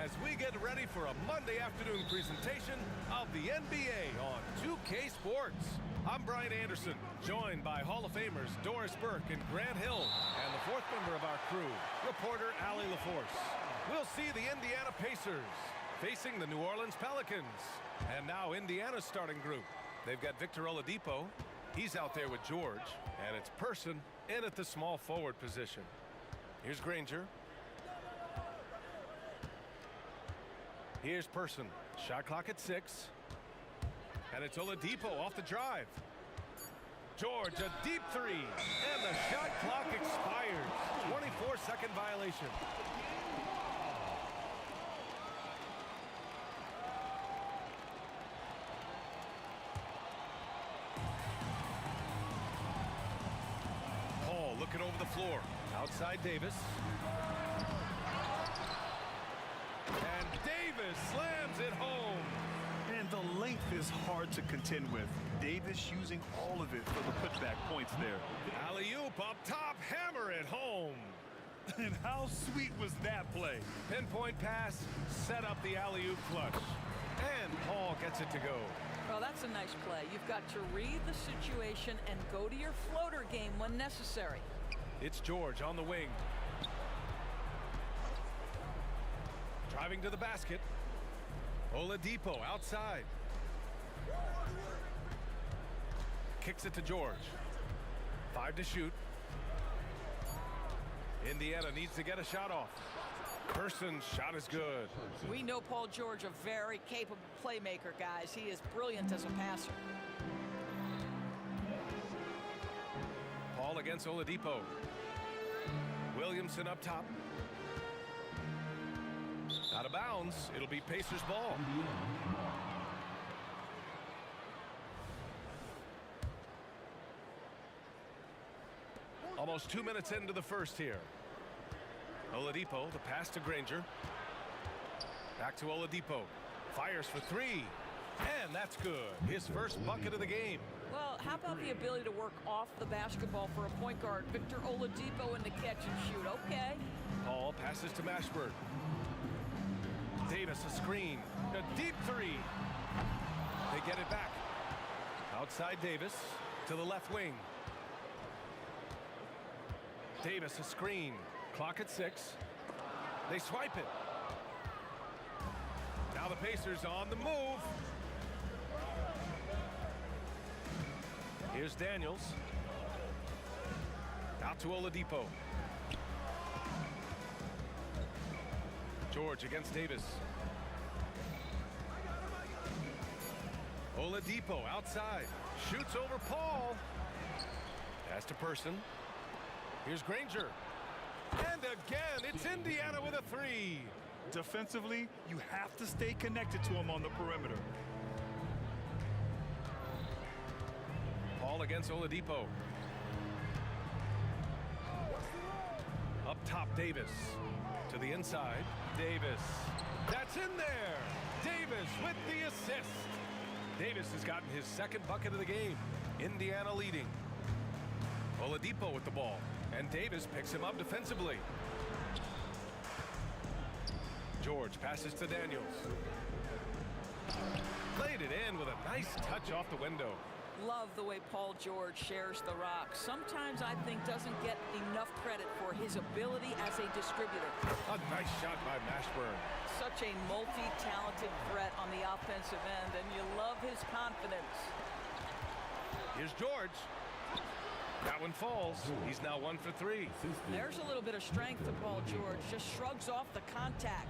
as we get ready for a Monday afternoon presentation of the NBA on 2K Sports. I'm Brian Anderson, joined by Hall of Famers Doris Burke and Grant Hill, and the fourth member of our crew, reporter Allie LaForce. We'll see the Indiana Pacers facing the New Orleans Pelicans. And now Indiana's starting group. They've got Victor Oladipo. He's out there with George, and it's Person in at the small forward position. Here's Granger. Here's Person. Shot clock at 6. And it's Oladipo off the drive. George, a deep three. And the shot clock expires. 24-second violation. Paul looking over the floor. Outside Davis. And Davis slams it home. And the length is hard to contend with. Davis using all of it for the putback points there. Alley-oop up top, hammer it home. And how sweet was that play? Pinpoint pass, set up the alley-oop clutch. And Paul gets it to go. Well, that's a nice play. You've got to read the situation and go to your floater game when necessary. It's George on the wing. Driving to the basket. Oladipo outside. Kicks it to George. 5 to shoot. Indiana needs to get a shot off. Person's shot is good. We know Paul George, a very capable playmaker, guys. He is brilliant as a passer. Paul against Oladipo. Williamson up top. Out of bounds. It'll be Pacers ball. Almost 2 minutes into the first here. Oladipo, the pass to Granger. Back to Oladipo. Fires for 3. And that's good. His first bucket of the game. Well, how about the ability to work off the basketball for a point guard? Victor Oladipo in the catch and shoot. Okay. Paul passes to Mashburn. Davis a screen. A deep 3. They get it back. Outside Davis to the left wing. Davis a screen. Clock at 6. They swipe it. Now the Pacers on the move. Here's Daniels. Out to Oladipo. George against Davis. Oladipo outside. Shoots over Paul. Pass to Person. Here's Granger. And again, it's Indiana with a 3. Defensively, you have to stay connected to him on the perimeter. Paul against Oladipo. Up top, Davis. To the inside, Davis. That's in there. Davis with the assist. Davis has gotten his second bucket of the game. Indiana leading. Oladipo with the ball. And Davis picks him up defensively. George passes to Daniels. Laid it in with a nice touch off the window. Love the way Paul George shares the rock. Sometimes I think doesn't get enough credit for his ability as a distributor. A nice shot by Mashburn. Such a multi-talented threat on the offensive end, and you love his confidence. Here's George. That one falls. He's now 1 for 3. There's a little bit of strength to Paul George. Just shrugs off the contact.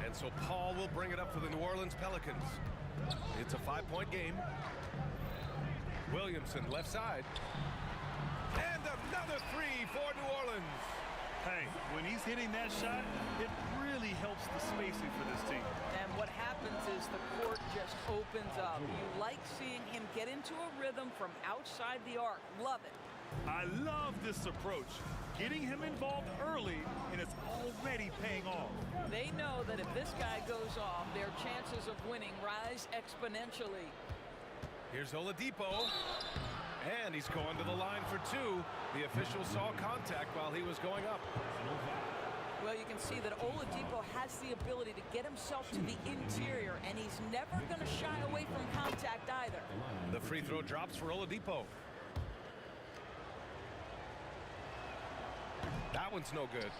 And so Paul will bring it up for the New Orleans Pelicans. It's a 5-point game. Williamson left side. And another 3 for New Orleans. Hey, when he's hitting that shot, it really helps the spacing for this team. And what happens is the court just opens up. You like seeing him get into a rhythm from outside the arc. Love it. I love this approach. Getting him involved early, and it's already paying off. They know that if this guy goes off, their chances of winning rise exponentially. Here's Oladipo. And he's going to the line for 2. The official saw contact while he was going up. Well, you can see that Oladipo has the ability to get himself to the interior, and he's never going to shy away from contact either. The free throw drops for Oladipo. That one's no good.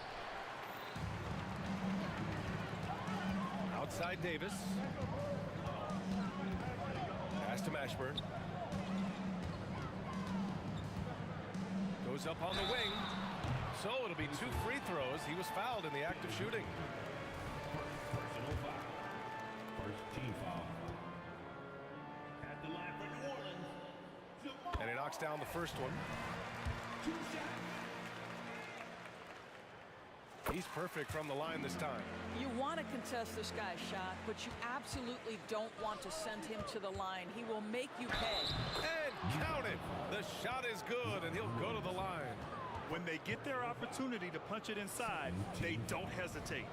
Outside Davis. Pass to Mashburn. Goes up on the wing. So it'll be 2 free throws. He was fouled in the act of shooting. Personal foul. First team foul. At the line for New Orleans. And he knocks down the first one. He's perfect from the line this time. You want to contest this guy's shot, but you absolutely don't want to send him to the line. He will make you pay. And count it. The shot is good, and he'll go to the line. When they get their opportunity to punch it inside, they don't hesitate.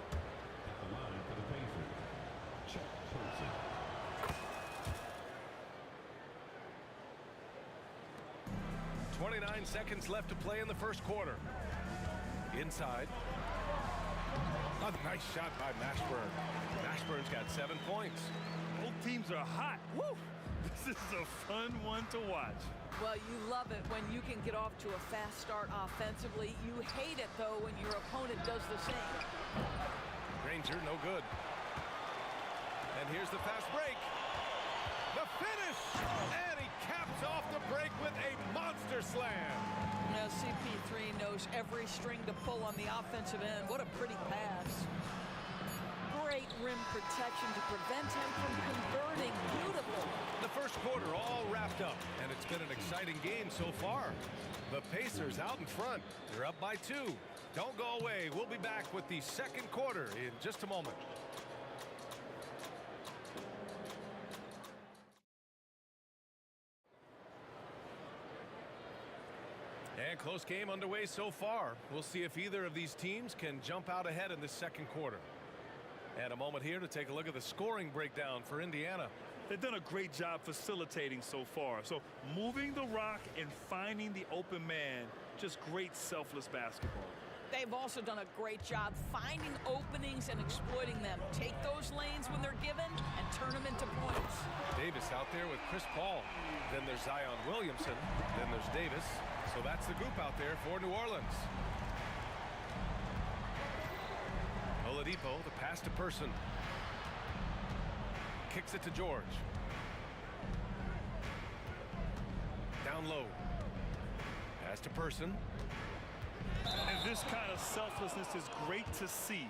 At the line for the Pacers. Chuck Person. 29 seconds left to play in the first quarter. Inside. A nice shot by Mashburn. Mashburn's got 7 points. Both teams are hot. Woo! This is a fun one to watch. Well, you love it when you can get off to a fast start offensively. You hate it, though, when your opponent does the same. Granger, no good. And here's the fast break. The finish! And he caps off the break with a monster slam. Now, CP3 knows every string to pull on the offensive end. What a pretty pass. Great rim protection to prevent him from converting. Beautiful. The first quarter all wrapped up, and it's been an exciting game so far. The Pacers out in front. They're up by 2. Don't go away. We'll be back with the second quarter in just a moment. And close game underway so far. We'll see if either of these teams can jump out ahead in this second quarter. And a moment here to take a look at the scoring breakdown for Indiana. They've done a great job facilitating so far. So moving the rock and finding the open man, just great selfless basketball. They've also done a great job finding openings and exploiting them. Take those lanes when they're given and turn them into points. Davis out there with Chris Paul. Then there's Zion Williamson. Then there's Davis. So that's the group out there for New Orleans. Oladipo, the pass to Person. Kicks it to George. Down low. Pass to Person. And this kind of selflessness is great to see.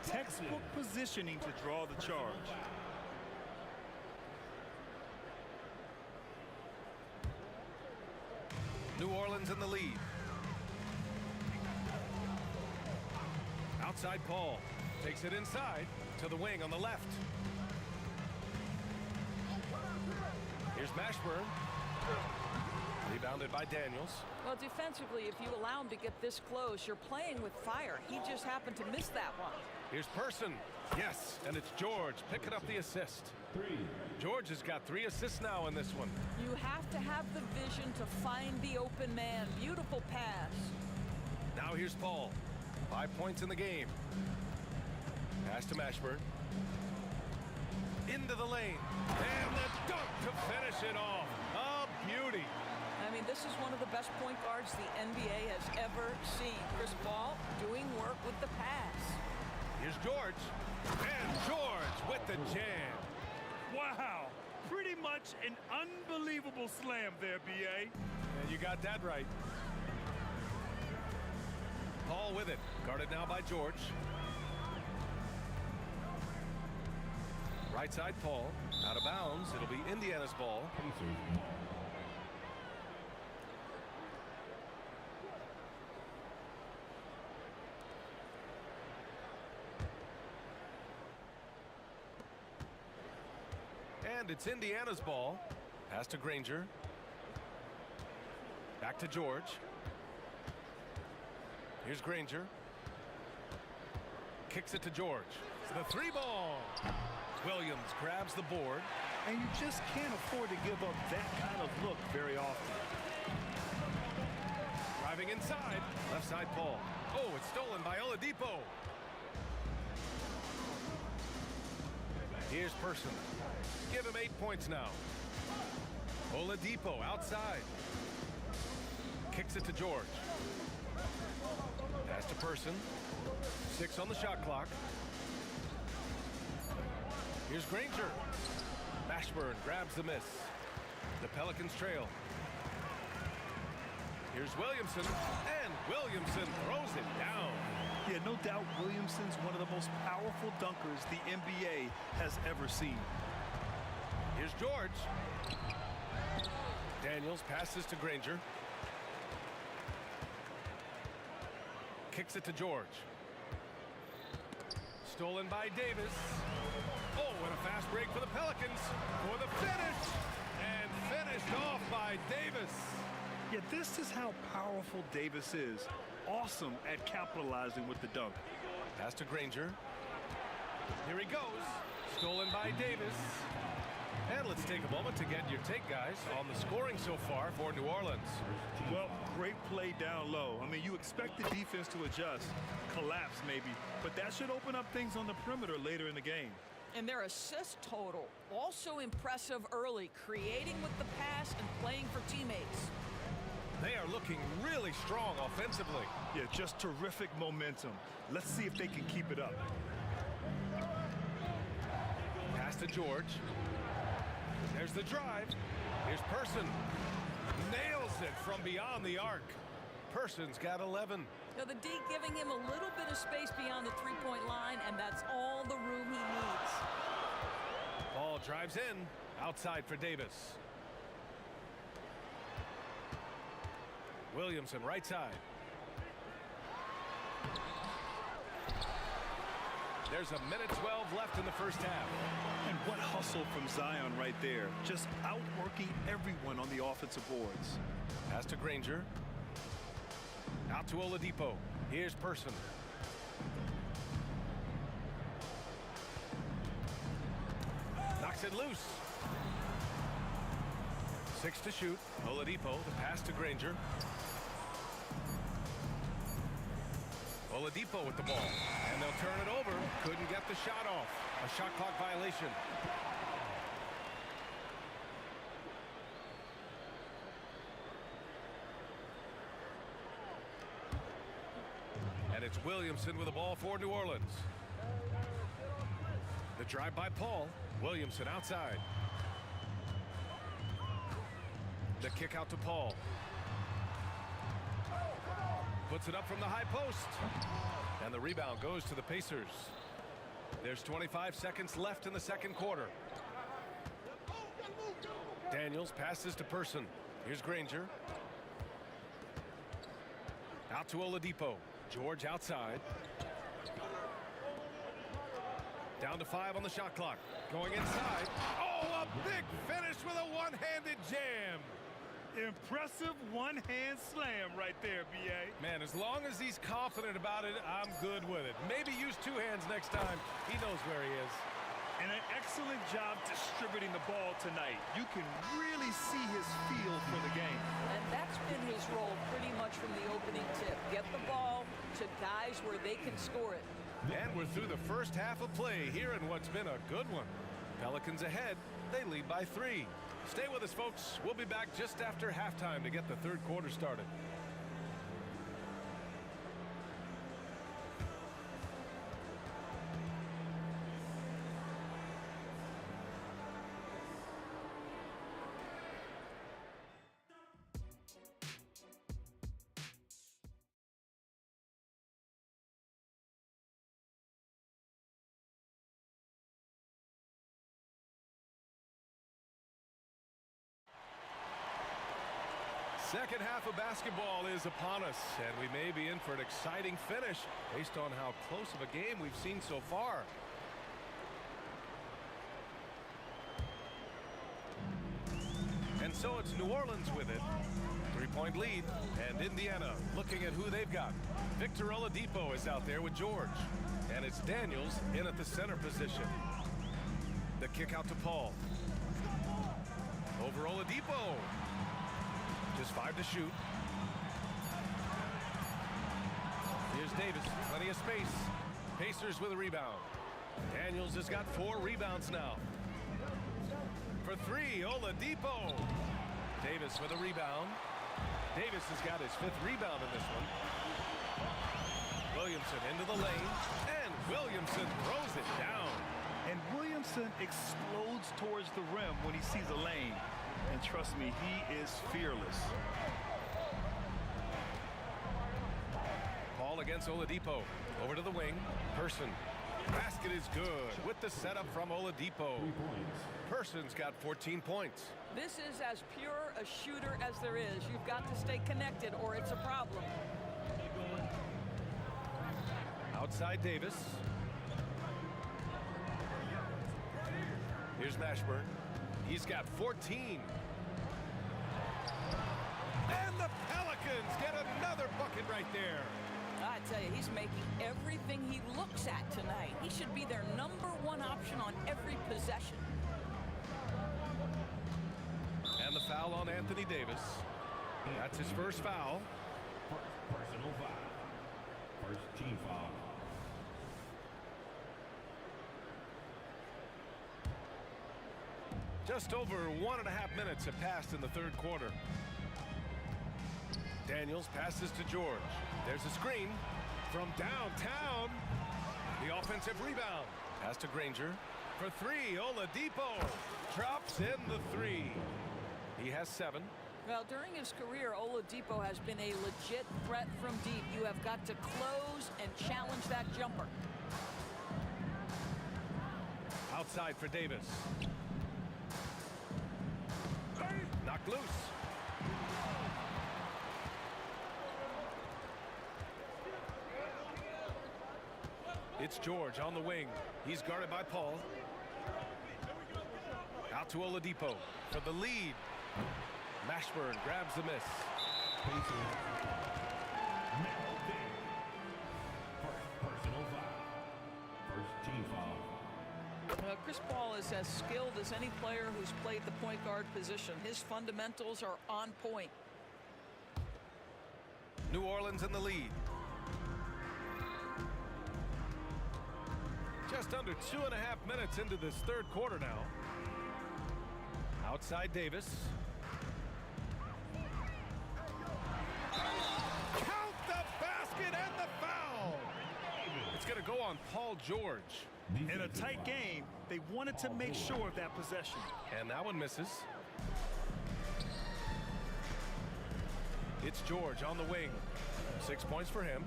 Textbook positioning to draw the charge. New Orleans in the lead. Outside Paul. Takes it inside to the wing on the left. Here's Mashburn. Rebounded by Daniels. Well, defensively, if you allow him to get this close, you're playing with fire. He just happened to miss that one. Here's Person. Yes, and it's George picking up the assist. George has got 3 assists now in this one. You have to have the vision to find the open man. Beautiful pass. Now here's Paul. 5 points in the game. Pass to Mashburn. Into the lane. And the dunk to finish it off. A beauty. I mean, this is one of the best point guards the NBA has ever seen. Chris Paul doing work with the pass. Here's George. And George with the jam. Wow, pretty much an unbelievable slam there, B.A. And you got that right. Paul with it. Guarded now by George. Right side Paul. Out of bounds. It'll be Indiana's ball. And it's Indiana's ball. Pass to Granger. Back to George. Here's Granger. Kicks it to George. The 3 ball. Williams grabs the board. And you just can't afford to give up that kind of look very often. Driving inside. Left side Paul. Oh, it's stolen by Oladipo. Here's Person. Give him 8 points now. Oladipo outside. Kicks it to George. Pass to Person. 6 on the shot clock. Here's Granger. Mashburn grabs the miss. The Pelicans trail. Here's Williamson, and Williamson throws it down. Yeah, no doubt Williamson's one of the most powerful dunkers the NBA has ever seen. Here's George. Daniels passes to Granger. Kicks it to George. Stolen by Davis. Oh, and a fast break for the Pelicans for the finish. And finished off by Davis. Yeah, this is how powerful Davis is. Awesome at capitalizing with the dunk. Pass to Granger. Here he goes. Stolen by Davis. And let's take a moment to get your take, guys, on the scoring so far for New Orleans. Well, great play down low. I mean, you expect the defense to adjust, collapse maybe, but that should open up things on the perimeter later in the game. And their assist total, also impressive early, creating with the pass and playing for teammates. They are looking really strong offensively. Yeah, just terrific momentum. Let's see if they can keep it up. Pass to George. There's the drive. Here's Person. Nails it from beyond the arc. Person's got 11. Now the D giving him a little bit of space beyond the three-point line, and that's all the room he needs. Ball drives in. Outside for Davis. Williamson right side. There's a minute 12 left in the first half. And what hustle from Zion right there. Just outworking everyone on the offensive boards. Pass to Granger. Out to Oladipo. Here's Person. Knocks it loose. 6 to shoot. Oladipo, the pass to Granger. Oladipo with the ball. And they'll turn it over. Couldn't get the shot off. A shot clock violation. And it's Williamson with the ball for New Orleans. The drive by Paul. Williamson outside. The kick out to Paul. Puts it up from the high post. And the rebound goes to the Pacers. There's 25 seconds left in the second quarter. Daniels passes to Person. Here's Granger. Out to Oladipo. George outside. Down to 5 on the shot clock. Going inside. Oh, a big finish with a one-handed jam. Impressive one-hand slam right there, B.A. Man, as long as he's confident about it, I'm good with it. Maybe use 2 hands next time. He knows where he is. And an excellent job distributing the ball tonight. You can really see his feel for the game. And that's been his role pretty much from the opening tip. Get the ball to guys where they can score it. And we're through the first half of play here in what's been a good one. Pelicans ahead. They lead by 3. Stay with us, folks. We'll be back just after halftime to get the third quarter started. Second half of basketball is upon us, and we may be in for an exciting finish based on how close of a game we've seen so far. And so it's New Orleans with it. 3-point lead, and Indiana looking at who they've got. Victor Oladipo is out there with George, and it's Daniels in at the center position. The kick out to Paul. Over Oladipo. Just 5 to shoot. Here's Davis, plenty of space. Pacers with a rebound. Daniels has got 4 rebounds now. For 3, Oladipo. Davis with a rebound. Davis has got his 5th rebound in this one. Williamson into the lane, and Williamson throws it down. And Williamson explodes towards the rim when he sees a lane. And trust me, he is fearless. Ball against Oladipo. Over to the wing. Person. Basket is good with the setup from Oladipo. 3 points. Person's got 14 points. This is as pure a shooter as there is. You've got to stay connected or it's a problem. Outside Davis. Here's Mashburn. He's got 14. And the Pelicans get another bucket right there. I tell you, he's making everything he looks at tonight. He should be their #1 option on every possession. And the foul on Anthony Davis. That's his first foul. Personal foul. First team foul. Just over 1.5 minutes have passed in the 3rd quarter. Daniels passes to George. There's a screen from downtown. The offensive rebound. Pass to Granger. For 3, Oladipo drops in the 3. He has 7. Well, during his career, Oladipo has been a legit threat from deep. You have got to close and challenge that jumper. Outside for Davis. Knocked loose. It's George on the wing. He's guarded by Paul. Out to Oladipo for the lead. Mashburn grabs the miss. Pacers. First personal foul. First team foul. Chris Paul is as skilled as any player who's played the point guard position. His fundamentals are on point. New Orleans in the lead. Just under 2.5 minutes into this 3rd quarter now. Outside Davis. Count the basket and the foul. It's going to go on Paul George. In a tight game, they wanted to make sure of that possession. And that one misses. It's George on the wing. 6 points for him.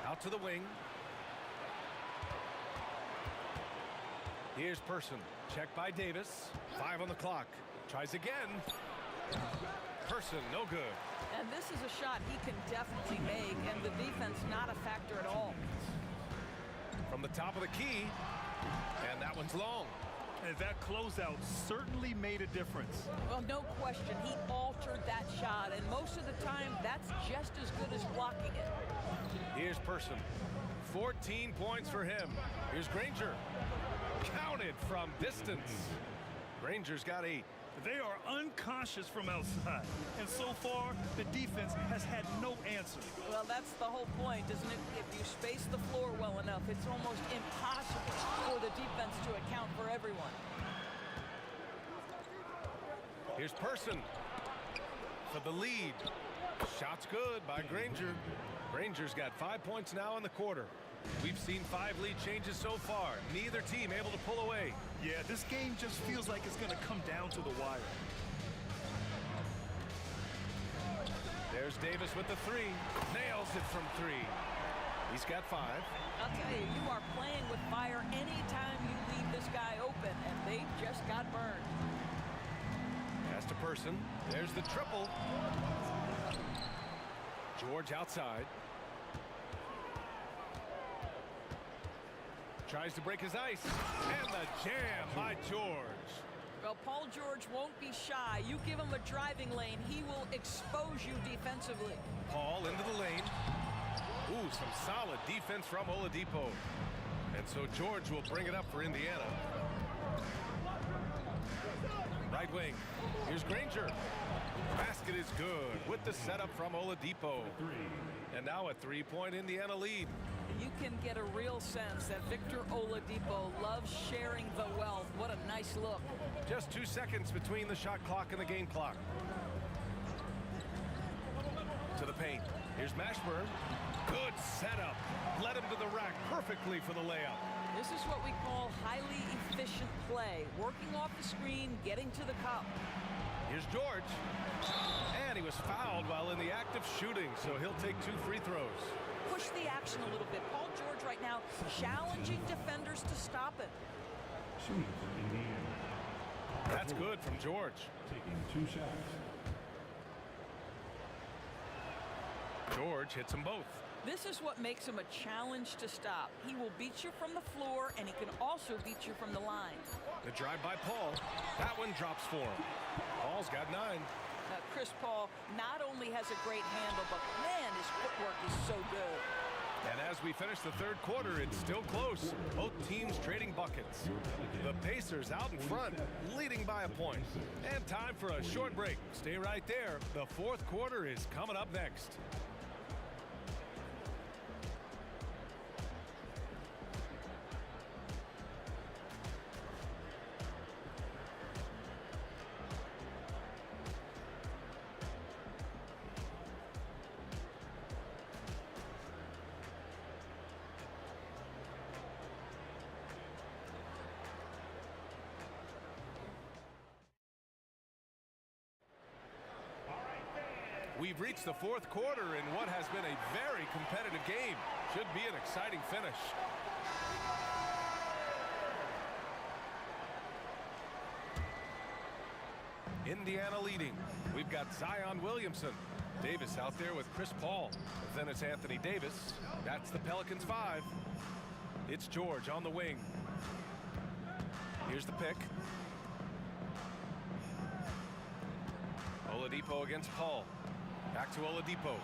Out to the wing. Here's Person. Checked by Davis. 5 on the clock. Tries again. Person, no good. And this is a shot he can definitely make, and the defense not a factor at all. From the top of the key. And that one's long. And that closeout certainly made a difference. Well, no question, he altered that shot, and most of the time, that's just as good as blocking it. Here's Person. 14 points for him. Here's Granger. Counted from distance. Granger's got 8. They are unconscious from outside. And so far, the defense has had no answer. Well, that's the whole point, isn't it? If you space the floor well enough, it's almost impossible for the defense to account for everyone. Here's Person for the lead. Shot's good by Granger. Granger's got 5 points now in the quarter. We've seen 5 lead changes so far. Neither team able to pull away. Yeah, this game just feels like it's going to come down to the wire. There's Davis with the 3. Nails it from 3. He's got 5. I'll tell you, you are playing with fire anytime you leave this guy open, and they just got burned. Pass to Person. There's the triple. George outside. Tries to break his ice. And the jam by George. Well, Paul George won't be shy. You give him a driving lane, he will expose you defensively. Paul into the lane. Ooh, some solid defense from Oladipo. And so George will bring it up for Indiana. Right wing. Here's Here's Granger. Basket is good with the setup from Oladipo. And now a three-point Indiana lead. You can get a real sense that Victor Oladipo loves sharing the wealth. What a nice look. Just 2 seconds between the shot clock and the game clock. To the paint. Here's Mashburn. Good setup. Led him to the rack perfectly for the layup. This is what we call highly efficient play. Working off the screen, getting to the cup. Here's George. And he was fouled while in the act of shooting, so he'll take 2 free throws. Push the action a little bit. Paul George right now challenging defenders to stop it. Shooting for Indiana. That's good from George. Taking 2 shots. George hits them both. This is what makes him a challenge to stop. He will beat you from the floor, and he can also beat you from the line. The drive by Paul. That one drops for him. Paul's got 9. Chris Paul not only has a great handle, but man, his footwork is so good. And as we finish the third quarter, it's still close. Both teams trading buckets. The Pacers out in front, leading by a point. And time for a short break. Stay right there. The fourth quarter is coming up next. We've reached the fourth quarter in what has been a very competitive game. Should be an exciting finish. Indiana leading. We've got Zion Williamson. Davis out there with Chris Paul. Then it's Anthony Davis. That's the Pelicans 5. It's George on the wing. Here's the pick. Oladipo against Paul. Back to Oladipo.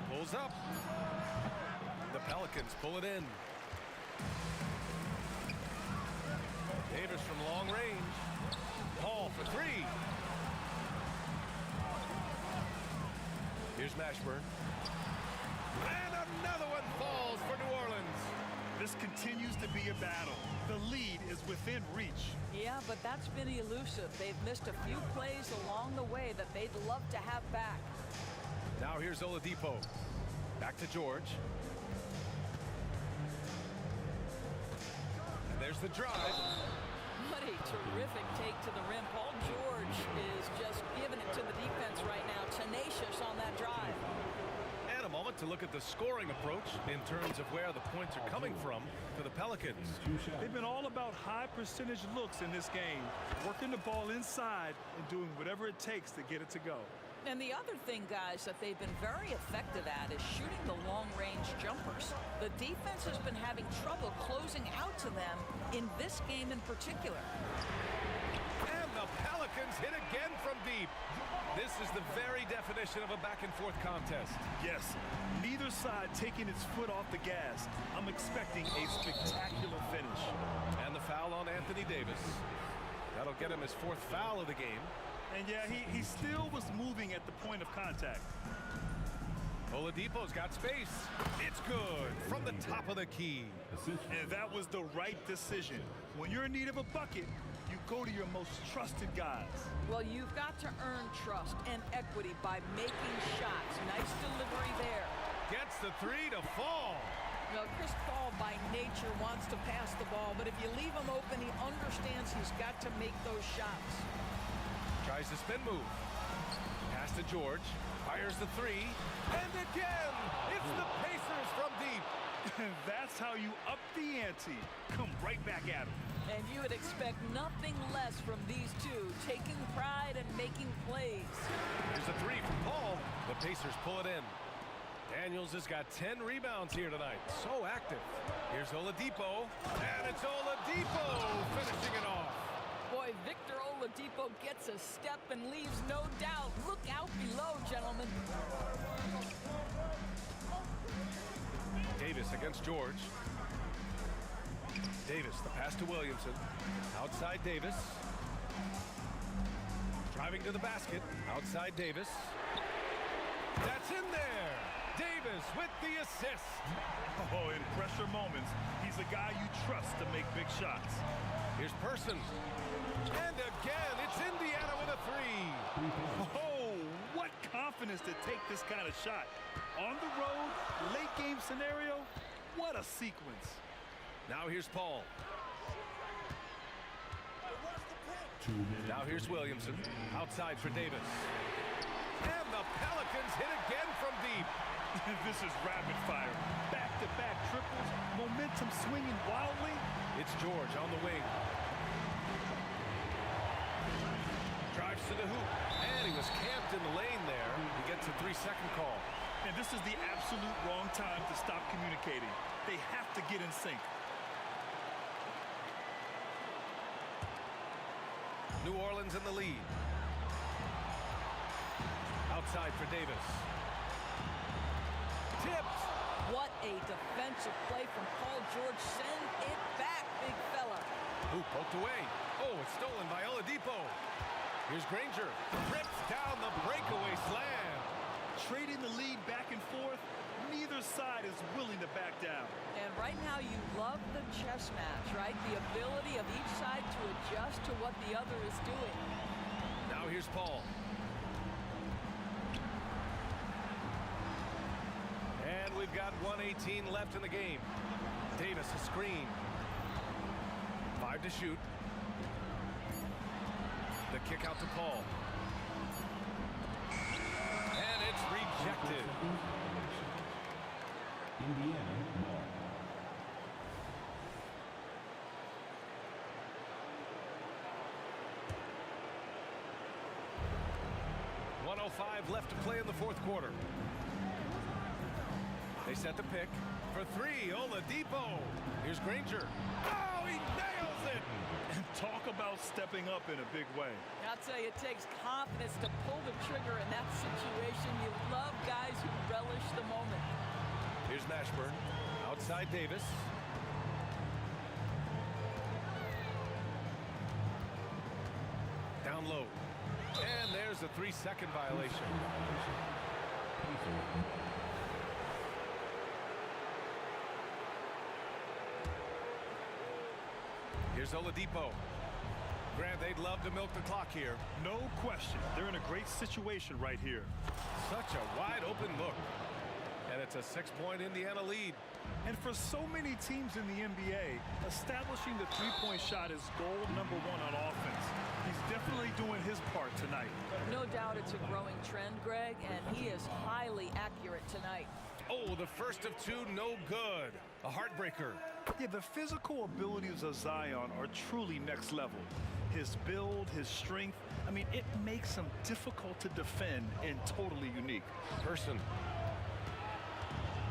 Pulls up. The Pelicans pull it in. Davis from long range. Paul for 3. Here's Mashburn. And another one falls for New Orleans. This continues to be a battle. The lead is within reach. Yeah, but that's been elusive. They've missed a few plays along the way that they'd love to have back. Now here's Oladipo. Back to George. And there's the drive. What a terrific take to the rim. Paul George is just giving it to the defense right now. Tenacious on that drive. And a moment to look at the scoring approach in terms of where the points are coming from for the Pelicans. They've been all about high percentage looks in this game, working the ball inside and doing whatever it takes to get it to go. And the other thing, guys, that they've been very effective at is shooting the long-range jumpers. The defense has been having trouble closing out to them in this game in particular. And the Pelicans hit again from deep. This is the very definition of a back-and-forth contest. Yes, neither side taking its foot off the gas. I'm expecting a spectacular finish. And the foul on Anthony Davis. That'll get him his 4th foul of the game. And yeah, he still was moving at the point of contact. Oladipo's got space. It's good from the top of the key. And that was the right decision. When you're in need of a bucket, you go to your most trusted guys. Well, you've got to earn trust and equity by making shots. Nice delivery there. Gets the 3 to fall. Now, Chris Paul by nature wants to pass the ball, but if you leave him open, he understands he's got to make those shots. Tries the spin move. Pass to George. Fires the 3. And again, it's the Pacers from deep. That's how you up the ante. Come right back at him. And you would expect nothing less from these two, taking pride and making plays. Here's a 3 from Paul. The Pacers pull it in. Daniels has got 10 rebounds here tonight. So active. Here's Oladipo. And it's Oladipo finishing it off. Boy, Victor Oladipo gets a step and leaves no doubt. Look out below, gentlemen. Davis against George. Davis, the pass to Williamson. Outside Davis. Driving to the basket. Outside Davis. That's in there. Davis with the assist. Oh, in pressure moments, he's a guy you trust to make big shots. Here's Person. And again, it's Indiana with a three. Oh, what confidence to take this kind of shot. On the road, late game scenario, what a sequence. Now here's Paul. Now here's Williamson. Outside for Davis. And the Pelicans hit again from deep. This is rapid fire. Back-to-back triples, momentum swinging wildly. It's George on the wing. Drives to the hoop. And he was camped in the lane there. He gets a 3-second call. And this is the absolute wrong time to stop communicating. They have to get in sync. New Orleans in the lead. Outside for Davis. Tipped. What a defensive play from Paul George. Send it back, big fella. Hoop poked away. Oh, it's stolen by Oladipo. Here's Granger. Rips down the breakaway slam. Trading the lead back and forth, neither side is willing to back down. And right now you love the chess match, right? The ability of each side to adjust to what the other is doing. Now here's Paul. And we've got 1:18 left in the game. Davis a screen. 5 to shoot. The kick out to Paul. And it's rejected. Indiana ball. .105 left to play in the fourth quarter. They set the pick for three. Oladipo. Here's Granger. Oh, he nails it. And talk about stepping up in a big way. I'll tell you, it takes confidence to pull the trigger in that situation. You love guys who relish the moment. Here's Mashburn. Outside Davis. Down low. And there's a 3-second violation. Here's Oladipo. Grant, they'd love to milk the clock here. No question. They're in a great situation right here. Such a wide open look. And it's a 6-point Indiana lead. And for so many teams in the NBA, establishing the three-point shot is goal number one on offense. He's definitely doing his part tonight. No doubt it's a growing trend, Greg, and he is highly accurate tonight. Oh, the first of two, no good. A heartbreaker. Yeah, the physical abilities of Zion are truly next level. His build, his strength, I mean, it makes him difficult to defend and totally unique. Person.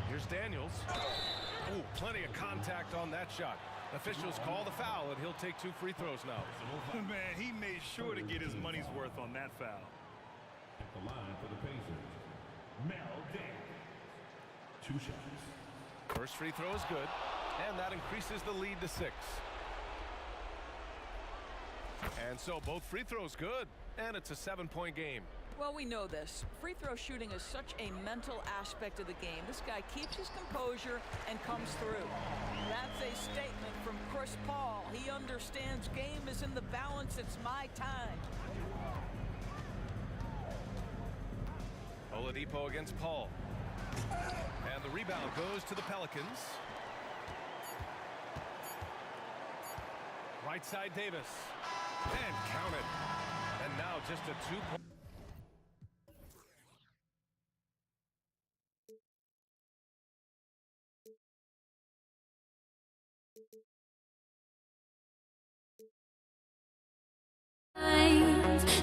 Here's Daniels. Oh, plenty of contact on that shot. Officials call the foul, and he'll take 2 free throws now. Man, he made sure to get his money's worth on that foul. At the line for the Pacers, Mel Daniels. 2 shots. First free throw is good, and that increases the lead to 6. And so both free throws good, and it's a 7-point game. Well, we know this. Free throw shooting is such a mental aspect of the game. This guy keeps his composure and comes through. That's a statement from Chris Paul. He understands game is in the balance. It's my time. Oladipo against Paul. And the rebound goes to the Pelicans. Right side Davis. And count it. And now just a 2-point.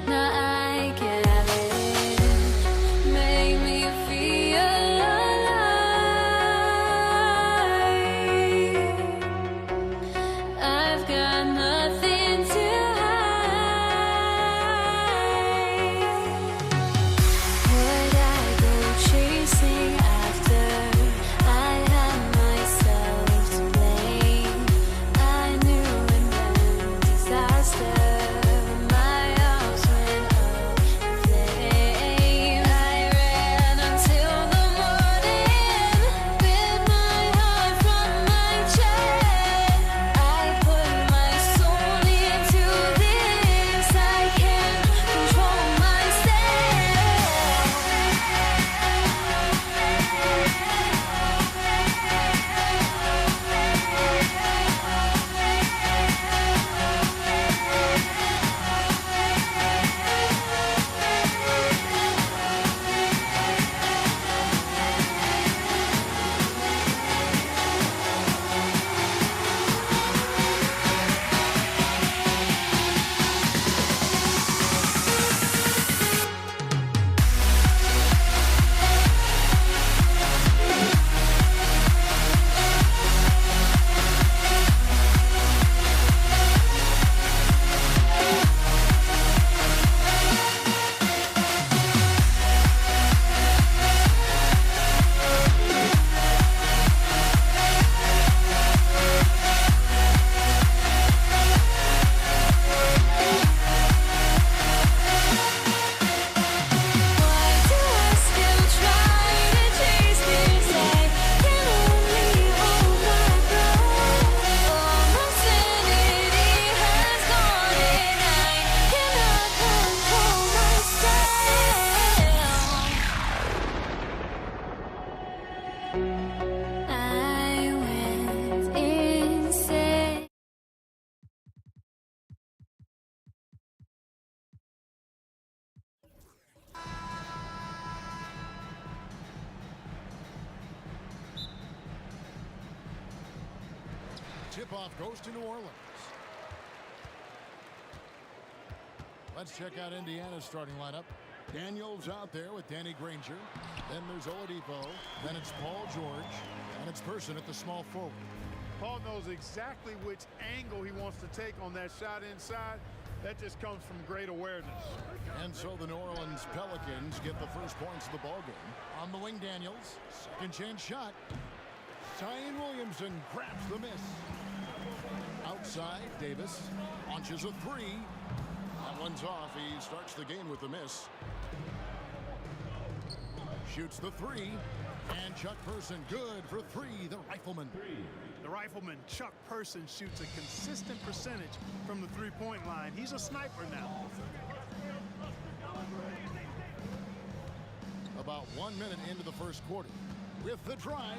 Now I can have it. Make me feel alive. I've got nothing to hide. tip-off goes to New Orleans. Let's check out Indiana's starting lineup. Daniels out there with Danny Granger. Then there's Oladipo. Then it's Paul George. And it's Person at the small forward. Paul knows exactly which angle he wants to take on that shot inside. That just comes from great awareness. And so the New Orleans Pelicans get the first points of the ballgame. On the wing, Daniels. Second chance shot. Zion Williamson grabs the miss. Outside, Davis launches a three. That one's off. He starts the game with the miss. Shoots the three. And Chuck Person good for three, the Rifleman. The Rifleman, Chuck Person, shoots a consistent percentage from the three-point line. He's a sniper now. About 1 minute into the first quarter. With the drive.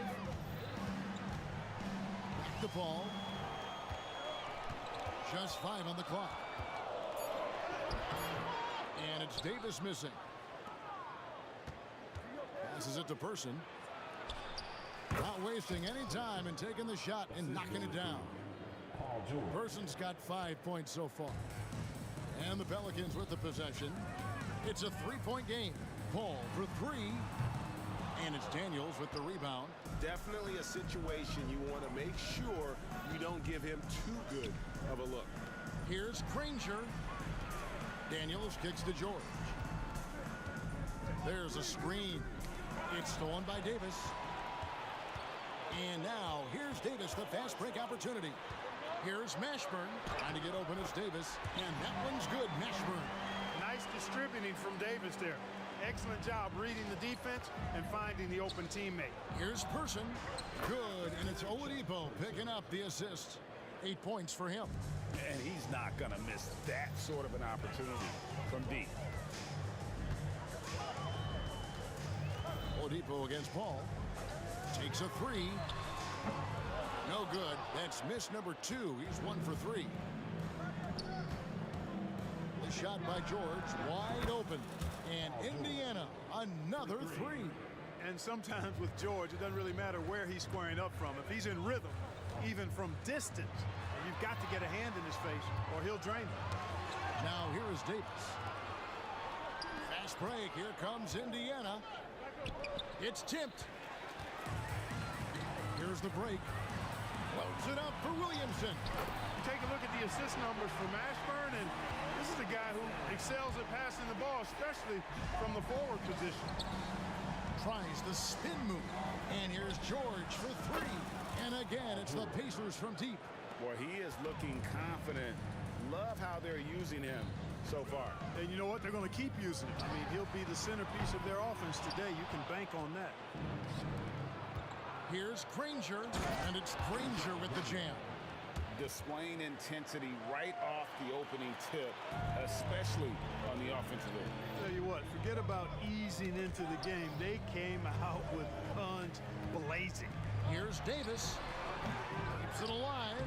Back the ball. Just 5 on the clock. And it's Davis missing. Passes it to Person. Not wasting any time and taking the shot and knocking it down. Person's got 5 points so far. And the Pelicans with the possession. It's a three-point game. Paul for three. And it's Daniels with the rebound. Definitely a situation you want to make sure you don't give him too good of a look. Here's Granger. Daniels kicks to George. There's a screen. It's stolen by Davis. And now here's Davis, the fast break opportunity. Here's Mashburn trying to get open as Davis. And that one's good, Mashburn. Nice distributing from Davis there. Excellent job reading the defense and finding the open teammate. Here's Person. Good, and it's Oladipo picking up the assist. 8 points for him. And he's not going to miss that sort of an opportunity from deep. Oladipo against Paul. Takes a three. No good. That's miss number 2. He's 1 for 3. The shot by George, wide open. And Indiana, another 3. And sometimes with George, it doesn't really matter where he's squaring up from. If he's in rhythm, even from distance, you've got to get a hand in his face or he'll drain it. Now here is Davis. Fast break. Here comes Indiana. It's tipped. Here's the break. Loads it up for Williamson. Take a look at the assist numbers for Mashburn, and this is a guy who excels at passing the ball, especially from the forward position. Tries the spin move. And here's George for 3. And again, it's the Pacers from deep. Boy, he is looking confident. Love how they're using him so far. And you know what? They're going to keep using him. I mean, he'll be the centerpiece of their offense today. You can bank on that. Here's Granger, and it's Granger with the jam. Displaying intensity right off the opening tip, especially on the offensive end. Tell you what, forget about easing into the game. They came out with guns blazing. Here's Davis. Keeps it alive.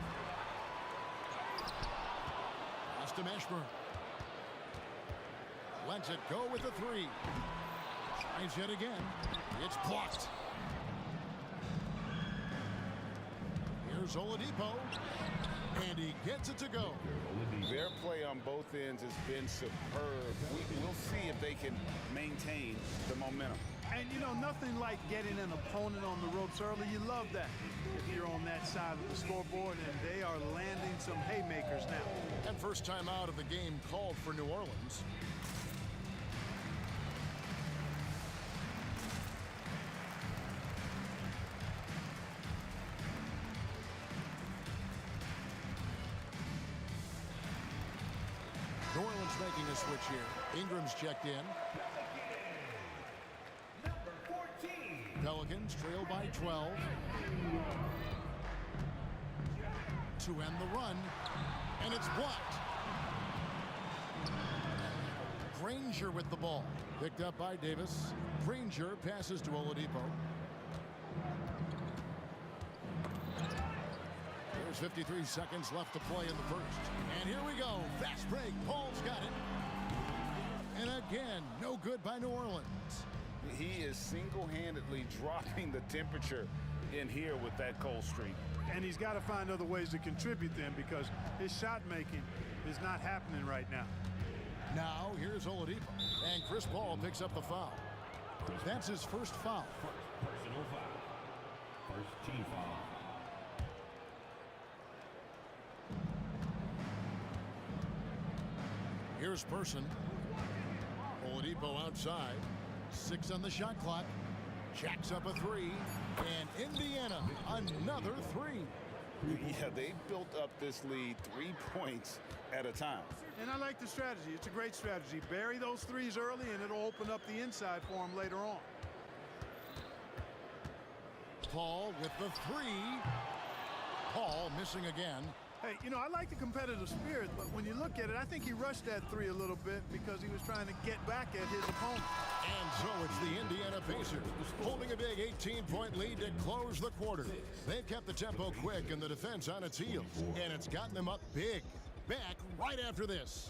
Pass to Mashburn. Lets it go with the 3. Tries yet again. It's blocked. Here's Oladipo. And he gets it to go. Their play on both ends has been superb. We'll see if they can maintain the momentum. And you know, nothing like getting an opponent on the ropes early. You love that if you're on that side of the scoreboard, and they are landing some haymakers now. And first time out of the game called for New Orleans. New Orleans making a switch here. Ingram's checked in. Pelicans trail by 12. To end the run. And it's blocked. Granger with the ball. Picked up by Davis. Granger passes to Oladipo. There's 53 seconds left to play in the first. And here we go. Fast break. Paul's got it. And again, no good by New Orleans. He is single-handedly dropping the temperature in here with that cold streak. And he's got to find other ways to contribute then, because his shot making is not happening right now. Now here's Oladipo, and Chris Paul picks up the foul. That's his first foul. Personal foul. First team foul. Here's Person. Oladipo outside. 6 on the shot clock. Jacks up a 3. And Indiana, another 3. Yeah, they built up this lead 3 points at a time. And I like the strategy. It's a great strategy. Bury those threes early, and it'll open up the inside for him later on. Paul with the 3. Paul missing again. Hey, you know, I like the competitive spirit, but when you look at it, I think he rushed that 3 a little bit because he was trying to get back at his opponent. And so it's the Indiana Pacers holding a big 18-point lead to close the quarter. They've kept the tempo quick and the defense on its heels, and it's gotten them up big. Back right after this.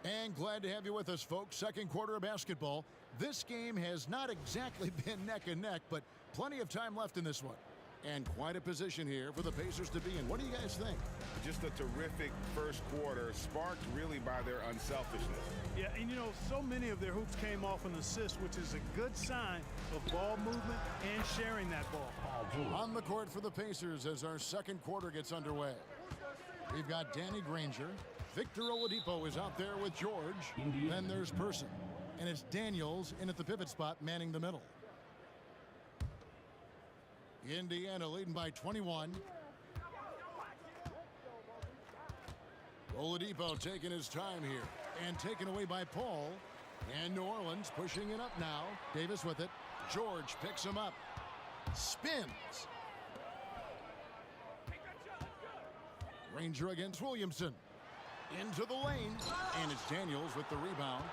And glad to have you with us, folks. Second quarter of basketball. This game has not exactly been neck and neck, but plenty of time left in this one. And quite a position here for the Pacers to be in. What do you guys think? Just a terrific first quarter, sparked really by their unselfishness. Yeah, and you know, so many of their hoops came off an assist, which is a good sign of ball movement and sharing that ball. On the court for the Pacers as our second quarter gets underway. We've got Danny Granger. Victor Oladipo is out there with George. Then there's Person. And it's Daniels in at the pivot spot manning the middle. Indiana leading by 21. Oladipo taking his time here and taken away by Paul. And New Orleans pushing it up now. Davis with it. George picks him up. Spins. Granger against Williamson. Into the lane. And it's Daniels with the rebound.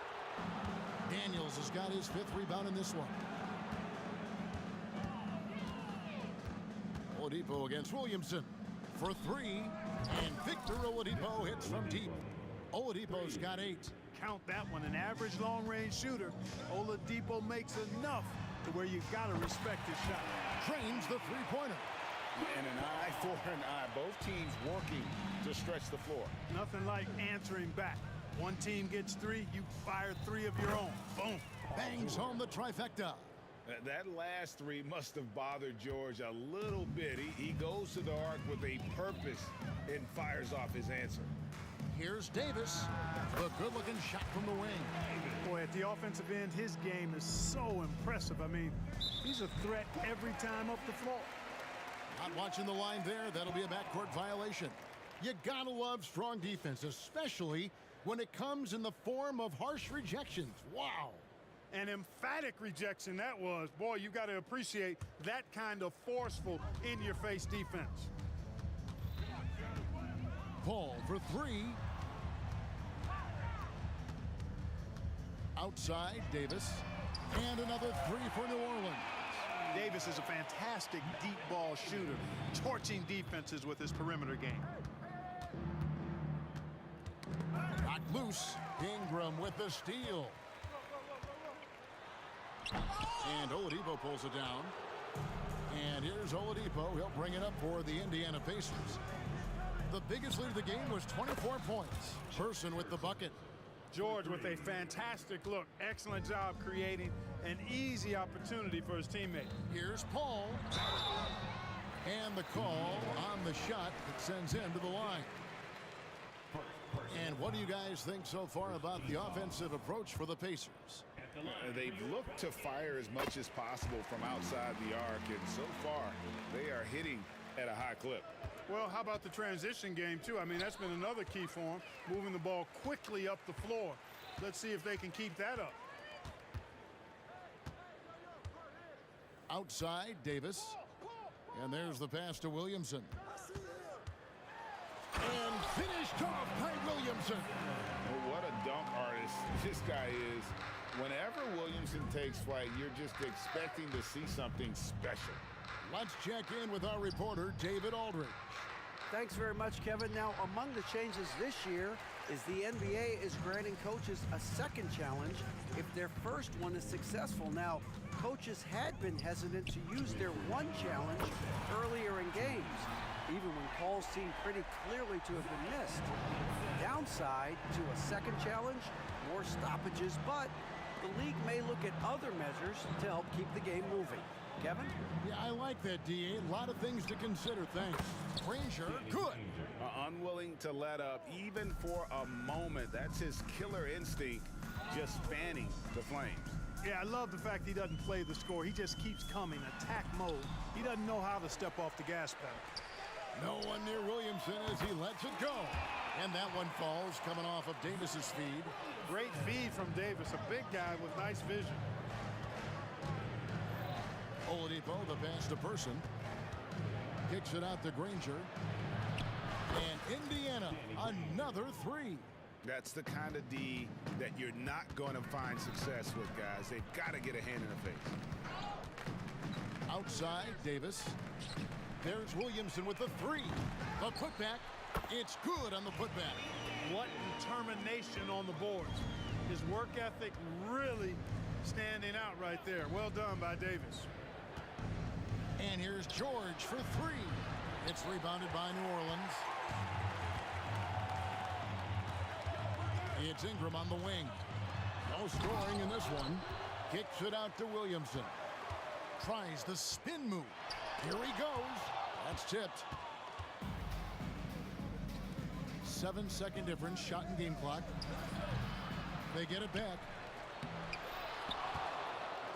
Daniels has got his 5th rebound in this one. Oladipo against Williamson for 3. And Victor Oladipo hits from deep. Oladipo's got 8. Count that one, an average long-range shooter. Oladipo makes enough to where you've got to respect his shot. Drains the three-pointer. And an eye for an eye. Both teams working to stretch the floor. Nothing like answering back. One team gets 3, you fire 3 of your own. Boom. Bangs home the trifecta. That last 3 must have bothered George a little bit. He goes to the arc with a purpose and fires off his answer. Here's Davis. The good-looking shot from the wing. Boy, at the offensive end, his game is so impressive. I mean, he's a threat every time up the floor. Not watching the line there. That'll be a backcourt violation. You gotta love strong defense, especially when it comes in the form of harsh rejections. Wow. An emphatic rejection that was. Boy, you got to appreciate that kind of forceful, in-your-face defense. Paul for 3. Outside, Davis. And another 3 for New Orleans. Davis is a fantastic deep ball shooter, torching defenses with his perimeter game. Knocked loose. Ingram with the steal. And Oladipo pulls it down. And here's Oladipo. He'll bring it up for the Indiana Pacers. The biggest lead of the game was 24 points. Person with the bucket. George with a fantastic look. Excellent job creating an easy opportunity for his teammate. Here's Paul. And the call on the shot that sends him to the line. And what do you guys think so far about the offensive approach for the Pacers? They've looked to fire as much as possible from outside the arc, and so far they are hitting at a high clip. Well, how about the transition game, too? I mean, that's been another key for him, moving the ball quickly up the floor. Let's see if they can keep that up. Outside, Davis. And there's the pass to Williamson. And finished off by Williamson. Well, what a dunk artist this guy is. Whenever Williamson takes flight, you're just expecting to see something special. Let's check in with our reporter, David Aldridge. Thanks very much, Kevin. Now, among the changes this year is the NBA is granting coaches a second challenge if their first one is successful. Now, coaches had been hesitant to use their one challenge earlier in games, even when calls seemed pretty clearly to have been missed. Downside to a second challenge, more stoppages, but the league may look at other measures to help keep the game moving. Kevin? Yeah, I like that, D.A. A lot of things to consider. Thanks. Granger, good. Unwilling to let up even for a moment. That's his killer instinct, just fanning the flames. Yeah, I love the fact he doesn't play the score. He just keeps coming, attack mode. He doesn't know how to step off the gas pedal. No one near Williamson as he lets it go. And that one falls coming off of Davis's feed. Great feed from Davis, a big guy with nice vision. Oladipo, the pass to Person. Kicks it out to Granger. And Indiana, another three. That's the kind of D that you're not going to find success with, guys. They've got to get a hand in the face. Outside, Davis. There's Williamson with the three. The putback. It's good on the putback. What determination on the boards. His work ethic really standing out right there. Well done by Davis. And here's George for three. It's rebounded by New Orleans. It's Ingram on the wing. No scoring in this one. Kicks it out to Williamson. Tries the spin move. Here he goes. That's tipped. 7-second difference. Shot and game clock. They get it back.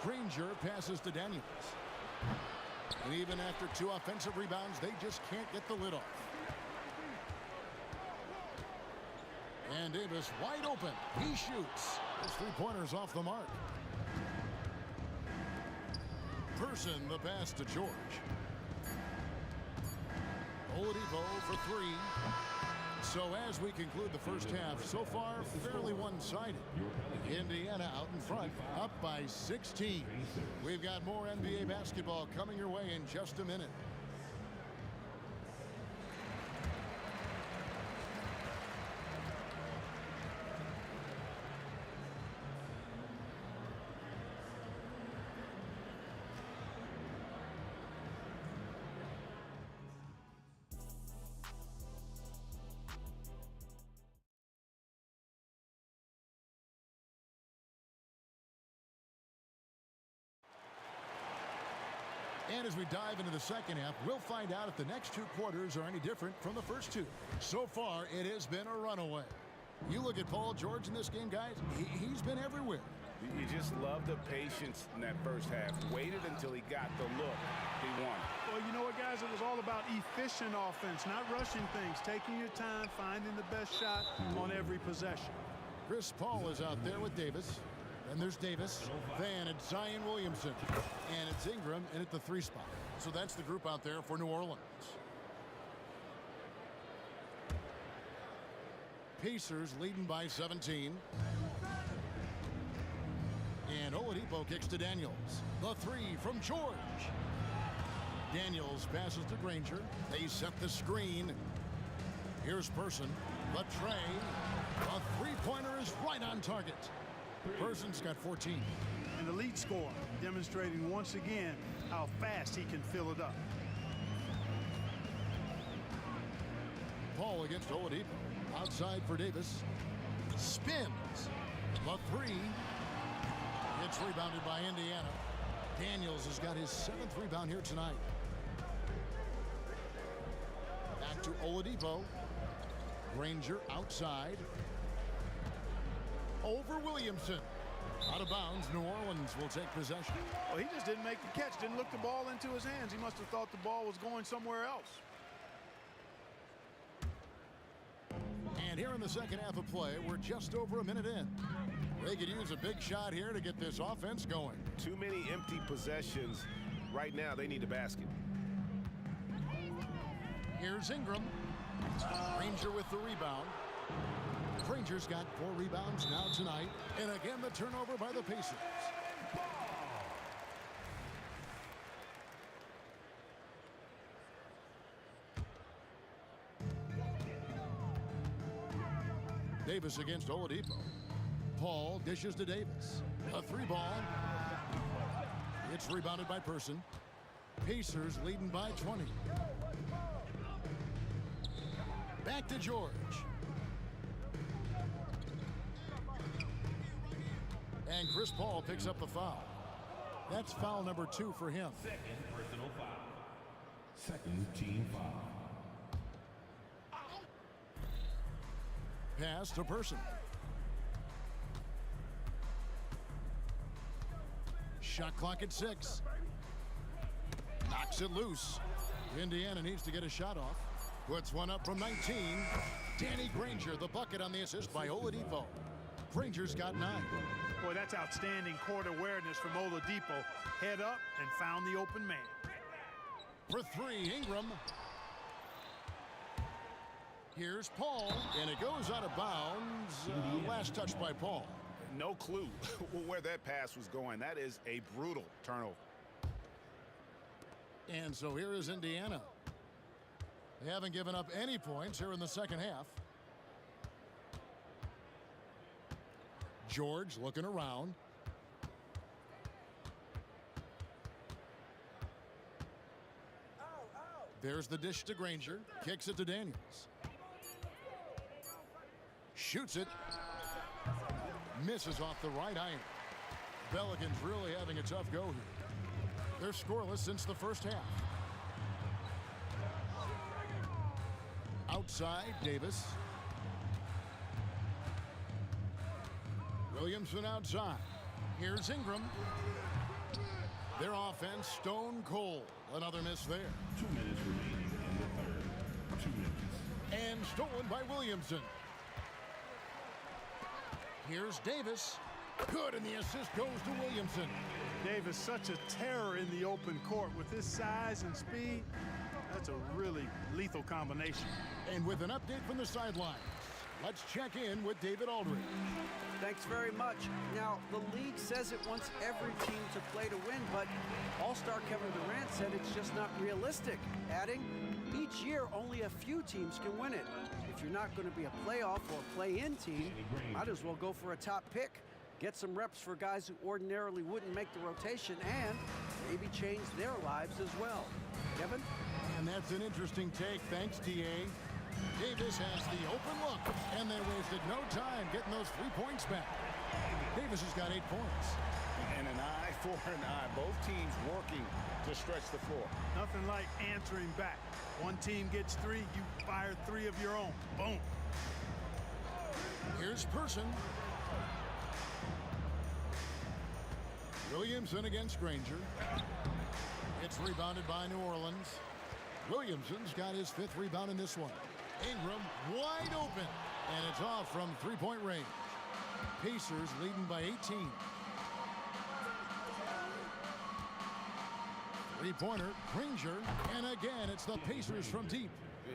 Granger passes to Daniels. And even after two offensive rebounds, they just can't get the lid off. And Davis wide open. He shoots. His three-pointers off the mark. Person, the pass to George. Oladipo for three. So as we conclude the first half, so far fairly one-sided. Indiana out in front, up by 16. We've got more NBA basketball coming your way in just a minute. And as we dive into the second half, we'll find out if the next two quarters are any different from the first two. So far, it has been a runaway. You look at Paul George in this game, guys, he's been everywhere. You just love the patience in that first half. Waited until he got the look he wanted. Well, you know what, guys? It was all about efficient offense, not rushing things, taking your time, finding the best shot on every possession. Chris Paul is out there with Davis. Then there's Davis, Van, and Zion Williamson. And it's Ingram in at the three spot. So that's the group out there for New Orleans. Pacers leading by 17. And Oladipo kicks to Daniels. The three from George. Daniels passes to Granger. They set the screen. Here's Person. The tray. The three-pointer is right on target. Person's got 14. An elite scorer, demonstrating once again how fast he can fill it up. Paul against Oladipo. Outside for Davis. Spins. The three. It's rebounded by Indiana. Daniels has got his 7th rebound here tonight. Back to Oladipo. Granger outside. Over Williamson. Out of bounds. New Orleans will take possession. Well, he just didn't make the catch. Didn't look the ball into his hands. He must have thought the ball was going somewhere else. And here in the second half of play, we're just over a minute in. They could use a big shot here to get this offense going. Too many empty possessions. Right now, they need a basket. Here's Ingram. Granger with the rebound. Granger's got 4 rebounds now tonight. And again, the turnover by the Pacers. Davis against Oladipo. Paul dishes to Davis. A 3-ball. It's rebounded by Person. Pacers leading by 20. Back to George. And Chris Paul picks up the foul. That's foul number 2 for him. Second personal foul. Second team foul. Pass to Person. Shot clock at 6. Knocks it loose. Indiana needs to get a shot off. Puts one up from 19. Danny Granger, the bucket on the assist by Oladipo. Granger's got 9. Boy, that's outstanding court awareness from Oladipo. Head up and found the open man. For 3, Ingram. Here's Paul, and it goes out of bounds. Last touch by Paul. No clue where that pass was going. That is a brutal turnover. And so here is Indiana. They haven't given up any points here in the second half. George looking around. There's the dish to Granger. Kicks it to Daniels. Shoots it. Misses off the right iron. Pelicans really having a tough go here. They're scoreless since the first half. Outside, Davis. Williamson outside. Here's Ingram. Their offense stone cold. Another miss there. 2 minutes remaining in the third. 2 minutes. And stolen by Williamson. Here's Davis. Good, and the assist goes to Williamson. Davis, such a terror in the open court with his size and speed. That's a really lethal combination. And with an update from the sidelines, let's check in with David Aldridge. Thanks very much. Now, the league says it wants every team to play to win, but All-Star Kevin Durant said it's just not realistic, adding, each year only a few teams can win it. If you're not going to be a playoff or play-in team, might as well go for a top pick. Get some reps for guys who ordinarily wouldn't make the rotation and maybe change their lives as well. Kevin? And that's an interesting take. Thanks, D.A. Davis has the open look, and they wasted no time getting those 3 points back. Davis has got 8 points. And an eye for an eye. Both teams working to stretch the floor. Nothing like answering back. One team gets 3, you fire 3 of your own. Boom. Here's Person. Williamson against Granger. It's rebounded by New Orleans. Williamson's got his 5th rebound in this one. Ingram wide open, and it's off from 3-point range. Pacers leading by 18. 3-pointer, Granger, and again it's the Pacers from deep.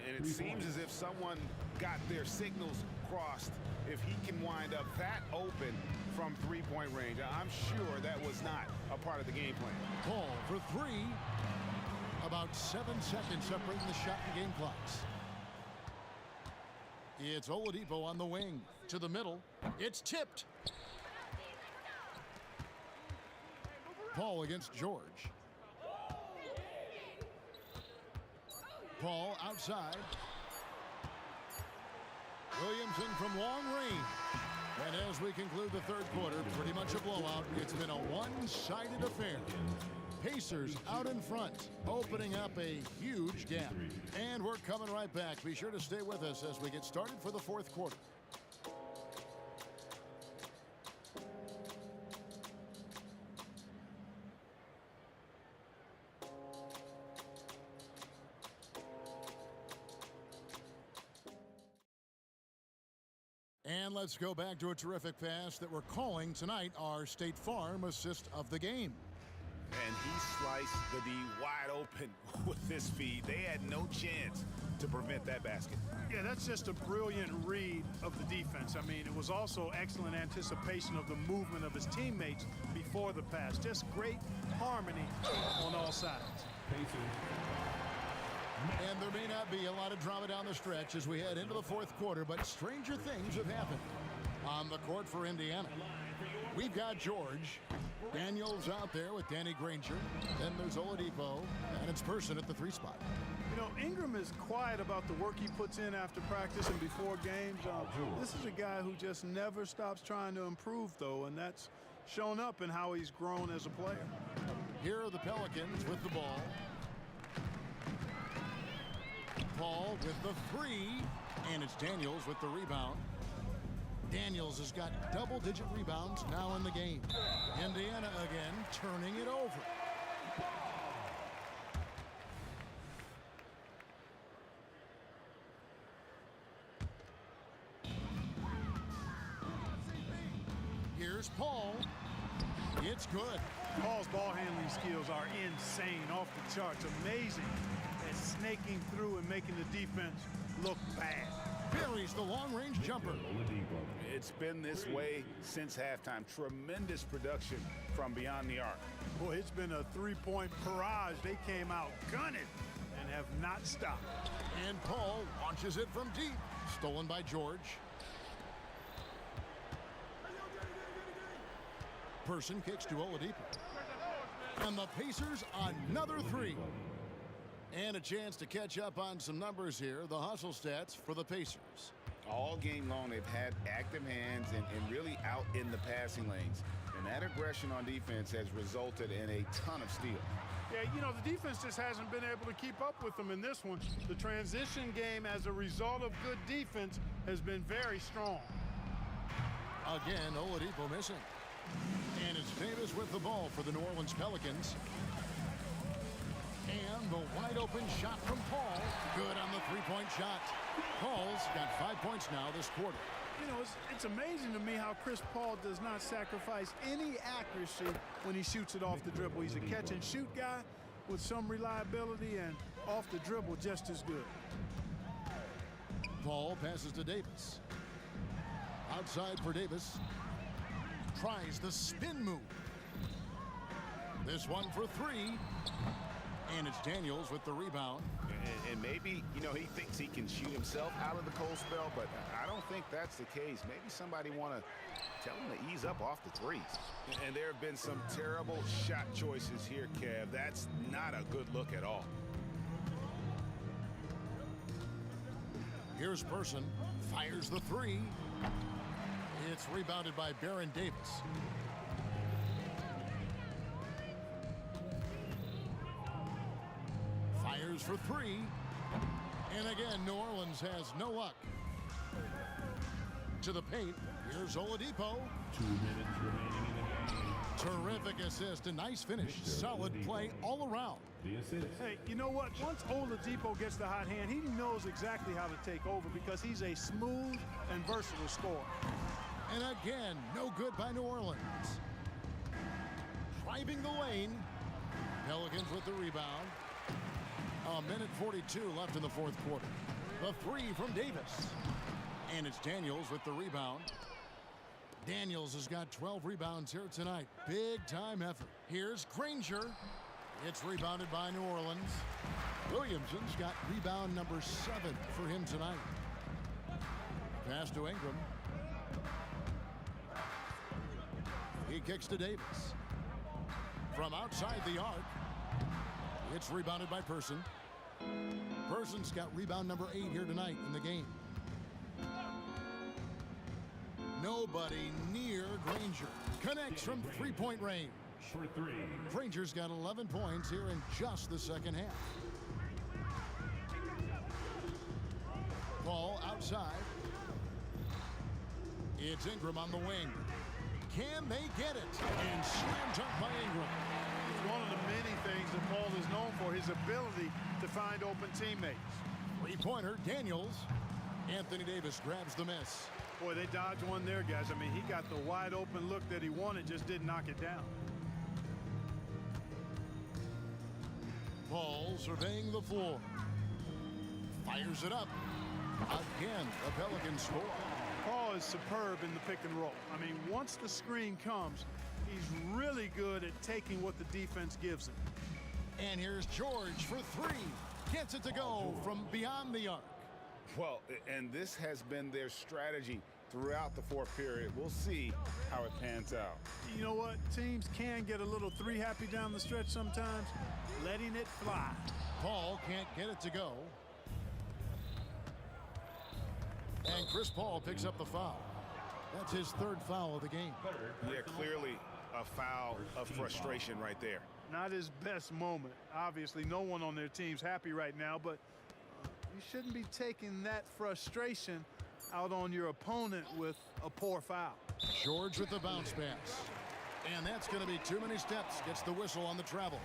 And it seems as if someone got their signals crossed. If he can wind up that open from 3-point range, I'm sure that was not a part of the game plan. Paul for 3. About 7 seconds separating the shot and game clocks. It's Oladipo on the wing. To the middle. It's tipped. Paul against George. Paul outside. Williamson from long range. And as we conclude the third quarter, pretty much a blowout. It's been a one-sided affair. Pacers out in front, opening up a huge gap. And we're coming right back. Be sure to stay with us as we get started for the fourth quarter. And let's go back to a terrific pass that we're calling tonight our State Farm assist of the game. And he sliced the D wide open with his feet. They had no chance to prevent that basket. Yeah, that's just a brilliant read of the defense. I mean, it was also excellent anticipation of the movement of his teammates before the pass. Just great harmony on all sides. And there may not be a lot of drama down the stretch as we head into the fourth quarter, but stranger things have happened. On the court for Indiana, we've got George. Daniels out there with Danny Granger. Then there's Oladipo, and it's Person at the 3 spot. You know, Ingram is quiet about the work he puts in after practice and before games. This is a guy who just never stops trying to improve, though, and that's shown up in how he's grown as a player. Here are the Pelicans with the ball. Paul with the 3, and it's Daniels with the rebound. Daniels has got double-digit rebounds now in the game. Indiana again turning it over. Here's Paul. It's good. Paul's ball handling skills are insane, off the charts, amazing at snaking through and making the defense look bad. Buries the long-range jumper. It's been this way since halftime. Tremendous production from beyond the arc. Boy, it's been a three-point barrage. They came out gunning and have not stopped. And Paul launches it from deep. Stolen by George. Person kicks to Oladipo. And the Pacers another 3. And a chance to catch up on some numbers here. The hustle stats for the Pacers. All game long, they've had active hands and really out in the passing lanes. And that aggression on defense has resulted in a ton of steals. Yeah, you know, the defense just hasn't been able to keep up with them in this one. The transition game, as a result of good defense, has been very strong. Again, Oladipo missing. And it's Davis with the ball for the New Orleans Pelicans. And the wide open shot from Paul. Good on the 3-point shot. Paul's got 5 points now this quarter. You know, it's amazing to me how Chris Paul does not sacrifice any accuracy when he shoots it off the dribble. He's a catch and shoot guy with some reliability, and off the dribble just as good. Paul passes to Davis. Outside for Davis. Tries the spin move. This one for 3. And it's Daniels with the rebound. And maybe, you know, he thinks he can shoot himself out of the cold spell, but I don't think that's the case. Maybe somebody want to tell him to ease up off the threes. And there have been some terrible shot choices here, Kev. That's not a good look at all. Here's Person. Fires the 3. It's rebounded by Baron Davis. Fires for 3. And again, New Orleans has no luck. To the paint. Here's Oladipo. 2 minutes remaining in the game. Terrific assist. A nice finish. Solid play all around. The assist. Hey, you know what? Once Oladipo gets the hot hand, he knows exactly how to take over because he's a smooth and versatile scorer. And again, no good by New Orleans. Driving the lane. Pelicans with the rebound. A minute 42 left in the fourth quarter. The 3 from Davis. And it's Daniels with the rebound. Daniels has got 12 rebounds here tonight. Big time effort. Here's Granger. It's rebounded by New Orleans. Williamson's got rebound number 7 for him tonight. Pass to Ingram. He kicks to Davis. From outside the arc. It's rebounded by Person. Person's got rebound number 8 here tonight in the game. Nobody near Granger. Connects from 3-point range. For 3. Granger's got 11 points here in just the second half. Ball outside. It's Ingram on the wing. Can they get it? And slam dunk by Ingram. It's one of the many things that Paul is known for, his ability to find open teammates. 3-pointer, Daniels. Anthony Davis grabs the miss. Boy, they dodged one there, guys. I mean, he got the wide open look that he wanted, just didn't knock it down. Paul surveying the floor. Fires it up. Again, the Pelicans score. Paul is superb in the pick and roll. I mean, once the screen comes, he's really good at taking what the defense gives him. And here's George for 3. Gets it to go from beyond the arc. Well, and this has been their strategy throughout the fourth period. We'll see how it pans out. You know what? Teams can get a little three happy down the stretch sometimes, letting it fly. Paul can't get it to go. And Chris Paul picks up the foul. That's his third foul of the game. Yeah, clearly a foul of frustration right there. Not his best moment. Obviously, no one on their team's happy right now, but you shouldn't be taking that frustration out on your opponent with a poor foul. George with the bounce pass. And that's going to be too many steps. Gets the whistle on the travel.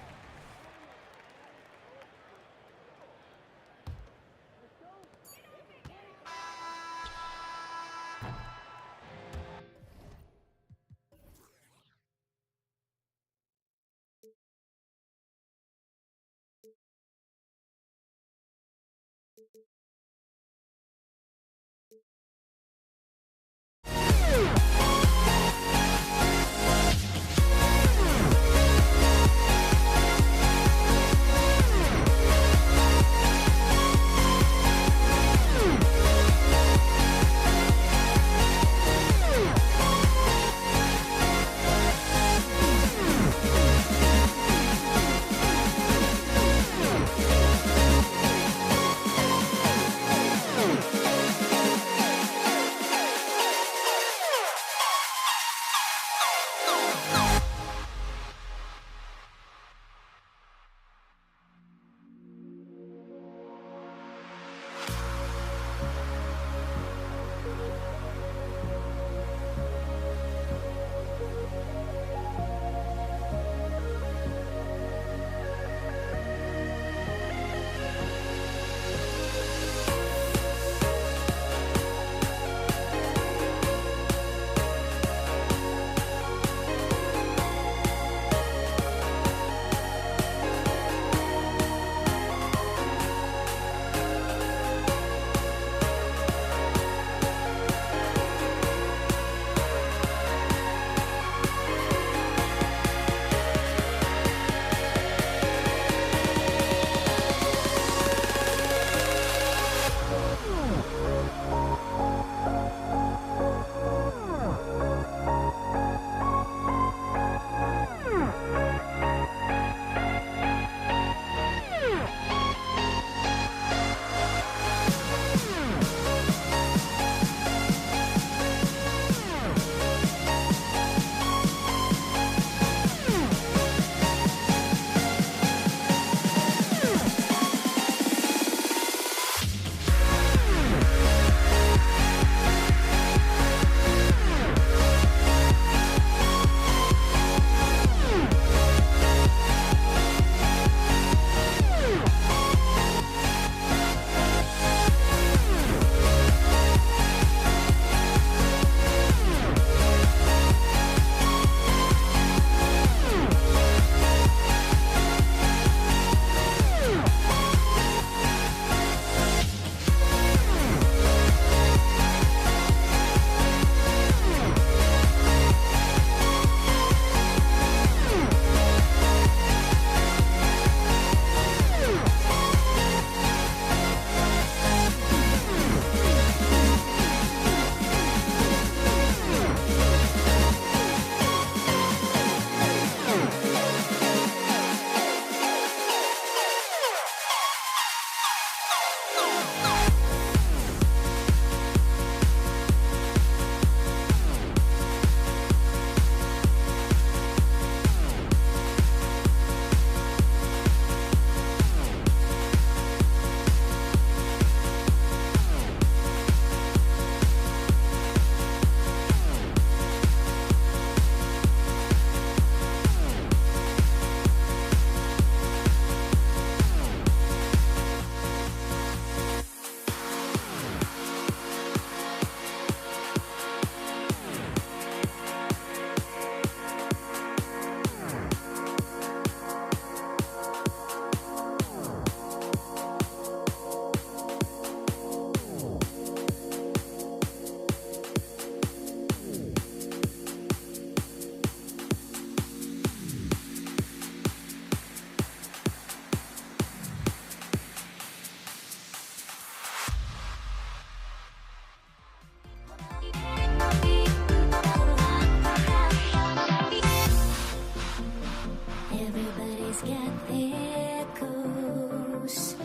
Everybody's got their goals,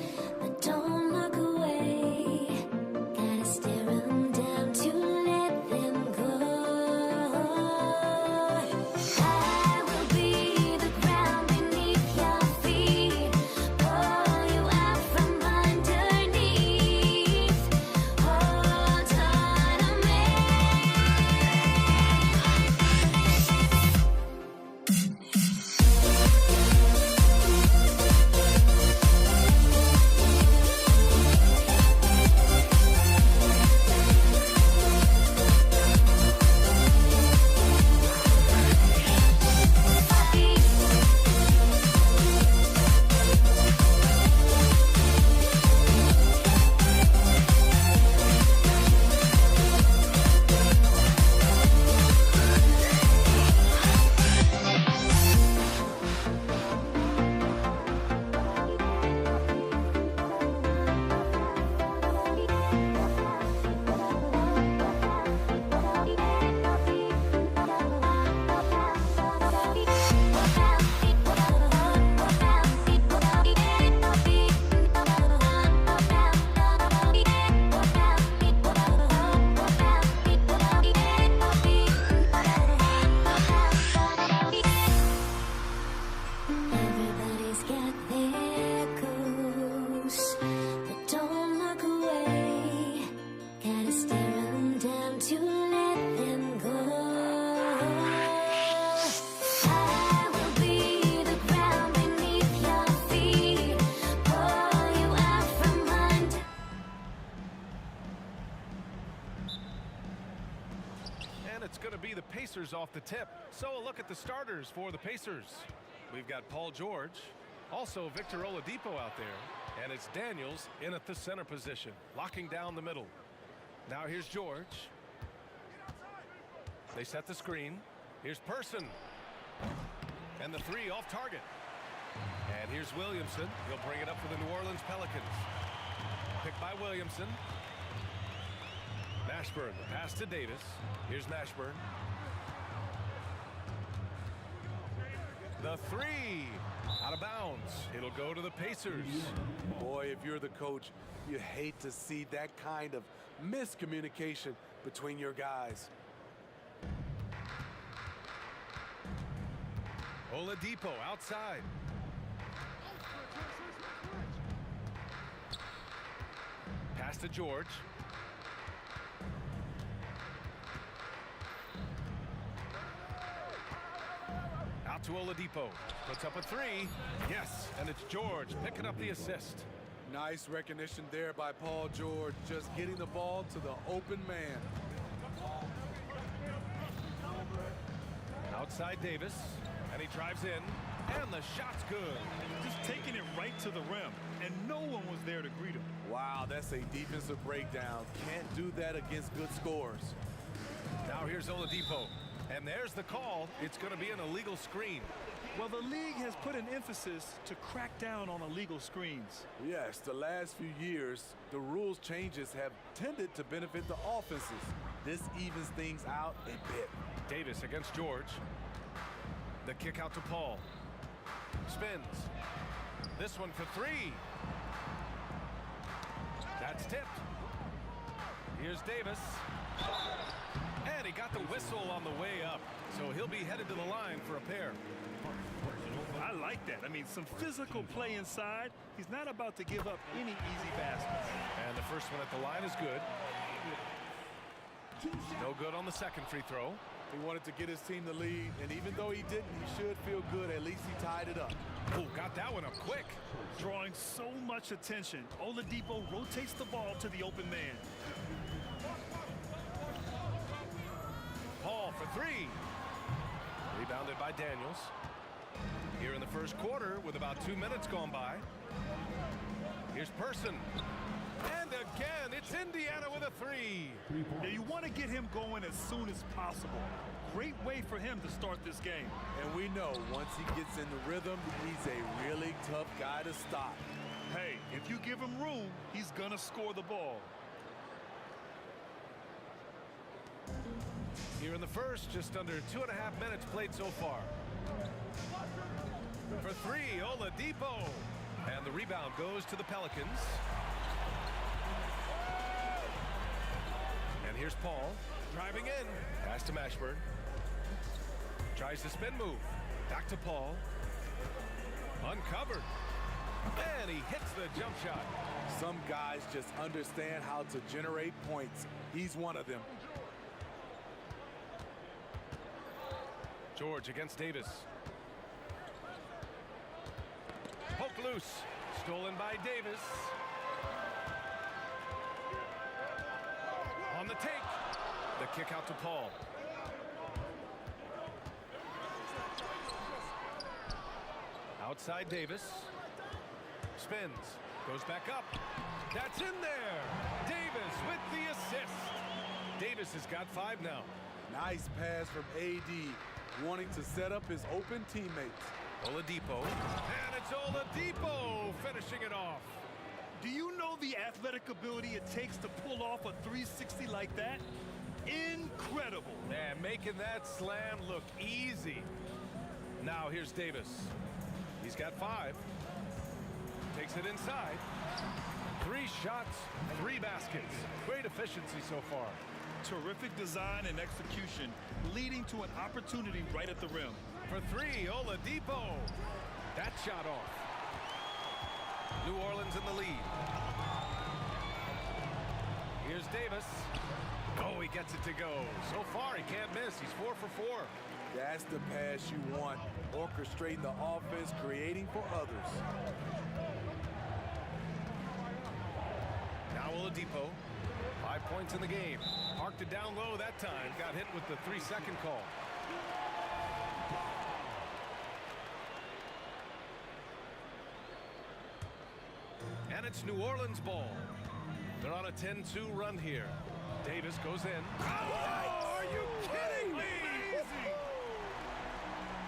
but don't look away. Gotta stare 'em down to let them go. I will be the ground beneath your feet, pull you out from underneath. Hold on to me. Everybody's got their goals, but don't look away. Gotta stare 'em down to let them go. I will be the ground beneath your feet, pull you out from under. And it's going to be the Pacers off the tip. So a look at the starters for the Pacers. We've got Paul George, also Victor Oladipo out there, and it's Daniels in at the center position, locking down the middle. Now here's George. They set the screen. Here's Person. And the three off target. And here's Williamson. He'll bring it up for the New Orleans Pelicans. Picked by Williamson. Mashburn, the pass to Davis. Here's Mashburn. The three out of bounds. It'll go to the Pacers. Boy, if you're the coach, you hate to see that kind of miscommunication between your guys. Oladipo outside. Pass to George. Out to Oladipo. Puts up a three. Yes, and it's George picking up the assist. Nice recognition there by Paul George, just getting the ball to the open man. Outside Davis, and he drives in, and the shot's good. Just taking it right to the rim, and no one was there to greet him. Wow, that's a defensive breakdown. Can't do that against good scores. Now here's Oladipo, and there's the call. It's going to be an illegal screen. Well, the league has put an emphasis to crack down on illegal screens. Yes, the last few years, the rules changes have tended to benefit the offenses. This evens things out a bit. Davis against George. The kick out to Paul. Spins. This one for three. That's tipped. Here's Davis. And he got the whistle on the way up. So he'll be headed to the line for a pair. I like that. I mean, some physical play inside. He's not about to give up any easy baskets. And the first one at the line is good. No good on the second free throw. He wanted to get his team the lead, and even though he didn't, he should feel good. At least he tied it up. Oh, got that one up quick. Drawing so much attention, Oladipo rotates the ball to the open man. Paul for three. Rebounded by Daniels. Here in the first quarter with about 2 minutes gone by. Here's Person. And again, it's Indiana with a three. Yeah, you want to get him going as soon as possible. Great way for him to start this game. And we know once he gets in the rhythm, he's a really tough guy to stop. Hey, if you give him room, he's going to score the ball. Here in the first, just under 2.5 minutes played so far. For three, Oladipo. And the rebound goes to the Pelicans. And here's Paul driving in. Pass to Mashburn. Tries the spin move. Back to Paul. Uncovered. And he hits the jump shot. Some guys just understand how to generate points. He's one of them. George against Davis. Poke loose. Stolen by Davis. On the take. The kick out to Paul. Outside Davis. Spins. Goes back up. That's in there. Davis with the assist. Davis has got 5 now. Nice pass from AD, wanting to set up his open teammates. Oladipo. And it's Oladipo finishing it off. Do you know the athletic ability it takes to pull off a 360 like that? Incredible. And making that slam look easy. Now here's Davis. He's got 5. Takes it inside. 3 shots, 3 baskets. Great efficiency so far. Terrific design and execution, leading to an opportunity right at the rim. For 3, Oladipo. That shot off. New Orleans in the lead. Here's Davis. Oh, he gets it to go. So far, he can't miss. He's 4 for 4. That's the pass you want. Orchestrating the offense, creating for others. Now Oladipo. 5 points in the game. Parked it down low that time. Got hit with the 3-second call. And it's New Orleans ball. They're on a 10-2 run here. Davis goes in. Oh, are you kidding me? Amazing.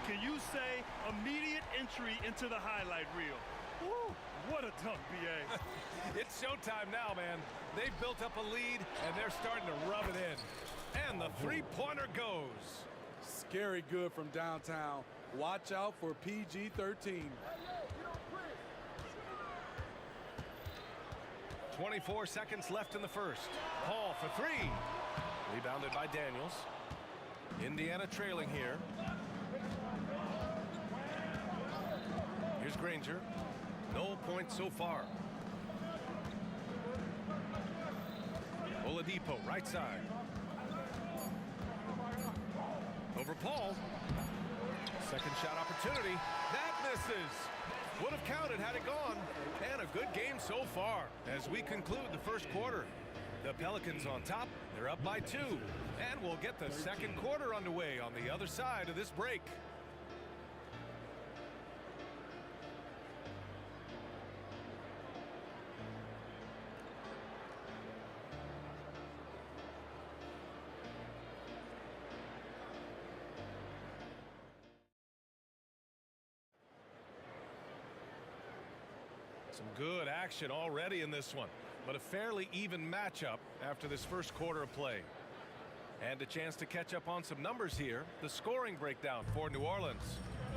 Can you say immediate entry into the highlight reel? Woo, what a dunk, B.A. It's showtime now, man. They've built up a lead, and they're starting to rub it in. And the three-pointer goes. Scary good from downtown. Watch out for PG-13. 24 seconds left in the first. Paul for 3. Rebounded by Daniels. Indiana trailing here. Here's Granger. No points so far. Oladipo, right side. Over Paul. Second shot opportunity. That misses. Would have counted had it gone. And a good game so far as we conclude the first quarter. The Pelicans on top. They're up by 2. And we'll get the second quarter underway on the other side of this break. Some good action already in this one, but a fairly even matchup after this first quarter of play. And a chance to catch up on some numbers here. The scoring breakdown for New Orleans.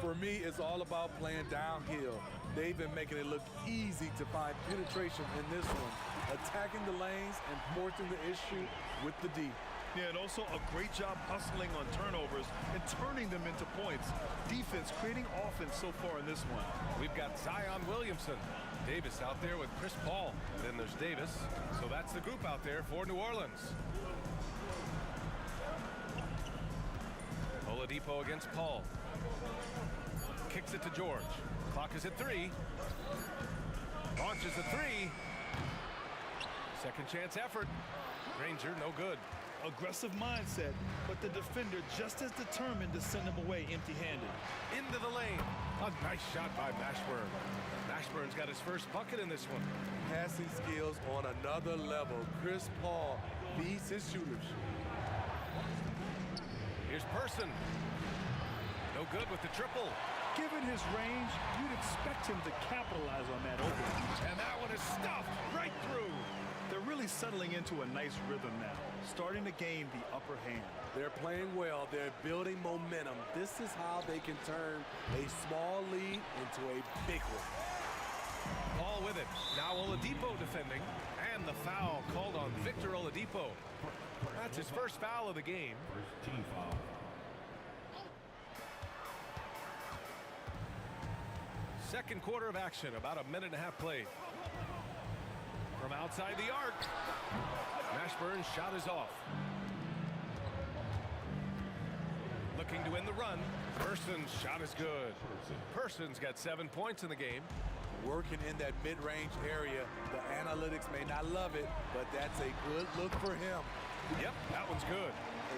For me, it's all about playing downhill. They've been making it look easy to find penetration in this one, attacking the lanes and forcing the issue with the D. Yeah, and also a great job hustling on turnovers and turning them into points. Defense creating offense so far in this one. We've got Zion Williamson. Davis out there with Chris Paul. Then there's Davis. So that's the group out there for New Orleans. Oladipo against Paul. Kicks it to George. Clock is at 3. Launches a 3. Second chance effort. Granger, no good. Aggressive mindset, but the defender just as determined to send him away empty-handed. Into the lane. A nice shot by Mashburn. Mashburn's got his first bucket in this one. Passing skills on another level. Chris Paul beats his shooters. Here's Person. No good with the triple. Given his range, you'd expect him to capitalize on that opening. And that one is stuffed right through. They're really settling into a nice rhythm now, starting to gain the upper hand. They're playing well. They're building momentum. This is how they can turn a small lead into a big one. Paul with it. Now Oladipo defending. And the foul called on Victor Oladipo. That's his first foul of the game. First team foul. Second quarter of action, about a minute and a half played. From outside the arc. Mashburn's shot is off. Looking to win the run. Person's shot is good. Person's got 7 points in the game. Working in that mid-range area. The analytics may not love it, but that's a good look for him. Yep, that one's good.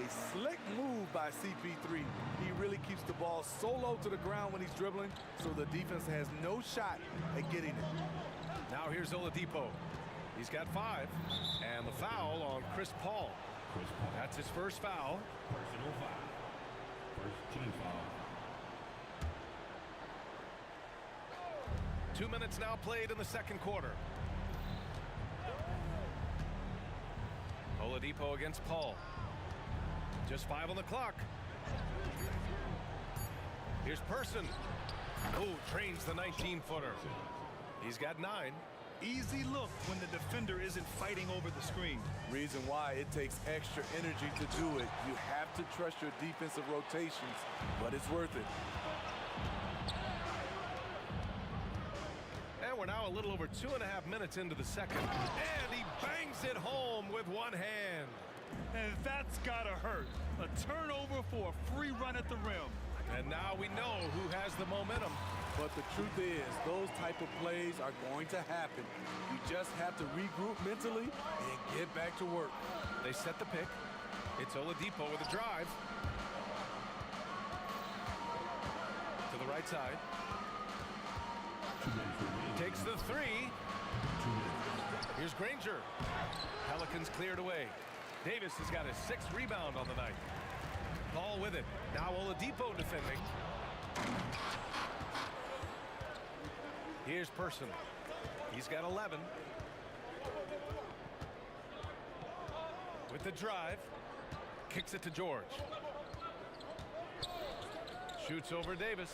A slick move by CP3. He really keeps the ball so low to the ground when he's dribbling, so the defense has no shot at getting it. Now here's Oladipo. He's got 5. And the foul on Chris Paul. That's his first foul. Personal foul. First team foul. 2 minutes now played in the second quarter. Oladipo against Paul. Just 5 on the clock. Here's Person. Oh, trains the 19-footer. He's got 9. Easy look when the defender isn't fighting over the screen. Reason why it takes extra energy to do it. You have to trust your defensive rotations, but it's worth it. And we're now a little over 2.5 minutes into the second. And he bangs it home with one hand. And that's gotta hurt. A turnover for a free run at the rim. And now we know who has the momentum. But the truth is, those type of plays are going to happen. You just have to regroup mentally and get back to work. They set the pick. It's Oladipo with a drive. To the right side. Takes the 3. Here's Granger. Pelicans cleared away. Davis has got his 6th rebound on the night. Paul with it. Now Oladipo defending. Here's Person. He's got 11. With the drive. Kicks it to George. Shoots over Davis.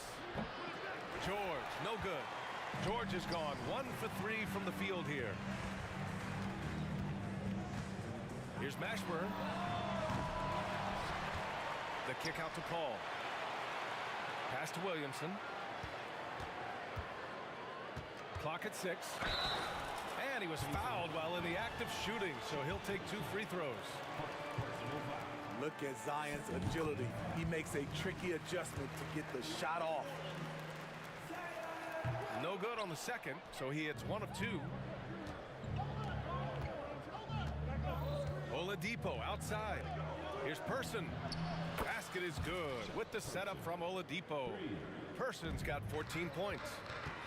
George, no good. George is gone 1 for 3 from the field here. Here's Mashburn. The kick out to Paul. Pass to Williamson. Clock at 6. And he was fouled while in the act of shooting, so he'll take 2 free throws. Look at Zion's agility. He makes a tricky adjustment to get the shot off. No good on the second, so he hits 1 of 2. Oladipo outside. Here's Person. Basket is good with the setup from Oladipo. Person's got 14 points.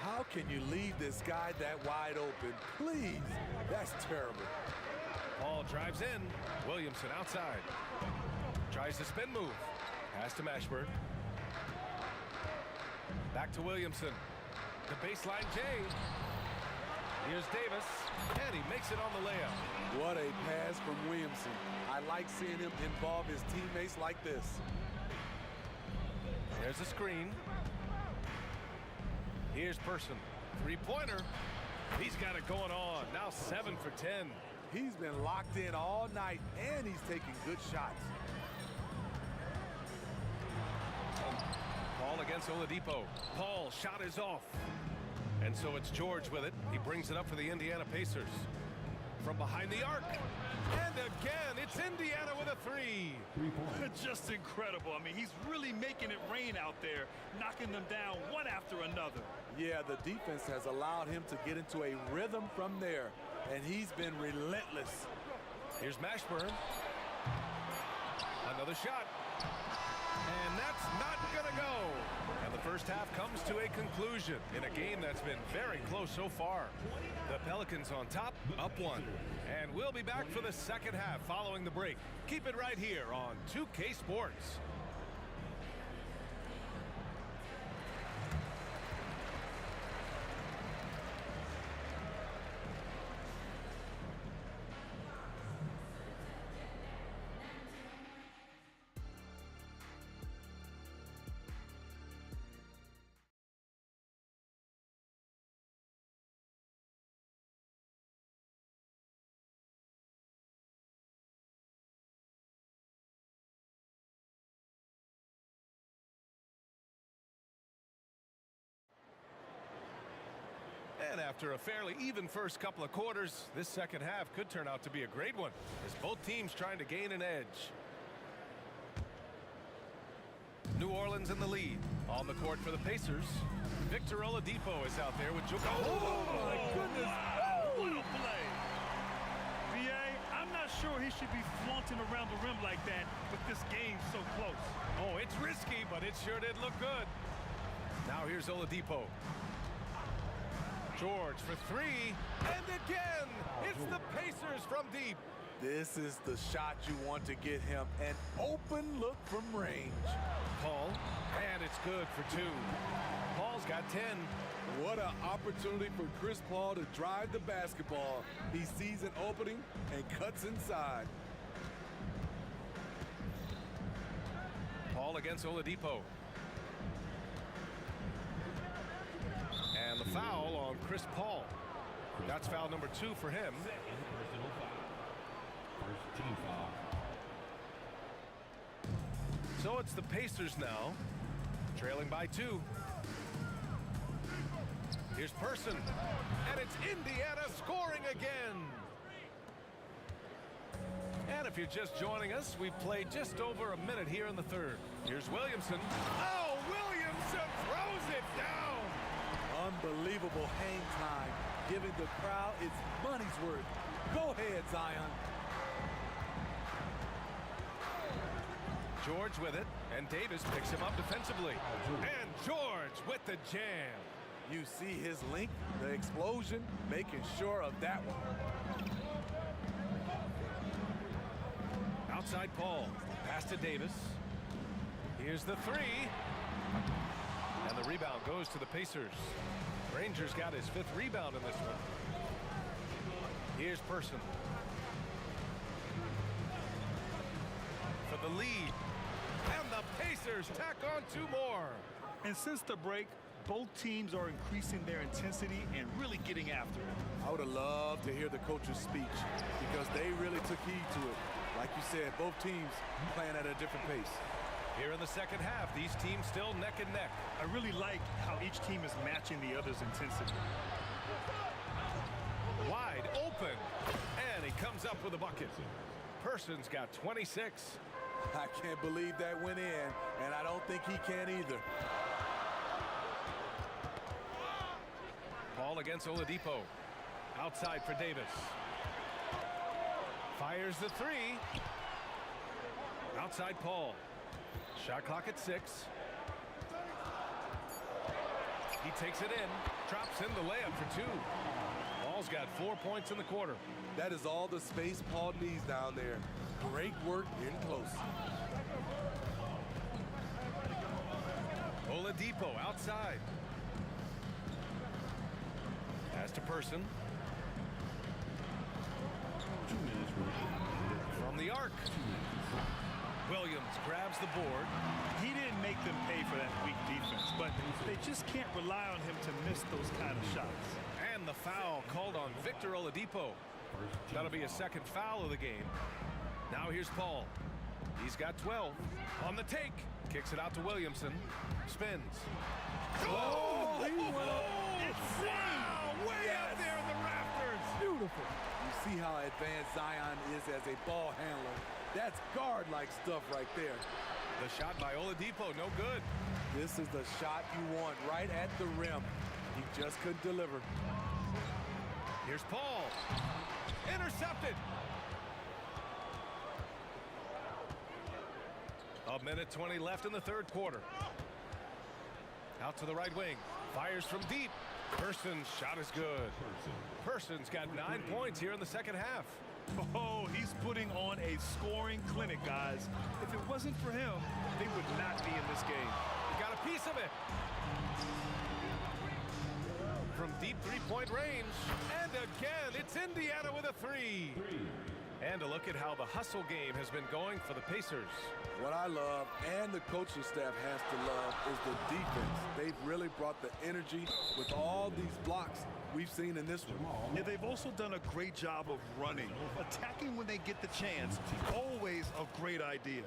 How can you leave this guy that wide open? Please, that's terrible. Paul drives in. Williamson outside. Tries the spin move. Pass to Mashburn. Back to Williamson. The baseline J. Here's Davis. And he makes it on the layup. What a pass from Williamson. I like seeing him involve his teammates like this. There's a screen. Here's Person. 3-pointer. He's got it going on. Now 7 for 10. He's been locked in all night, and he's taking good shots. Paul against Oladipo. Paul, shot is off. And so it's George with it. He brings it up for the Indiana Pacers. From behind the arc. And again, it's Indiana with a 3. Just incredible. I mean, he's really making it rain out there, knocking them down one after another. Yeah, the defense has allowed him to get into a rhythm from there, and he's been relentless. Here's Mashburn. Another shot. And that's not going to go. And the first half comes to a conclusion in a game that's been very close so far. The Pelicans on top, up 1. And we'll be back for the second half following the break. Keep it right here on 2K Sports. And after a fairly even first couple of quarters, this second half could turn out to be a great one, as both teams trying to gain an edge. New Orleans in the lead. On the court for the Pacers, Victor Oladipo is out there with Oh, my goodness. What a play. I'm not sure he should be flaunting around the rim like that with this game so close. Oh, it's risky, but it sure did look good. Now here's Oladipo. George for three, and again, it's the Pacers from deep. This is the shot you want to get him, an open look from range. Paul, and it's good for two. Paul's got 10. What an opportunity for Chris Paul to drive the basketball. He sees an opening and cuts inside. Paul against Oladipo. And the foul on Chris Paul. That's foul number 2 for him. First team foul. So it's the Pacers now, trailing by 2. Here's Person, and it's Indiana scoring again. And if you're just joining us, we've played just over a minute here in the third. Here's Williamson. Oh, Williamson throws it down. Unbelievable hang time, giving the crowd its money's worth. Go ahead, Zion. George with it, and Davis picks him up defensively. And George with the jam. You see his length, the explosion, making sure of that one. Outside Paul, pass to Davis. Here's the three. And the rebound goes to the Pacers. Rangers got his 5th rebound in this one. Here's Person. For the lead. And the Pacers tack on 2 more. And since the break, both teams are increasing their intensity and really getting after it. I would have loved to hear the coach's speech because they really took heed to it. Like you said, both teams playing at a different pace. Here in the second half, these teams still neck and neck. I really like how each team is matching the other's intensity. Wide open, and he comes up with a bucket. Person's got 26. I can't believe that went in, and I don't think he can either. Paul against Oladipo. Outside for Davis. Fires the three. Outside Paul. Shot clock at 6. He takes it in. Drops in the layup for 2. Paul's got 4 points in the quarter. That is all the space Paul needs down there. Great work in close. Oladipo outside. Pass to Person. 2 minutes remaining. From the arc. Williams grabs the board. He didn't make them pay for that weak defense, but they just can't rely on him to miss those kind of shots. And the foul called on Victor Oladipo. That'll be his 2nd foul of the game. Now here's Paul. He's got 12. On the take. Kicks it out to Williamson. Spins. Oh, he went up. Wow, way up there in the rafters. Beautiful. You see how advanced Zion is as a ball handler. That's guard-like stuff right there. The shot by Oladipo, no good. This is the shot you want right at the rim. He just couldn't deliver. Here's Paul. Intercepted. A minute 20 left in the third quarter. Out to the right wing. Fires from deep. Person's shot is good. Person's got 9 points here in the second half. Oh, he's putting on a scoring clinic, guys. If it wasn't for him, they would not be in this game. He got a piece of it. From deep 3-point range. And again, it's Indiana with a 3. And a look at how the hustle game has been going for the Pacers. What I love, and the coaching staff has to love, is the defense. They've really brought the energy with all these blocks we've seen in this one. Yeah, they've also done a great job of running. Attacking when they get the chance, always a great idea.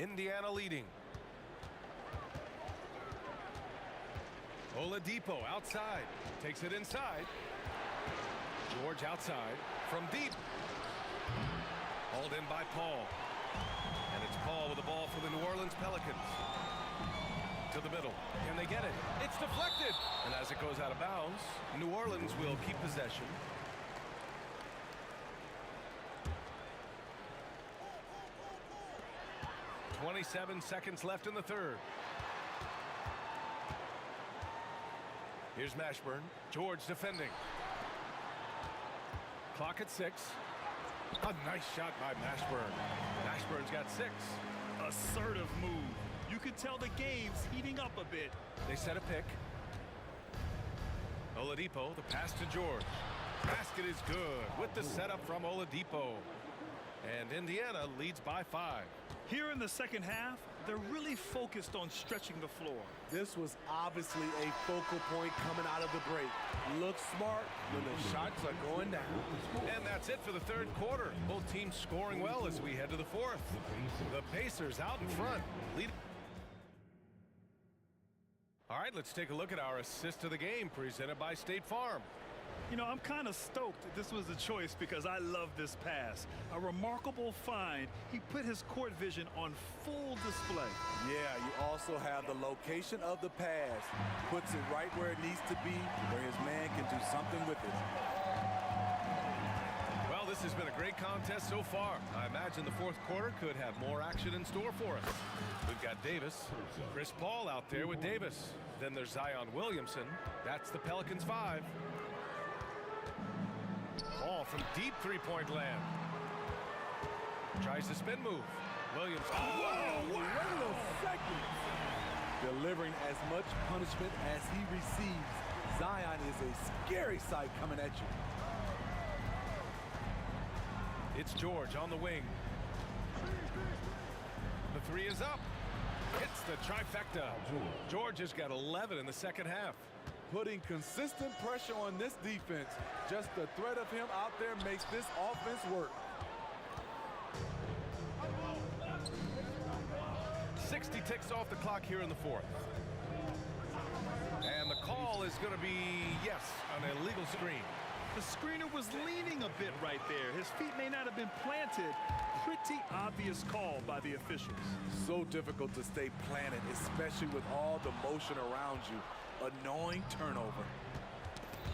Indiana leading. Oladipo outside. Takes it inside. George outside. From deep. Hauled in by Paul. And it's Paul with the ball for the New Orleans Pelicans. To the middle. Can they get it? It's deflected. And as it goes out of bounds, New Orleans will keep possession. .27 seconds left in the third. Here's Mashburn. George defending. Clock at 6. A nice shot by Mashburn. Mashburn's got 6. Assertive move. You could tell the game's heating up a bit. They set a pick. Oladipo, the pass to George. Basket is good with the setup from Oladipo. And Indiana leads by 5. Here in the second half, they're really focused on stretching the floor. This was obviously a focal point coming out of the break. Look smart when the shots are going down. And that's it for the third quarter. Both teams scoring well as we head to the fourth. The Pacers out in front. All right, let's take a look at our assist of the game presented by State Farm. You know, I'm kind of stoked that this was a choice because I love this pass. A remarkable find. He put his court vision on full display. Yeah, you also have the location of the pass. Puts it right where it needs to be, where his man can do something with it. Well, this has been a great contest so far. I imagine the fourth quarter could have more action in store for us. We've got Davis, Chris Paul out there with Davis. Then there's Zion Williamson. That's the Pelicans 5. Ball from deep three-point land. Tries the spin move. Williams. Oh, wait a second. Delivering as much punishment as he receives. Zion is a scary sight coming at you. It's George on the wing. The 3 is up. Hits the trifecta. George has got 11 in the second half. Putting consistent pressure on this defense. Just the threat of him out there makes this offense work. 60 ticks off the clock here in the fourth. And the call is going to be, yes, an illegal screen. The screener was leaning a bit right there. His feet may not have been planted. Pretty obvious call by the officials. So difficult to stay planted, especially with all the motion around you. Annoying turnover.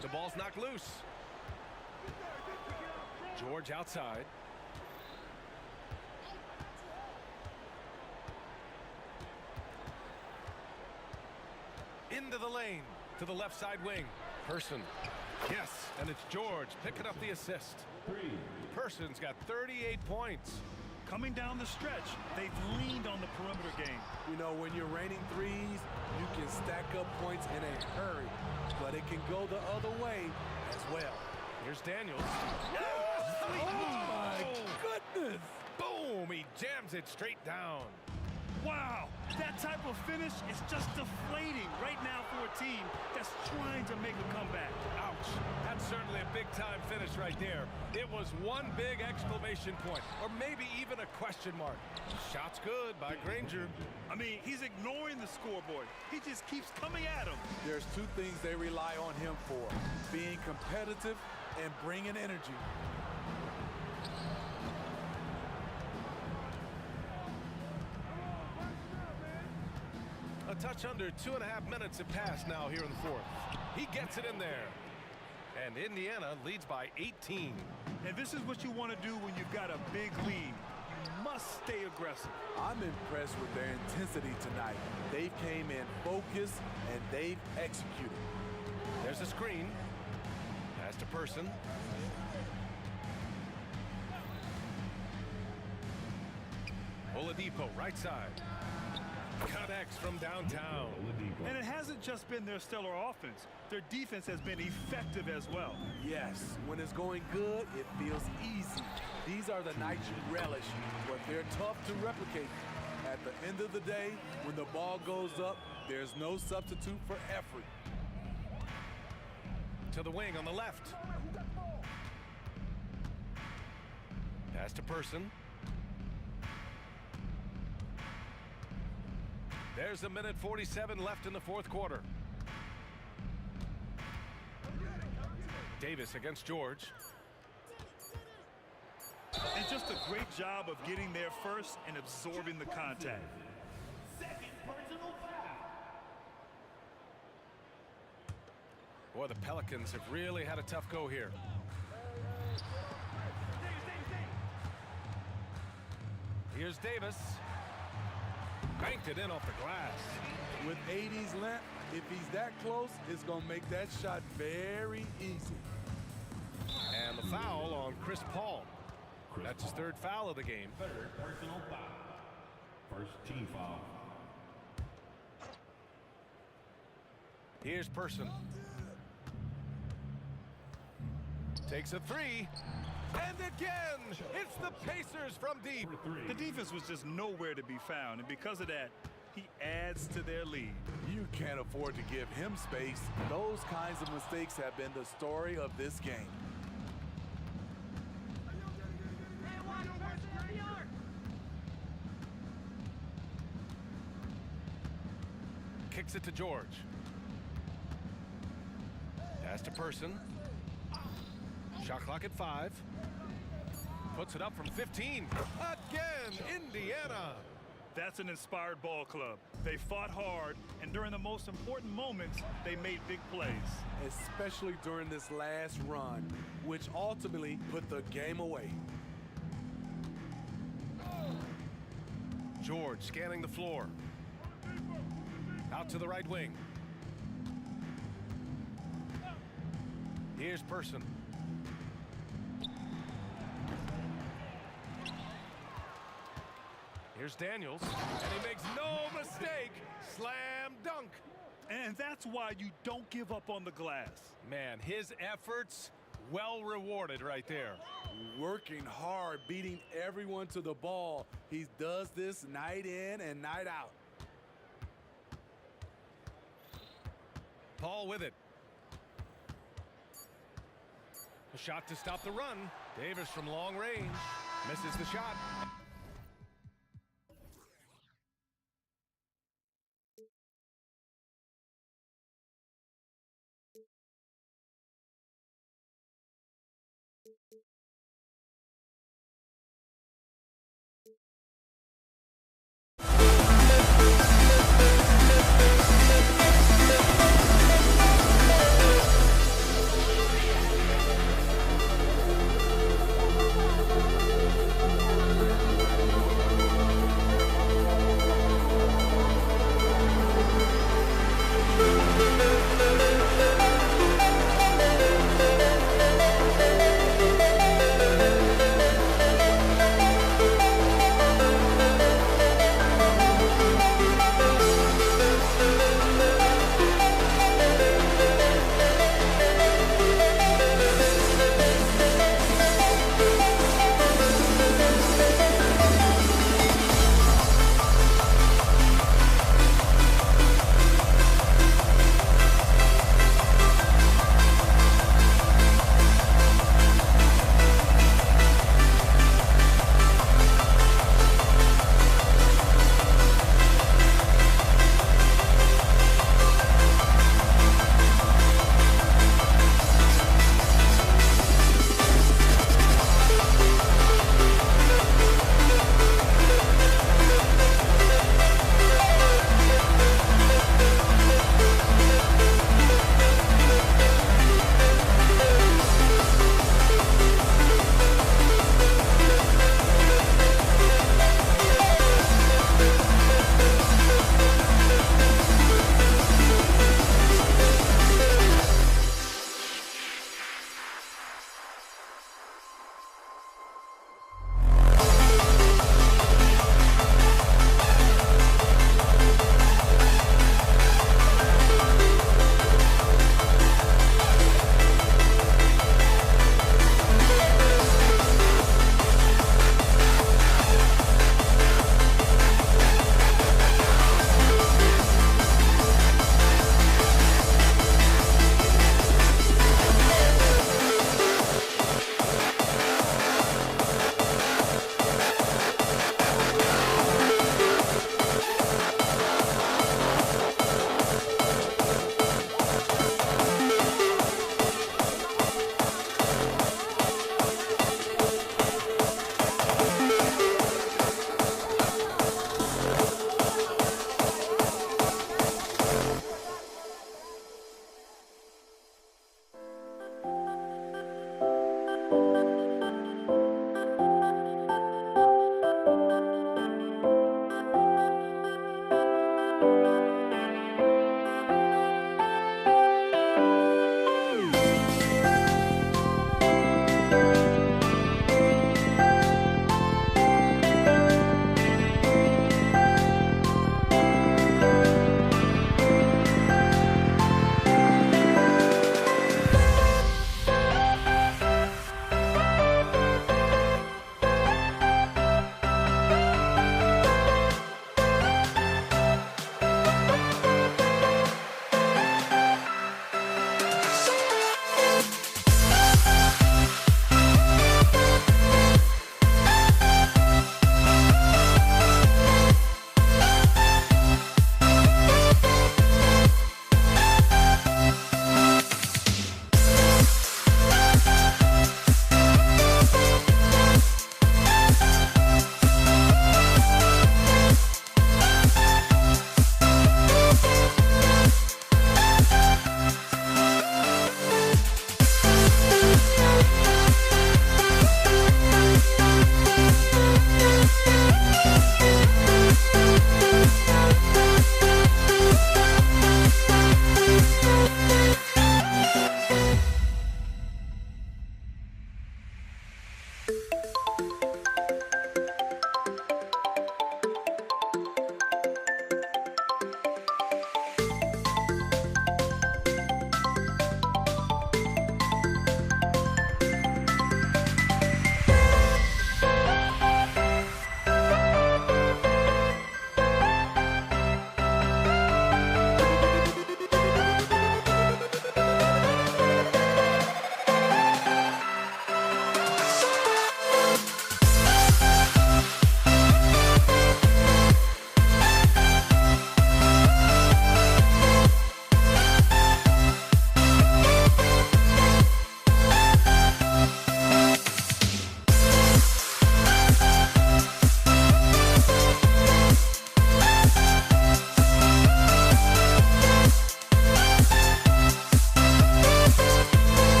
The ball's knocked loose. George outside. Into the lane to the left side wing. Person. Yes, and it's George picking up the assist. Person's got 38 points. Coming down the stretch, they've leaned on the perimeter game. You know, when you're raining threes, you can stack up points in a hurry, but it can go the other way as well. Here's Daniels. Oh, my goodness! Boom! He jams it straight down. Wow, that type of finish is just deflating right now for a team that's trying to make a comeback. Ouch. That's certainly a big-time finish right there. It was one big exclamation point, or maybe even a question mark. Shot's good by Granger. I mean, he's ignoring the scoreboard. He just keeps coming at him. There's two things they rely on him for: being competitive and bringing energy. A touch under 2.5 minutes have passed now here in the fourth. He gets it in there. And Indiana leads by 18. And this is what you want to do when you've got a big lead. You must stay aggressive. I'm impressed with their intensity tonight. They came in focused and they've executed. There's a screen. Pass to Person. Oladipo, right side. Cut X from downtown. And it hasn't just been their stellar offense. Their defense has been effective as well. Yes, when it's going good, it feels easy. These are the nights you relish, but they're tough to replicate. At the end of the day, when the ball goes up, there's no substitute for effort. To the wing on the left. Pass to Person. There's a minute 47 left in the fourth quarter. Davis against George. And just a great job of getting there first and absorbing the contact. Boy, the Pelicans have really had a tough go here. Here's Davis. Banked it in off the glass. With 80's length, if he's that close, it's going to make that shot very easy. And the foul on Chris Paul. That's his third foul of the game. Third personal foul. First team foul. Here's Person. Takes a three. And again, it's the Pacers from deep. The defense was just nowhere to be found, and because of that, he adds to their lead. You can't afford to give him space. Those kinds of mistakes have been the story of this game. Kicks it to George. Pass to Person. Shot clock at 5. Puts it up from 15. Again, Indiana. That's an inspired ball club. They fought hard, and during the most important moments, they made big plays. Especially during this last run, which ultimately put the game away. George scanning the floor. Out to the right wing. Here's Person. Here's Daniels, and he makes no mistake. Slam dunk. And that's why you don't give up on the glass. Man, his efforts well rewarded right there. Working hard, beating everyone to the ball. He does this night in and night out. Paul with it. A shot to stop the run. Davis from long range. Misses the shot.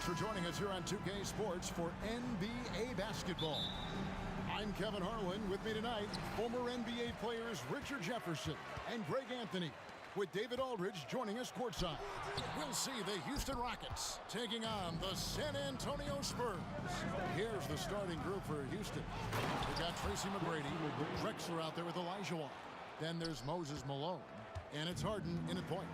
for joining us here on 2K Sports for NBA basketball. I'm Kevin Harlan. With me tonight, former NBA players Richard Jefferson and Greg Anthony, with David Aldridge joining us courtside. We'll see the Houston Rockets taking on the San Antonio Spurs. Here's the starting group for Houston. We've got Tracy McGrady, Drexler out there with Elijah. Then there's Moses Malone, and it's Harden in at point.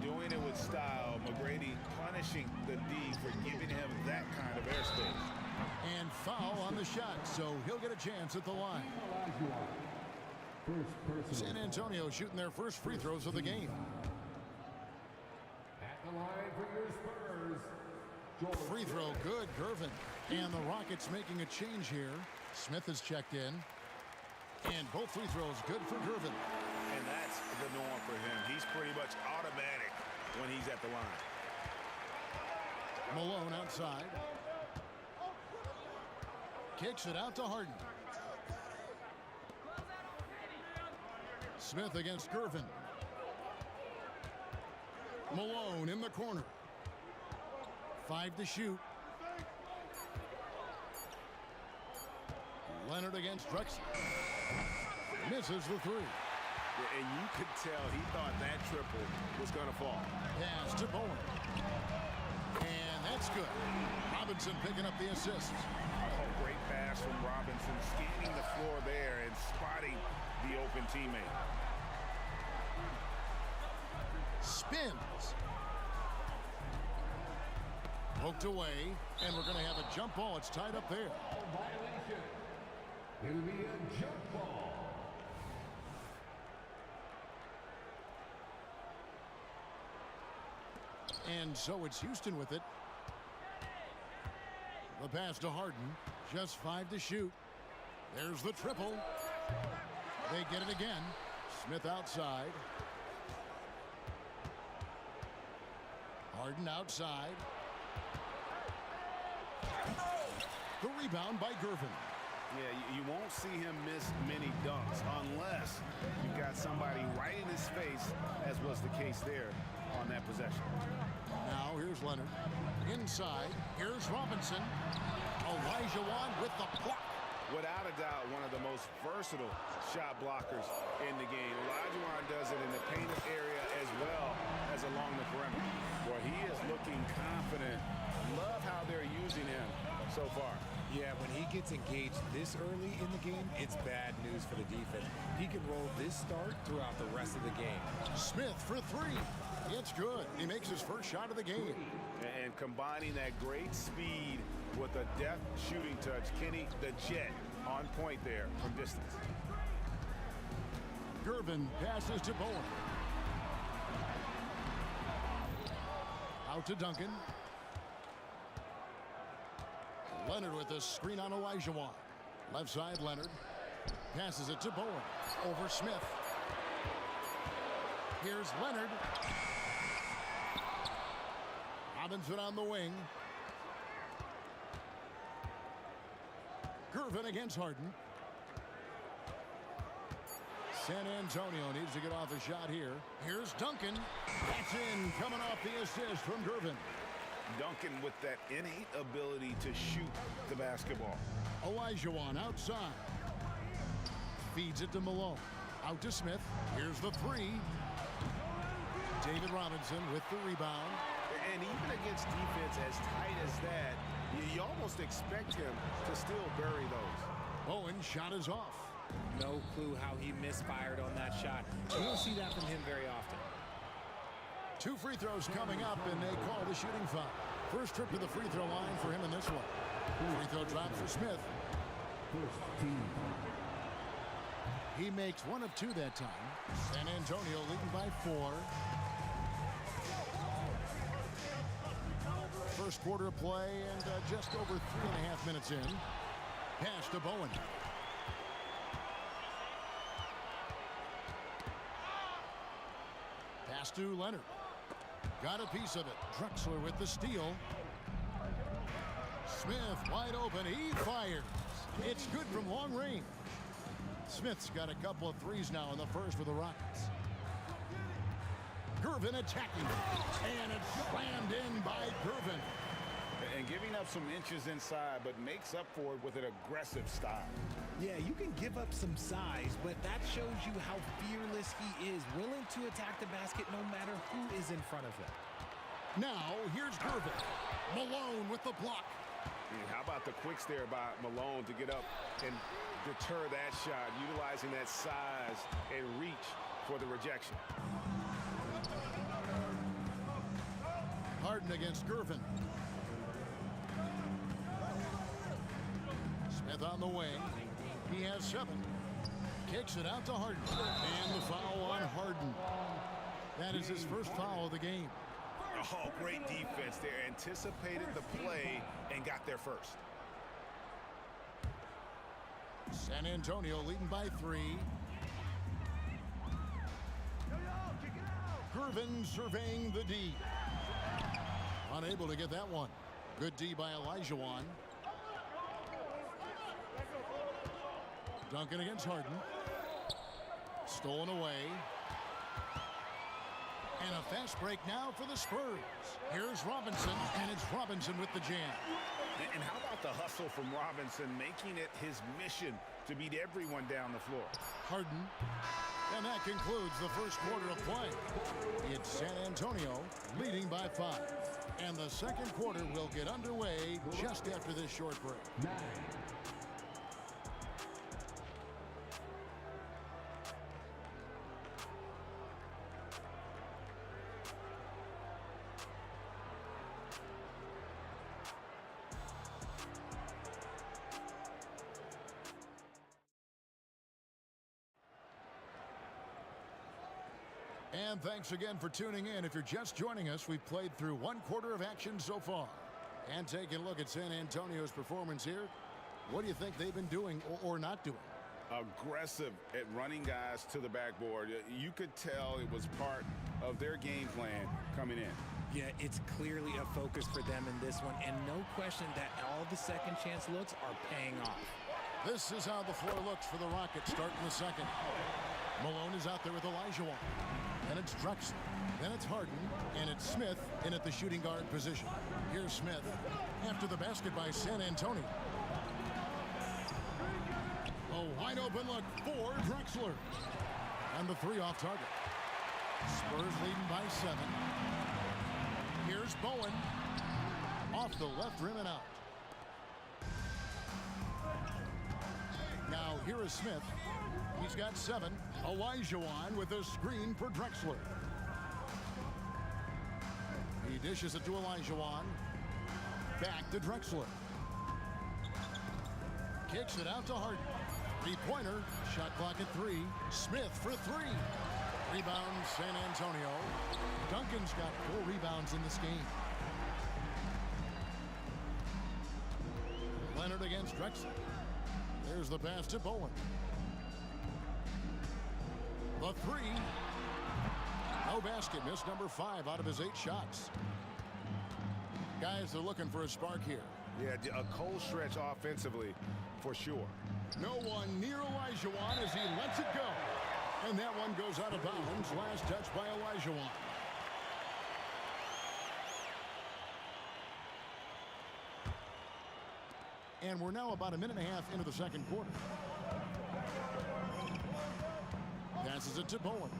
Doing it with style. McGrady punishing the D for giving him that kind of airspace. And foul on the shot, so he'll get a chance at the line. San Antonio shooting their first free throws of the game. At the line for your Spurs. Free throw good, Gervin. And the Rockets making a change here. Smith has checked in. And both free throws good for Gervin. And that's the norm for him. He's pretty much automatic when he's at the line. Malone outside. Kicks it out to Harden. Smith against Gervin. Malone in the corner. 5 to shoot. Leonard against Drexler. Misses the three. Yeah, and you could tell he thought that triple was going to fall. Pass to Bowen. And that's good. Robinson picking up the assist. Oh, great pass from Robinson, scanning the floor there and spotting the open teammate. Spins. Poked away, and we're going to have a jump ball. It's tied up there. Violation. It'll be a jump ball. And so it's Houston with it. The pass to Harden. Just 5 to shoot. There's the triple. They get it again. Smith outside. Harden outside. The rebound by Gervin. Yeah, you won't see him miss many dunks unless you've got somebody right in his face, as was the case there on that possession. Now here's Leonard. Inside. Here's Robinson. Elijah with the block. Without a doubt, one of the most versatile shot blockers in the game. Elijah does it in the painted area as well as along the perimeter. Boy, he is looking confident. Love how they're using him so far. Yeah, when he gets engaged this early in the game, it's bad news for the defense. He can roll this start throughout the rest of the game. Smith for 3. It's good. He makes his first shot of the game. And combining that great speed with a deft shooting touch. Kenny, the Jet, on point there from distance. Gervin passes to Bowen. Out to Duncan. Leonard with a screen on Elijah. Left side, Leonard. Passes it to Bowen. Over Smith. Here's Leonard. Robinson on the wing. Gervin against Harden. San Antonio needs to get off a shot here. Here's Duncan. That's in, coming off the assist from Gervin. Duncan with that innate ability to shoot the basketball. Elijah outside. Feeds it to Malone. Out to Smith. Here's the 3. David Robinson with the rebound. And even against defense as tight as that, you almost expect him to still bury those. Bowen shot is off. No clue how he misfired on that shot. You don't see that from him very often. 2 free throws coming up, and they call the shooting foul. First trip to the free throw line for him in this one. Free throw drop for Smith. He makes 1 of 2 that time. San Antonio leading by 4. First quarter of play and just over 3.5 minutes in. Pass to Bowen. Pass to Leonard. Got a piece of it. Drexler with the steal. Smith wide open. He fires. It's good from long range. Smith's got a couple of threes now in the first for the Rockets. Gervin attacking. And it's slammed in by Gervin. And and giving up some inches inside, but makes up for it with an aggressive style. Yeah, you can give up some size, but that shows you how fearless he is, willing to attack the basket no matter who is in front of him. Now, here's Gervin. Malone with the block. How about the quick stare by Malone to get up and deter that shot, utilizing that size and reach for the rejection. Harden against Gervin. Smith on the way. He has 7. Kicks it out to Harden. And the foul on Harden. That is his first foul of the game. Oh, great defense there. Anticipated the play and got there first. San Antonio leading by 3. Gervin surveying the D. Unable to get that one. Good D by Olajuwon. Duncan against Harden. Stolen away. And a fast break now for the Spurs. Here's Robinson, and it's Robinson with the jam. And how about the hustle from Robinson, making it his mission to beat everyone down the floor. Harden. And that concludes the first quarter of play. It's San Antonio leading by 5. And the second quarter will get underway just after this short break. And thanks again for tuning in. If you're just joining us, we've played through one quarter of action so far. And taking a look at San Antonio's performance here, what do you think they've been doing or not doing? Aggressive at running guys to the backboard. You could tell it was part of their game plan coming in. Yeah, it's clearly a focus for them in this one, and no question that all the second chance looks are paying off. This is how the floor looks for the Rockets starting the second. Malone is out there with Olajuwon. Then it's Drexler. Then it's Harden. And it's Smith in at the shooting guard position. Here's Smith after the basket by San Antonio. A wide open look for Drexler. And the 3 off target. Spurs leading by 7. Here's Bowen. Off the left rim and out. Now here is Smith. He's got 7. Olajuwon with a screen for Drexler. He dishes it to Olajuwon. Back to Drexler. Kicks it out to Harden. 3-pointer. Shot clock at 3. Smith for 3. Rebound San Antonio. Duncan's got 4 rebounds in this game. Leonard against Drexler. There's the pass to Bowen. The 3. No basket. Missed number 5 out of his 8 shots. Guys are looking for a spark here. Yeah, a cold stretch offensively for sure. No one near Olajuwon as he lets it go. And that one goes out of bounds. Last touch by Olajuwon. And we're now about a minute and a half into the second quarter. Passes it to Bowen.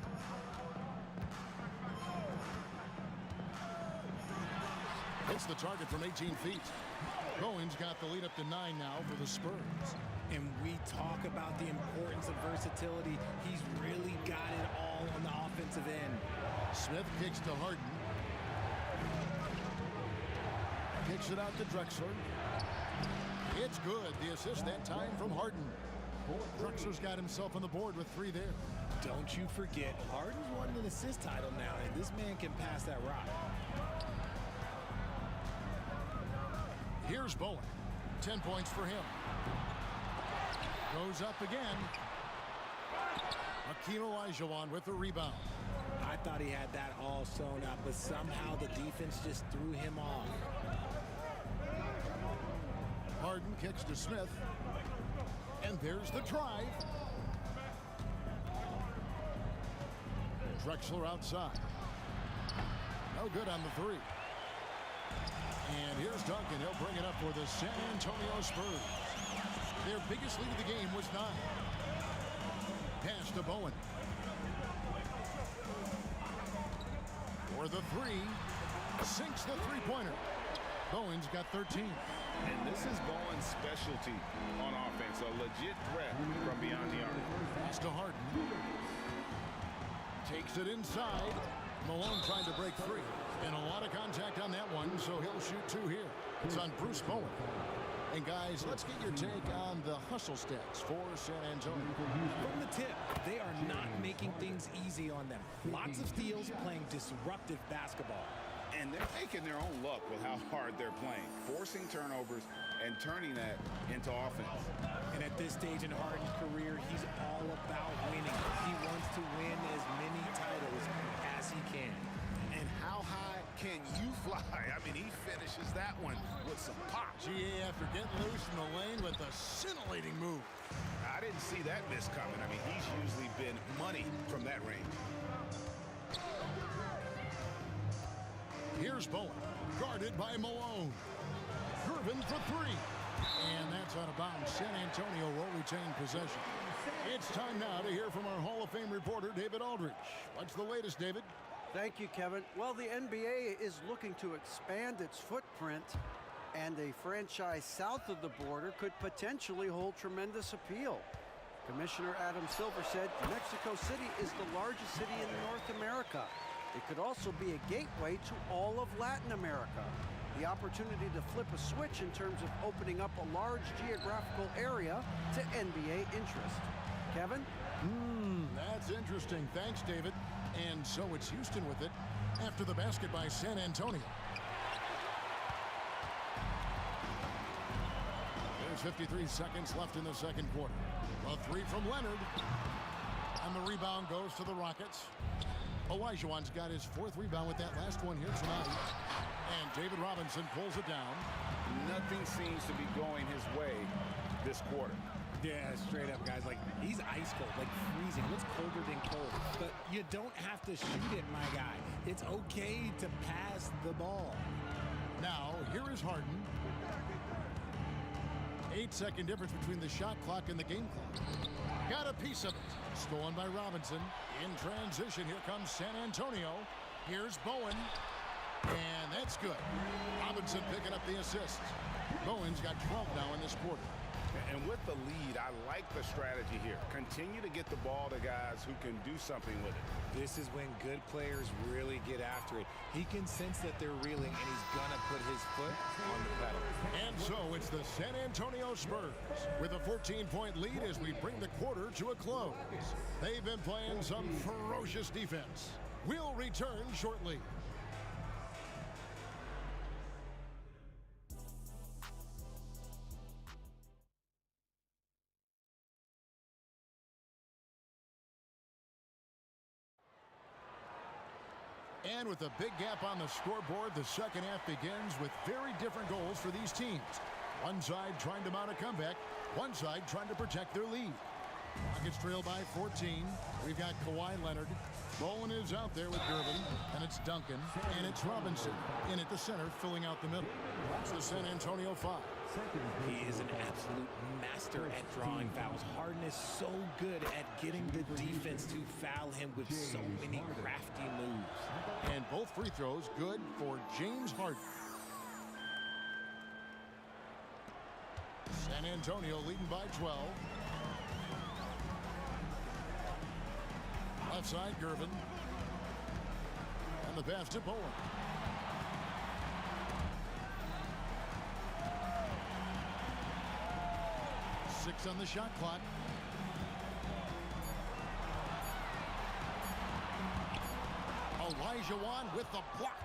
Hits the target from 18 feet. Bowen's got the lead up to 9 now for the Spurs. And we talk about the importance of versatility. He's really got it all on the offensive end. Smith kicks to Harden. Kicks it out to Drexler. It's good. The assist that time from Harden. Drexler's got himself on the board with 3 there. Don't you forget, Harden's won an assist title now, and this man can pass that rock. Here's Bowen. 10 points for him. Goes up again. Hakeem Olajuwon with the rebound. I thought he had that all sewn up, but somehow the defense just threw him off. Harden kicks to Smith. And there's the drive. Drexler outside. No good on the 3. And here's Duncan. He'll bring it up for the San Antonio Spurs. Their biggest lead of the game was 9. Pass to Bowen. For the 3. Sinks the three-pointer. Bowen's got 13. And this is Bowen's specialty on offense, a legit threat from beyond the arc. Pass to Harden. Takes it inside. Malone trying to break free. And a lot of contact on that one, so he'll shoot 2 here. It's on Bruce Bowen. And guys, let's get your take on the hustle stats for San Antonio. From the tip, they are not making things easy on them. Lots of steals, playing disruptive basketball. And they're making their own luck with how hard they're playing, forcing turnovers and turning that into offense. And at this stage in Harden's career, he's all about winning. He wants to win as many titles as he can. And how high can you fly? I mean, he finishes that one with some pop. GA after getting loose in the lane with a scintillating move. I didn't see that miss coming. I mean, he's usually been money from that range. Here's Bowen, guarded by Malone. Gervin for 3. And that's out of bounds. San Antonio will retain possession. It's time now to hear from our Hall of Fame reporter, David Aldridge. What's the latest, David? Thank you, Kevin. Well, the NBA is looking to expand its footprint, and a franchise south of the border could potentially hold tremendous appeal. Commissioner Adam Silver said Mexico City is the largest city in North America. It could also be a gateway to all of Latin America. The opportunity to flip a switch in terms of opening up a large geographical area to NBA interest. Kevin? That's interesting. Thanks, David. And so it's Houston with it after the basket by San Antonio. There's 53 seconds left in the second quarter. A 3 from Leonard. And the rebound goes to the Rockets. Olajuwon's got his 4th rebound with that last one here tonight. And David Robinson pulls it down. Nothing seems to be going his way this quarter. Yeah, straight up, guys. Like, he's ice cold, like freezing. What's colder than cold? But you don't have to shoot it, my guy. It's okay to pass the ball. Now, here is Harden. 8-second difference between the shot clock and the game clock. Got a piece of it. Stolen by Robinson. In transition, here comes San Antonio. Here's Bowen. And that's good. Robinson picking up the assists. Bowen's got 12 now in this quarter. And with the lead, I like the strategy here. Continue to get the ball to guys who can do something with it. This is when good players really get after it. He can sense that they're reeling, and he's gonna put his foot on the pedal. And so it's the San Antonio Spurs with a 14-point lead as we bring the quarter to a close. They've been playing some ferocious defense. We'll return shortly. And with a big gap on the scoreboard, the second half begins with very different goals for these teams. One side trying to mount a comeback, one side trying to protect their lead. Rockets trail by 14. We've got Kawhi Leonard. Bowen is out there with Gervin, and it's Duncan, and it's Robinson in at the center, filling out the middle. It's the San Antonio 5. He is an absolute master at drawing fouls. Harden is so good at getting the defense to foul him with so many crafty moves. And both free throws good for James Harden. San Antonio leading by 12. Left side, Gervin. And the pass to Bowen. Six on the shot clock. Olajuwon with the block.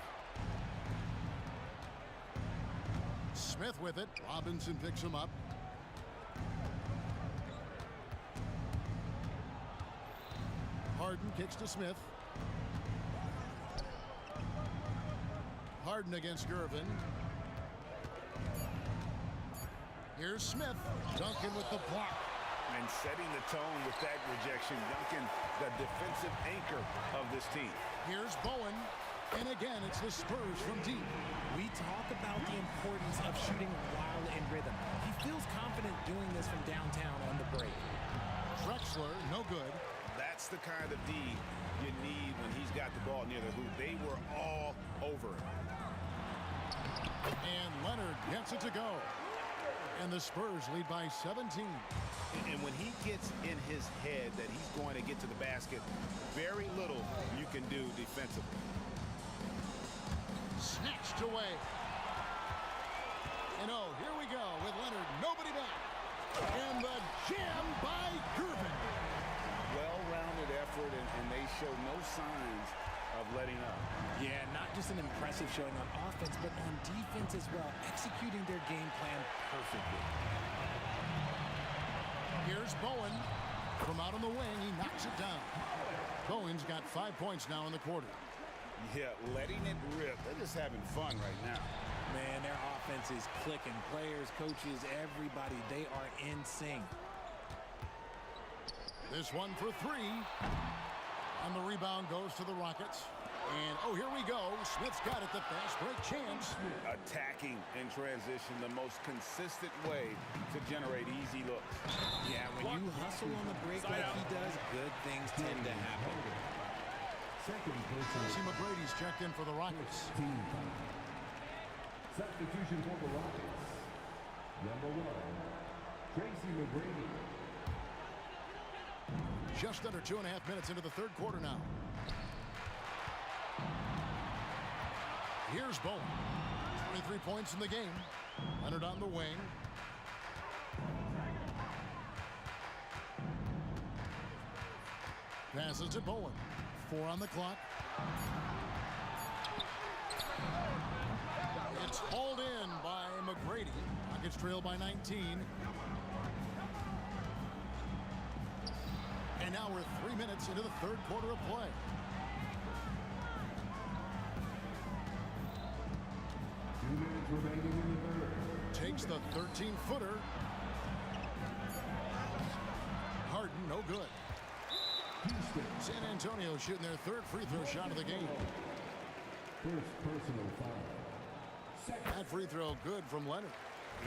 Smith with it. Robinson picks him up. Harden kicks to Smith. Harden against Gervin. Here's Smith. Duncan with the block. And setting the tone with that rejection. Duncan, the defensive anchor of this team. Here's Bowen. And again, it's the Spurs from deep. We talk about the importance of shooting while in rhythm. He feels confident doing this from downtown on the break. Drexler, no good. That's the kind of D you need when he's got the ball near the hoop. They were all over him. And Leonard gets it to go. And the Spurs lead by 17. And when he gets in his head that he's going to get to the basket, very little you can do defensively. Snatched away. And oh, here we go with Leonard. Nobody back. And the jam by Gervin. Well-rounded effort, and they show no signs of letting up. Yeah, not just an impressive showing on offense, but on defense as well, executing their game plan perfectly. Here's Bowen. From out on the wing, he knocks it down. Bowen's got 5 points now in the quarter. Yeah, letting it rip. They're just having fun right now. Man, their offense is clicking. Players, coaches, everybody, they are in sync. This one for three. And the rebound goes to the Rockets. And, oh, here we go. Smith's got it, the fast break chance. Attacking in transition, the most consistent way to generate easy looks. Yeah, when you hustle on the break like he does, good things tend to happen. See McGrady's checked in for the Rockets. Substitution for the Rockets. Number 1, Tracy McGrady. Just under 2.5 minutes into the third quarter now. Here's Bowen. 23 points in the game. Leonard on the wing. Passes to Bowen. 4 on the clock. It's hauled in by McGrady. Rockets trail by 19. And now we're 3 minutes into the third quarter of play. Remaining in the third. Takes the 13-footer. Harden, no good. Houston. San Antonio shooting their third free throw shot of the game. First personal foul. That free throw good from Leonard.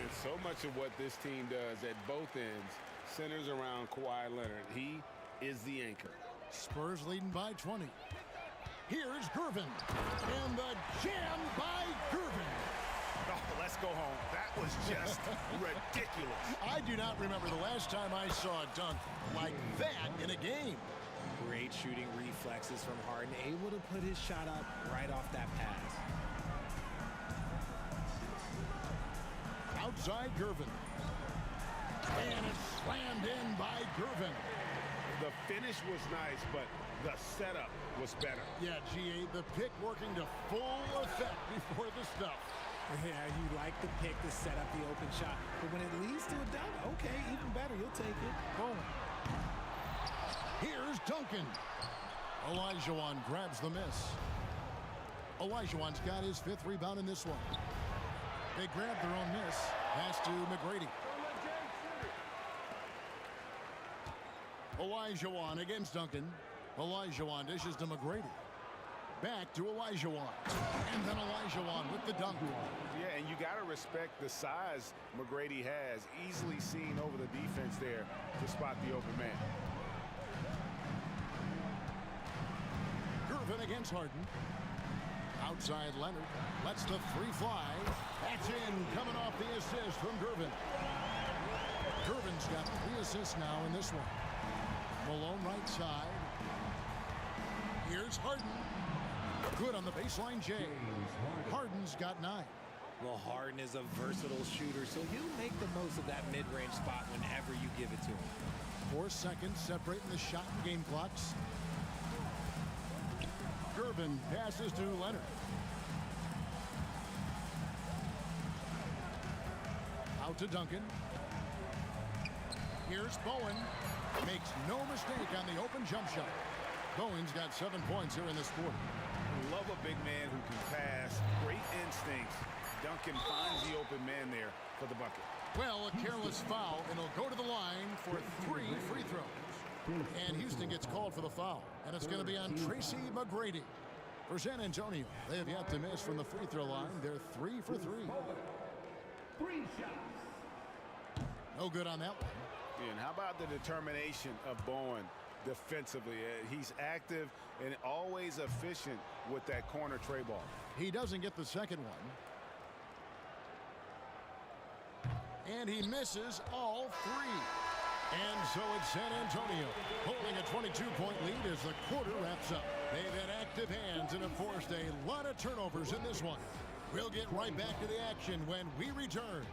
And so much of what this team does at both ends centers around Kawhi Leonard. He is the anchor. Spurs leading by 20. Here's Gervin. And the jam by Gervin. Oh, let's go home. That was just ridiculous. I do not remember the last time I saw a dunk like that in a game. Great shooting reflexes from Harden, able to put his shot up right off that pass. Outside Gervin. And it's slammed in by Gervin. The finish was nice, but the setup was better. Yeah, GA, the pick working to full effect before the stuff. Yeah, you like the pick to set up the open shot, but when it leads to a dunk, okay, even better, you'll take it. Boom. Here's Duncan. Olajuwon grabs the miss. Olajuwon's got his 5th rebound in this one. They grab their own miss. Pass to McGrady. Olajuwon against Duncan. Olajuwon dishes to McGrady. Back to Olajuwon. And then Olajuwon with the dunk. Yeah, and you got to respect the size McGrady has. Easily seen over the defense there to spot the open man. Gervin against Harden. Outside Leonard. Lets the three fly. That's in. Coming off the assist from Gervin. Gervin's got 3 assists now in this one. Malone right side. Here's Harden. Good on the baseline, Jay. Harden's got 9. Well, Harden is a versatile shooter, so he'll make the most of that mid-range spot whenever you give it to him. 4 seconds separating the shot and game clocks. Gervin passes to Leonard. Out to Duncan. Here's Bowen. Makes no mistake on the open jump shot. Bowen's got 7 points here in this quarter. Love a big man who can pass. Great instincts. Duncan finds the open man there for the bucket. Well, a careless foul, and he'll go to the line for 3 free throws. And Houston gets called for the foul. And it's going to be on Tracy McGrady. For San Antonio, they have yet to miss from the free throw line. They're 3 for 3. 3 shots. No good on that one. And how about the determination of Bowen defensively? He's active and always efficient with that corner tray ball. He doesn't get the second one. And he misses all 3. And so it's San Antonio holding a 22-point lead as the quarter wraps up. They've had active hands and have forced a lot of turnovers in this one. We'll get right back to the action when we return.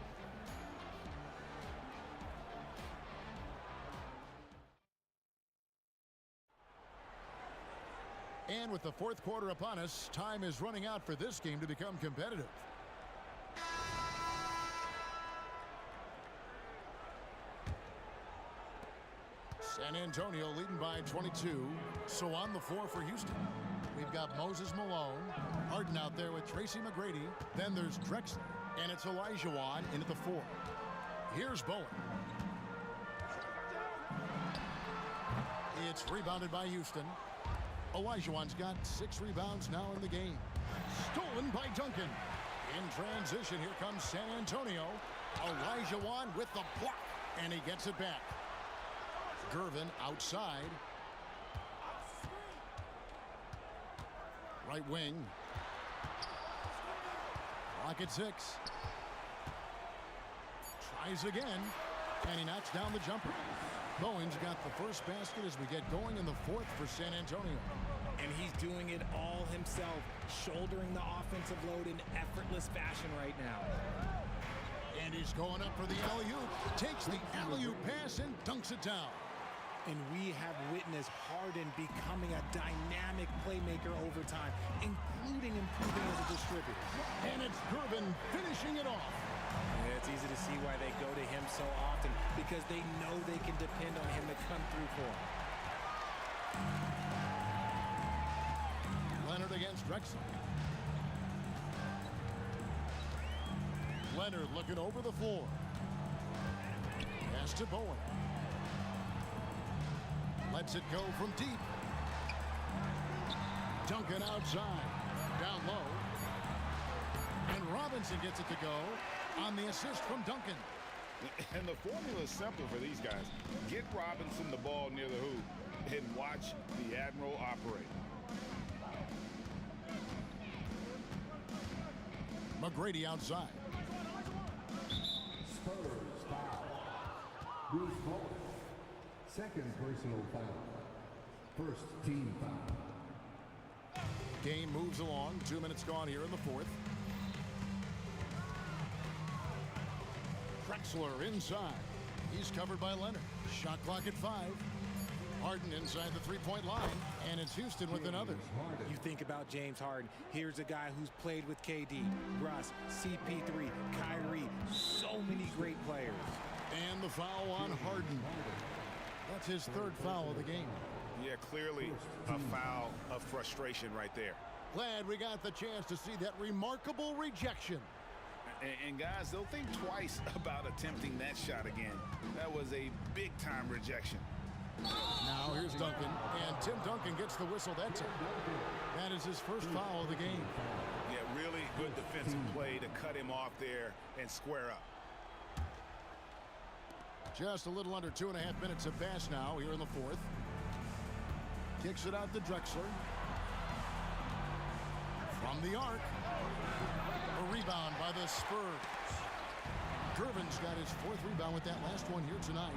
And with the fourth quarter upon us, time is running out for this game to become competitive. San Antonio leading by 22. So on the floor for Houston, we've got Moses Malone, Harden out there with Tracy McGrady. Then there's Drexler, and it's Olajuwon in at the 4. Here's Bowen. It's rebounded by Houston. Olajuwon's got 6 rebounds now in the game. Stolen by Duncan. In transition, here comes San Antonio. Olajuwon with the block, and he gets it back. Gervin outside. Right wing. Clock at 6. Tries again, and he knocks down the jumper. Bowen's got the first basket as we get going in the fourth for San Antonio. And he's doing it all himself, shouldering the offensive load in effortless fashion right now. And he's going up for the alley-oop. Takes the alley-oop pass and dunks it down. And we have witnessed Harden becoming a dynamic playmaker over time, including improving as a distributor. And it's Gervin finishing it off. Yeah, it's easy to see why they go to him so often, because they know they can depend on him to come through for them. Leonard against Drexler. Leonard looking over the floor. Pass to Bowen. Lets it go from deep. Duncan outside. Down low. And Robinson gets it to go on the assist from Duncan. And the formula is simple for these guys. Get Robinson the ball near the hoop and watch the Admiral operate. McGrady outside. Spurs foul. Bruce Bowen. Second personal foul. First team foul. Game moves along. 2 minutes gone here in the fourth. Drexler inside. He's covered by Leonard. Shot clock at 5. Harden inside the three-point line, and it's Houston with another. You think about James Harden. Here's a guy who's played with KD, Russ, CP3, Kyrie, so many great players. And the foul on Harden. That's his third foul of the game. Yeah, clearly a foul of frustration right there. Glad we got the chance to see that remarkable rejection. And guys, they'll think twice about attempting that shot again. That was a big-time rejection. Now here's Duncan, and Tim Duncan gets the whistle that time. That is his first foul of the game. Yeah, really good defensive play to cut him off there and square up. Just a little under 2.5 minutes have passed now here in the fourth. Kicks it out to Drexler. From the arc. A rebound by the Spurs. Gervin's got his 4th rebound with that last one here tonight.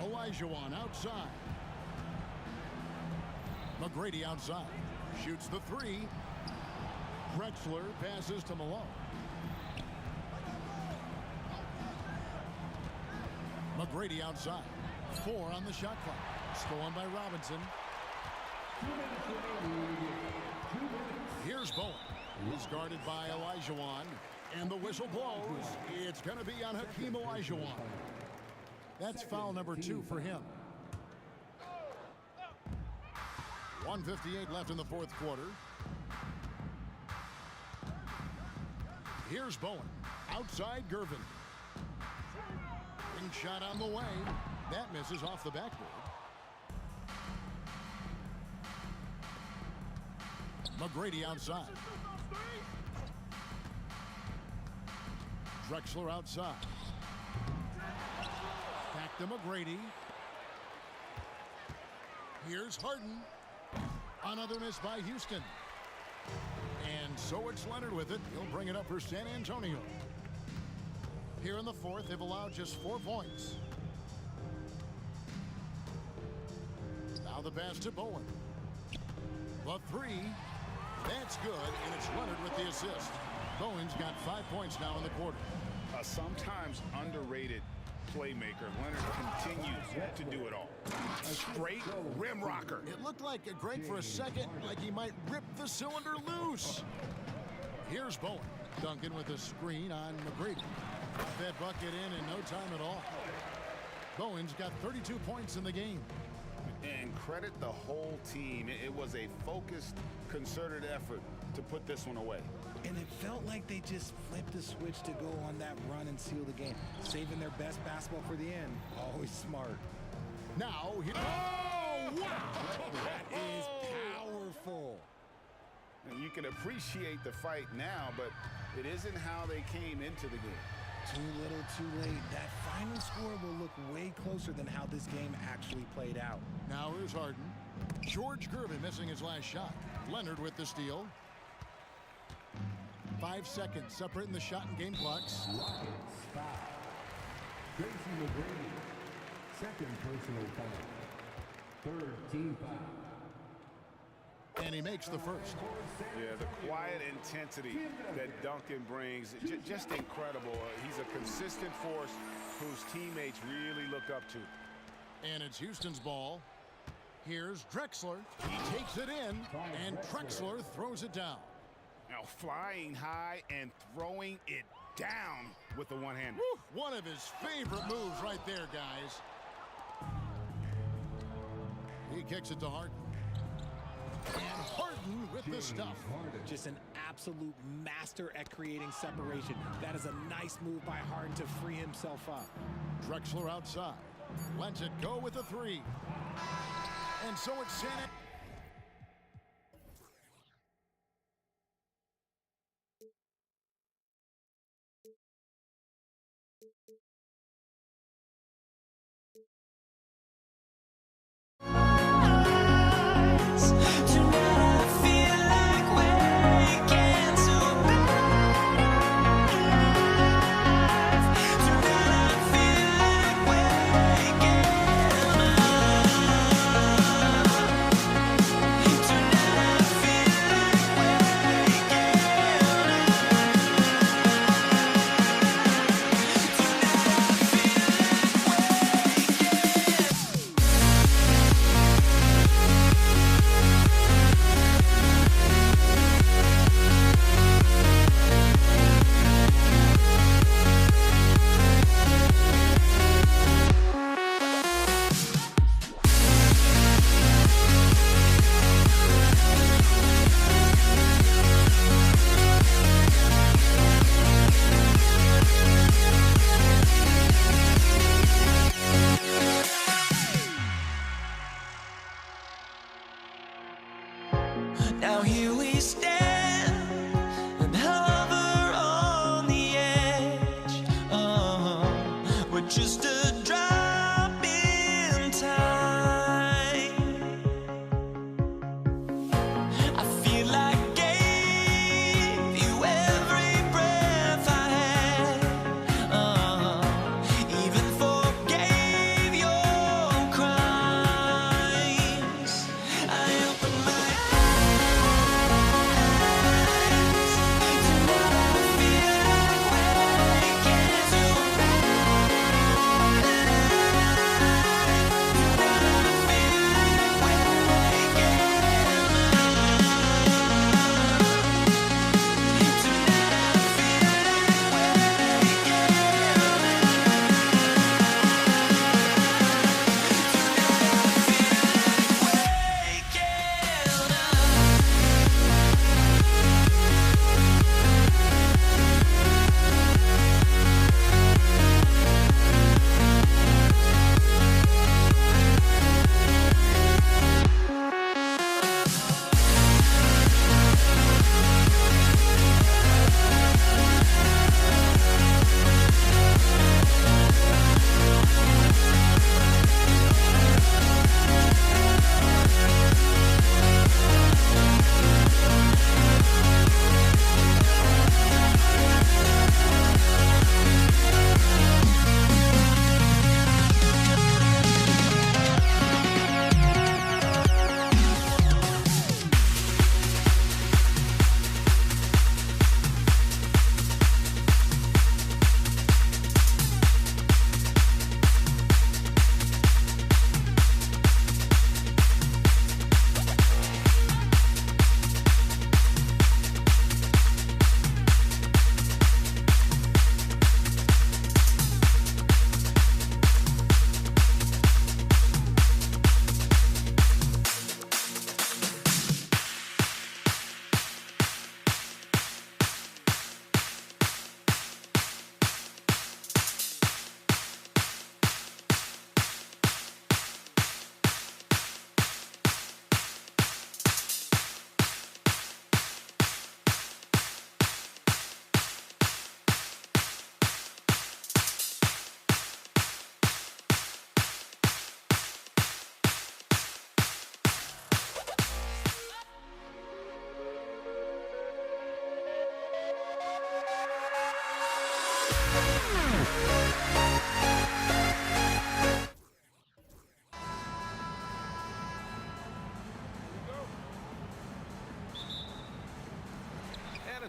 Olajuwon outside. McGrady outside. Shoots the 3. Drexler passes to Malone. McGrady outside. 4 on the shot clock. Stolen by Robinson. Here's Bowen. He's guarded by Olajuwon. And the whistle blows. It's going to be on Hakeem Olajuwon. That's foul number 2 for him. 1:58 left in the fourth quarter. Here's Bowen. Outside Gervin. Ring shot on the way. That misses off the backboard. McGrady outside. Drexler outside. Back to McGrady. Here's Harden. Another miss by Houston. And so it's Leonard with it. He'll bring it up for San Antonio. Here in the fourth, they've allowed just 4 points. Now the pass to Bowen. The three. That's good, and it's Leonard with the assist. Bowen's got 5 points now in the quarter. A sometimes underrated playmaker. Leonard continues to do it all. A straight rim rocker. It looked like Greg for a second, like he might rip the cylinder loose. Here's Bowen. Duncan with a screen on McGrady. That bucket in no time at all. Bowen's got 32 points in the game. And credit the whole team. It was a focused, concerted effort to put this one away. And it felt like they just flipped the switch to go on that run and seal the game. Saving their best basketball for the end. Always smart. Now, oh, wow! That is powerful. And you can appreciate the fight now, but it isn't how they came into the game. Too little, too late. That final score will look way closer than how this game actually played out. Now here's Harden. George Gervin missing his last shot. Leonard with the steal. 5 seconds separating the shot and game clocks. Tracy McGrady, second personal foul. Third team foul. And he makes the first. Yeah, the quiet intensity that Duncan brings, just incredible. He's a consistent force whose teammates really look up to. And it's Houston's ball. Here's Drexler. He takes it in, and Drexler throws it down. Now flying high and throwing it down with the one-hander. One of his favorite moves right there, guys. He kicks it to Harden. And Harden with the stuff. Just an absolute master at creating separation. That is a nice move by Harden to free himself up. Drexler outside. Lets it go with a three. And so it's Santa.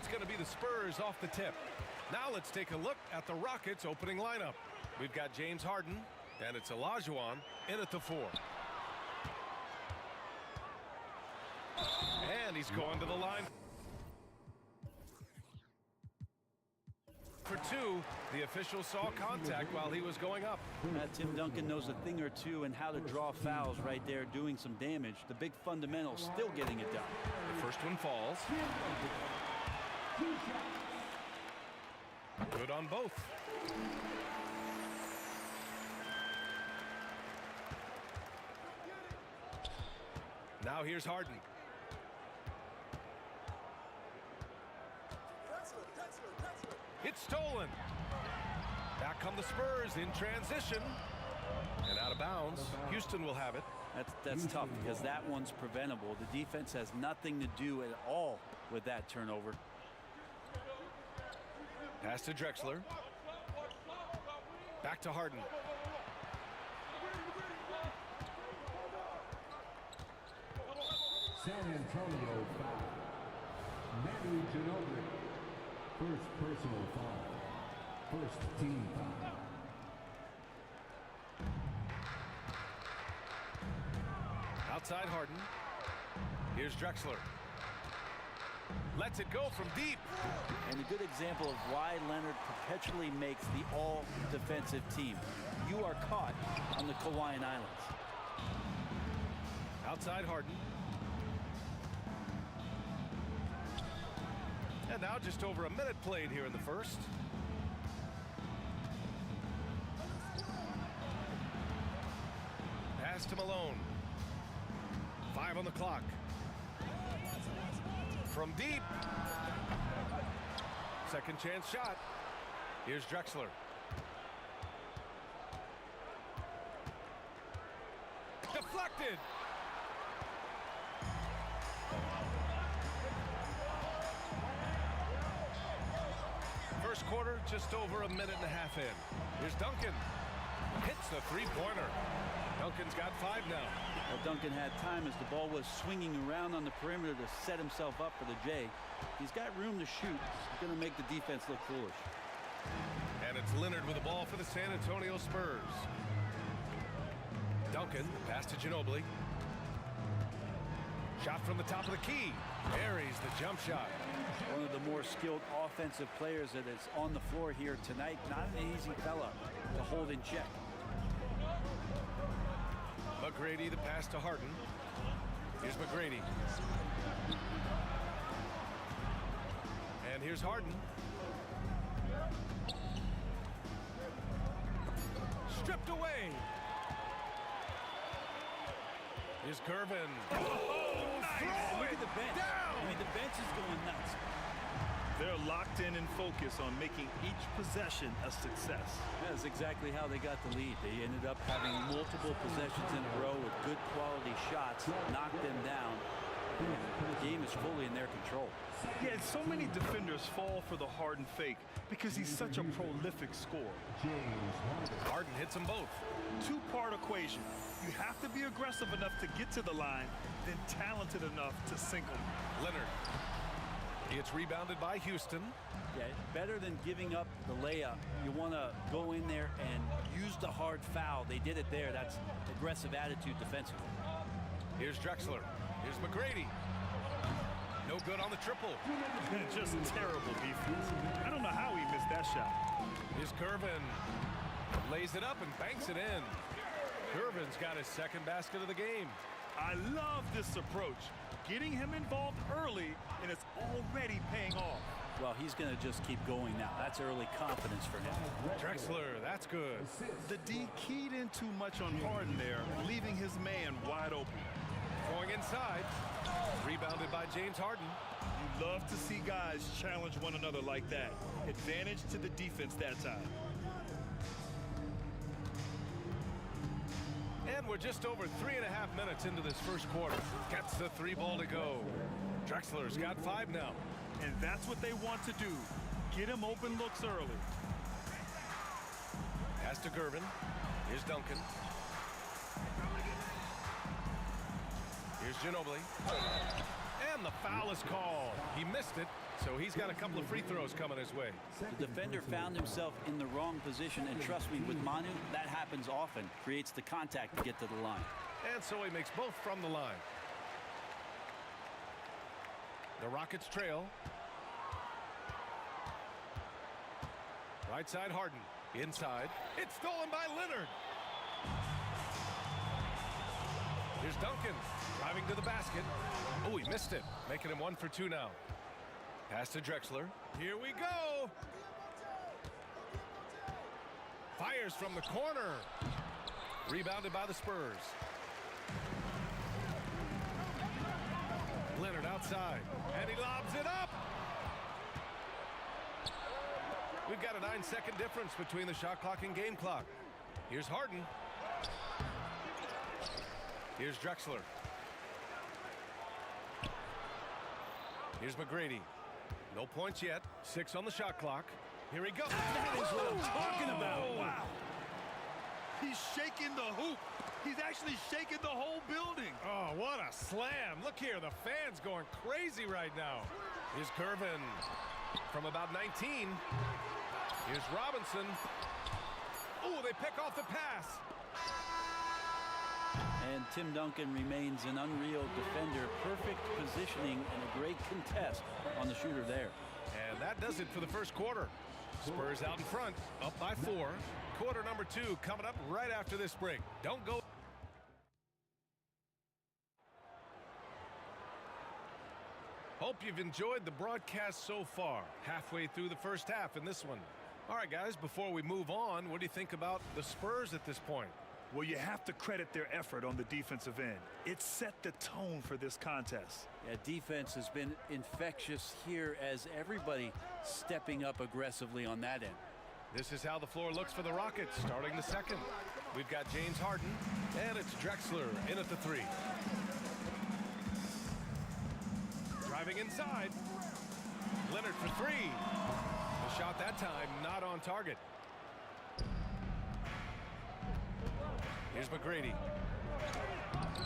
it's going to be the Spurs off the tip. Now let's take a look at the Rockets opening lineup. We've got James Harden, and it's Olajuwon in at the 4. And he's going to the line for 2. The official saw contact while he was going up. Tim Duncan knows a thing or two and how to draw fouls right there, doing some damage. The big fundamentals still getting it done. The first one falls. Good on both. Now here's Harden. It's stolen. Back come the Spurs in transition. And out of bounds. Houston will have it. That's tough because that one's preventable. The defense has nothing to do at all with that turnover. Pass to Drexler. Back to Harden. San Antonio foul. Manu Ginobili. First personal foul. First team foul. Outside Harden. Here's Drexler. Lets it go from deep. And a good example of why Leonard perpetually makes the all-defensive team. You are caught on the Hawaiian Islands. Outside Harden. And now just over a minute played here in the first. Pass to Malone. 5 on the clock. From deep. Second chance shot. Here's Drexler. Deflected. First quarter, just over a minute and a half in. Here's Duncan. Hits the three-pointer. Duncan's got 5 now. Well, Duncan had time as the ball was swinging around on the perimeter to set himself up for the J. He's got room to shoot. He's going to make the defense look foolish. And it's Leonard with the ball for the San Antonio Spurs. Duncan, pass to Ginobili. Shot from the top of the key. Buries the jump shot. One of the more skilled offensive players that is on the floor here tonight. Not an easy fella to hold in check. McGrady, the pass to Harden. Here's McGrady. And here's Harden. Stripped away. Here's Gervin. Oh, nice. Look at the bench. Down. I mean, the bench is going nuts. They're locked in and focused on making each possession a success. That's exactly how they got the lead. They ended up having multiple possessions in a row with good quality shots, knocked them down. The game is fully in their control. Yeah, and so many defenders fall for the Harden fake because he's such a prolific scorer. Harden hits them both. Two-part equation. You have to be aggressive enough to get to the line, then talented enough to sink them. Leonard. It's rebounded by Houston. Yeah, better than giving up the layup. You want to go in there and use the hard foul. They did it there. That's aggressive attitude defensively. Here's Drexler. Here's McGrady. No good on the triple. Just terrible defense. I don't know how he missed that shot. Here's Gervin. Lays it up and banks it in. Gervin's got his second basket of the game. I love this approach. Getting him involved early, and it's already paying off. Well, he's going to just keep going now. That's early confidence for him. Drexler, that's good. The D keyed in too much on Harden there, leaving his man wide open. Going inside. Rebounded by James Harden. You love to see guys challenge one another like that. Advantage to the defense that time. And we're just over 3.5 minutes into this first quarter. Gets the 3 ball to go. Drexler's got 5 now. And that's what they want to do. Get him open looks early. Pass to Gervin. Here's Duncan. Here's Ginobili. And the foul is called. He missed it, so he's got a couple of free throws coming his way. The defender found himself in the wrong position, and trust me, with Manu, that happens often. Creates the contact to get to the line. And so he makes both from the line. The Rockets trail. Right side, Harden. Inside. It's stolen by Leonard. Here's Duncan driving to the basket. Oh, he missed it, making him 1 for 2 now. Pass to Drexler. Here we go. Fires from the corner. Rebounded by the Spurs. Leonard outside, and he lobs it up. We've got a 9-second difference between the shot clock and game clock. Here's Harden. Here's Drexler. Here's McGrady. No points yet. 6 on the shot clock. Here he goes. That is what I'm talking about. Wow. He's shaking the hoop. He's actually shaking the whole building. Oh, what a slam. Look here, the fans going crazy right now. Here's Gervin from about 19. Here's Robinson. Oh, they pick off the pass. And Tim Duncan remains an unreal defender. Perfect positioning and a great contest on the shooter there. And that does it for the first quarter. Spurs out in front, up by 4. Quarter number 2 coming up right after this break. Don't go. Hope you've enjoyed the broadcast so far. Halfway through the first half in this one. All right, guys, before we move on, what do you think about the Spurs at this point? Well, you have to credit their effort on the defensive end. It set the tone for this contest. Yeah, defense has been infectious here as everybody stepping up aggressively on that end. This is how the floor looks for the Rockets starting the second. We've got James Harden, and it's Drexler in at the 3. Driving inside. Leonard for 3. The shot that time not on target. Here's McGrady.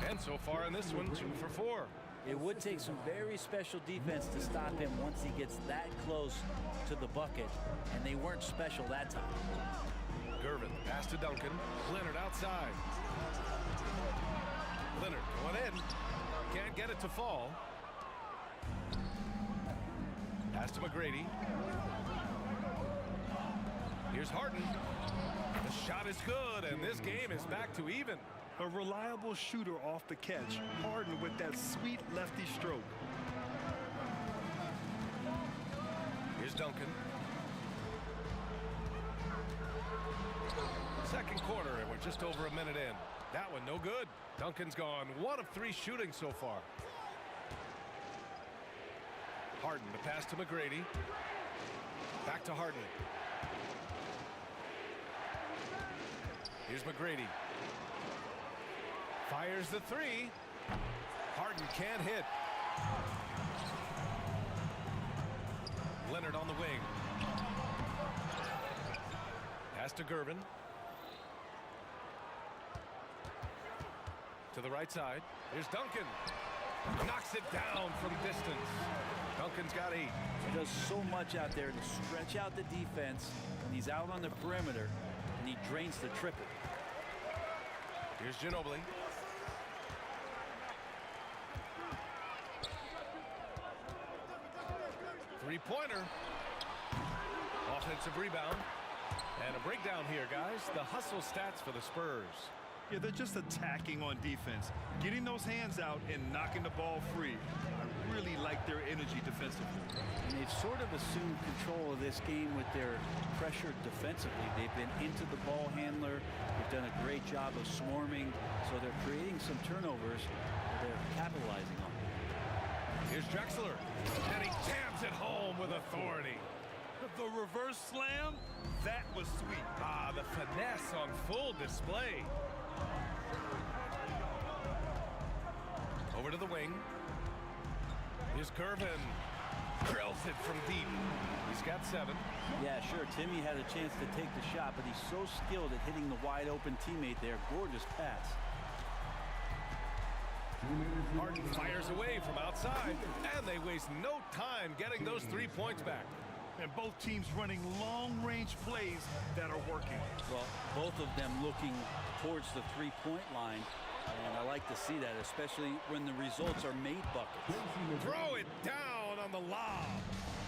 And so far in this one, 2 for 4. It would take some very special defense to stop him once he gets that close to the bucket, and they weren't special that time. Gervin, pass to Duncan. Leonard outside. Leonard going in. Can't get it to fall. Pass to McGrady. Here's Harden. The shot is good, and this game is back to even. A reliable shooter off the catch. Harden with that sweet lefty stroke. Here's Duncan. Second quarter, and we're just over a minute in. That one no good. Duncan's gone 1 of 3 shooting so far. Harden, the pass to McGrady. Back to Harden. Here's McGrady. Fires the 3. Harden can't hit. Leonard on the wing. Pass to Gervin. To the right side. Here's Duncan. Knocks it down from distance. Duncan's got 8. He does so much out there to stretch out the defense, and he's out on the perimeter, and he drains the triple. Here's Ginobili. Three-pointer. Offensive rebound. And a breakdown here, guys. The hustle stats for the Spurs. Yeah, they're just attacking on defense. Getting those hands out and knocking the ball free. I really like their energy defensively. And they've sort of assumed control of this game with their pressure defensively. They've been into the ball handler. They've done a great job of swarming. So they're creating some turnovers they're capitalizing on. Here's Drexler. And he jams it home with authority. The reverse slam, that was sweet. Ah, the finesse on full display. Over to the wing. Here's Gervin. Drills it from deep. He's got 7. Yeah, sure, Timmy had a chance to take the shot, but he's so skilled at hitting the wide open teammate there. Gorgeous pass. Harden fires away from outside, and they waste no time getting those 3 points back. And both teams running long-range plays that are working. Well, both of them looking towards the three-point line. And I like to see that, especially when the results are made buckets. Throw it down on the lob.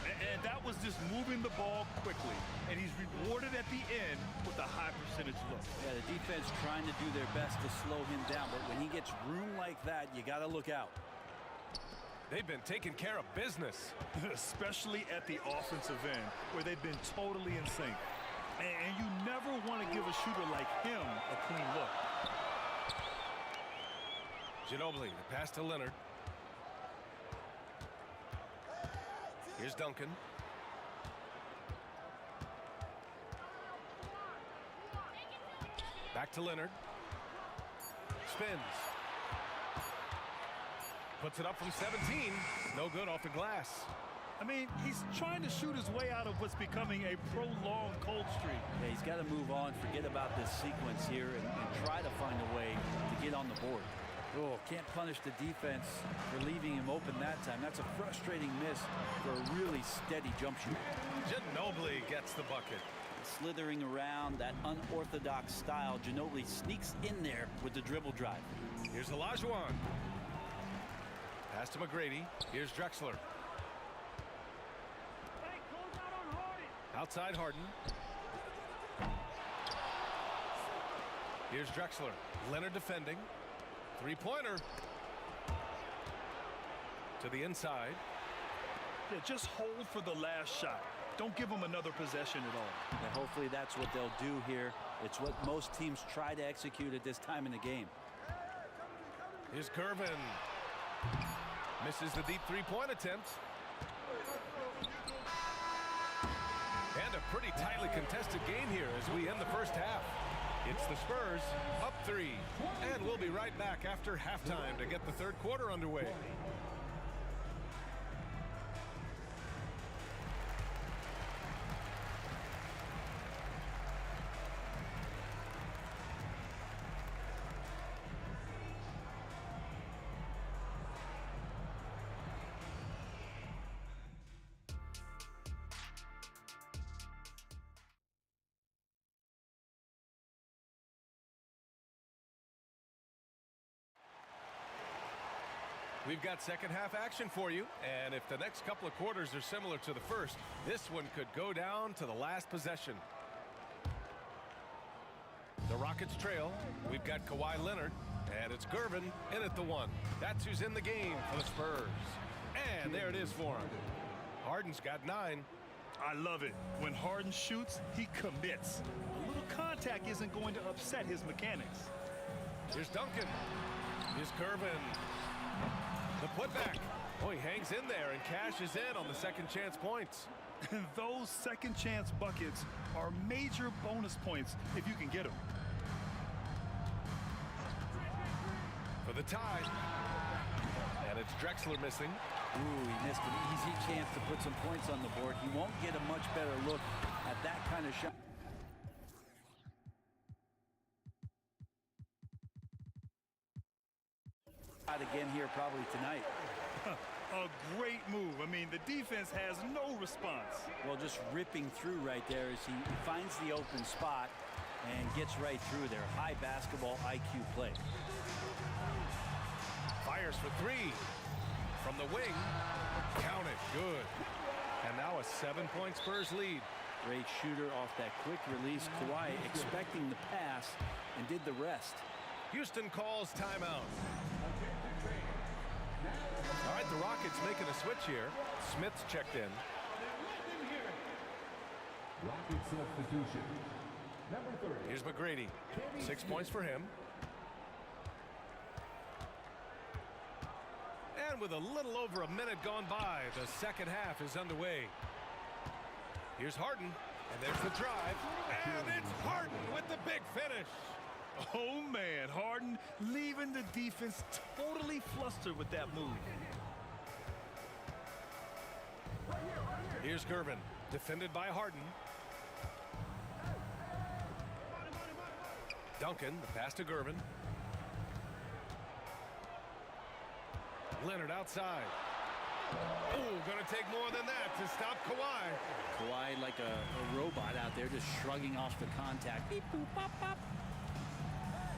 And that was just moving the ball quickly. And he's rewarded at the end with a high percentage look. Yeah, the defense trying to do their best to slow him down. But when he gets room like that, you got to look out. They've been taking care of business. Especially at the offensive end, where they've been totally in sync. And you never want to give a shooter like him a clean look. Ginobili, the pass to Leonard. Here's Duncan. Back to Leonard. Spins. Puts it up from 17. No good off the glass. I mean, he's trying to shoot his way out of what's becoming a prolonged cold streak. Yeah, he's got to move on, forget about this sequence here, and try to find a way to get on the board. Oh, can't punish the defense for leaving him open that time. That's a frustrating miss for a really steady jump shooter. Ginobili gets the bucket. Slithering around that unorthodox style, Ginobili sneaks in there with the dribble drive. Here's Olajuwon. Pass to McGrady. Here's Drexler. Outside Harden. Here's Drexler. Leonard defending. Three-pointer. To the inside. Yeah, just hold for the last shot. Don't give them another possession at all. And hopefully that's what they'll do here. It's what most teams try to execute at this time in the game. Here's Gervin. Misses the deep three-point attempt. And a pretty tightly contested game here as we end the first half. It's the Spurs up 3. And we'll be right back after halftime to get the third quarter underway. We've got second half action for you, and if the next couple of quarters are similar to the first, this one could go down to the last possession. The Rockets trail. We've got Kawhi Leonard, and it's Gervin in at the 1. That's who's in the game for the Spurs. And there it is for him. Harden's got 9. I love it. When Harden shoots, he commits. A little contact isn't going to upset his mechanics. Here's Duncan. Here's Gervin. The putback. Oh, he hangs in there and cashes in on the second chance points. And those second chance buckets are major bonus points if you can get them. For the tie. And it's Drexler missing. Ooh, he missed an easy chance to put some points on the board. He won't get a much better look at that kind of shot. Again here probably tonight. A great move. I mean, the defense has no response. Well, just ripping through right there as he finds the open spot and gets right through there. High basketball IQ play. Fires for 3 from the wing. Count it. Good. And now a 7-point Spurs lead. Great shooter off that quick release. Kawhi expecting the pass and did the rest. Houston calls timeout. All right, the Rockets making a switch here. Smith's checked in. Rocket substitution. Number 30. Here's McGrady. 6 points for him. And with a little over a minute gone by, the second half is underway. Here's Harden. And there's the drive. And it's Harden with the big finish. Oh, man. Harden leaving the defense totally flustered with that move. Here's Gervin, defended by Harden. Duncan, the pass to Gervin. Leonard outside. Oh, gonna take more than that to stop Kawhi. Kawhi like a robot out there just shrugging off the contact. Beep, boop, pop, pop.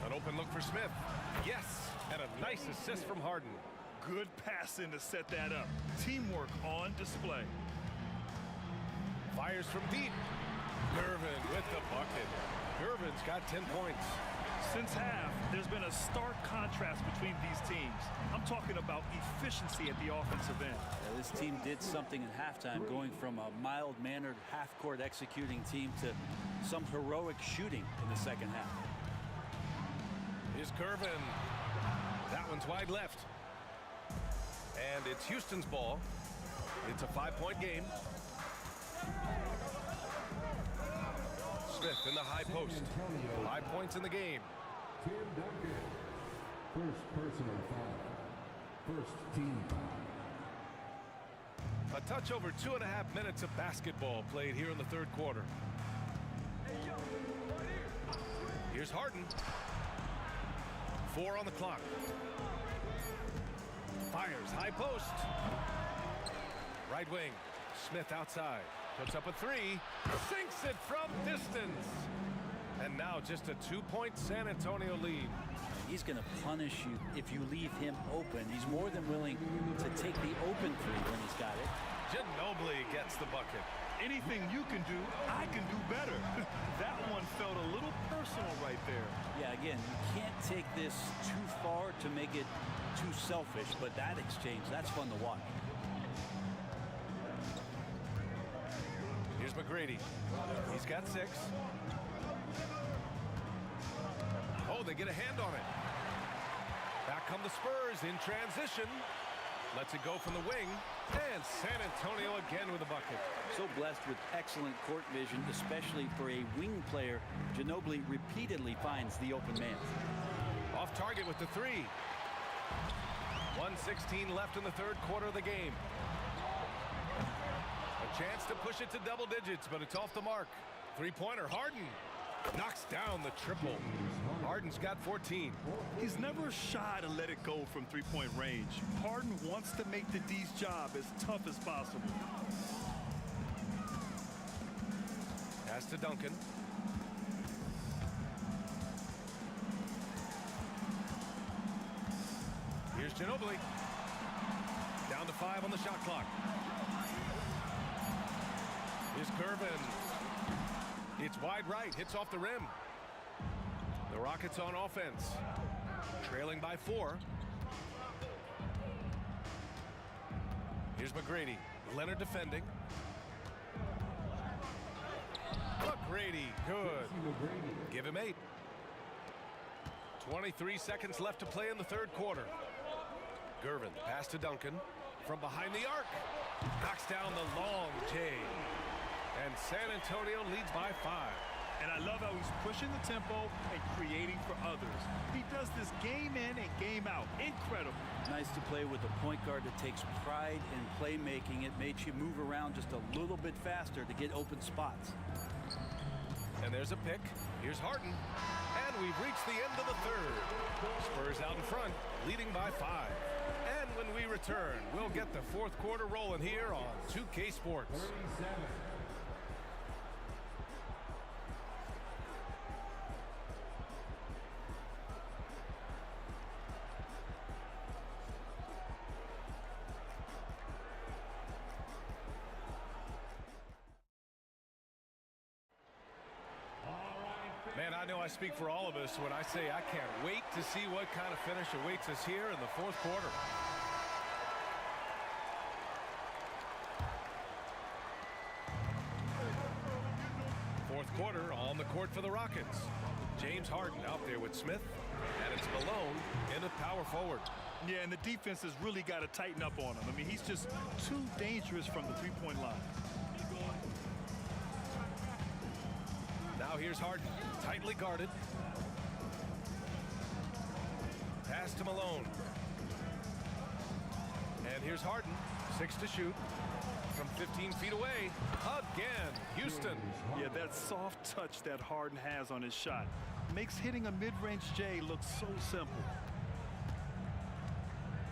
An open look for Smith. Yes, and a nice assist from Harden. Good passing to set that up. Teamwork on display. Fires from deep. Gervin with the bucket. Gervin's got 10 points. Since half, there's been a stark contrast between these teams. I'm talking about efficiency at the offensive end. Yeah, this team did something at halftime, going from a mild-mannered half-court executing team to some heroic shooting in the second half. Here's Gervin. That one's wide left. And it's Houston's ball. It's a 5-point game. Smith in the high post. 5 points in the game. Tim Duncan. First personal foul. First team foul. A touch over 2.5 minutes of basketball played here in the third quarter. Here's Harden. 4 on the clock. Fires high post. Right wing. Smith outside. Puts up a 3. Sinks it from distance. And now just a 2-point San Antonio lead. He's going to punish you if you leave him open. He's more than willing to take the open 3 when he's got it. Ginobili gets the bucket. Anything you can do, I can do better. That one felt a little personal right there. Yeah, again, you can't take this too far to make it too selfish, but that exchange, that's fun to watch. Here's McGrady. He's got 6. Oh, they get a hand on it. Back come the Spurs in transition. Lets it go from the wing. And San Antonio again with a bucket. So blessed with excellent court vision, especially for a wing player. Ginobili repeatedly finds the open man. Off target with the 3. 1:16 left in the third quarter of the game. A chance to push it to double digits, but it's off the mark. 3-pointer, Harden knocks down the triple. Harden's got 14. He's never shy to let it go from 3-point range. Harden wants to make the D's job as tough as possible. Pass to Duncan. Here's Ginobili. Down to 5 on the shot clock. Here's Gervin. It's wide right, hits off the rim. The Rockets on offense, trailing by 4. Here's McGrady. Leonard defending. McGrady, good. Give him 8. 23 seconds left to play in the third quarter. Gervin, pass to Duncan. From behind the arc. Knocks down the long J. And San Antonio leads by 5. And I love how he's pushing the tempo and creating for others. He does this game in and game out. Incredible. Nice to play with a point guard that takes pride in playmaking. It makes you move around just a little bit faster to get open spots. And there's a pick. Here's Harden. And we've reached the end of the third. Spurs out in front, leading by 5. And when we return, we'll get the fourth quarter rolling here on 2K Sports. 37. Man, I know I speak for all of us when I say I can't wait to see what kind of finish awaits us here in the fourth quarter. Fourth quarter on the court for the Rockets. James Harden out there with Smith, and it's Malone in a power forward. Yeah, and the defense has really got to tighten up on him. I mean, he's just too dangerous from the 3-point line. Now here's Harden, tightly guarded. Pass to Malone. And here's Harden, 6 to shoot. From 15 feet away, again, Houston. Yeah, that soft touch that Harden has on his shot makes hitting a mid-range J look so simple.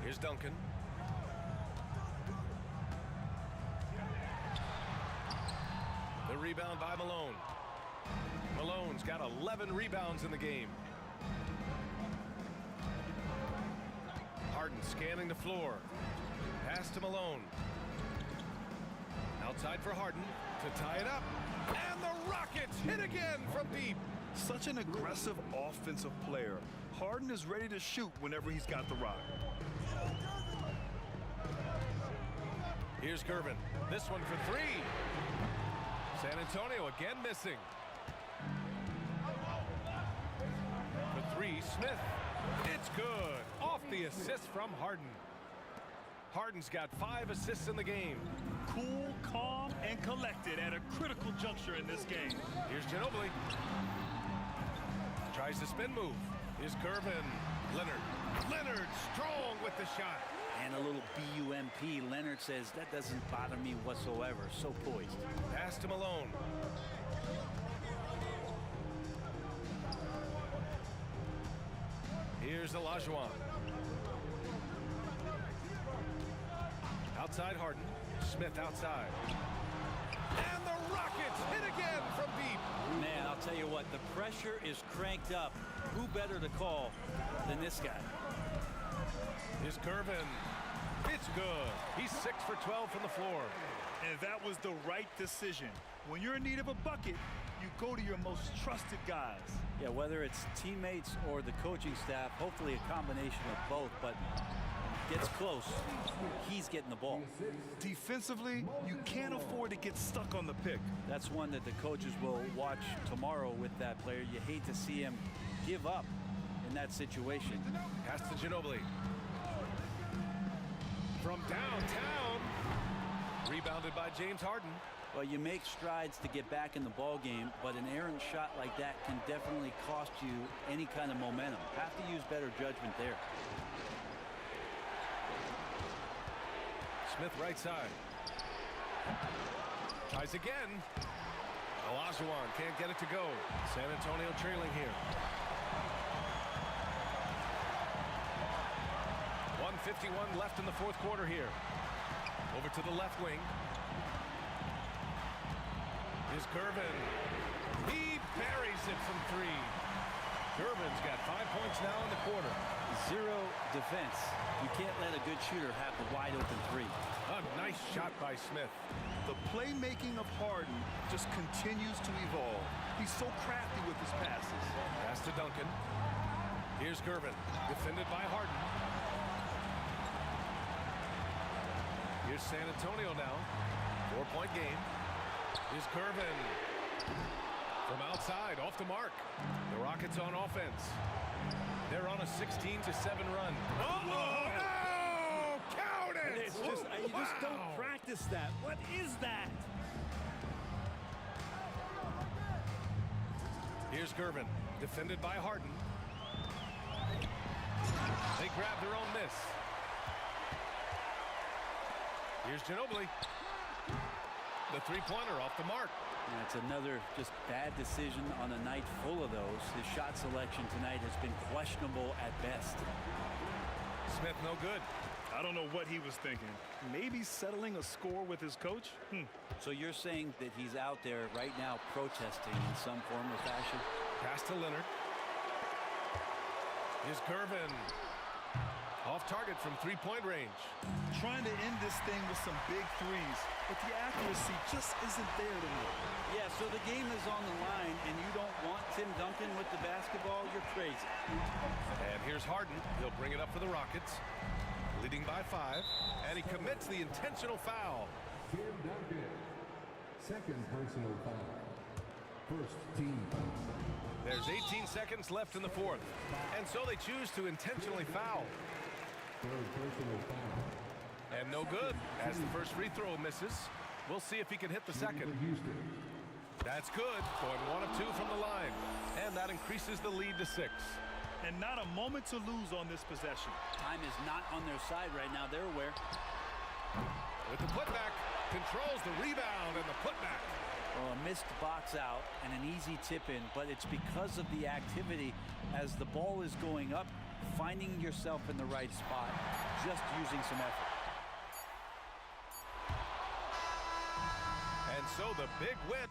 Here's Duncan. The rebound by Malone. Malone's got 11 rebounds in the game. Harden scanning the floor. Pass to Malone. Outside for Harden to tie it up. And the Rockets hit again from deep. Such an aggressive offensive player. Harden is ready to shoot whenever he's got the rock. Here's Gervin. This one for three. San Antonio again missing. For three, Smith. It's good. Off the assist from Harden. Harden's got 5 assists in the game. Cool, calm, and collected at a critical juncture in this game. Here's Ginobili. Tries the spin move. Here's Gervin. Leonard strong with the shot. And a little BUMP. Leonard says, that doesn't bother me whatsoever. So poised. Pass to Malone. Here's Olajuwon. Outside Harden. Smith outside. And the Rockets hit again from deep. Man, I'll tell you what, the pressure is cranked up. Who better to call than this guy? Here's Gervin. It's good. He's 6 for 12 from the floor. And that was the right decision. When you're in need of a bucket, you go to your most trusted guys. Yeah, whether it's teammates or the coaching staff, hopefully a combination of both, but gets close, he's getting the ball. Defensively, you can't afford to get stuck on the pick. That's one that the coaches will watch tomorrow with that player. You hate to see him give up in that situation. Pass to Ginobili. From downtown. Rebounded by James Harden. Well, you make strides to get back in the ball game, but an errant shot like that can definitely cost you any kind of momentum. Have to use better judgment there. Smith right side. Tries again. Olajuwon can't get it to go. San Antonio trailing here. 1:51 left in the fourth quarter here. Over to the left wing. Here's Gervin. He buries it from three. Gervin's got 5 points now in the quarter. 0 defense. You can't let a good shooter have a wide open three. A nice shot by Smith. The playmaking of Harden just continues to evolve. He's so crafty with his passes. Pass to Duncan. Here's Gervin. Defended by Harden. Here's San Antonio now. 4-point game. Here's Gervin. From outside, off the mark. The Rockets on offense. They're on a 16-7 run. Uh-oh! No! Count it! It's just, you just don't practice that. What is that? Here's Gervin. Defended by Harden. They grab their own miss. Here's Ginobili. The three-pointer off the mark. And it's another just bad decision on a night full of those. His shot selection tonight has been questionable at best. Smith no good. I don't know what he was thinking. Maybe settling a score with his coach? So you're saying that he's out there right now protesting in some form or fashion? Pass to Leonard. Here's Gervin. Off target from three-point range. Trying to end this thing with some big threes, but the accuracy just isn't there tonight. Yeah, so the game is on the line, and you don't want Tim Duncan with the basketball? You're crazy. And here's Harden. He'll bring it up for the Rockets. Leading by 5, and he commits the intentional foul. Tim Duncan. Second personal foul. First team foul. There's 18 seconds left in the fourth, and so they choose to intentionally foul. Third personal foul. And no good, as the first free throw misses. We'll see if he can hit the second. That's good, going 1 of 2 from the line, and that increases the lead to 6. And not a moment to lose on this possession. Time is not on their side right now. They're aware. With the putback, controls the rebound and the putback. Well, a missed box out and an easy tip in, but it's because of the activity as the ball is going up, finding yourself in the right spot, just using some effort. And so the big win.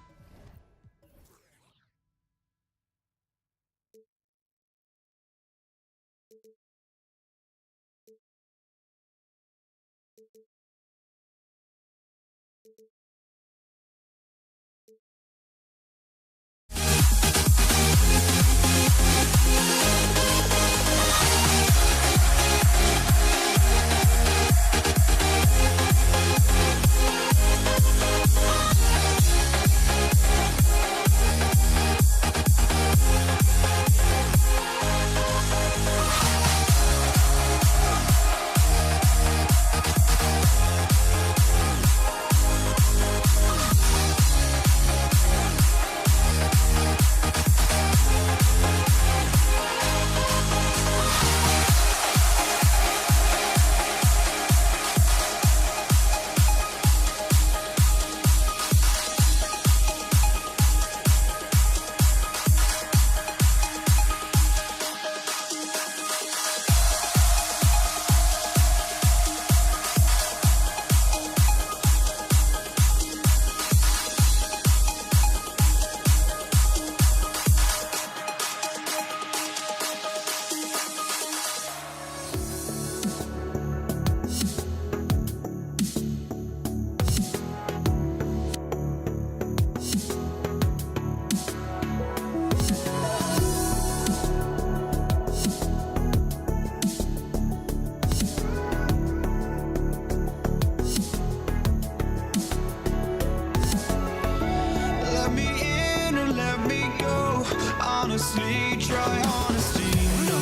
honestly, try honesty, no.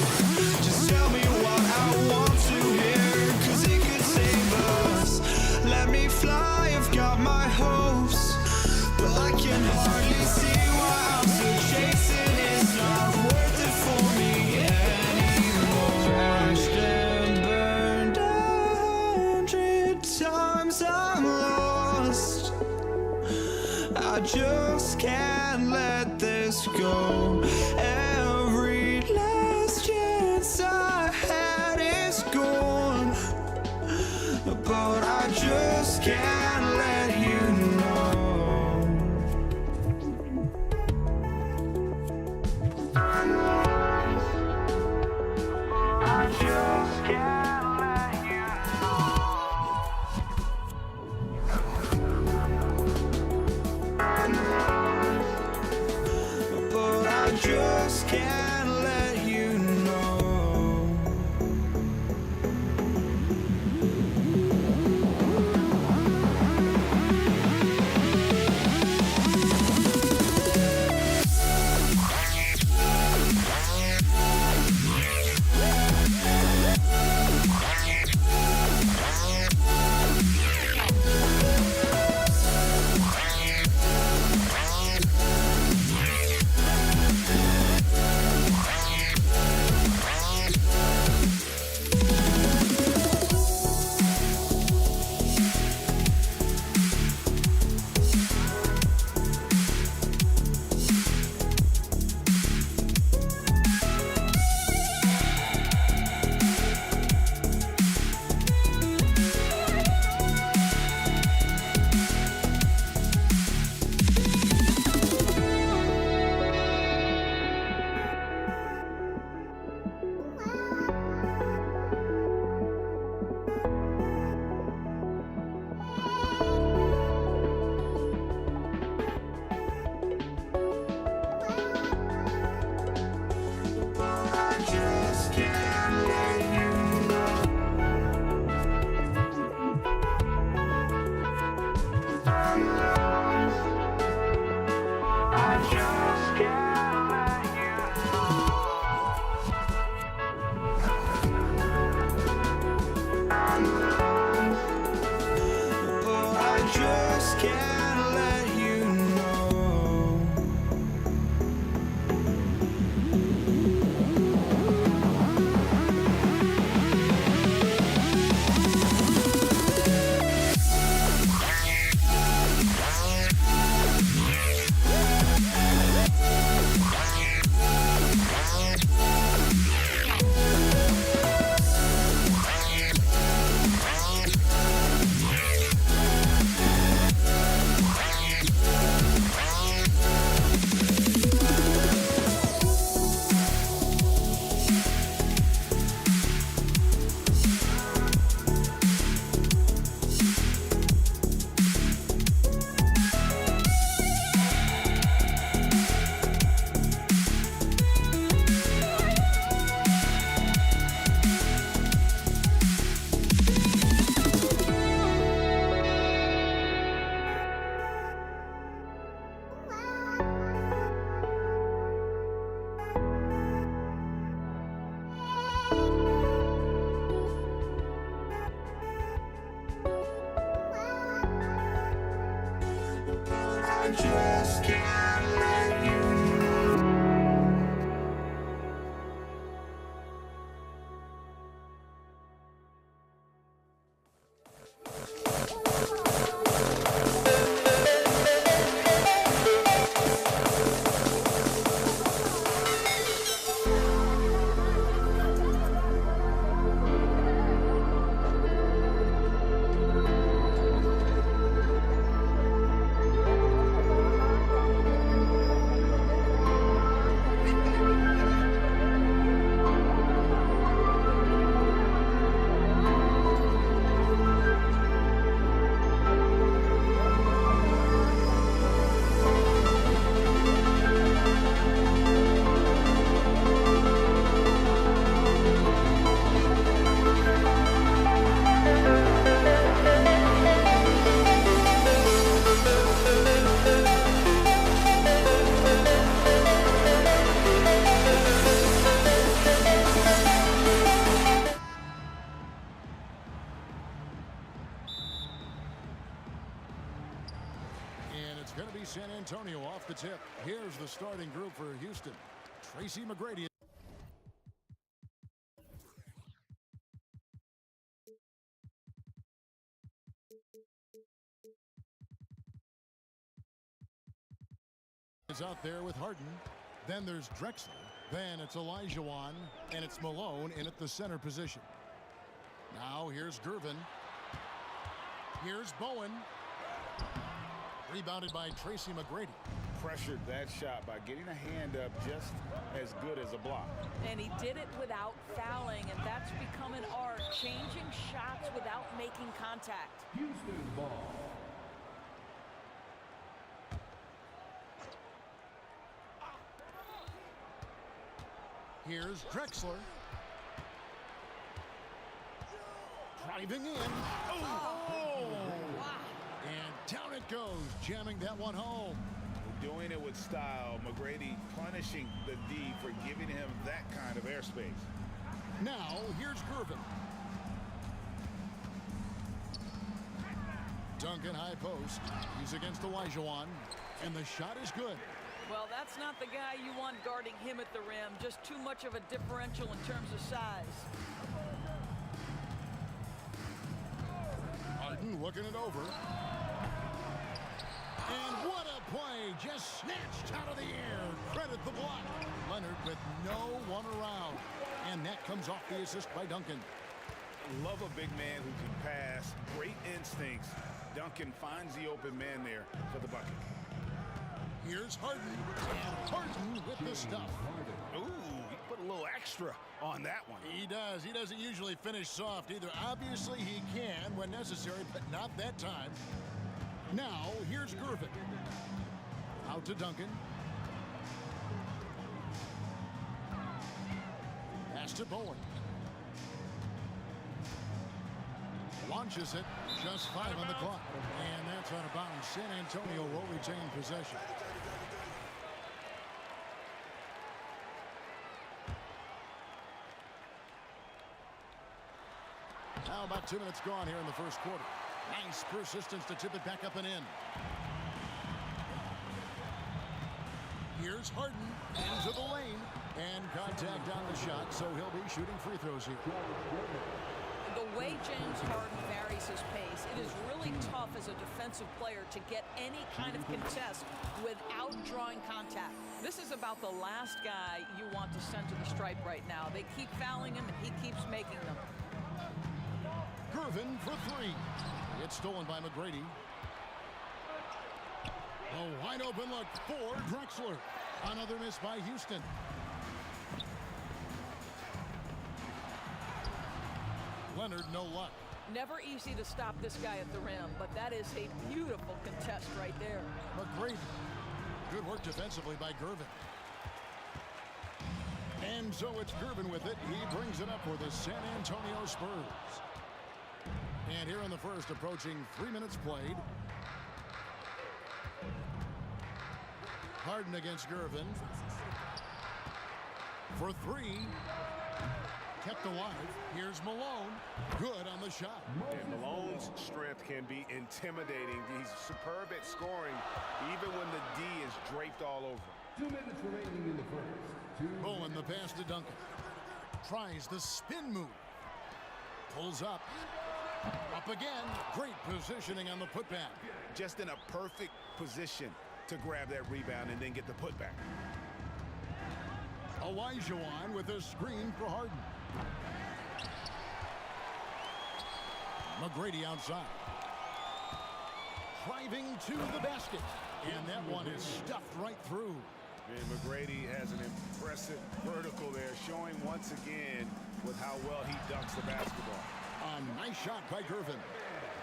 Just tell me what I want to hear, 'cause it could save us. Let me fly, I've got my hopes, but I can hardly see why I'm still chasing. It's not worth it for me anymore. Crashed and burned 100 times, I'm lost. I just can't let this go. Every last chance I had is gone, but I just can't let you know. I just can't let you know. But I just can't let you know. I just can't let you go. Going to be San Antonio off the tip. Here's the starting group for Houston. Tracy McGrady. Is out there with Harden. Then there's Drexler. Then it's Olajuwon. And it's Malone in at the center position. Now here's Gervin. Here's Bowen. Rebounded by Tracy McGrady. Pressured that shot by getting a hand up just as good as a block. And he did it without fouling, and that's become an art, changing shots without making contact. Houston ball. Here's Drexler. Driving in. Oh! And down it goes, jamming that one home. Doing it with style. McGrady punishing the D for giving him that kind of airspace. Now, here's Gervin. Duncan high post. He's against Olajuwon. And the shot is good. Well, that's not the guy you want guarding him at the rim. Just too much of a differential in terms of size. Harden looking it over. And what a play, just snatched out of the air. Credit the block. Leonard with no one around. And that comes off the assist by Duncan. Love a big man who can pass. Great instincts. Duncan finds the open man there for the bucket. Here's Harden. And Harden with the stuff. Ooh, he put a little extra on that one. He does. He doesn't usually finish soft either. Obviously, he can when necessary, but not that time. Now, here's Gervin. Out to Duncan. Pass to Bowen. Launches it. Just 5 on the clock. And that's out of bounds. San Antonio will retain possession. Now about 2 minutes gone here in the first quarter. Nice persistence to tip it back up and in. Here's Harden into the lane. And contact on the shot, so he'll be shooting free throws here. The way James Harden varies his pace, it is really tough as a defensive player to get any kind of contest without drawing contact. This is about the last guy you want to send to the stripe right now. They keep fouling him, and he keeps making them. Gervin for 3. It's stolen by McGrady. A wide open look for Drexler. Another miss by Houston. Leonard, no luck. Never easy to stop this guy at the rim, but that is a beautiful contest right there. McGrady. Good work defensively by Gervin. And so it's Gervin with it. He brings it up for the San Antonio Spurs. And here in the first, approaching 3 minutes played. Harden against Gervin. For 3. Kept alive. Here's Malone. Good on the the shot. And Malone's strength can be intimidating. He's superb at scoring, even when the D is draped all over. 2 minutes remaining in the first. Bowen, the pass to Duncan. Tries the spin move. Pulls up. Up again. Great positioning on the putback. Just in a perfect position to grab that rebound and then get the putback. Olajuwon with a screen for Harden. McGrady outside. Driving to the basket. And that one is stuffed right through. And McGrady has an impressive vertical there, showing once again with how well he dunks the basketball. A nice shot by Gervin.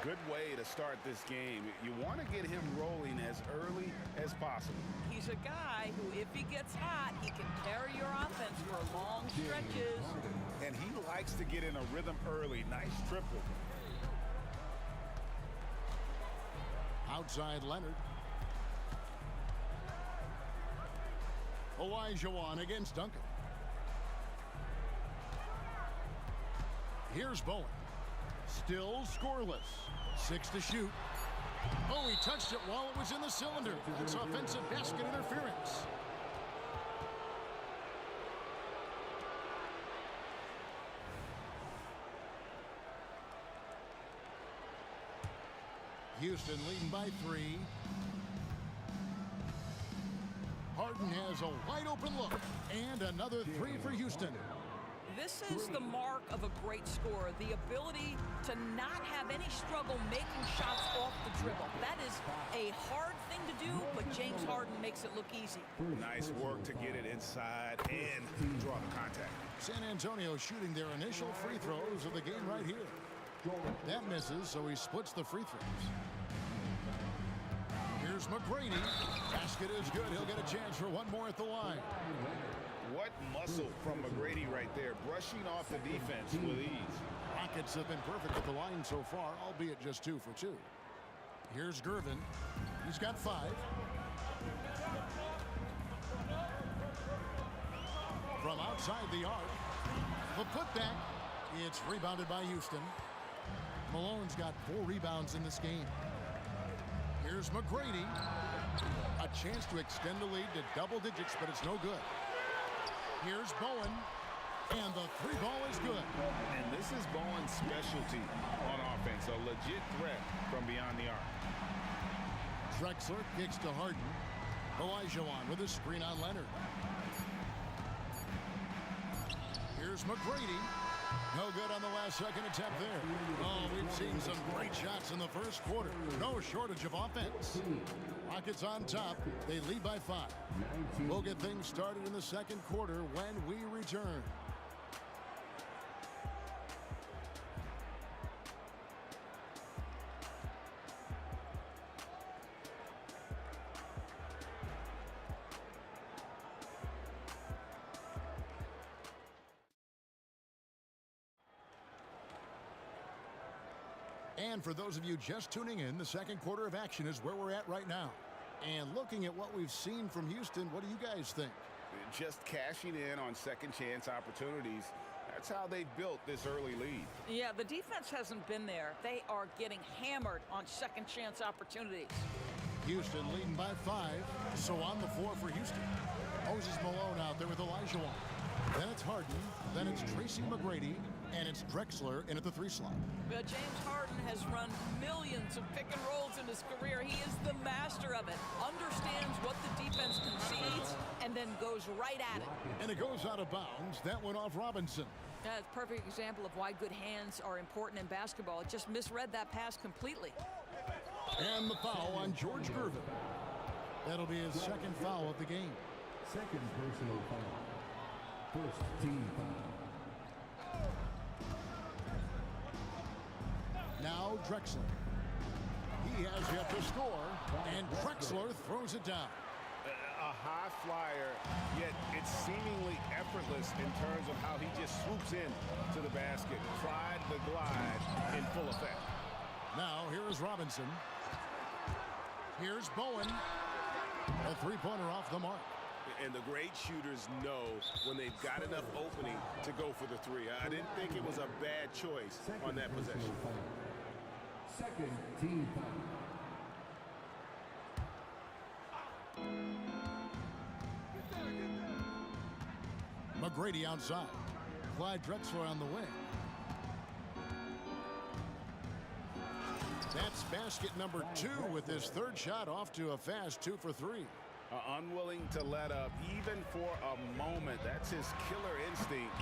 Good way to start this game. You want to get him rolling as early as possible. He's a guy who, if he gets hot, he can carry your offense for long stretches. And he likes to get in a rhythm early. Nice triple. Outside Leonard. Olajuwon against Duncan. Here's Bowen. Still scoreless. 6 to shoot. Oh, he touched it while it was in the cylinder. That's offensive basket interference. Houston leading by 3. Harden has a wide open look. And another 3 for Houston. This is the mark of a great scorer, the ability to not have any struggle making shots off the dribble. That is a hard thing to do, but James Harden makes it look easy. Nice work to get it inside and draw the contact. San Antonio shooting their initial free throws of the game right here. That misses, so he splits the free throws. Here's McGrady. Basket is good. He'll get a chance for one more at the line. What muscle from McGrady right there, brushing off the defense with ease. Rockets have been perfect at the line so far, albeit just 2 for 2. Here's Gervin. He's got 5. From outside the arc, the putback. It's rebounded by Houston. Malone's got 4 rebounds in this game. Here's McGrady. A chance to extend the lead to double digits, but it's no good. Here's Bowen, and the 3 ball is good. And this is Bowen's specialty on offense, a legit threat from beyond the arc. Drexler kicks to Harden. Olajuwon with a screen on Leonard. Here's McGrady. No good on the last second attempt there. Oh, we've seen some great shots in the first quarter. No shortage of offense. Rockets on top. They lead by 5. We'll get things started in the second quarter when we return. And for those of you just tuning in, the second quarter of action is where we're at right now. And looking at what we've seen from Houston, what do you guys think? Just cashing in on second chance opportunities. That's how they've built this early lead. Yeah, the defense hasn't been there. They are getting hammered on second chance opportunities. Houston leading by 5. So on the floor for Houston. Moses Malone out there with Olajuwon. Then it's Harden. Then it's Tracy McGrady. And it's Drexler in at the 3 slot. But James Harden has run millions of pick and rolls in his career. He is the master of it. Understands what the defense concedes and then goes right at it. And it goes out of bounds. That went off Robinson. That's a perfect example of why good hands are important in basketball. It just misread that pass completely. And the foul on George Gervin. That'll be his second foul of the game. Second personal foul. First team foul. Now Drexler. He has yet to score, and Drexler throws it down. A high flyer, yet it's seemingly effortless in terms of how he just swoops in to the basket. Tried the glide in full effect. Now here is Robinson. Here's Bowen. A 3-pointer off the mark. And the great shooters know when they've got enough opening to go for the three. I didn't think it was a bad choice on that possession. Second team foul. McGrady outside. Clyde Drexler on the wing. That's basket number 2 with his third shot off to a fast 2 for 3. Unwilling to let up even for a moment. That's his killer instinct,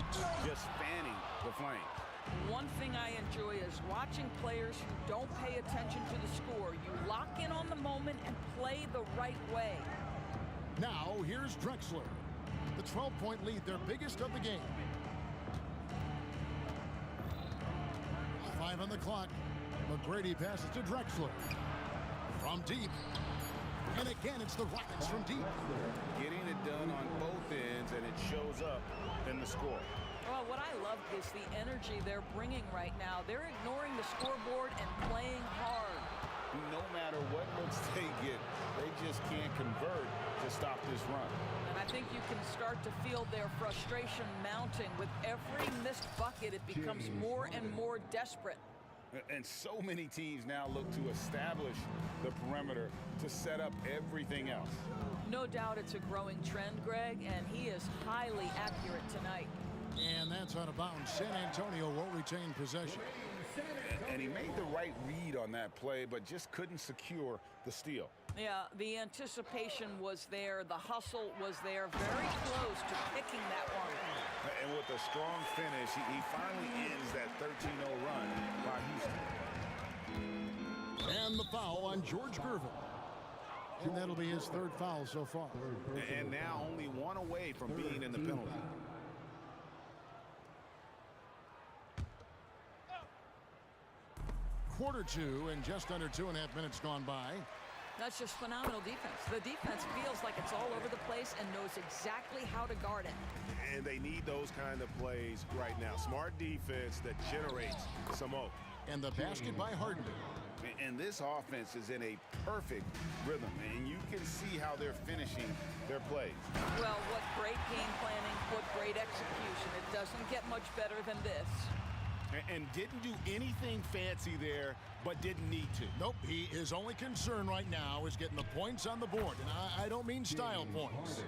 just fanning the flame. One thing I enjoy is watching players who don't pay attention to the score. You lock in on the moment and play the right way. Now here's Drexler. The 12-point lead, their biggest of the game. 5 on the clock. McGrady passes to Drexler. From deep. And again, it's the Rockets from deep. Getting it done on both ends, and it shows up in the score. Well, what I love is the energy they're bringing right now. They're ignoring the scoreboard and playing hard. No matter what looks they get, they just can't convert to stop this run. And I think you can start to feel their frustration mounting. With every missed bucket, it becomes more and more desperate. And so many teams now look to establish the perimeter to set up everything else. No doubt it's a growing trend, Greg, and he is highly accurate tonight. And that's out of bounds. San Antonio will retain possession. And he made the right read on that play, but just couldn't secure the steal. Yeah, the anticipation was there. The hustle was there. Very close to picking that one. And with a strong finish, he finally ends that 13-0 run by Houston. And the foul on George Gervin. And that'll be his third foul so far. And now only one away from being in the penalty. Quarter 2 and just under 2.5 minutes gone by. That's just phenomenal defense. The defense feels like it's all over the place and knows exactly how to guard it. And they need those kind of plays right now. Smart defense that generates some hope. And the basket by Harden. And this offense is in a perfect rhythm, and you can see how they're finishing their plays. Well, what great game planning, what great execution. It doesn't get much better than this. And didn't do anything fancy there, but didn't need to. Nope, his only concern right now is getting the points on the board. And I don't mean style points.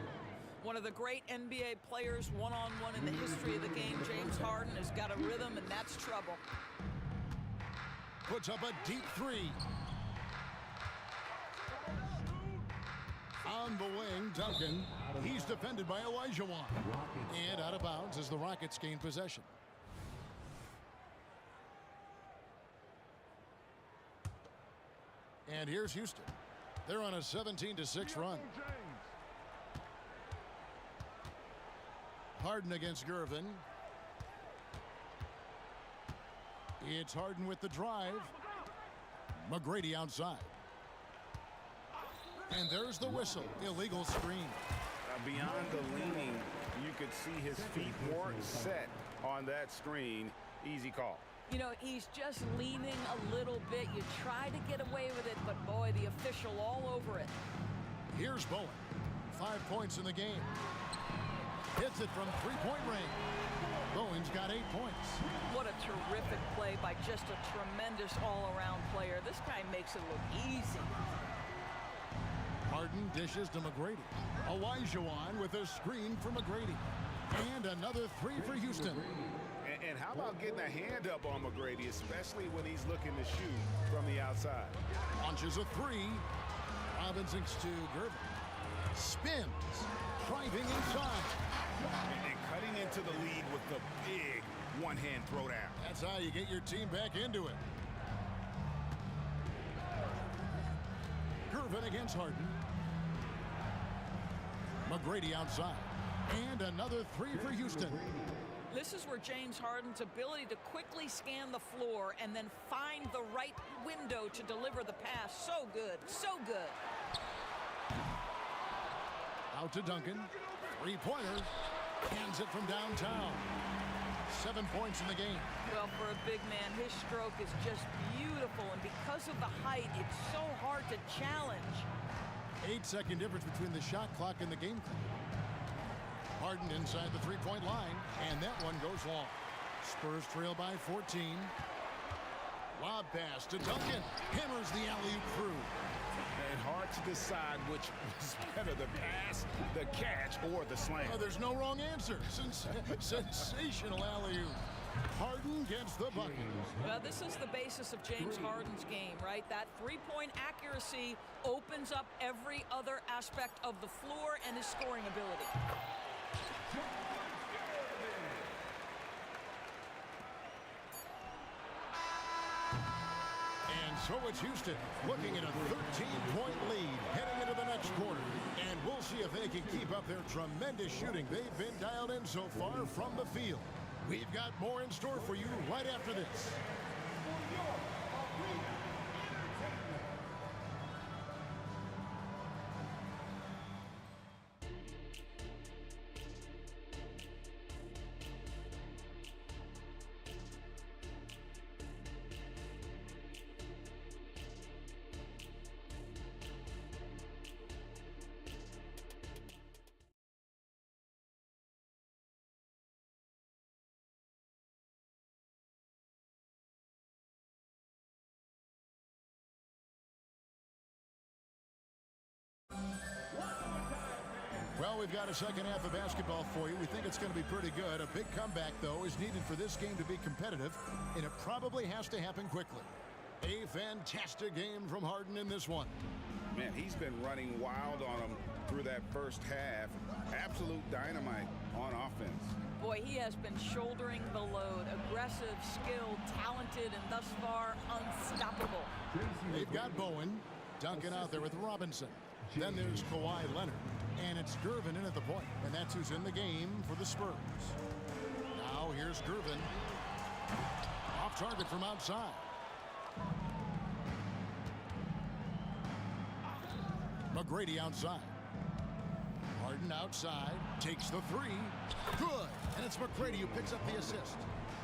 One of the great NBA players one-on-one in the history of the game, James Harden, has got a rhythm, and that's trouble. Puts up a deep 3. On the wing, Duncan. He's defended by Olajuwon. And out of bounds as the Rockets gain possession. And here's Houston. They're on a 17-6 run. Harden against Gervin. It's Harden with the drive. McGrady outside. And there's the whistle. Illegal screen. Beyond the leaning, you could see his feet weren't set on that screen. Easy call. You know, he's just leaning a little bit. You try to get away with it, but boy, the official all over it. Here's Bowen. 5 points in the game. Hits it from three-point range. Bowen's got 8 points. What a terrific play by just a tremendous all-around player. This guy makes it look easy. Harden dishes to McGrady. Olajuwon with a screen for McGrady. And another 3 for Houston. And how about getting a hand up on McGrady, especially when he's looking to shoot from the outside? Launches a 3. Robinson's to Gervin. Spins. Driving inside. And cutting into the lead with the big one-hand throwdown. That's how you get your team back into it. Gervin against Harden. McGrady outside. And another 3 for Houston. This is where James Harden's ability to quickly scan the floor and then find the right window to deliver the pass. So good, so good. Out to Duncan. 3-pointer. Hands it from downtown. 7 points in the game. Well, for a big man, his stroke is just beautiful. And because of the height, it's so hard to challenge. 8-second difference between the shot clock and the game clock. Harden inside the three-point line, and that one goes long. Spurs trail by 14. Lob pass to Duncan. Hammers the alley-oop through. And hard to decide which was better, the pass, the catch, or the slam. Oh, there's no wrong answer. Sensational alley-oop. Harden gets the bucket. Well, this is the basis of James Harden's game, right? That three-point accuracy opens up every other aspect of the floor and his scoring ability. And so it's Houston looking at a 13-point lead heading into the next quarter. And we'll see if they can keep up their tremendous shooting they've been dialed in so far from the field. We've got more in store for you right after this. Well, we've got a second half of basketball for you. We think it's going to be pretty good. A big comeback, though, is needed for this game to be competitive, and it probably has to happen quickly. A fantastic game from Harden in this one. Man, he's been running wild on them through that first half. Absolute dynamite on offense. Boy, he has been shouldering the load. Aggressive, skilled, talented, and thus far unstoppable. They've got Bowen. Duncan out there with Robinson. Then there's Kawhi Leonard. And it's Gervin in at the point. And that's who's in the game for the Spurs. Now here's Gervin. Off target from outside. McGrady outside. Harden outside. Takes the three. Good. And it's McGrady who picks up the assist.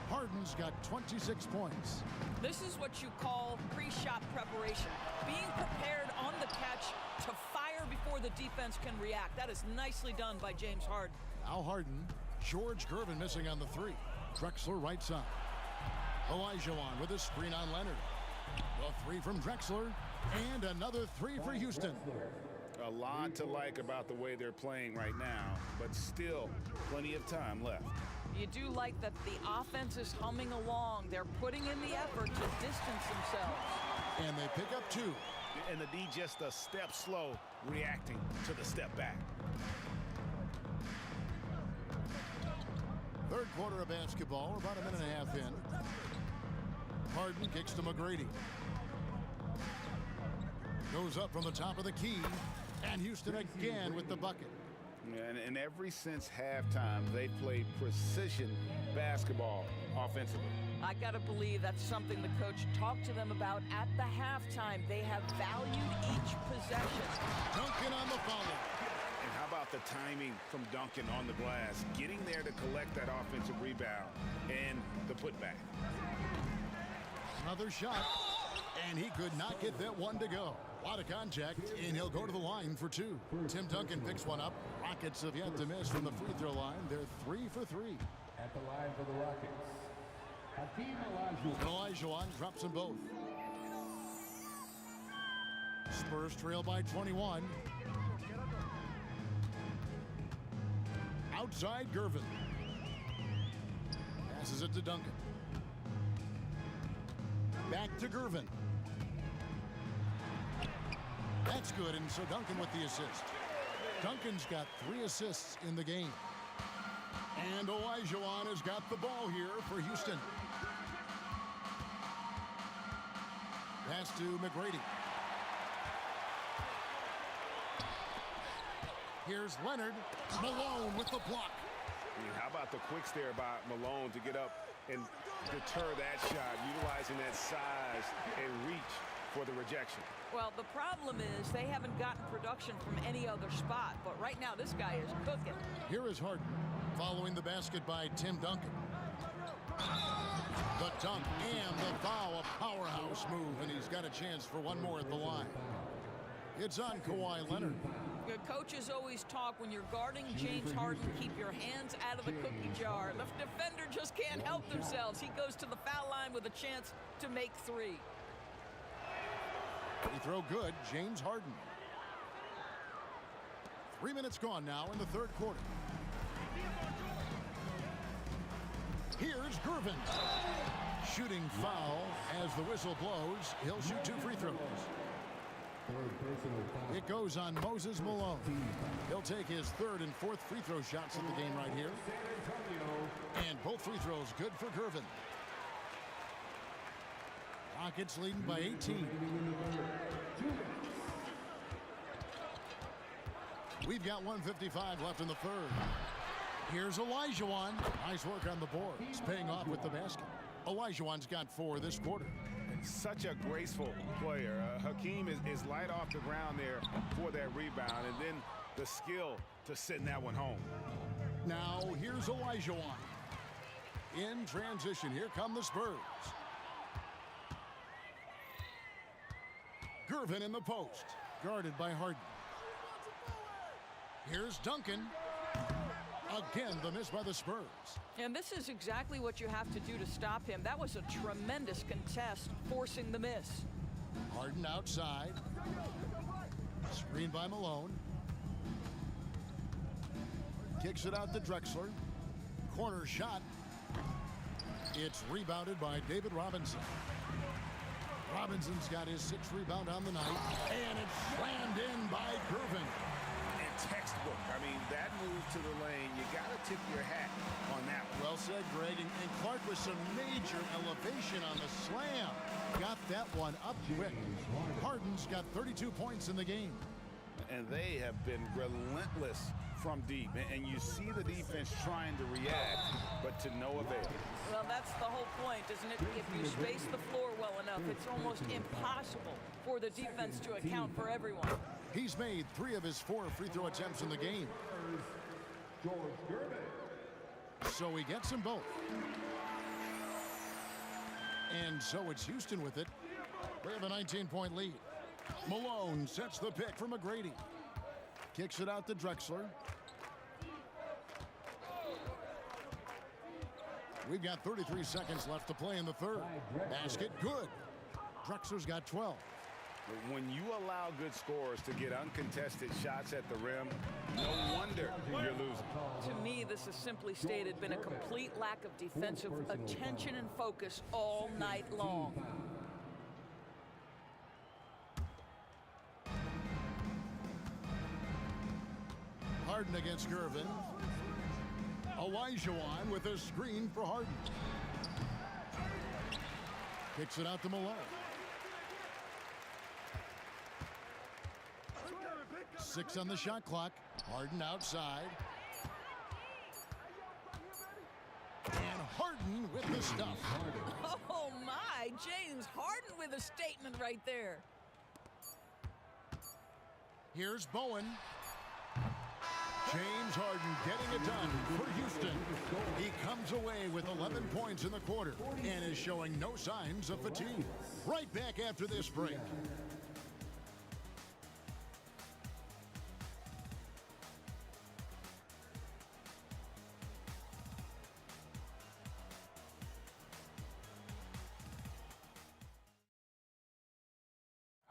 Harden's got 26 points. This is what you call pre-shot preparation. Being prepared on the catch to fire before the defense can react. That is nicely done by James Harden. Now Harden. George Gervin missing on the three. Drexler right side. Olajuwon with a screen on Leonard. A three from Drexler. And another three for Houston. A lot to like about the way they're playing right now, but still plenty of time left. You do like that the offense is humming along. They're putting in the effort to distance themselves. And they pick up two. And the D just a step slow, reacting to the step back. Third quarter of basketball, about a minute and a half in. Harden kicks to McGrady. Goes up from the top of the key. And Houston again with the bucket. And ever since halftime, they've played precision basketball offensively. I got to believe that's something the coach talked to them about at the halftime. They have valued each possession. Duncan on the follow. And how about the timing from Duncan on the glass, getting there to collect that offensive rebound and the putback. Another shot, and he could not get that one to go. A lot of contact, and he'll go to the line for two. Tim Duncan picks one up. Rockets have yet to miss from the free throw line. They're 3 for 3. At the line for the Rockets, Hakeem Olajuwon drops them both. Spurs trail by 21. Outside Gervin. Passes it to Duncan. Back to Gervin. That's good, and so Duncan with the assist. Duncan's got 3 assists in the game. And Olajuwon has got the ball here for Houston. Pass to McGrady. Here's Leonard. Malone with the block. How about the quick stare by Malone to get up and deter that shot, utilizing that size and reach for the rejection. Well, the problem is they haven't gotten production from any other spot, but right now this guy is cooking. Here is Harden following the basket by Tim Duncan. The dunk and the foul, a powerhouse move, and he's got a chance for one more at the line. It's on Kawhi Leonard. Your coaches always talk when you're guarding James Harden, keep your hands out of the cookie jar. The defender just can't help themselves. He goes to the foul line with a chance to make 3. Free throw good, James Harden. 3 minutes gone now in the third quarter. Here's Gervin. Shooting foul as the whistle blows. He'll shoot 2 free throws. It goes on Moses Malone. He'll take his 3rd and 4th free throw shots at the game right here. And both free throws good for Gervin. Rockets leading by 18. We've got 1:55 left in the third. Here's Olajuwon. Nice work on the board. It's paying off with the basket. Olajuwon's got 4 this quarter. Such a graceful player. Hakeem is light off the ground there for that rebound, and then the skill to send that one home. Now here's Olajuwon. In transition, here come the Spurs. Gervin in the post, guarded by Harden. Here's Duncan. Again, the miss by the Spurs. And this is exactly what you have to do to stop him. That was a tremendous contest, forcing the miss. Harden outside. Screen by Malone. Kicks it out to Drexler. Corner shot. It's rebounded by David Robinson. Robinson's got his 6th rebound on the night. And it's slammed in by Gervin. Textbook. I mean, that move to the lane, you got to tip your hat on that one. Well said, Greg. And Clark with some major elevation on the slam. Got that one up quick. Harden's got 32 points in the game. And they have been relentless from deep. And you see the defense trying to react, but to no avail. Well, that's the whole point, isn't it? If you space the floor well enough, it's almost impossible for the defense to account for everyone. He's made 3 of his 4 free throw attempts in the game. So he gets them both. And so it's Houston with it. They have a 19-point lead. Malone sets the pick for McGrady. Kicks it out to Drexler. We've got 33 seconds left to play in the third. Basket good. Drexler's got 12. When you allow good scorers to get uncontested shots at the rim, no wonder you're losing. To me, this has simply stated been a complete lack of defensive attention and focus all night long. Harden against Gervin. Olajuwon with a screen for Harden. Kicks it out to Malone. 6 on the shot clock. Harden outside. And Harden with the stuff. Oh my, James Harden with a statement right there. Here's Bowen. James Harden getting it done for Houston. He comes away with 11 points in the quarter and is showing no signs of fatigue. Right back after this break.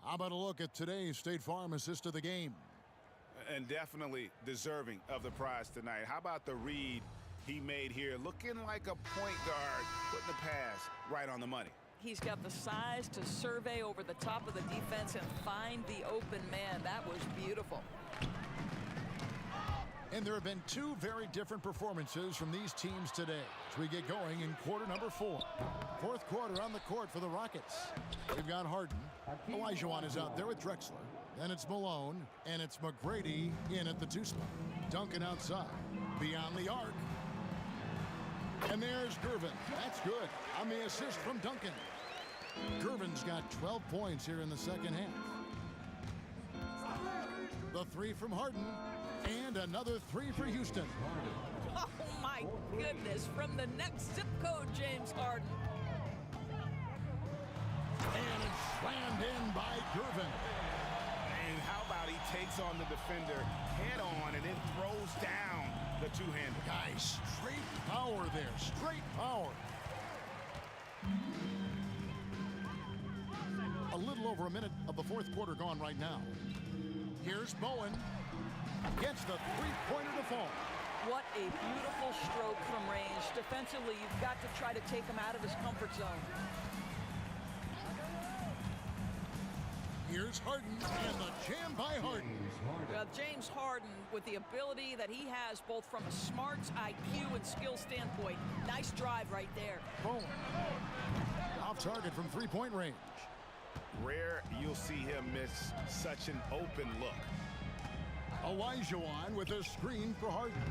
How about a look at today's State Farm assist of the game? And definitely deserving of the prize tonight. How about the read he made here? Looking like a point guard, putting the pass right on the money. He's got the size to survey over the top of the defense and find the open man. That was beautiful. And there have been 2 very different performances from these teams today as we get going in quarter number 4. Fourth quarter on the court for the Rockets. We've got Harden. Olajuwon is out there with Drexler. Then it's Malone, and it's McGrady in at the 2 spot. Duncan outside, beyond the arc. And there's Gervin. That's good on the assist from Duncan. Gervin's got 12 points here in the second half. The 3 from Harden, and another 3 for Houston. Oh my goodness, from the next zip code, James Harden. And it's slammed in by Gervin. And how takes on the defender head on and then throws down the two-hander. Guys, straight power there, straight power. A little over a minute of the fourth quarter gone right now. Here's Bowen. Gets the three-pointer to fall. What a beautiful stroke from range. Defensively, you've got to try to take him out of his comfort zone. Here's Harden, and the jam by Harden. James Harden, with the ability that he has both from a smarts, IQ, and skill standpoint. Nice drive right there. Bowen. Off target from three-point range. Rare you'll see him miss such an open look. Olajuwon with a screen for Harden.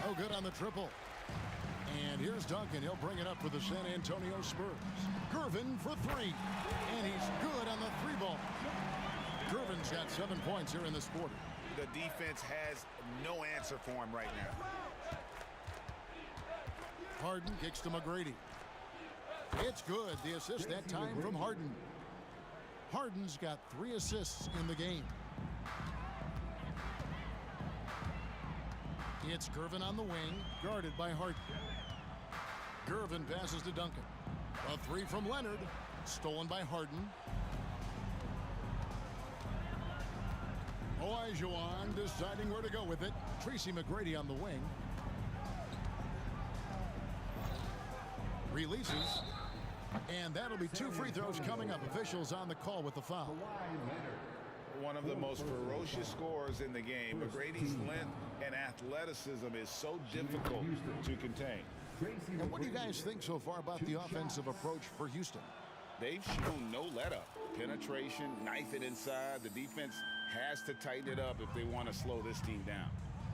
Oh, good on the triple. And here's Duncan. He'll bring it up for the San Antonio Spurs. Gervin for three. And he's good on the three ball. Gervin's got 7 points here in this quarter. The defense has no answer for him right now. Harden kicks to McGrady. It's good. The assist that time from Harden. Harden's got 3 assists in the game. It's Gervin on the wing, guarded by Harden. Gervin passes to Duncan. A three from Leonard, stolen by Harden. Olajuwon deciding where to go with it. Tracy McGrady on the wing. Releases. And that'll be 2 free throws coming up. Officials on the call with the foul. One of the most ferocious scorers in the game. McGrady's length and athleticism is so difficult to contain. And what do you guys think so far about the offensive approach for Houston? They've shown no let-up. Penetration, knife it inside. The defense has to tighten it up if they want to slow this team down.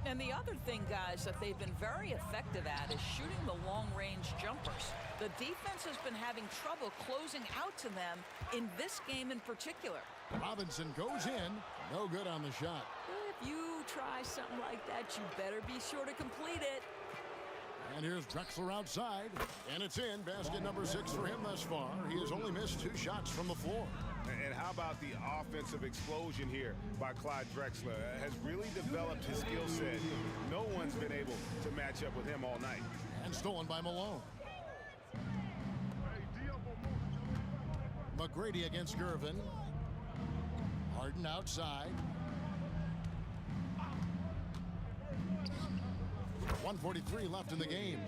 And the other thing, guys, that they've been very effective at is shooting the long-range jumpers. The defense has been having trouble closing out to them in this game in particular. Robinson goes in. No good on the shot. If you try something like that, you better be sure to complete it. And here's Drexler outside. And it's in. Basket number 6 for him thus far. He has only missed 2 shots from the floor. And how about the offensive explosion here by Clyde Drexler? Has really developed his skill set. No one's been able to match up with him all night. And stolen by Malone. McGrady against Gervin. Harden outside. 1:43 left in the game.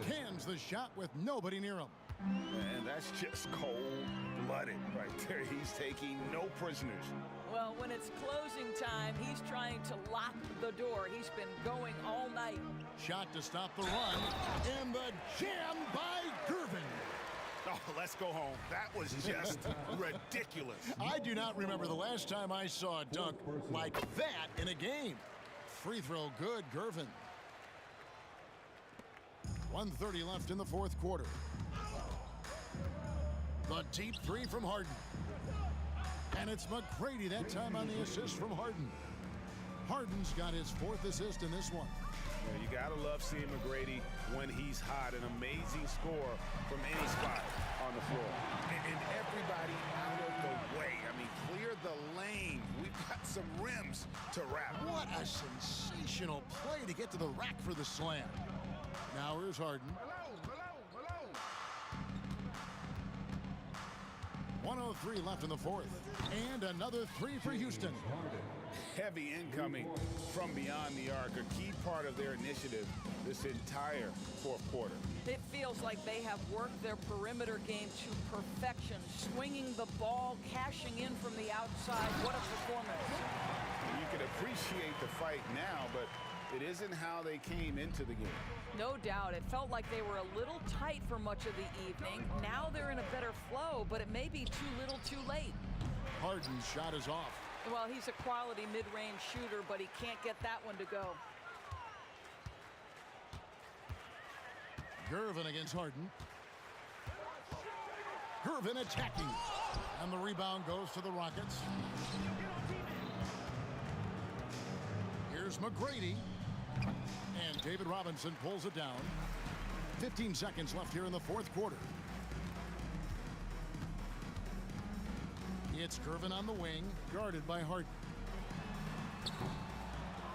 Cans the shot with nobody near him. And that's just cold-blooded right there. He's taking no prisoners. Well, when it's closing time, he's trying to lock the door. He's been going all night. Shot to stop the run. And the jam by Gervin. Oh, let's go home. That was just ridiculous. I do not remember the last time I saw a dunk like that in a game. Free throw good, Gervin. 1:30 left in the fourth quarter. The deep three from Harden. And it's McGrady that time on the assist from Harden. Harden's got his 4th assist in this one. You gotta love seeing McGrady when he's hot. An amazing score from any spot on the floor. And everybody out of the way. I mean, clear the lane. We've got some rims to wrap. What a sensational play to get to the rack for the slam. Now here's Harden. 1:03 left in the fourth. And another three for Houston. Heavy incoming from beyond the arc, a key part of their initiative this entire fourth quarter. It feels like they have worked their perimeter game to perfection, swinging the ball, cashing in from the outside. What a performance. You can appreciate the fight now, but it isn't how they came into the game. No doubt. It felt like they were a little tight for much of the evening. Now they're in a better flow, but it may be too little too late. Harden's shot is off. Well, he's a quality mid-range shooter, but he can't get that one to go. Gervin against Harden. Gervin attacking. And the rebound goes to the Rockets. Here's McGrady. And David Robinson pulls it down. 15 seconds left here in the fourth quarter. It's Gervin on the wing, guarded by Harden.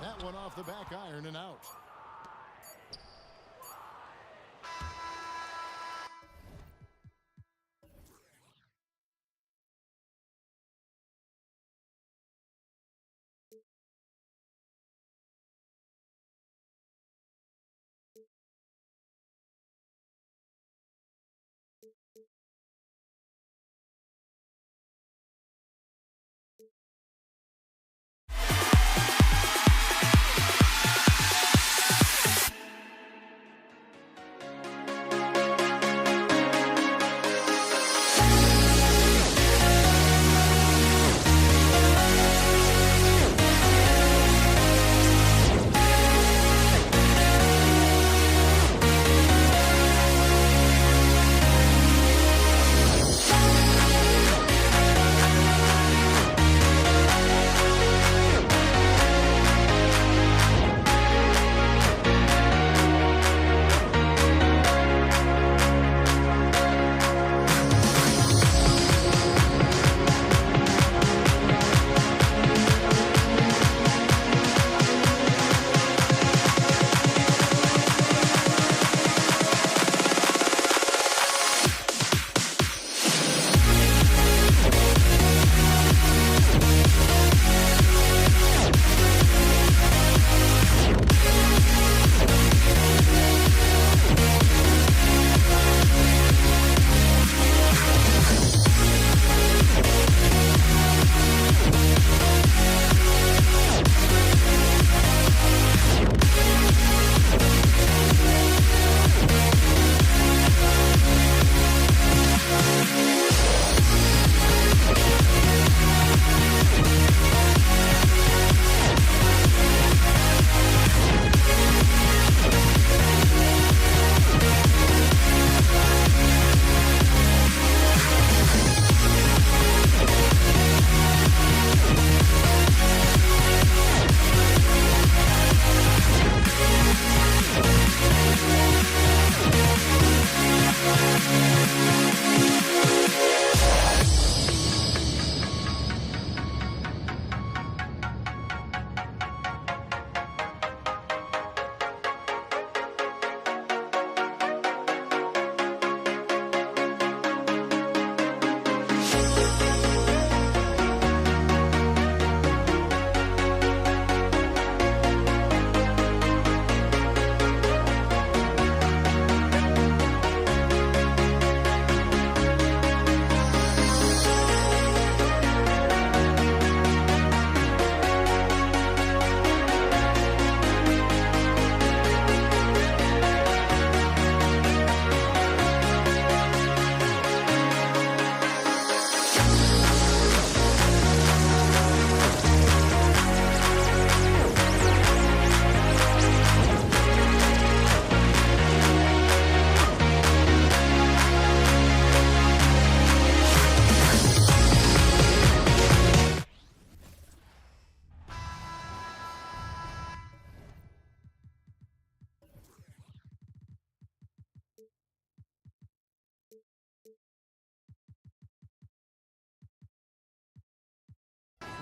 That one off the back iron and out.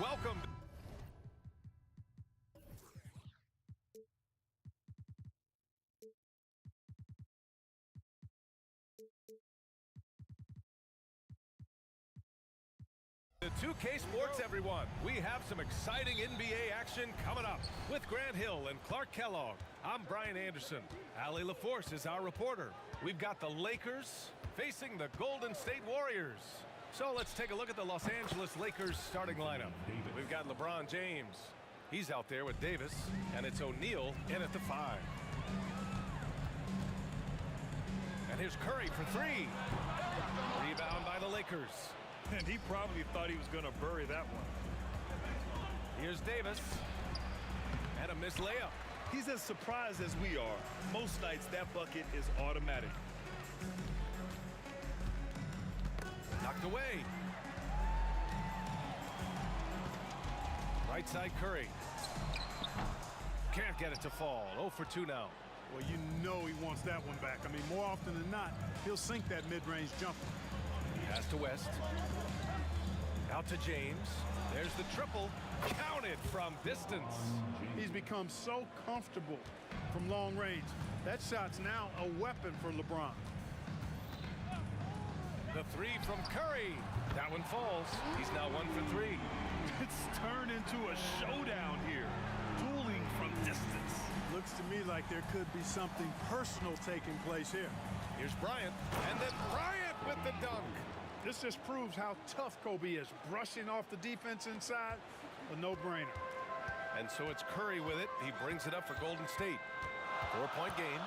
Welcome. To 2K Sports, everyone. We have some exciting NBA action coming up with Grant Hill and Clark Kellogg. I'm Brian Anderson. Allie LaForce is our reporter. We've got the Lakers facing the Golden State Warriors. So let's take a look at the Los Angeles Lakers starting lineup. We've got LeBron James. He's out there with Davis, and it's O'Neal in at the 5. And here's Curry for 3. Rebound by the Lakers. And he probably thought he was going to bury that one. Here's Davis. And a missed layup. He's as surprised as we are. Most nights that bucket is automatic. Knocked away. Right side Curry. Can't get it to fall. 0 for 2 now. Well, you know he wants that one back. I mean, more often than not, he'll sink that mid-range jumper. Pass to West. Out to James. There's the triple. Counted from distance. He's become so comfortable from long range. That shot's now a weapon for LeBron. The three from Curry. That one falls. He's now 1 for 3. It's turned into a showdown here. Dueling from distance. Looks to me like there could be something personal taking place here. Here's Bryant. And then Bryant with the dunk. This just proves how tough Kobe is. Brushing off the defense inside, a no-brainer. And so it's Curry with it. He brings it up for Golden State. 4-point game.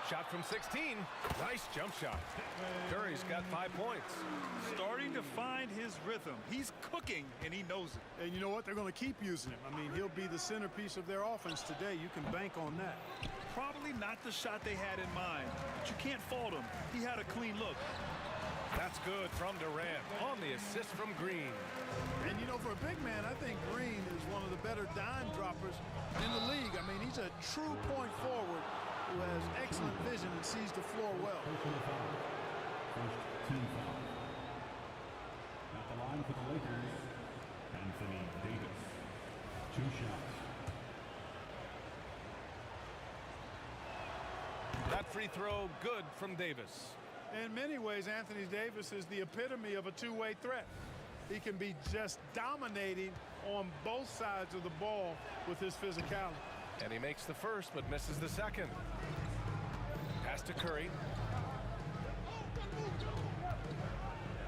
Shot from 16. Nice jump shot. Curry's got 5 points. Starting to find his rhythm. He's cooking, and he knows it. And you know what? They're going to keep using him. I mean, he'll be the centerpiece of their offense today. You can bank on that. Probably not the shot they had in mind, but you can't fault him. He had a clean look. That's good from Durant on the assist from Green. And, you know, for a big man, I think Green is one of the better dime droppers in the league. I mean, he's a true point forward who has excellent vision and sees the floor well. First team foul. At the line for the Lakers, Anthony Davis. 2 shots. That free throw good from Davis. In many ways, Anthony Davis is the epitome of a two-way threat. He can be just dominating on both sides of the ball with his physicality. And he makes the first, but misses the second. Pass to Curry.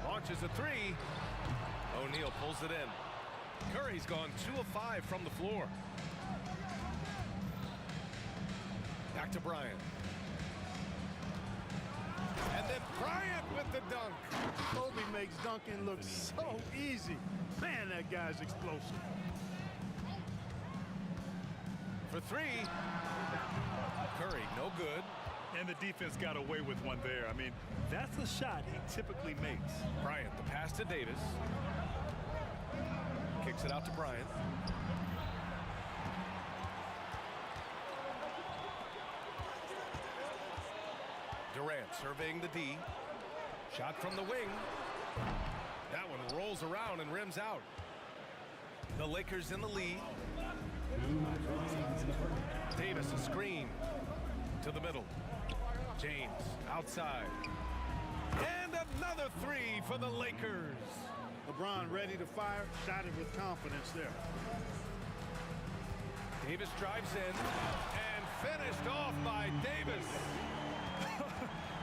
Launches a 3. O'Neal pulls it in. Curry's gone 2 of 5 from the floor. Back to Bryant. And then Bryant with the dunk. Kobe makes dunking look so easy. Man, that guy's explosive. For 3. Curry, no good. And the defense got away with one there. I mean, that's the shot he typically makes. Bryant, the pass to Davis. Kicks it out to Bryant. Durant surveying the D. Shot from the wing. That one rolls around and rims out. The Lakers in the lead. Davis a screen to the middle. James outside. And another 3 for the Lakers. LeBron ready to fire, shot it with confidence there. Davis drives in and finished off by Davis.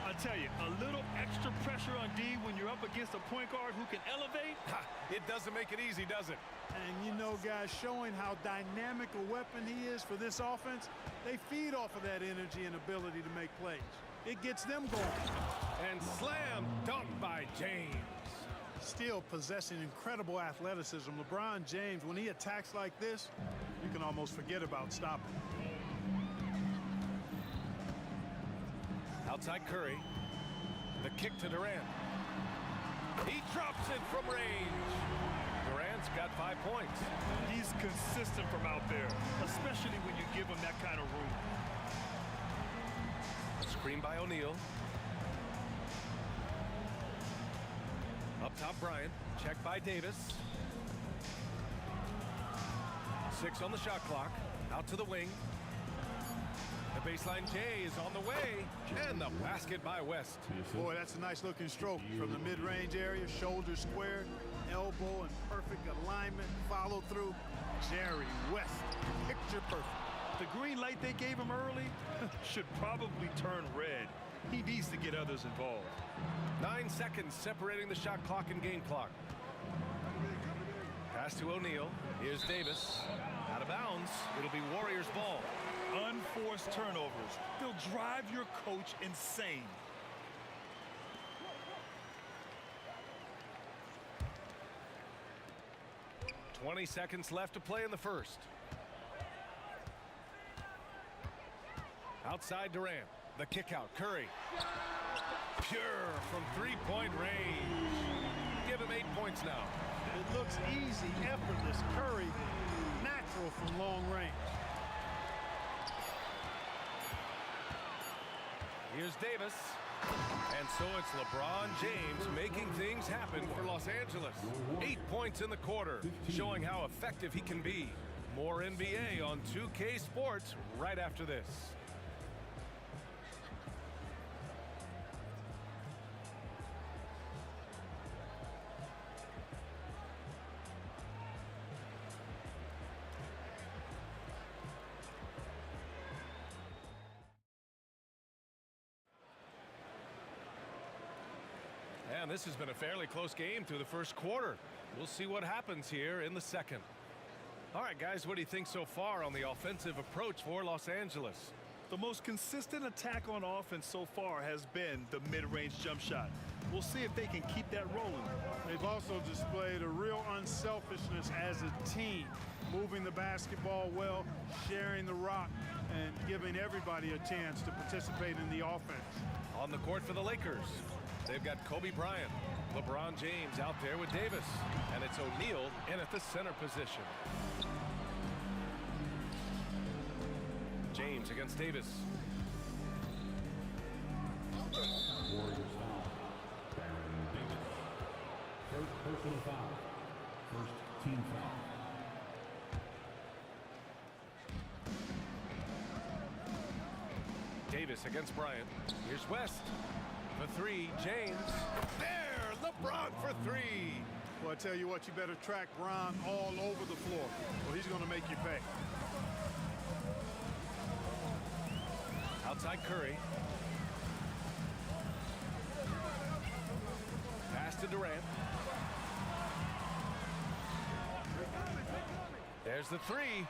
I tell you, a little extra pressure on D when you're up against a point guard who can elevate. It doesn't make it easy, does it? And you know, guys, showing how dynamic a weapon he is for this offense, they feed off of that energy and ability to make plays. It gets them going. And slam dunk by James. Still possessing incredible athleticism. LeBron James, when he attacks like this, you can almost forget about stopping. Outside Curry. The kick to Durant. He drops it from range. Durant's got 5 points. He's consistent from out there, especially when you give him that kind of room. Screen by O'Neal. Up top, Bryant. Check by Davis. 6 on the shot clock. Out to the wing. The baseline J is on the way. And the basket by West. Boy, that's a nice looking stroke from the mid-range area. Shoulder squared, elbow in perfect alignment. Follow through. Jerry West, picture perfect. The green light they gave him early should probably turn red. He needs to get others involved. 9 seconds separating the shot clock and game clock. Pass to O'Neal. Here's Davis. Out of bounds. It'll be Warriors ball. Unforced turnovers. They'll drive your coach insane. .20 seconds left to play in the first. Outside Durant. The kick out. Curry. Pure from 3-point range. Give him 8 points now. It looks easy, effortless. Curry, natural from long range. Here's Davis. And so it's LeBron James making things happen for Los Angeles. 8 points in the quarter, showing how effective he can be. More NBA on 2K Sports right after this. And this has been a fairly close game through the first quarter. We'll see what happens here in the second. All right, guys, what do you think so far on the offensive approach for Los Angeles? The most consistent attack on offense so far has been the mid-range jump shot. We'll see if they can keep that rolling. They've also displayed a real unselfishness as a team, moving the basketball well, sharing the rock, and giving everybody a chance to participate in the offense. On the court for the Lakers, they've got Kobe Bryant, LeBron James out there with Davis, and it's O'Neal in at the center position. James against Davis. Warriors foul. Baron Davis. First personal foul. First team foul. Davis against Bryant. Here's West. For three, James. There, LeBron for three. Well, I tell you what, you better track Bron all over the floor, or he's going to make you pay. Outside Curry. Pass to Durant. There's the three.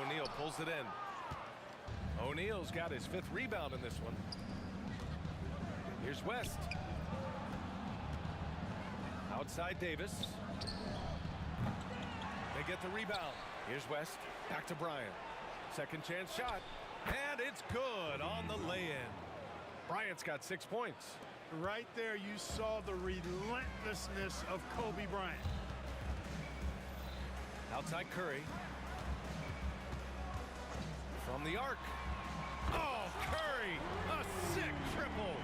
O'Neal pulls it in. O'Neal's got his 5th rebound in this one. Here's West. Outside Davis. They get the rebound. Here's West. Back to Bryant. Second chance shot. And it's good on the lay-in. Bryant's got 6 points. Right there, you saw the relentlessness of Kobe Bryant. Outside Curry. From the arc. Oh, Curry! A sick triple!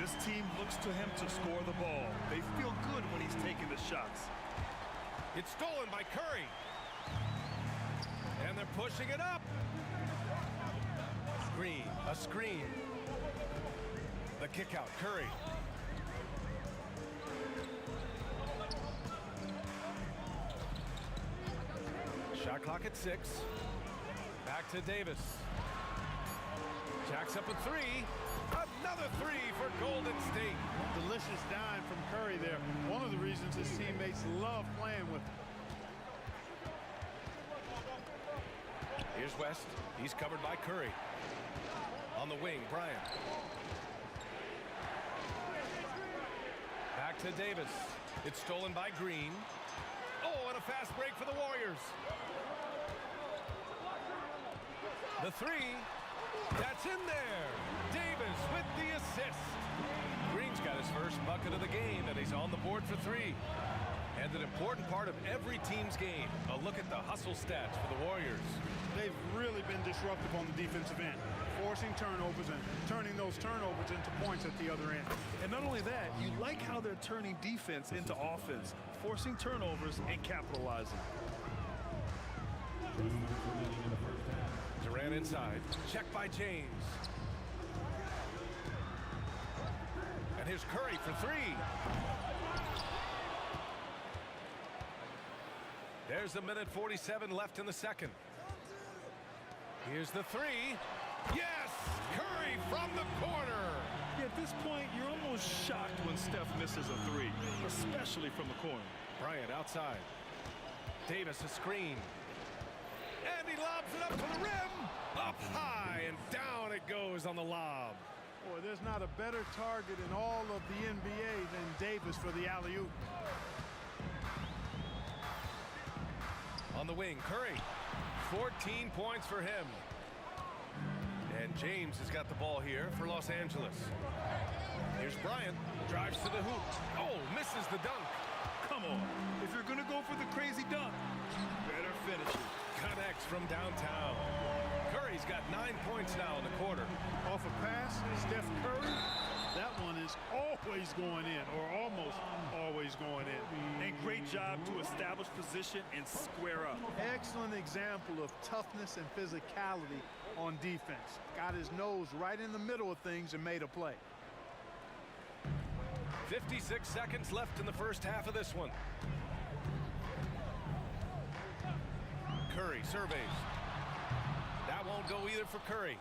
This team looks to him to score the ball. They feel good when he's taking the shots. It's stolen by Curry. And they're pushing it up. Green, a screen. The kick out, Curry. Shot clock at 6. Back to Davis. Jacks up a 3. Another 3 for Golden State. Delicious dime from Curry there. One of the reasons his teammates love playing with him. Here's West. He's covered by Curry. On the wing, Bryant. Back to Davis. It's stolen by Green. Oh, and a fast break for the Warriors. The 3. That's in there. Davis with the assist. Green's got his first bucket of the game, and he's on the board for 3. And an important part of every team's game. A look at the hustle stats for the Warriors. They've really been disruptive on the defensive end, forcing turnovers and turning those turnovers into points at the other end. And not only that, you like how they're turning defense into offense, forcing turnovers and capitalizing. Durant inside. Check by James. And here's Curry for 3. There's 1:47 left in the second. Here's the 3. Yes! Curry from the corner. Yeah, at this point, you're almost shocked when Steph misses a 3, especially from the corner. Bryant outside. Davis a screen. And he lobs it up to the rim. Up high and down it goes on the lob. Boy, there's not a better target in all of the NBA than Davis for the alley-oop. On the wing, Curry. 14 points for him. And James has got the ball here for Los Angeles. Here's Bryant. Drives to the hoop. Oh, misses the dunk. Come on. If you're going to go for the crazy dunk, you better finish it. Connects from downtown. Curry's He's got 9 points now in the quarter. Off a pass, Steph Curry, that one is always going in, or almost always going in. And great job to establish position and square up. Excellent example of toughness and physicality on defense. Got his nose right in the middle of things and made a play. 56 seconds left in the first half of this one. Curry surveys. That won't go either for Curry.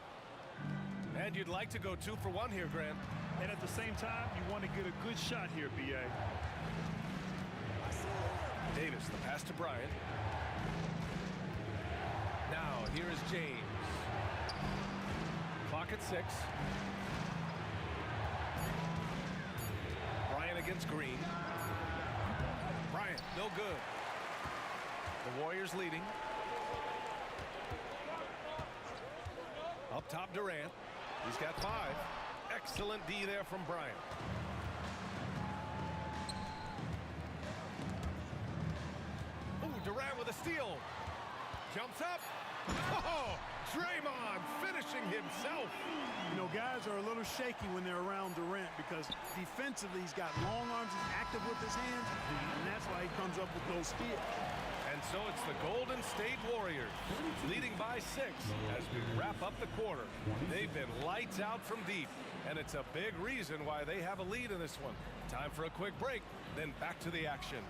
And you'd like to go 2 for 1 here, Grant. And at the same time, you want to get a good shot here, B.A. Davis, the pass to Bryant. Now, here is James. Clock at 6. Bryant against Green. Bryant, no good. The Warriors leading. Up top, Durant. He's got 5. Excellent D there from Bryant. Ooh, Durant with a steal. Jumps up. Oh, Draymond finishing himself. You know, guys are a little shaky when they're around Durant because defensively he's got long arms, he's active with his hands, and that's why he comes up with those steals. And so it's the Golden State Warriors leading by 6 as we wrap up the quarter. They've been lights out from deep, and it's a big reason why they have a lead in this one. Time for a quick break, then back to the action.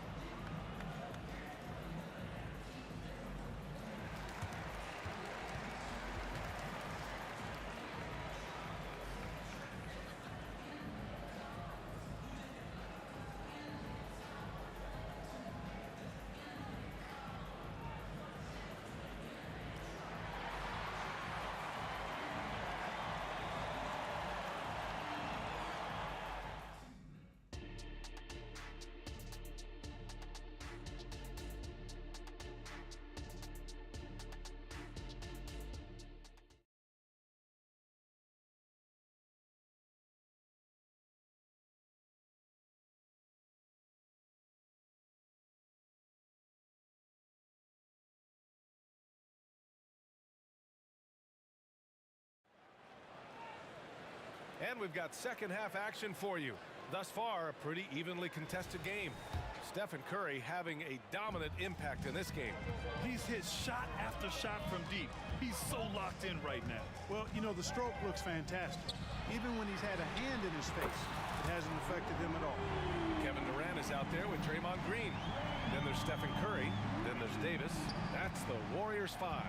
And we've got second half action for you. Thus far, a pretty evenly contested game. Stephen Curry having a dominant impact in this game. He's hit shot after shot from deep. He's so locked in right now. Well, you know, the stroke looks fantastic. Even when he's had a hand in his face, it hasn't affected him at all. Kevin Durant is out there with Draymond Green. Then there's Stephen Curry. Then there's Davis. That's the Warriors 5.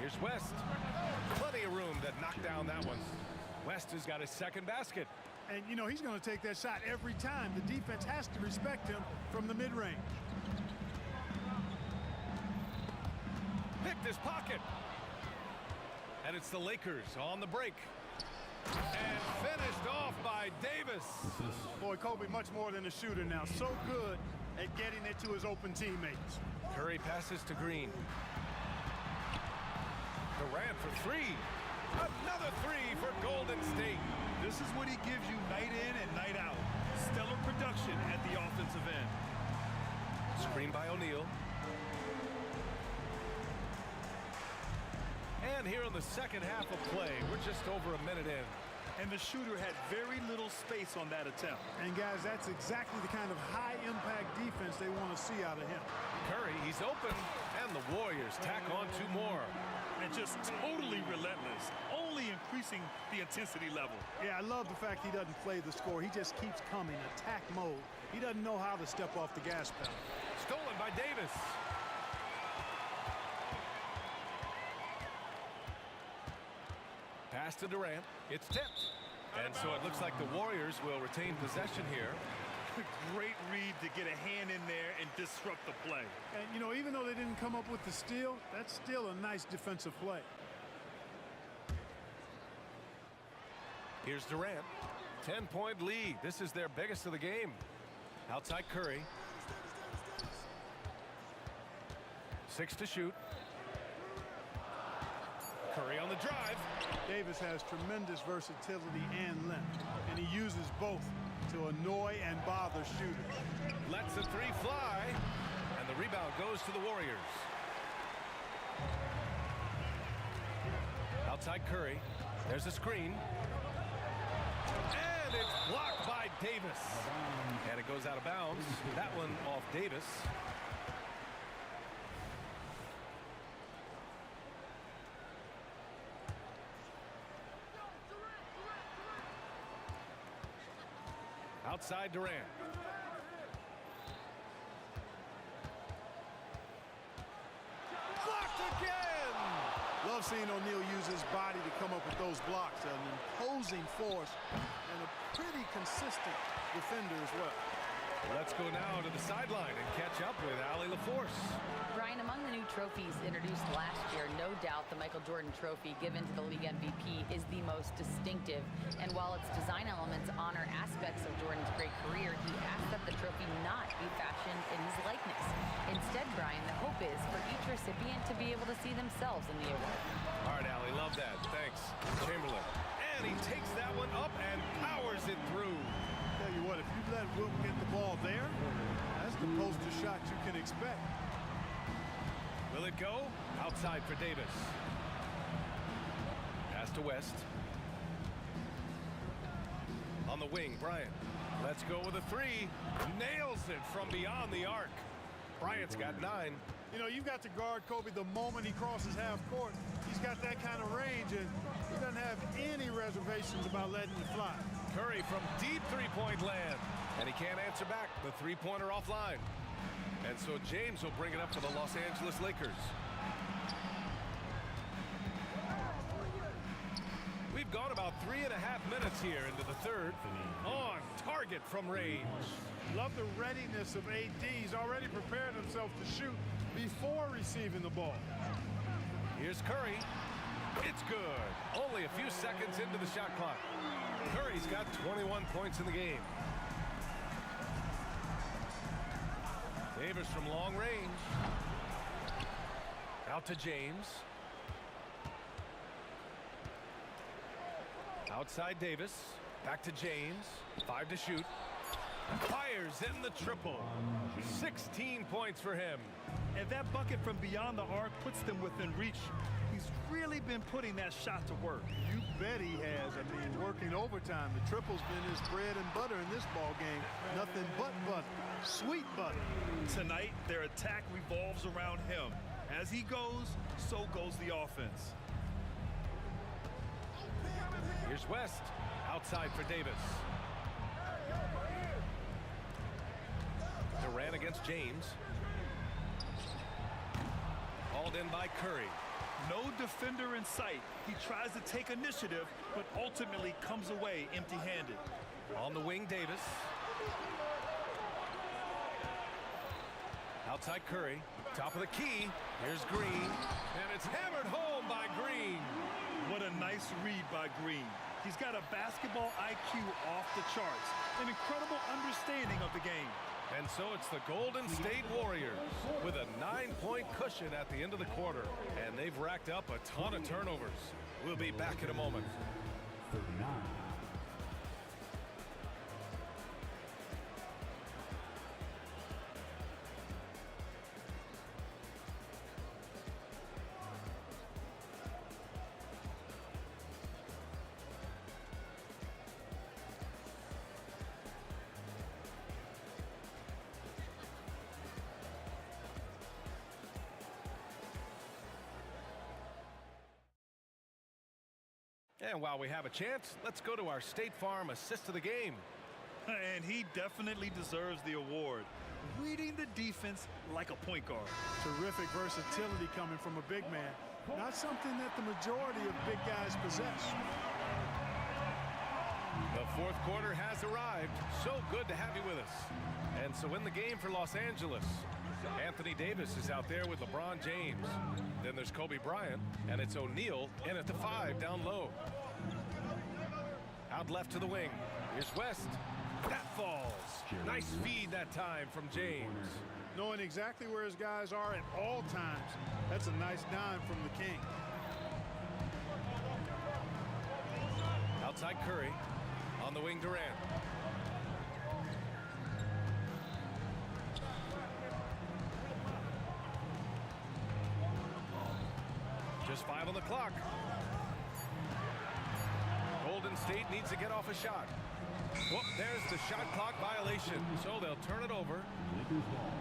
Here's West. Plenty of room to knock down that one. West has got his second basket. And, you know, he's going to take that shot every time. The defense has to respect him from the mid-range. Picked his pocket. And it's the Lakers on the break. And finished off by Davis. Boy, Kobe much more than a shooter now. So good at getting it to his open teammates. Curry passes to Green. Durant for 3. Another 3 for Golden State. This is what he gives you night in and night out. Stellar production at the offensive end. Screen by O'Neal. And here in the second half of play, we're just over a minute in. And the shooter had very little space on that attempt. And guys, that's exactly the kind of high-impact defense they want to see out of him. Curry, he's open, and the Warriors tack on 2 more. And just totally relentless, only increasing the intensity level. Yeah, I love the fact he doesn't play the score. He just keeps coming, attack mode. He doesn't know how to step off the gas pedal. Stolen by Davis. Pass to Durant. It's tipped. And so it looks like the Warriors will retain possession here. Great read to get a hand in there and disrupt the play. And, you know, even though they didn't come up with the steal, that's still a nice defensive play. Here's Durant. 10-point lead. This is their biggest of the game. Outside Curry. 6 to shoot. Curry on the drive. Davis has tremendous versatility and length, and he uses both to annoy and bother shooters. Lets the 3 fly, and the rebound goes to the Warriors. Outside Curry. There's a screen. And it's blocked by Davis. And it goes out of bounds. That one off Davis. Outside Durant. Blocked again! Love seeing O'Neal use his body to come up with those blocks. An imposing force and a pretty consistent defender as well. Let's go now to the sideline and catch up with Allie LaForce. Brian, among the new trophies introduced last year, no doubt the Michael Jordan Trophy given to the league MVP is the most distinctive. And while its design elements honor aspects of Jordan's great career, he asked that the trophy not be fashioned in his likeness. Instead, Brian, the hope is for each recipient to be able to see themselves in the award. All right, Allie, love that. Thanks. Chamberlain. And he takes that one up and powers it through. Tell you what, if you let Wilt get the ball there, that's the poster shot you can expect. Will it go? Outside for Davis. Pass to West. On the wing, Bryant. Let's go with a three. Nails it from beyond the arc. Bryant's got 9. You know, you've got to guard Kobe the moment he crosses half court. He's got that kind of range, and he doesn't have any reservations about letting it fly. Curry from deep three-point land. And he can't answer back. The three-pointer offline. And so James will bring it up for the Los Angeles Lakers. We've gone about 3.5 minutes here into the third. On target from range. Love the readiness of AD. He's already prepared himself to shoot before receiving the ball. Here's Curry. It's good. Only a few seconds into the shot clock. Curry's got 21 points in the game. Davis from long range. Out to James. Outside Davis. Back to James. 5 to shoot. Fires in the triple. 16 points for him. And that bucket from beyond the arc puts them within reach. He's really been putting that shot to work. You bet he has. I mean, working overtime. The triple's been his bread and butter in this ball game. Nothing but butter. Sweet butter. Tonight, their attack revolves around him. As he goes, so goes the offense. Here's West. Outside for Davis. Durant against James. Hauled in by Curry. No defender in sight. He tries to take initiative, but ultimately comes away empty-handed. On the wing, Davis. Outside Curry. Top of the key. Here's Green. And it's hammered home by Green. What a nice read by Green. He's got a basketball IQ off the charts. An incredible understanding of the game. And so it's the Golden State Warriors with a 9-point cushion at the end of the quarter. And they've racked up a ton of turnovers. We'll be back in a moment. 39. And while we have a chance, let's go to our State Farm assist of the game. And he definitely deserves the award. Reading the defense like a point guard. Terrific versatility coming from a big man. Not something that the majority of big guys possess. The fourth quarter has arrived. So good to have you with us. And so in the game for Los Angeles, Anthony Davis is out there with LeBron James. Then there's Kobe Bryant, and it's O'Neal in at the 5 down low. Out left to the wing. Here's West. That falls. Nice feed that time from James. Knowing exactly where his guys are at all times. That's a nice dime from the King. Outside Curry. On the wing, Durant. 5 on the clock. Golden State needs to get off a shot. Whoop, there's the shot clock violation. So they'll turn it over. Lakers ball.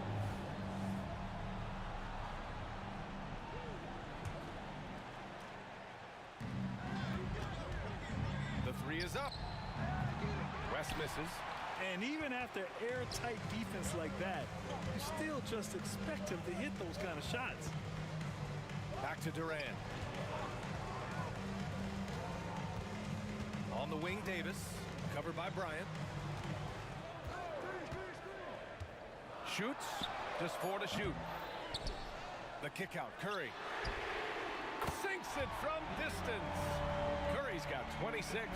The three is up. West misses. And even after airtight defense like that, you still just expect him to hit those kind of shots. Back to Durant. On the wing, Davis. Covered by Bryant. Shoots. Just 4 to shoot. The kick out. Curry. Sinks it from distance. Curry's got 26.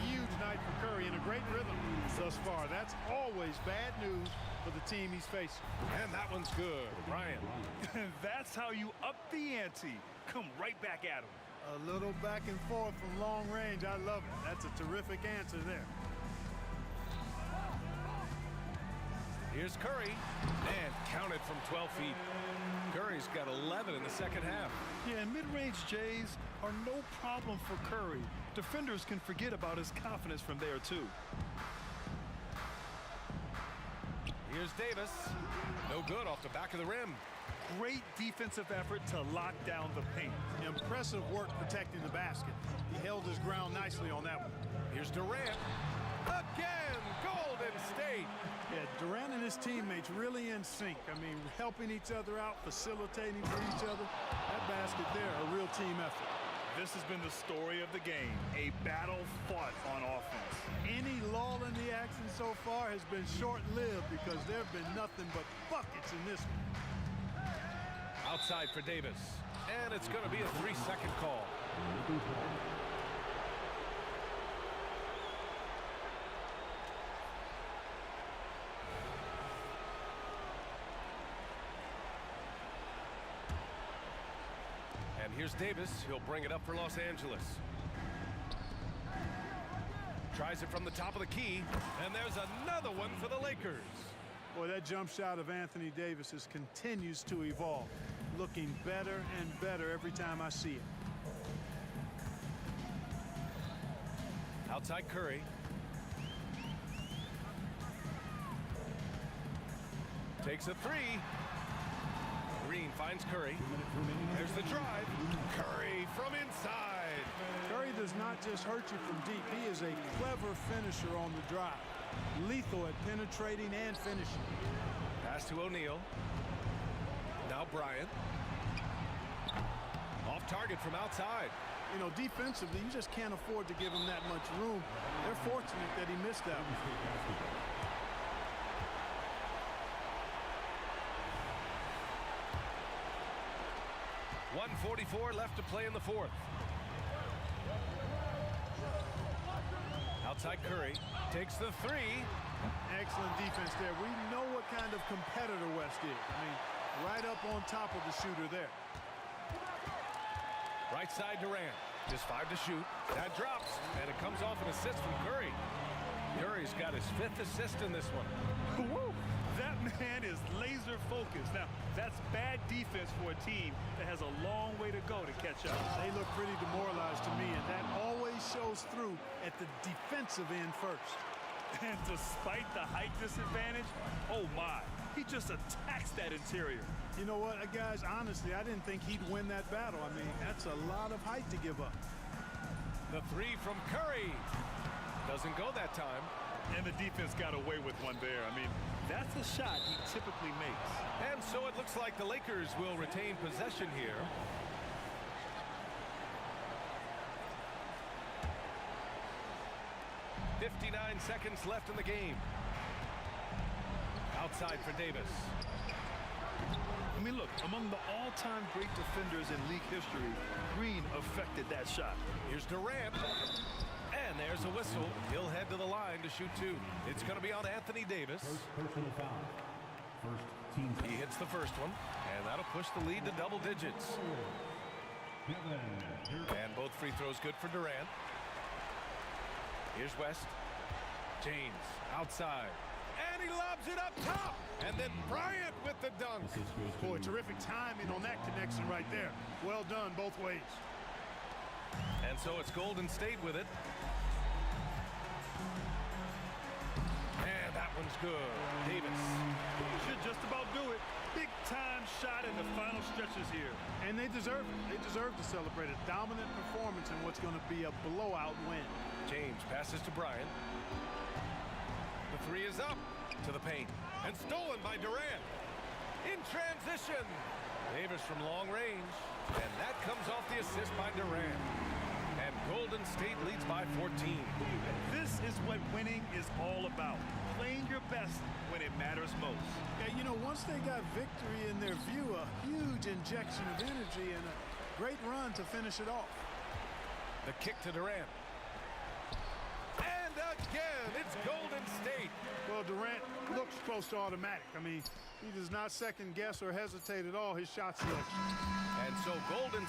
Huge night for Curry and a great rhythm thus far. That's always bad news for the team he's facing. And that one's good. Bryant. That's how you up the ante. Come right back at him. A little back and forth from long range. I love it. That's a terrific answer there. Here's Curry. And counted from 12 feet. Curry's got 11 in the second half. Yeah, and mid-range Jays are no problem for Curry. Defenders can forget about his confidence from there, too. Here's Davis. No good off the back of the rim. Great defensive effort to lock down the paint. Impressive work protecting the basket. He held his ground nicely on that one. Here's Durant. Again, Golden State. Yeah, Durant and his teammates really in sync. I mean, helping each other out, facilitating for each other. That basket there, a real team effort. This has been the story of the game, a battle fought on offense. Any lull in the action so far has been short-lived because there have been nothing but buckets in this one. Outside for Davis. And it's going to be a 3-second call. And here's Davis. He'll bring it up for Los Angeles. Tries it from the top of the key. And there's another one for the Lakers. Boy, that jump shot of Anthony Davis continues to evolve. Looking better and better every time I see it. Outside Curry. Takes a three. Green finds Curry. There's the drive. Curry from inside. Curry does not just hurt you from deep. He is a clever finisher on the drive. Lethal at penetrating and finishing. Pass to O'Neal. Now Bryant. Off target from outside. You know, defensively, you just can't afford to give him that much room. They're fortunate that he missed that one. 1:44 left to play in the fourth. Outside Curry takes the three. Excellent defense there. We know what kind of competitor West is. I mean, right up on top of the shooter there. Right side Durant. Just 5 to shoot. That drops, and it comes off an assist from Curry. Curry's got his 5th assist in this one. Woo! That man is laser focused. Now, that's bad defense for a team that has a long way to go to catch up. They look pretty demoralized to me, and that always shows through at the defensive end first. And despite the height disadvantage, oh my, he just attacks that interior. You know what, guys, honestly, I didn't think he'd win that battle. I mean, that's a lot of height to give up. The three from Curry. Doesn't go that time. And the defense got away with one there. I mean, that's a shot he typically makes. And so it looks like the Lakers will retain possession here. .59 seconds left in the game. Outside for Davis. I mean, look, among the all-time great defenders in league history, Green affected that shot. Here's Durant. And there's a whistle. He'll head to the line to shoot 2. It's going to be on Anthony Davis. Personal foul. First team. He hits the first one, and that'll push the lead to double digits. And both free throws good for Durant. Here's West. James outside. And and he lobs it up top. And then Bryant with the dunk. Boy, terrific timing on that connection right there. Well done both ways. And so it's Golden State with it. And that one's good. Davis. Should just about do it. Big time shot in the final stretches here. And they deserve it. They deserve to celebrate a dominant performance in what's going to be a blowout win. James passes to Bryant. The three is up to the paint and stolen by Durant. In transition. Davis from long range. And that comes off the assist by Durant. And Golden State leads by 14. This is what winning is all about. Playing your best when it matters most. Yeah, you know, once they got victory in their view, a huge injection of energy and a great run to finish it off. The kick to Durant. And again, it's Golden State. Well, Durant looks close to automatic. I mean, he does not second guess or hesitate at all his shot selection. And so Golden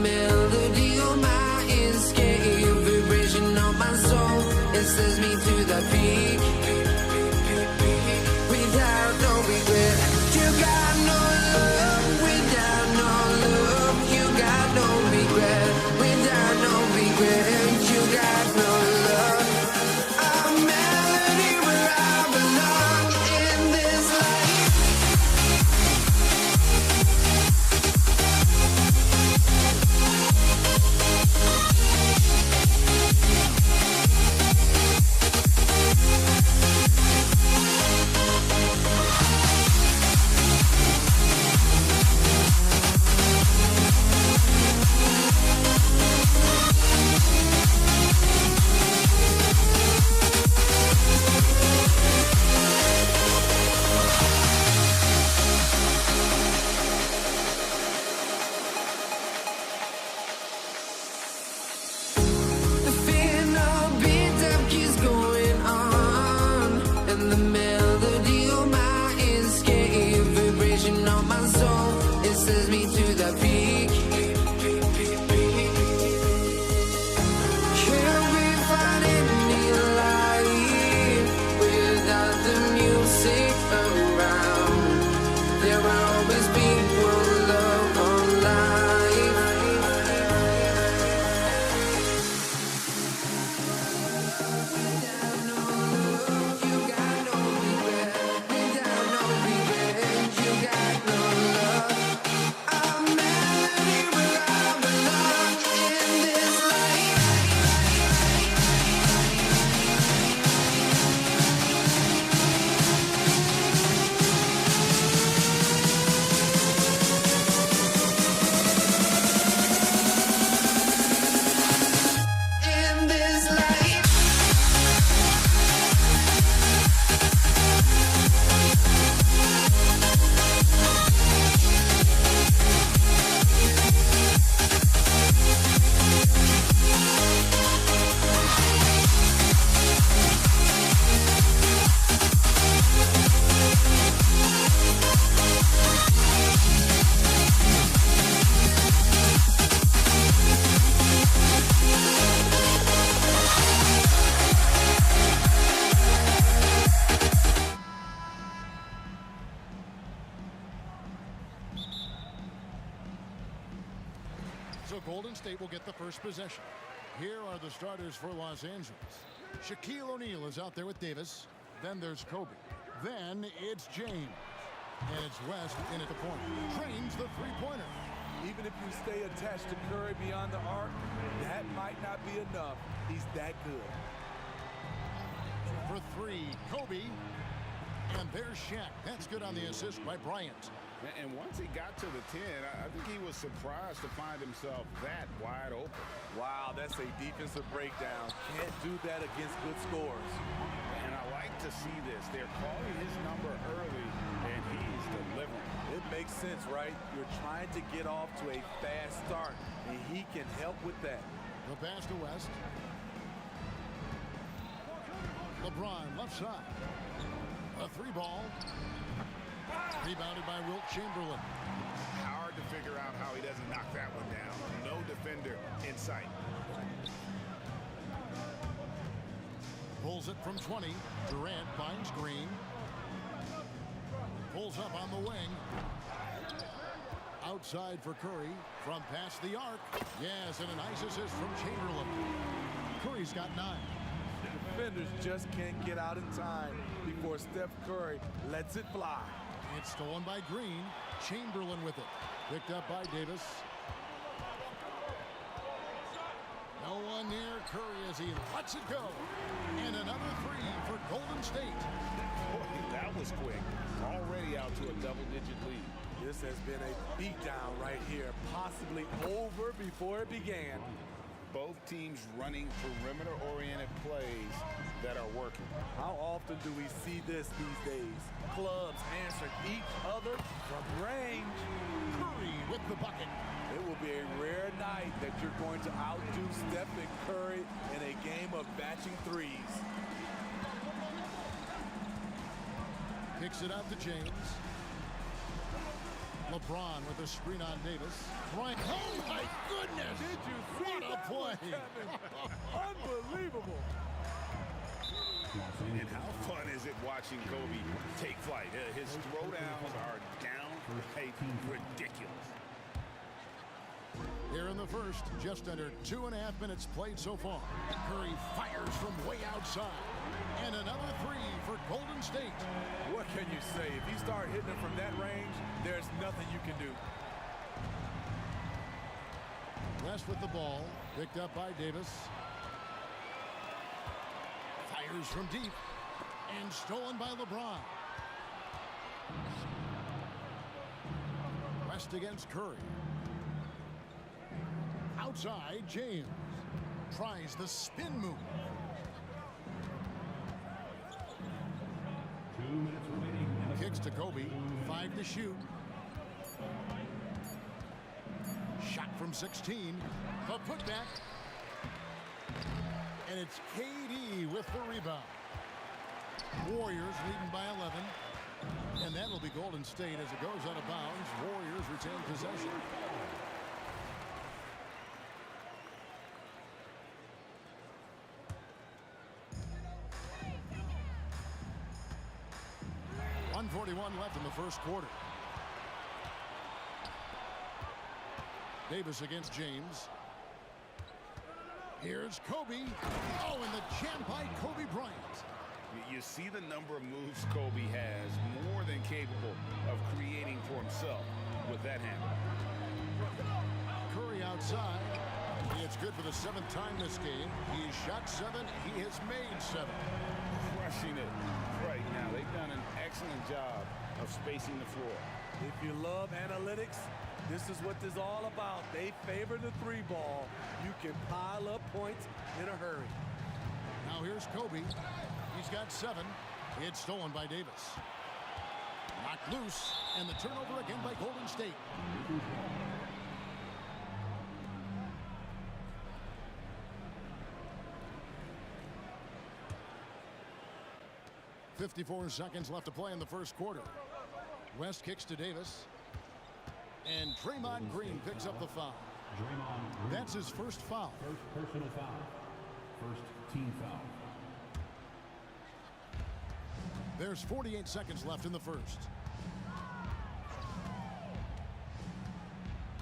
melody So Golden State will get the first possession. Here are the starters for Los Angeles. Shaquille O'Neal is out there with Davis. Then there's Kobe. Then it's James. And it's West in at the point. Trains the three-pointer. Even if you stay attached to Curry beyond the arc, that might not be enough. He's that good. For three, Kobe. And there's Shaq. That's good on the assist by Bryant. And once he got to the 10, I think he was surprised to find himself that wide open. Wow, that's a defensive breakdown. Can't do that against good scores. And I like to see this. They're calling his number early, and he's delivering. It makes sense, right? You're trying to get off to a fast start, and he can help with that. The pass to West. LeBron left side. A three ball. Rebounded by Wilt Chamberlain. Hard to figure out how he doesn't knock that one down. No defender in sight. Pulls it from 20. Durant finds Green. Pulls up on the wing. Outside for Curry. From past the arc. Yes, and a nice assist from Chamberlain. Curry's got 9. Defenders just can't get out in time before Steph Curry lets it fly. It's stolen by Green. Chamberlain with it. Picked up by Davis. No one near Curry as he lets it go. And another three for Golden State. Boy, that was quick. Already out to a double-digit lead. This has been a beatdown right here, possibly over before it began. Both teams running perimeter-oriented plays that are working. How often do we see this these days? Clubs answer each other from range. Curry with the bucket. It will be a rare night that you're going to outdo Steph and Curry in a game of batching threes. Kicks it out to James. LeBron with a screen on Davis. Bryant. Oh my goodness! Did you see what a play? Unbelievable. And how fun is it watching Kobe take flight? His throwdowns are downright ridiculous. Here in the first, just under 2.5 minutes played so far. Curry fires from way outside. And another three for Golden State. What can you say? If you start hitting it from that range, there's nothing you can do. West with the ball. Picked up by Davis. Fires from deep. And stolen by LeBron. West against Curry. Outside, James. Tries the spin move. 2 minutes remaining. Kicks to Kobe. 5 to shoot. Shot from 16. The putback. And it's KD with the rebound. Warriors leading by 11. And that'll be Golden State as it goes out of bounds. Warriors retain possession. .41 left in the first quarter. Davis against James. Here's Kobe. Oh, and the jam by Kobe Bryant. You see the number of moves Kobe has, more than capable of creating for himself with that handle. Curry outside. It's good for the 7th time this game. He has shot 7. He has made 7. Crushing it right now. They've done an excellent job of spacing the floor. If you love analytics, this is what this is all about. They favor the three ball. You can pile up points in a hurry. Now here's Kobe. He's got 7. It's stolen by Davis. Knocked loose, and the turnover again by Golden State. .54 seconds left to play in the first quarter. West kicks to Davis. And Draymond Green picks up the foul. That's his first foul. First personal foul. First team foul. There's 48 seconds left in the first.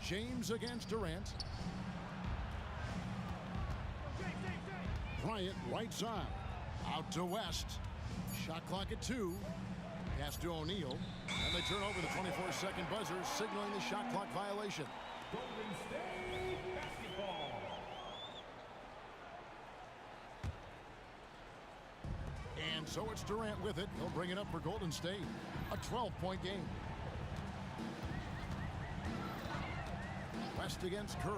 James against Durant. Bryant right side. Out to West. Shot clock at 2. Pass to O'Neal. And they turn over the 24-second buzzer, signaling the shot clock violation. Golden State basketball. And so it's Durant with it. He'll bring it up for Golden State. A 12-point game. West against Curry.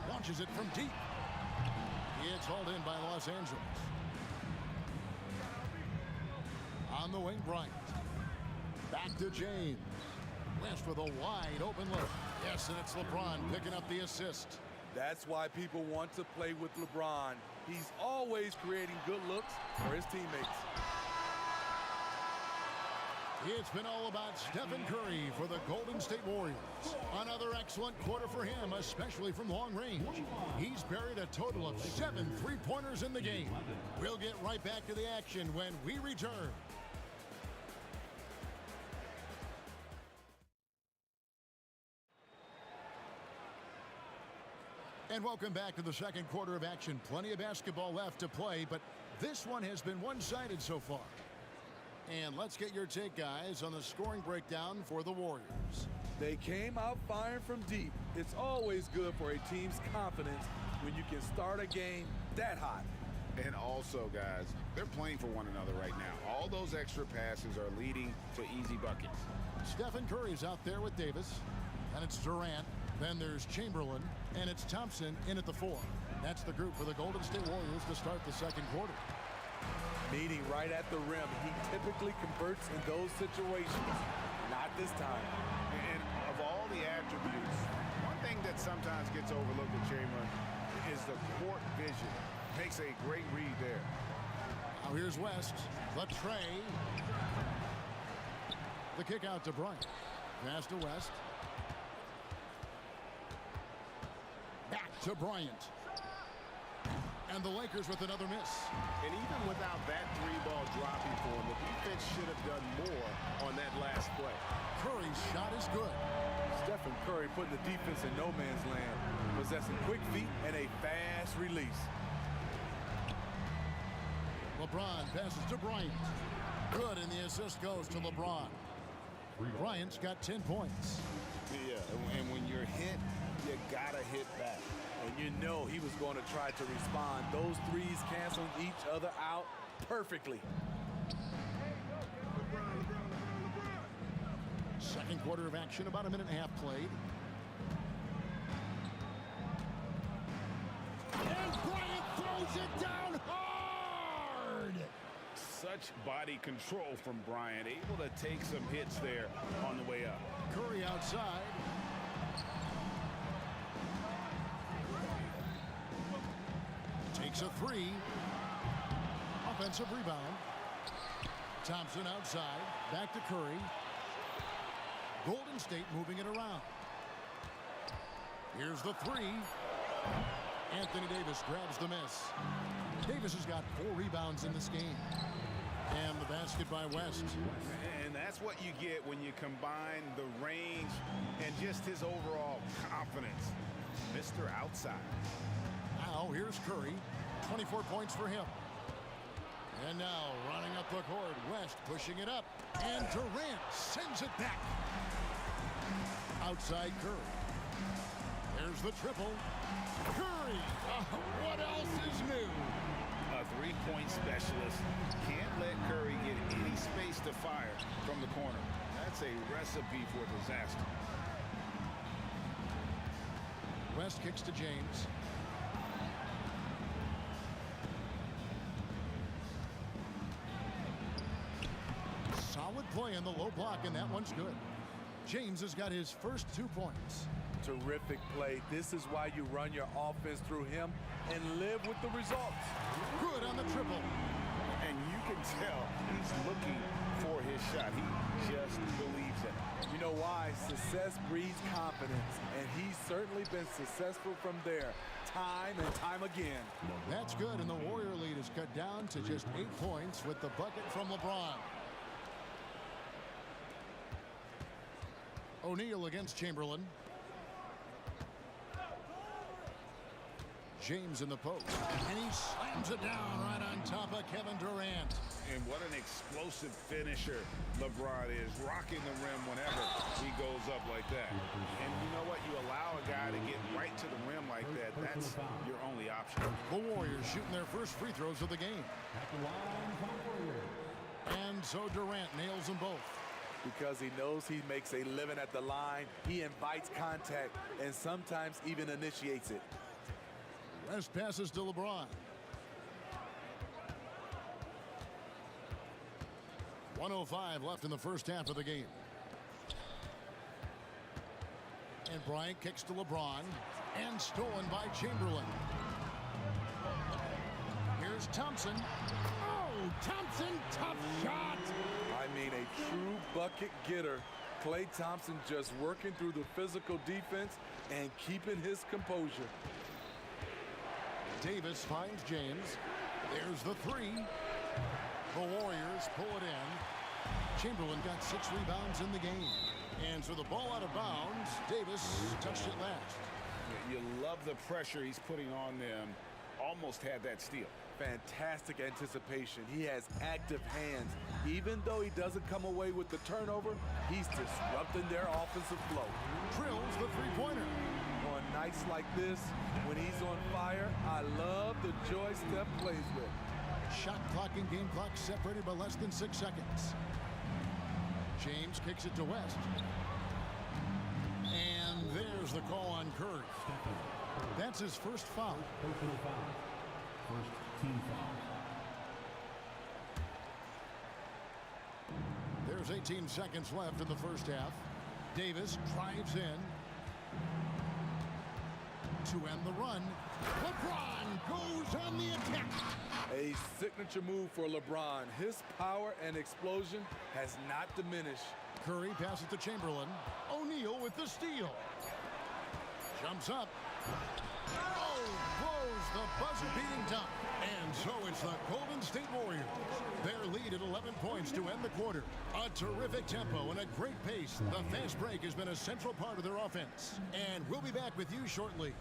Launches it from deep. It's hauled in by Los Angeles. On the wing, Bryant. Back to James. West with a wide open look. Yes, and it's LeBron picking up the assist. That's why people want to play with LeBron. He's always creating good looks for his teammates. It's been all about Stephen Curry for the Golden State Warriors. Another excellent quarter for him, especially from long range. He's buried a total of 7 three-pointers in the game. We'll get right back to the action when we return. And welcome back to the second quarter of action. Plenty of basketball left to play, but this one has been one-sided so far. And let's get your take, guys, on the scoring breakdown for the Warriors. They came out firing from deep. It's always good for a team's confidence when you can start a game that hot. And also, guys, they're playing for one another right now. All those extra passes are leading to easy buckets. Stephen Curry's out there with Davis, and it's Durant. Then there's Chamberlain, and it's Thompson in at the 4. That's the group for the Golden State Warriors to start the second quarter. Meeting right at the rim. He typically converts in those situations. Not this time. And of all the attributes, one thing that sometimes gets overlooked with Chamberlain is the court vision. Makes a great read there. Now here's West. The tray. The kick out to Bryant. Pass to West. Back to Bryant. And the Lakers with another miss. And even without that 3-ball dropping for him, the defense should have done more on that last play. Curry's shot is good. Stephen Curry putting the defense in no man's land, possessing quick feet and a fast release. LeBron passes to Bryant. Good, and the assist goes to LeBron. Bryant's got 10 points. Yeah, and when you're hit, you gotta hit back. And you know he was going to try to respond. Those threes canceling each other out perfectly. Second quarter of action, about a minute and a half played. And Bryant throws it down hard! Such body control from Bryant, able to take some hits there on the way up. Curry outside. Takes a 3. Offensive rebound. Thompson outside. Back to Curry. Golden State moving it around. Here's the 3. Anthony Davis grabs the miss. Davis has got 4 rebounds in this game. And the basket by West. And that's what you get when you combine the range and just his overall confidence. Mr. Outside. Now here's Curry. 24 points for him. And now running up the court, West pushing it up. And Durant sends it back. Outside Curry. There's the triple. Curry! What else is new? A three-point specialist. Can't let Curry get any space to fire from the corner. That's a recipe for disaster. West kicks to James. Solid play in the low block, and that one's good. James has got his first 2 points. Terrific play. This is why you run your offense through him and live with the results. Good on the triple. And you can tell he's looking for his shot. He just believes it. You know why? Success breeds confidence, and he's certainly been successful from there, time and time again. That's good, and the Warrior lead is cut down to just 8 points with the bucket from LeBron. O'Neal against Chamberlain. James in the post. And he slams it down right on top of Kevin Durant. And what an explosive finisher LeBron is, rocking the rim whenever he goes up like that. And you know what? You allow a guy to get right to the rim like that, that's your only option. The Warriors shooting their first free throws of the game. And so Durant nails them both. Because he knows he makes a living at the line, he invites contact and sometimes even initiates it. Rest passes to LeBron. 1:05 left in the first half of the game. And Bryant kicks to LeBron. And stolen by Chamberlain. Here's Thompson. Oh, Thompson, tough shot. I mean, a true bucket getter. Klay Thompson just working through the physical defense and keeping his composure. Davis finds James. There's the three. The Warriors pull it in. Chamberlain got 6 rebounds in the game. And so the ball out of bounds. Davis touched it last. You love the pressure he's putting on them. Almost had that steal. Fantastic anticipation. He has active hands. Even though he doesn't come away with the turnover, he's disrupting their offensive flow. Drills the three-pointer. On nights like this, when he's on fire, I love the joy Steph plays with. Shot clock and game clock separated by less than 6 seconds. James kicks it to West. And there's the call on Curry. That's his first foul. Personal foul. First team foul. There's 18 seconds left in the first half. Davis drives in to end the run. LeBron goes on the attack. A signature move for LeBron. His power and explosion has not diminished. Curry passes to Chamberlain. O'Neal with the steal. Jumps up. Oh, blows the buzzer-beating dunk. And so it's the Golden State Warriors. Their lead at 11 points to end the quarter. A terrific tempo and a great pace. The fast break has been a central part of their offense. And we'll be back with you shortly.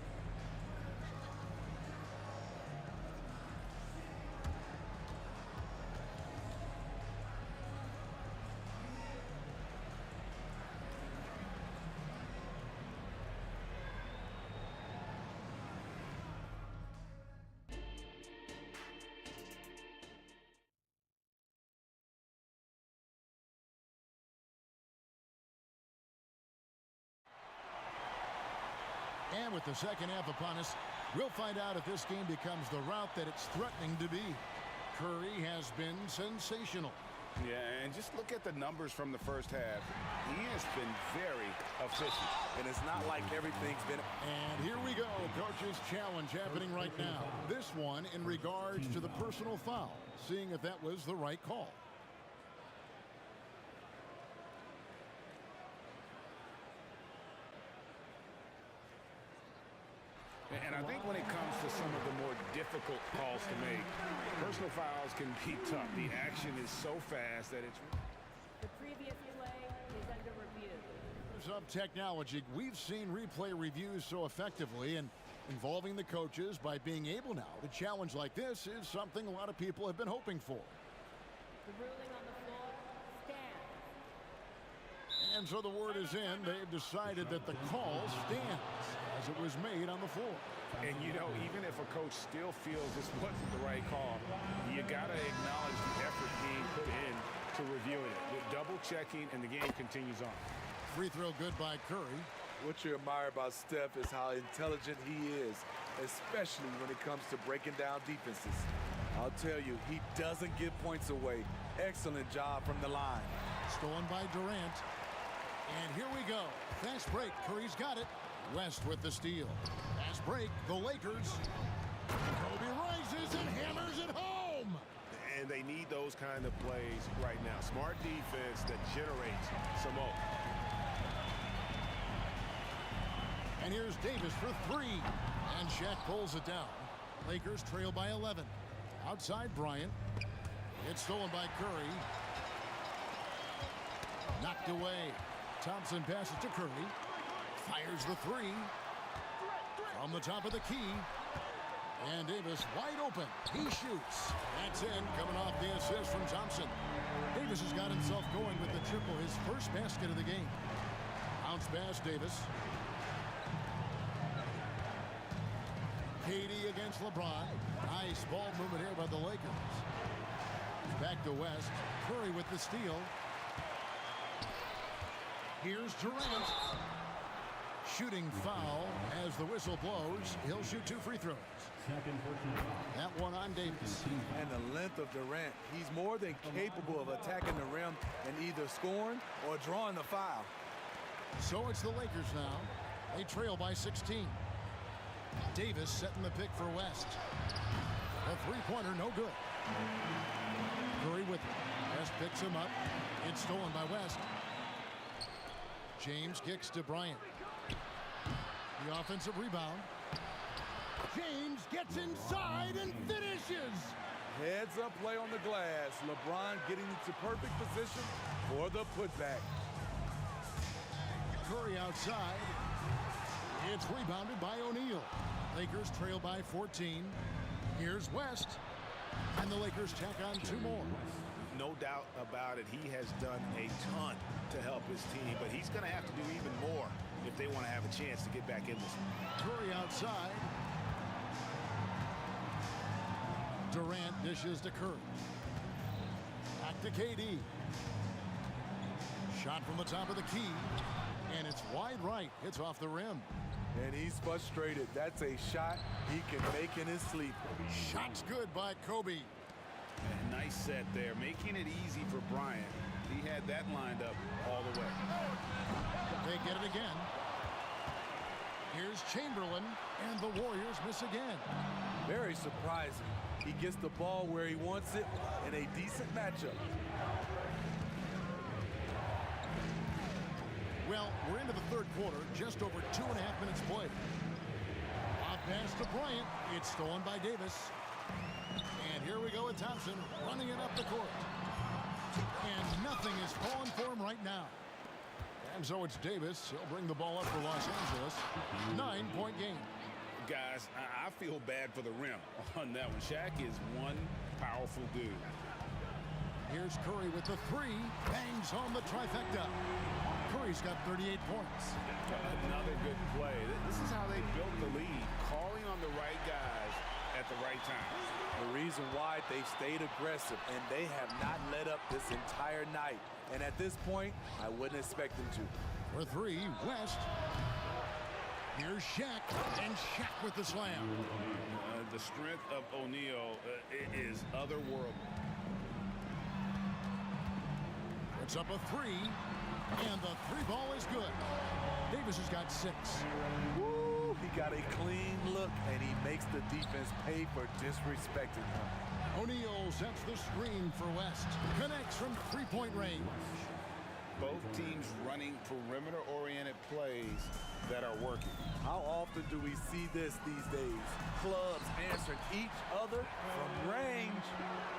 And with the second half upon us, we'll find out if this game becomes the route that it's threatening to be. Curry has been sensational. Yeah, and just look at the numbers from the first half. He has been very efficient. And it's not like everything's been... And here we go, coach's challenge happening right now. This one in regards to the personal foul, seeing if that was the right call. And I think when it comes to some of the more difficult calls to make, personal fouls can be tough. The action is so fast that it's... The previous play is under review. Of technology, we've seen replay reviews so effectively and involving the coaches by being able now to challenge like this is something a lot of people have been hoping for. The ruling on the floor stands. And so the word is in. They've decided that the call stands as it was made on the floor. And you know, even if a coach still feels this wasn't the right call, you got to acknowledge the effort being put in to reviewing it. With double checking, and the game continues on. Free throw good by Curry. What you admire about Steph is how intelligent he is, especially when it comes to breaking down defenses. I'll tell you, he doesn't give points away. Excellent job from the line. Stolen by Durant. And here we go. Fast break. Curry's got it. West with the steal. Fast break. The Lakers. Kobe rises and hammers it home. And they need those kind of plays right now. Smart defense that generates some hope. And here's Davis for three. And Shaq pulls it down. Lakers trail by 11. Outside Bryant. It's stolen by Curry. Knocked away. Thompson passes to Curry. Fires the three. From the top of the key. And Davis wide open. He shoots. That's in, coming off the assist from Thompson. Davis has got himself going with the triple, his first basket of the game. Bounce pass, Davis. KD against LeBron. Nice ball movement here by the Lakers. Back to West. Curry with the steal. Here's Durant. Shooting foul as the whistle blows. He'll shoot 2 free throws. That one on Davis. And the length of Durant, he's more than capable of attacking the rim and either scoring or drawing the foul. So it's the Lakers now. They trail by 16. Davis setting the pick for West. The three-pointer, no good. Curry with it. West picks him up. It's stolen by West. James kicks to Bryant. The offensive rebound. James gets inside and finishes. Heads up play on the glass. LeBron getting into perfect position for the putback. Curry outside. It's rebounded by O'Neal. Lakers trail by 14. Here's West. And the Lakers tack on 2 more. No doubt about it. He has done a ton to help his team, but he's going to have to do even more if they want to have a chance to get back in this. Curry outside. Durant dishes to Curry. Back to KD. Shot from the top of the key. And it's wide right. It's off the rim. And he's frustrated. That's a shot he can make in his sleep. Shot's good by Kobe. And nice set there, making it easy for Bryant. He had that lined up all the way. They get it again. Here's Chamberlain, and the Warriors miss again. Very surprising. He gets the ball where he wants it in a decent matchup. Well, we're into the third quarter, just over 2.5 minutes played. Off pass to Bryant. It's stolen by Davis. And here we go with Thompson running it up the court. And nothing is falling for him right now. And so it's Davis. He'll bring the ball up for Los Angeles. 9-point game. Guys, I feel bad for the rim on that one. Shaq is one powerful dude. Here's Curry with the 3. Bangs home the trifecta. Curry's got 38 points. Another good play. This is how they built the lead, calling on the right guys at the right time. The reason why they stayed aggressive, and they have not let up this entire night. And at this point, I wouldn't expect them to. For 3, West. Here's Shaq, and Shaq with the slam. The strength of O'Neal is otherworldly. It's up a 3, and the 3-ball is good. Davis has got 6. Woo, he got a clean look, and he makes the defense pay for disrespecting him. O'Neal sets the screen for West. Connects from 3-point range. Both teams running perimeter-oriented plays that are working. How often do we see this these days? Clubs answering each other from range.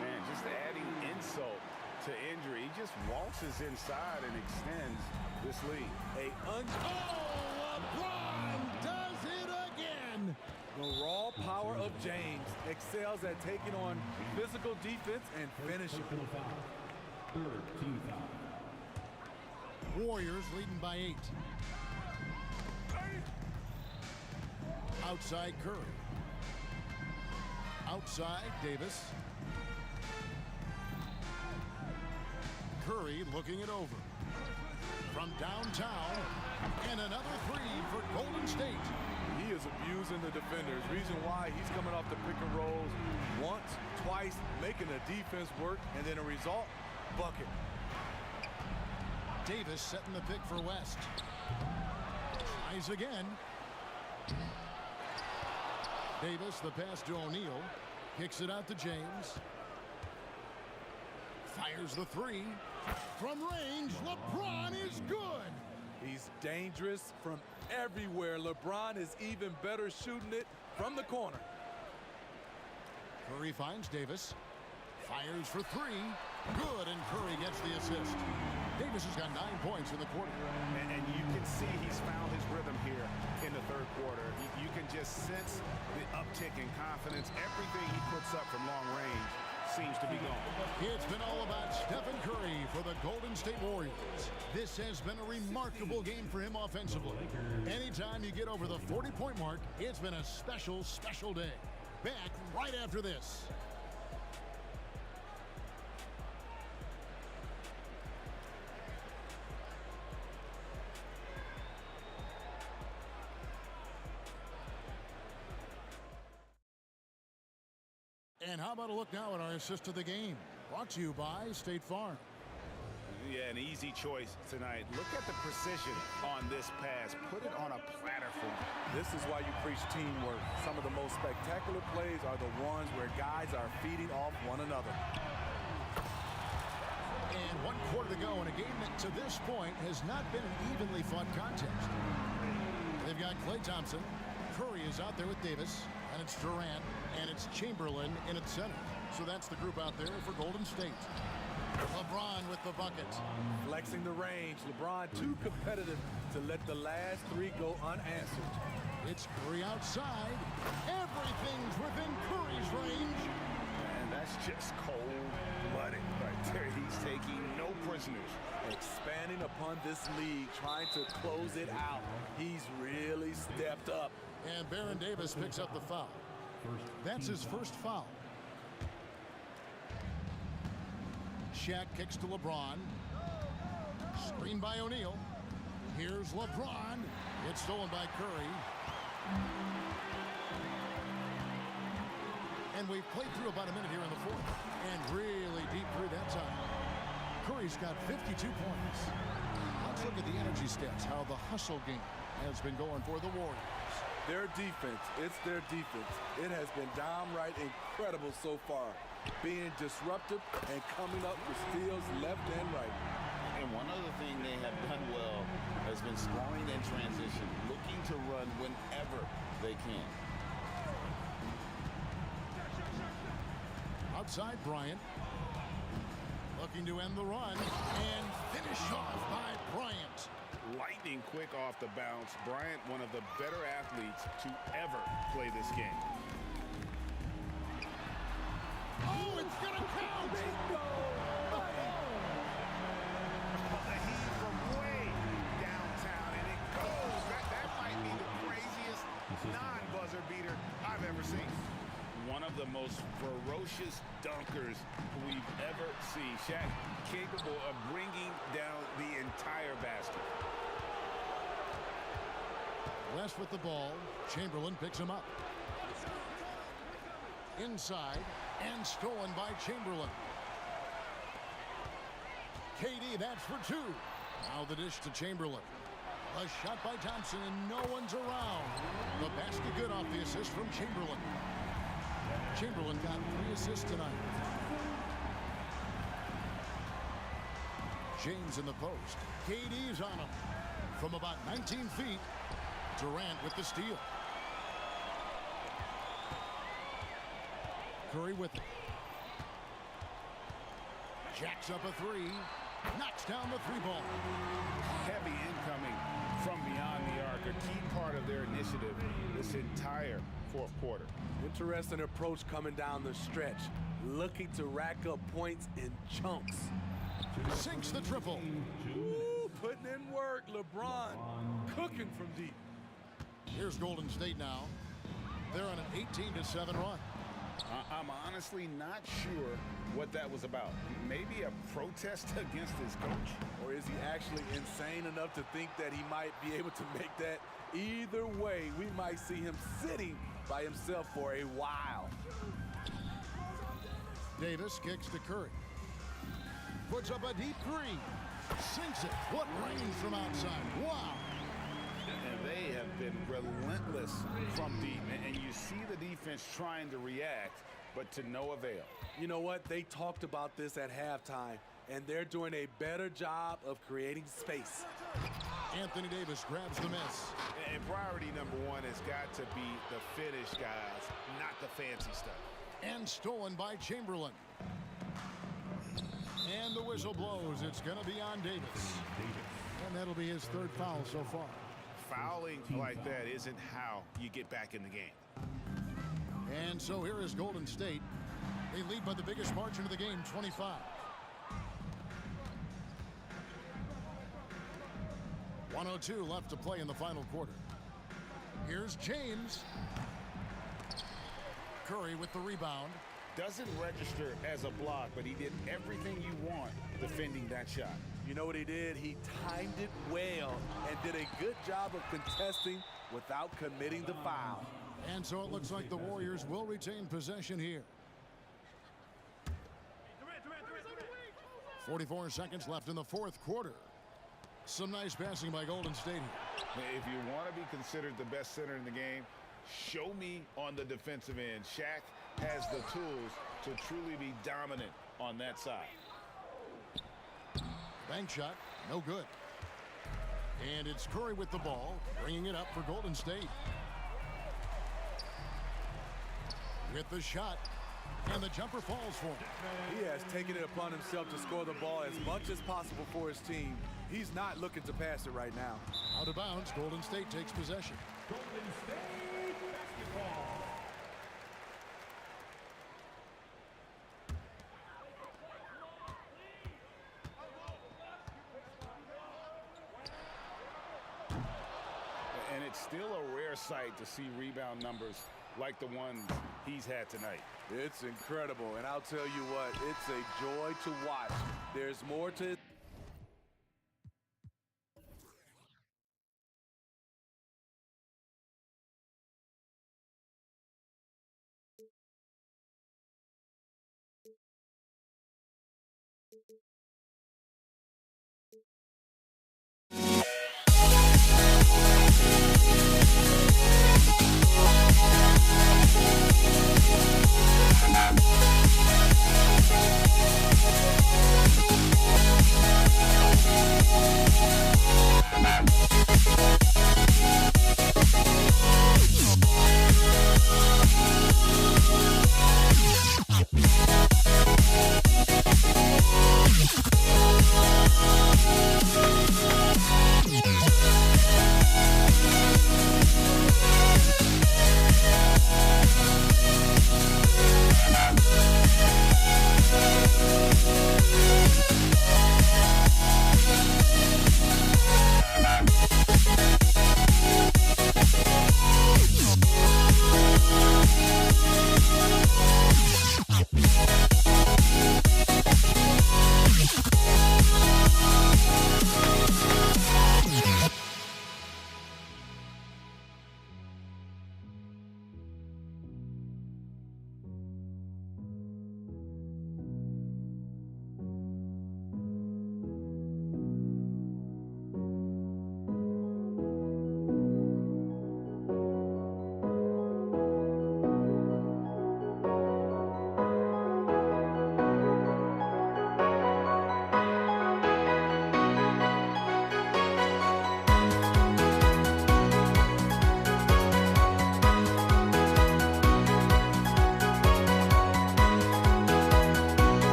Man, just adding insult to injury. He just waltzes inside and extends this lead. LeBron does it again! The raw power of James excels at taking on physical defense and finishing. Third team foul. Warriors leading by 8. Outside Curry. Outside Davis. Curry looking it over. From downtown, and another 3 for Golden State. He is abusing the defenders. Reason why he's coming off the pick and rolls once, twice, making the defense work, and then a result, bucket. Davis setting the pick for West. Tries again. Davis, the pass to O'Neal. Kicks it out to James. Fires the 3. From range, LeBron is good. He's dangerous from everywhere. LeBron is even better shooting it from the corner. Curry finds Davis. Fires for 3. Good, and Curry gets the assist. Davis has got 9 points in the quarter. And you can see he's found his rhythm here in the third quarter. You can just sense the uptick in confidence. Everything he puts up from long range seems to be gone. It's been all about Stephen Curry for the Golden State Warriors. This has been a remarkable game for him offensively. Anytime you get over the 40-point mark, it's been a special, special day. Back right after this. And how about a look now at our assist of the game? Brought to you by State Farm. Yeah, an easy choice tonight. Look at the precision on this pass. Put it on a platter for him. This is why you preach teamwork. Some of the most spectacular plays are the ones where guys are feeding off one another. And 1 quarter to go in a game that to this point has not been an evenly fought contest. They've got Klay Thompson. Curry is out there with Davis. And it's Durant, and it's Chamberlain in its center. So that's the group out there for Golden State. LeBron with the bucket. Flexing the range. LeBron too competitive to let the last 3 go unanswered. It's Curry outside. Everything's within Curry's range. And that's just cold-blooded right there. He's taking no prisoners. Expanding upon this league, trying to close it out. He's really stepped up. And Baron Davis picks up the foul. That's his first foul. Shaq kicks to LeBron. Screen by O'Neal. Here's LeBron. It's stolen by Curry. And we've played through about a minute here in the fourth. And really deep through that time. Curry's got 52 points. Let's look at the energy stats, how the hustle game has been going for the Warriors. Their defense, it's their defense. It has been downright incredible so far. Being disruptive and coming up with steals left and right. And one other thing they have done well has been scoring in transition, looking to run whenever they can. Outside Bryant. Looking to end the run and finish off by Bryant. Lightning quick off the bounce. Bryant, one of the better athletes to ever play this game. Oh, it's gonna count! Bingo! The heat from way downtown, and it goes. That might be the craziest non-buzzer beater I've ever seen. One of the most ferocious dunkers we've ever seen. Shaq capable of bringing down the entire basket. West with the ball. Chamberlain picks him up. Inside and stolen by Chamberlain. KD, that's for 2. Now the dish to Chamberlain. A shot by Thompson and no one's around. The basket good off the assist from Chamberlain. Chamberlain got 3 assists tonight. James in the post. KD's on him. From about 19 feet, Durant with the steal. Curry with it. Jacks up a 3. Knocks down the 3-ball. Heavy incoming from beyond the arc. A key part of their initiative this entire fourth quarter. Interesting approach coming down the stretch. Looking to rack up points in chunks. Sinks the triple. Ooh, putting in work. LeBron cooking from deep. Here's Golden State now. They're on an 18-7 run. I'm honestly not sure what that was about. Maybe a protest against his coach? Or is he actually insane enough to think that he might be able to make that? Either way, we might see him sitting by himself for a while. Davis kicks to Curry. Puts up a deep 3. Sinks it. What range from outside. Wow. And they have been relentless from deep. And you see the defense trying to react, but to no avail. You know what? They talked about this at halftime, and they're doing a better job of creating space. Anthony Davis grabs the miss. And priority number 1 has got to be the finish, guys, not the fancy stuff. And stolen by Chamberlain. And the whistle blows. It's going to be on Davis. And that'll be his third foul so far. Fouling like that isn't how you get back in the game. And so here is Golden State. They lead by the biggest margin of the game, 25. 1:02 left to play in the final quarter. Here's James. Curry with the rebound. Doesn't register as a block, but he did everything you want defending that shot. You know what he did? He timed it well and did a good job of contesting without committing the foul. And so it looks like the Warriors will retain possession here. 44 seconds left in the fourth quarter. Some nice passing by Golden State here. If you want to be considered the best center in the game, show me on the defensive end. Shaq has the tools to truly be dominant on that side. Bank shot, no good. And it's Curry with the ball, bringing it up for Golden State. With the shot, and the jumper falls for him. He has taken it upon himself to score the ball as much as possible for his team. He's not looking to pass it right now. Out of bounds, Golden State takes possession. Golden State basketball. And it's still a rare sight to see rebound numbers like the ones he's had tonight. It's incredible, and I'll tell you what, it's a joy to watch. There's more to it.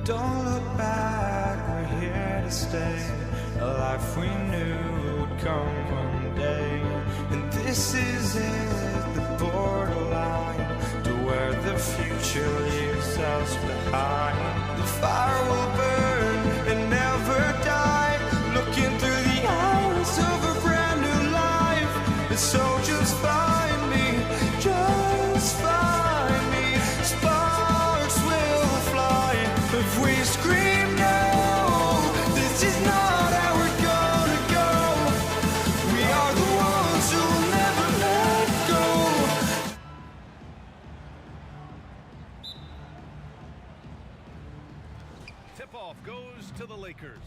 Don't look back, we're here to stay. A life we knew would come one day. And this is it, the borderline to where the future leaves us behind. The fire will burn and never die. Looking through the eyes of a brand new life. And so just find me, just find me. Sparks will fly if we scream no. This is not how we're gonna go. We are the ones who will never let go. Tip-off goes to the Lakers.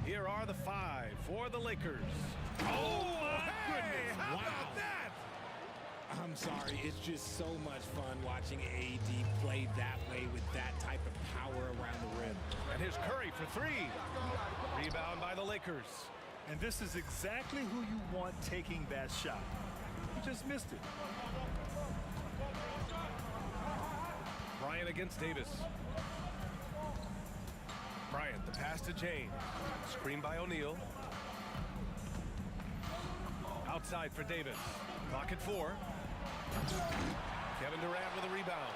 Here are the 5 for the Lakers. Oh, my goodness. How about that? I'm sorry, it's just so much fun watching AD play that way with that type of power around the rim. And here's Curry for 3. Rebound by the Lakers. And this is exactly who you want taking that shot. He just missed it. Bryant against Davis. Bryant, the pass to James. Screen by O'Neal. Outside for Davis. Clock at 4. Kevin Durant with a rebound.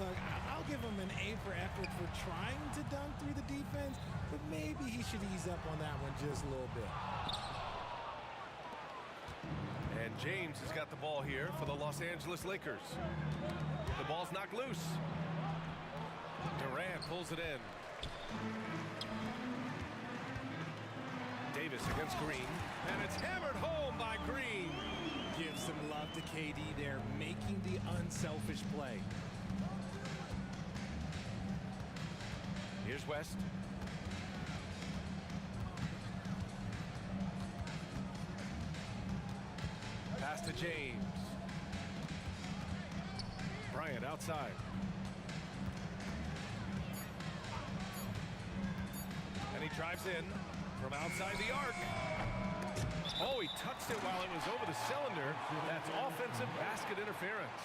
Look, I'll give him an A for effort for trying to dunk through the defense, but maybe he should ease up on that one just a little bit. And James has got the ball here for the Los Angeles Lakers. The ball's knocked loose. Durant pulls it in. Davis against Green, and it's hammered home by Green. Give some love to KD there, making the unselfish play. Here's West. Pass to James. Bryant outside. And he drives in from outside the arc. Oh, he touched it while it was over the cylinder. That's offensive basket interference.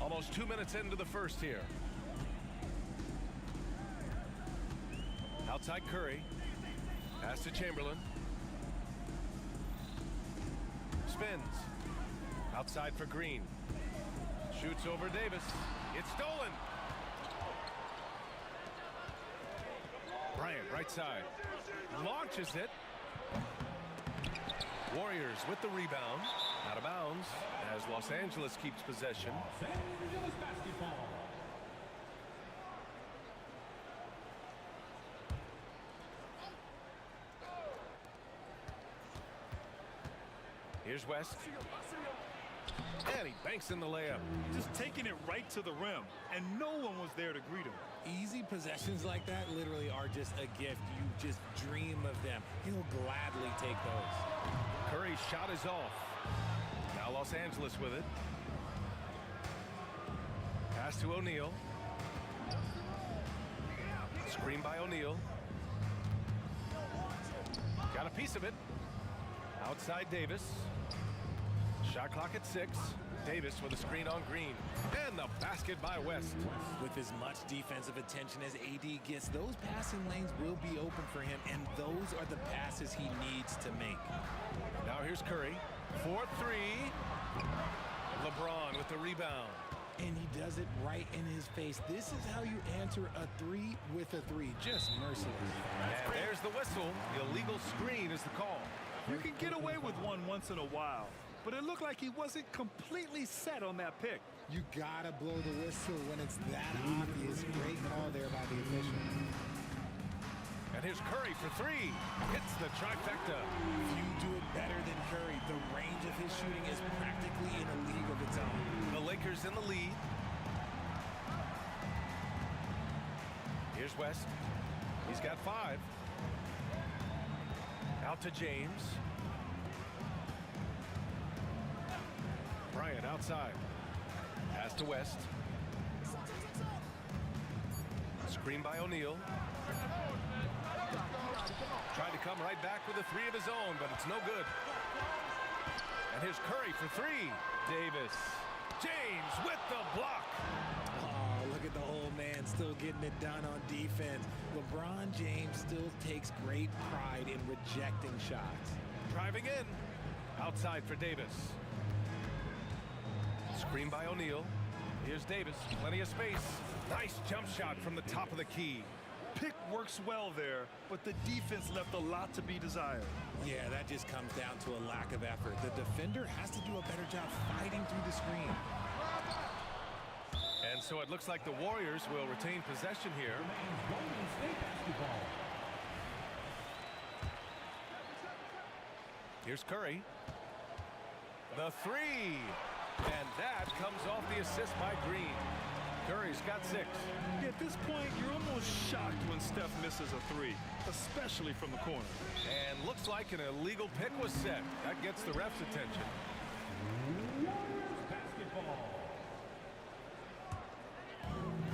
Almost 2 minutes into the first here. Outside Curry. Pass to Chamberlain. Spins. Outside for Green. Shoots over Davis. It's stolen. Bryant, right side. Launches it. Warriors with the rebound. Out of bounds as Los Angeles keeps possession. Los Angeles basketball. Here's West. And he banks in the layup. Just taking it right to the rim, and no one was there to greet him. Easy possessions like that literally are just a gift. You just dream of them. He'll gladly take those. Curry's shot is off. Now Los Angeles with it. Pass to O'Neal. Screen by O'Neal. Got a piece of it. Outside Davis. Shot clock at 6. Davis with a screen on Green. And the basket by West. With as much defensive attention as AD gets, those passing lanes will be open for him, and those are the passes he needs to make. Now here's Curry. 4-3. LeBron with the rebound. And he does it right in his face. This is how you answer a 3 with a 3. Just merciless. And there's the whistle. The illegal screen is the call. You can get away with one once in a while, but it looked like he wasn't completely set on that pick. You gotta blow the whistle when it's that obvious. Great call there by the official. And here's Curry for 3. Hits the trifecta. You do it better than Curry. The range of his shooting is practically in a league of its own. The Lakers in the lead. Here's West. He's got 5. Out to James. Bryant outside. Pass to West. Screen by O'Neal. Tried to come right back with a 3 of his own, but it's no good. And here's Curry for 3. Davis. James with the block. Oh, look at the old man still getting it done on defense. LeBron James still takes great pride in rejecting shots. Driving in. Outside for Davis. Screen by O'Neal. Here's Davis. Plenty of space. Nice jump shot from the top of the key. Pick works well there, but the defense left a lot to be desired. Yeah, that just comes down to a lack of effort. The defender has to do a better job fighting through the screen. And so it looks like the Warriors will retain possession here. Here's Curry. The three. And that comes off the assist by Green. Curry's got 6. At this point, you're almost shocked when Steph misses a 3, especially from the corner. And looks like an illegal pick was set. That gets the ref's attention.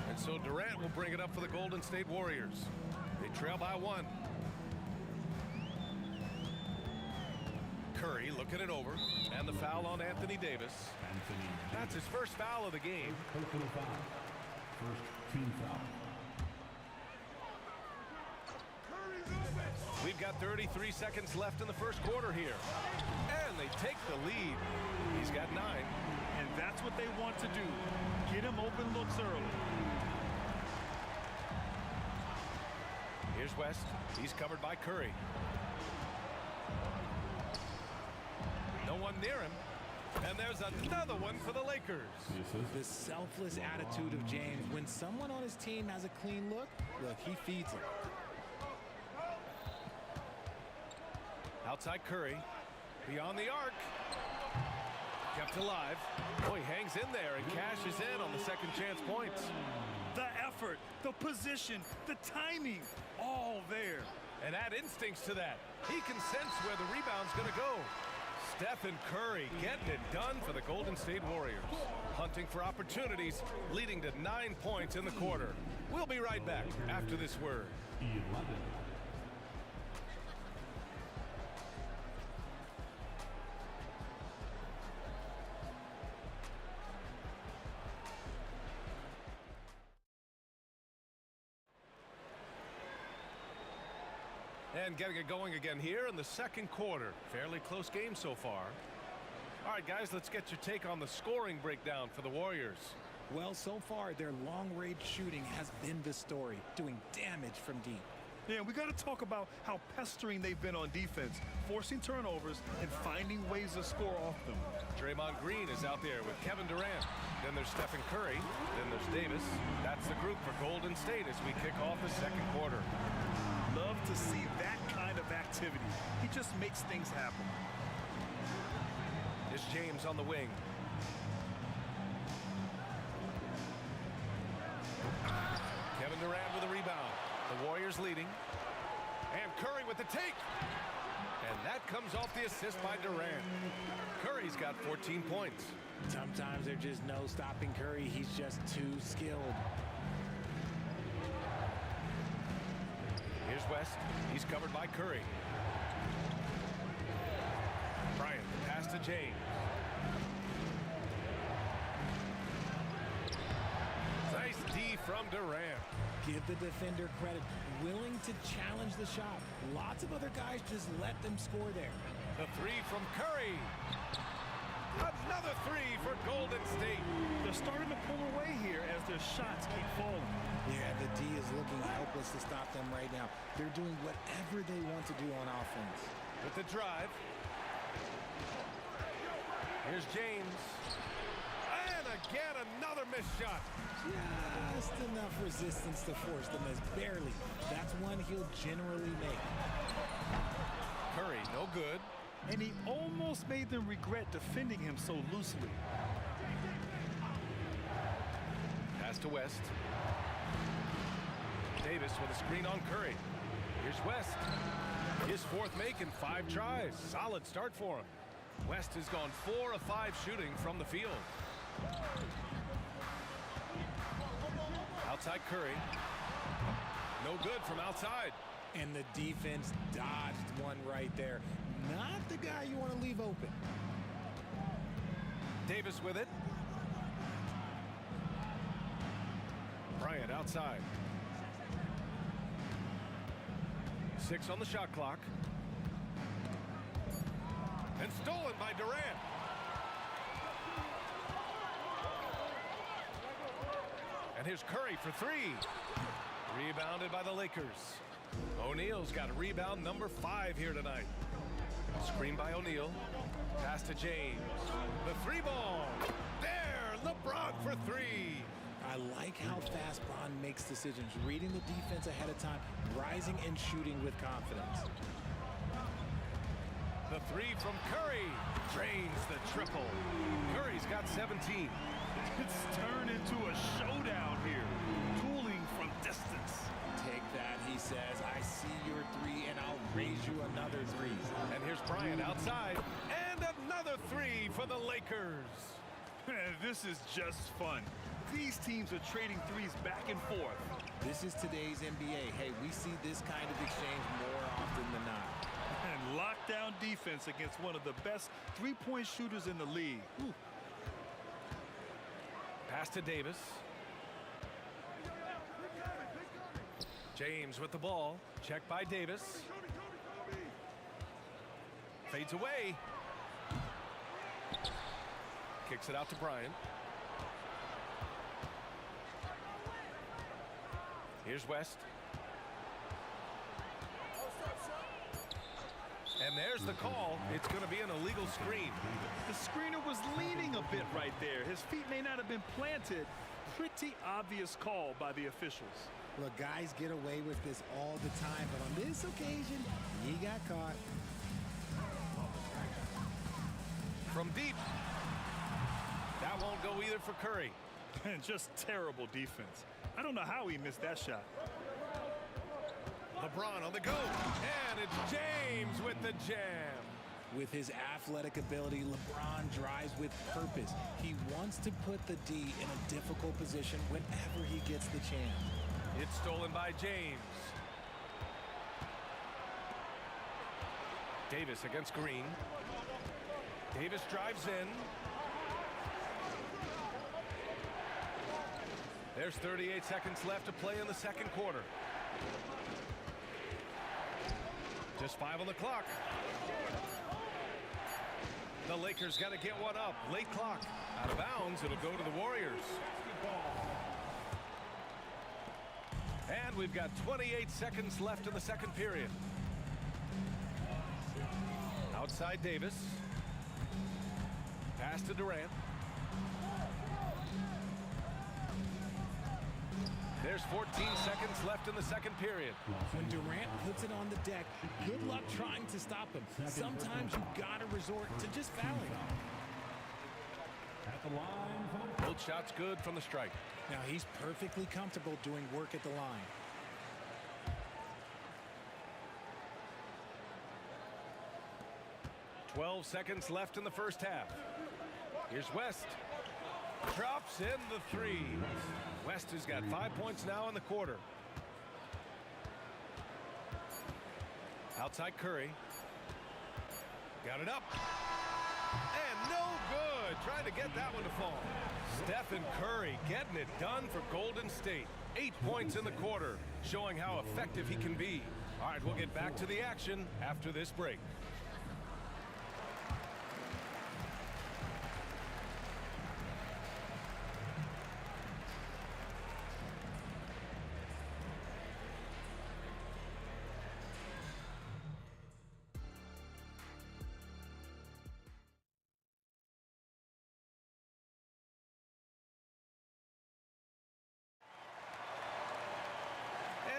And so Durant will bring it up for the Golden State Warriors. They trail by 1. Curry looking it over. And the foul on Anthony Davis. That's his first foul of the game. First team foul. We've got 33 seconds left in the first quarter here. And they take the lead. He's got 9. And that's what they want to do. Get him open looks early. Here's West. He's covered by Curry. No one near him. And there's another one for the Lakers. The selfless attitude of James. When someone on his team has a clean look, he feeds him. Outside Curry. Beyond the arc. Kept alive. Oh, he hangs in there and cashes in on the second chance points. The effort, the position, the timing, all there. And add instincts to that. He can sense where the rebound's going to go. Stephen Curry getting it done for the Golden State Warriors. Hunting for opportunities, leading to 9 points in the quarter. We'll be right back after this word. 11. And getting it going again here in the second quarter. Fairly close game so far. All right, guys, let's get your take on the scoring breakdown for the Warriors. Well, so far, their long-range shooting has been the story, doing damage from deep. Yeah, we got to talk about how pestering they've been on defense, forcing turnovers and finding ways to score off them. Draymond Green is out there with Kevin Durant. Then there's Stephen Curry. Then there's Davis. That's the group for Golden State as we kick off the second quarter. Love to see that kind of activity. He just makes things happen. Here's James on the wing. Kevin Durant with a rebound. The Warriors leading. And Curry with the take. And that comes off the assist by Durant. Curry's got 14 points. Sometimes there's just no stopping Curry. He's just too skilled. Here's West. He's covered by Curry. Bryant, the pass to James. Nice D from Durant. Give the defender credit. Willing to challenge the shot. Lots of other guys just let them score there. The three from Curry. Another three for Golden State. They're starting to pull away here as their shots keep falling. Yeah, the D is looking helpless to stop them right now. They're doing whatever they want to do on offense. With the drive. Here's James. And again, another missed shot. Just enough resistance to force the miss. Barely. That's one he'll generally make. Curry, no good. And he almost made them regret defending him so loosely. Pass to West. Davis with a screen on Curry. Here's West. His fourth make in 5 tries. Solid start for him. West has gone 4 of 5 shooting from the field. Outside Curry. No good from outside. And the defense dodged one right there. Not the guy you want to leave open. Davis with it. Bryant outside. 6 on the shot clock. And stolen by Durant. And here's Curry for 3. Rebounded by the Lakers. O'Neal's got rebound number 5 here tonight. Screen by O'Neal. Pass to James. The 3 ball. There, LeBron for 3. I like how fast Bron makes decisions, reading the defense ahead of time, rising and shooting with confidence. The 3 from Curry drains the triple. Curry's got 17. It's turned into a showdown here. Dueling from distance. Take that, he says. I see your 3, and I'll raise you another 3. And here's Bryant outside. And another 3 for the Lakers. This is just fun. These teams are trading threes back and forth. This is today's NBA. Hey, we see this kind of exchange more often than not. And lockdown defense against one of the best three-point shooters in the league. Ooh. Pass to Davis. James with the ball. Checked by Davis. Fades away. Kicks it out to Bryant. Here's West. And there's the call. It's going to be an illegal screen. The screener was leaning a bit right there. His feet may not have been planted. Pretty obvious call by the officials. Look, guys get away with this all the time, but on this occasion, he got caught. From deep. That won't go either for Curry. And just terrible defense. I don't know how he missed that shot. LeBron on the go. And it's James with the jam. With his athletic ability, LeBron drives with purpose. He wants to put the D in a difficult position whenever he gets the chance. It's stolen by James. Davis against Green. Davis drives in. There's 38 seconds left to play in the second quarter. Just 5 on the clock. The Lakers got to get one up. Late clock. Out of bounds. It'll go to the Warriors. And we've got 28 seconds left in the second period. Outside Davis. Pass to Durant. There's 14 seconds left in the second period. When Durant puts it on the deck, good luck trying to stop him. Sometimes you gotta resort to just fouling. At the line. Both shots good from the strike. Now he's perfectly comfortable doing work at the line. $12 seconds left in the first half. Here's West. Drops in the 3. West has got 5 points now in the quarter. Outside Curry. Got it up. And no good. Trying to get that one to fall. Stephen Curry getting it done for Golden State. 8 points in the quarter, showing how effective he can be. All right, we'll get back to the action after this break.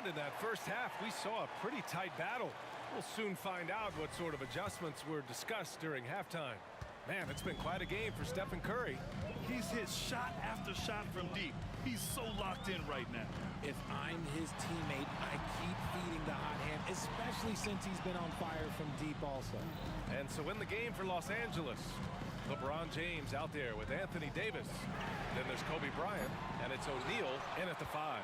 In that first half, we saw a pretty tight battle. We'll soon find out what sort of adjustments were discussed during halftime. Man, it's been quite a game for Stephen Curry. He's hit shot after shot from deep. He's so locked in right now. If I'm his teammate, I keep feeding the hot hand, especially since he's been on fire from deep also. And so in the game for Los Angeles, LeBron James out there with Anthony Davis. Then there's Kobe Bryant, and it's O'Neal in at the 5.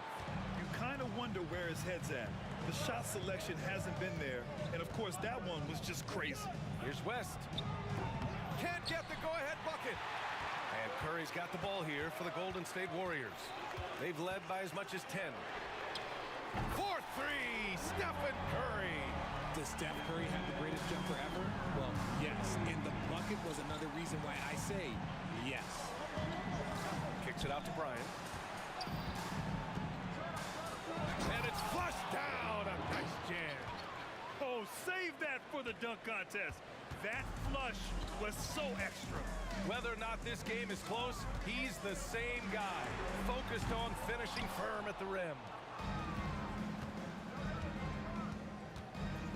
You kind of wonder where his head's at. The shot selection hasn't been there, and of course that one was just crazy. Here's West. Can't get the go-ahead bucket. And Curry's got the ball here for the Golden State Warriors. They've led by as much as 10. 4-3, Stephen Curry. Does Steph Curry have the greatest jumper ever? Well, yes. And the bucket was another reason why I say yes. Kicks it out to Bryant. And it's flushed down. A nice jam. Oh, save that for the dunk contest. That flush was so extra. Whether or not this game is close, he's the same guy, focused on finishing firm at the rim.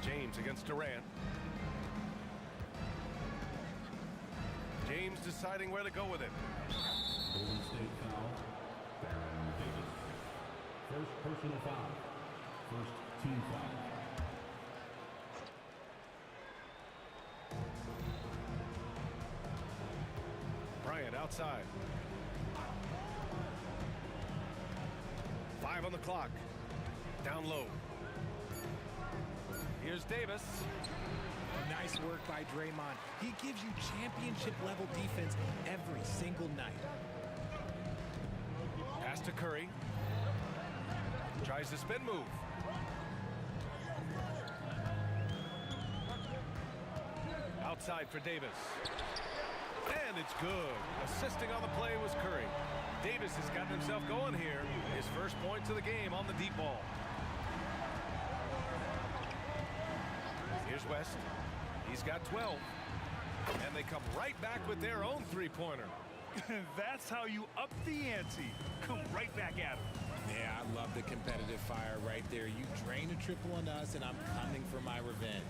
James against Durant. James deciding where to go with it. Golden State foul. Baron Davis. First personal foul. First team foul. Bryant outside. 5 on the clock. Down low. Here's Davis. Nice work by Draymond. He gives you championship-level defense every single night. Pass to Curry. Tries the spin move. Outside for Davis. And it's good. Assisting on the play was Curry. Davis has gotten himself going here. His first points of the game on the deep ball. Here's West. He's got 12. And they come right back with their own three-pointer. That's how you up the ante. Come right back at him. Yeah, I love the competitive fire right there. You drain a triple on us, and I'm coming for my revenge.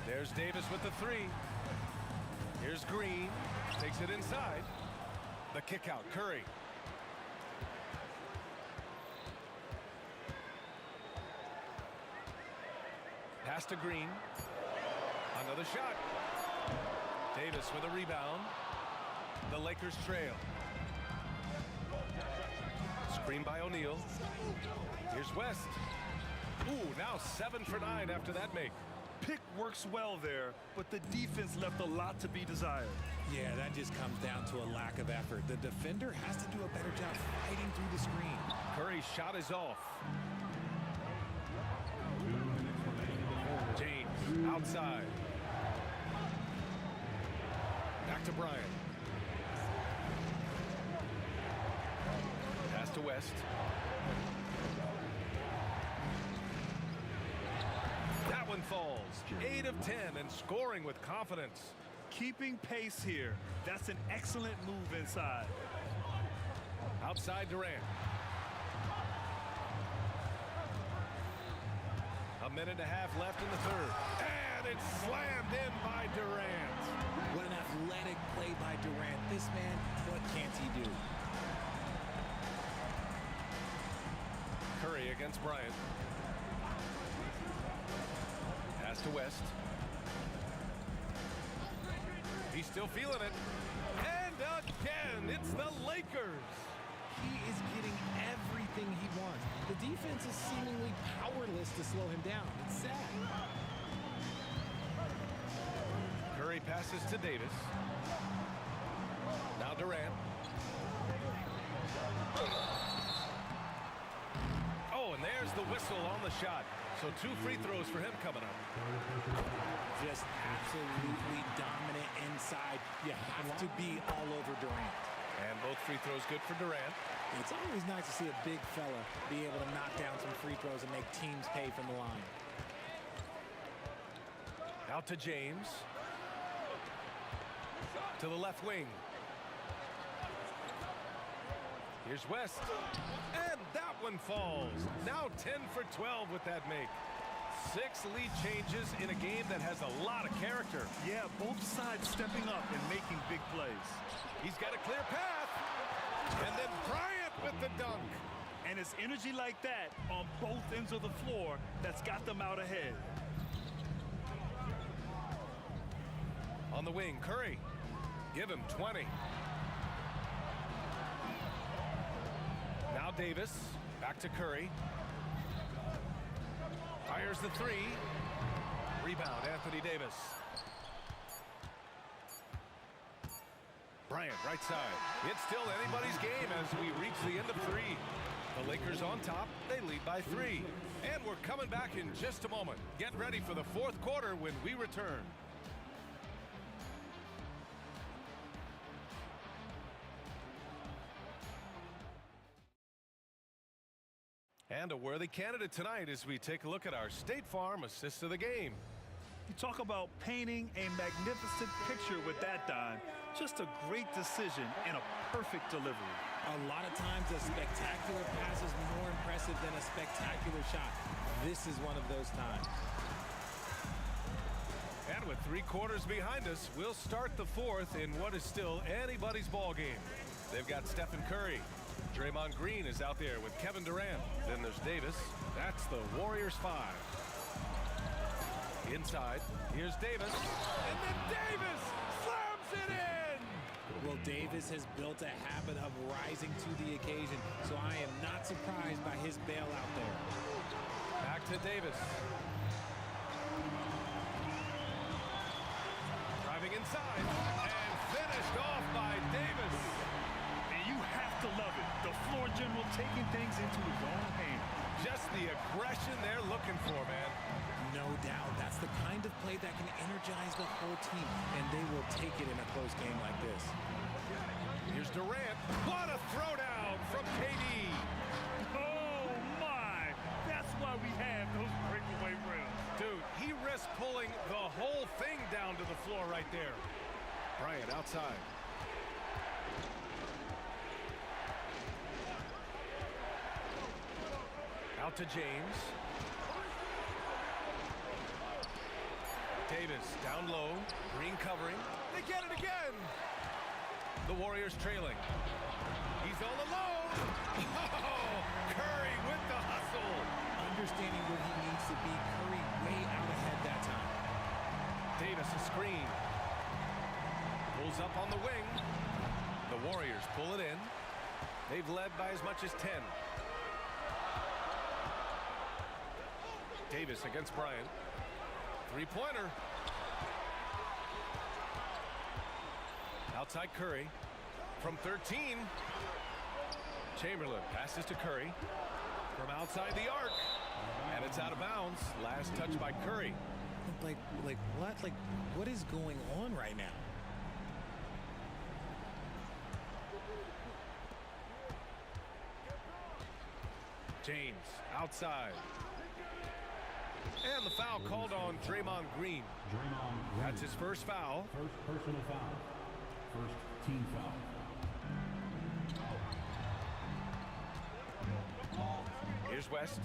There's Davis with the three. Here's Green. Takes it inside. The kick out. Curry. Pass to Green. Another shot. Davis with a rebound. The Lakers trail. Screen by O'Neal. Here's West. Ooh, now 7 for 9 after that make. Pick works well there, but the defense left a lot to be desired. Yeah, that just comes down to a lack of effort. The defender has to do a better job fighting through the screen. Curry's shot is off. James outside. Back to Bryant. Pass to West. That one falls. 8 of 10 and scoring with confidence. Keeping pace here. That's an excellent move inside. Outside Durant. A minute and a half left in the third. And it's slammed in by Durant. What an athletic play by Durant. This man, what can't he do? Curry against Bryant. Pass to West. He's still feeling it. And again, it's the Lakers. He is getting everything he wants. The defense is seemingly powerless to slow him down. It's sad. Curry passes to Davis. Now Durant. Oh, and there's the whistle on the shot. So 2 free throws for him coming up. Just absolutely dominant inside. You have to be all over Durant. And both free throws good for Durant. It's always nice to see a big fella be able to knock down some free throws and make teams pay from the line. Out to James. To the left wing. Here's West. And that one falls. Now 10 for 12 with that make. 6 lead changes in a game that has a lot of character. Yeah, both sides stepping up and making big plays. He's got a clear path. And then Bryant with the dunk. And it's energy like that on both ends of the floor that's got them out ahead. On the wing, Curry. Give him 20. Now Davis. Back to Curry. Fires the three. Rebound, Anthony Davis. Bryant, right side. It's still anybody's game as we reach the end of 3. The Lakers on top. They lead by 3. And we're coming back in just a moment. Get ready for the fourth quarter when we return. And a worthy candidate tonight as we take a look at our State Farm assist of the game. You talk about painting a magnificent picture with that, Don. Just a great decision and a perfect delivery. A lot of times a spectacular pass is more impressive than a spectacular shot. This is one of those times. And with 3 quarters behind us, we'll start the fourth in what is still anybody's ball game. They've got Stephen Curry. Draymond Green is out there with Kevin Durant. Then there's Davis. That's the Warriors 5. Inside, here's Davis. And then Davis slams it in! Well, Davis has built a habit of rising to the occasion, so I am not surprised by his bailout there. Back to Davis. Driving inside, and finished off by Davis. And you have to love it. The floor general taking things into his own hands. Just the aggression they're looking for, man. No doubt. That's the kind of play that can energize the whole team, and they will take it in a close game like this. Here's Durant. What a throwdown from KD. Oh, my. That's why we have those breakaway rims. Dude, he risked pulling the whole thing down to the floor right there. Bryant outside. Out to James. Davis down low. Green covering. They get it again. The Warriors trailing. He's all alone. Oh, Curry with the hustle. Understanding where he needs to be. Curry way out ahead that time. Davis a screen. Pulls up on the wing. The Warriors pull it in. They've led by as much as 10. Davis against Bryant. Three-pointer. Outside Curry. From 13. Chamberlain passes to Curry. From outside the arc. And it's out of bounds. Last touch by Curry. Like what? Like, what is going on right now? James outside. And the foul called on Draymond Green. That's his first foul. First personal foul. First team foul. Here's West.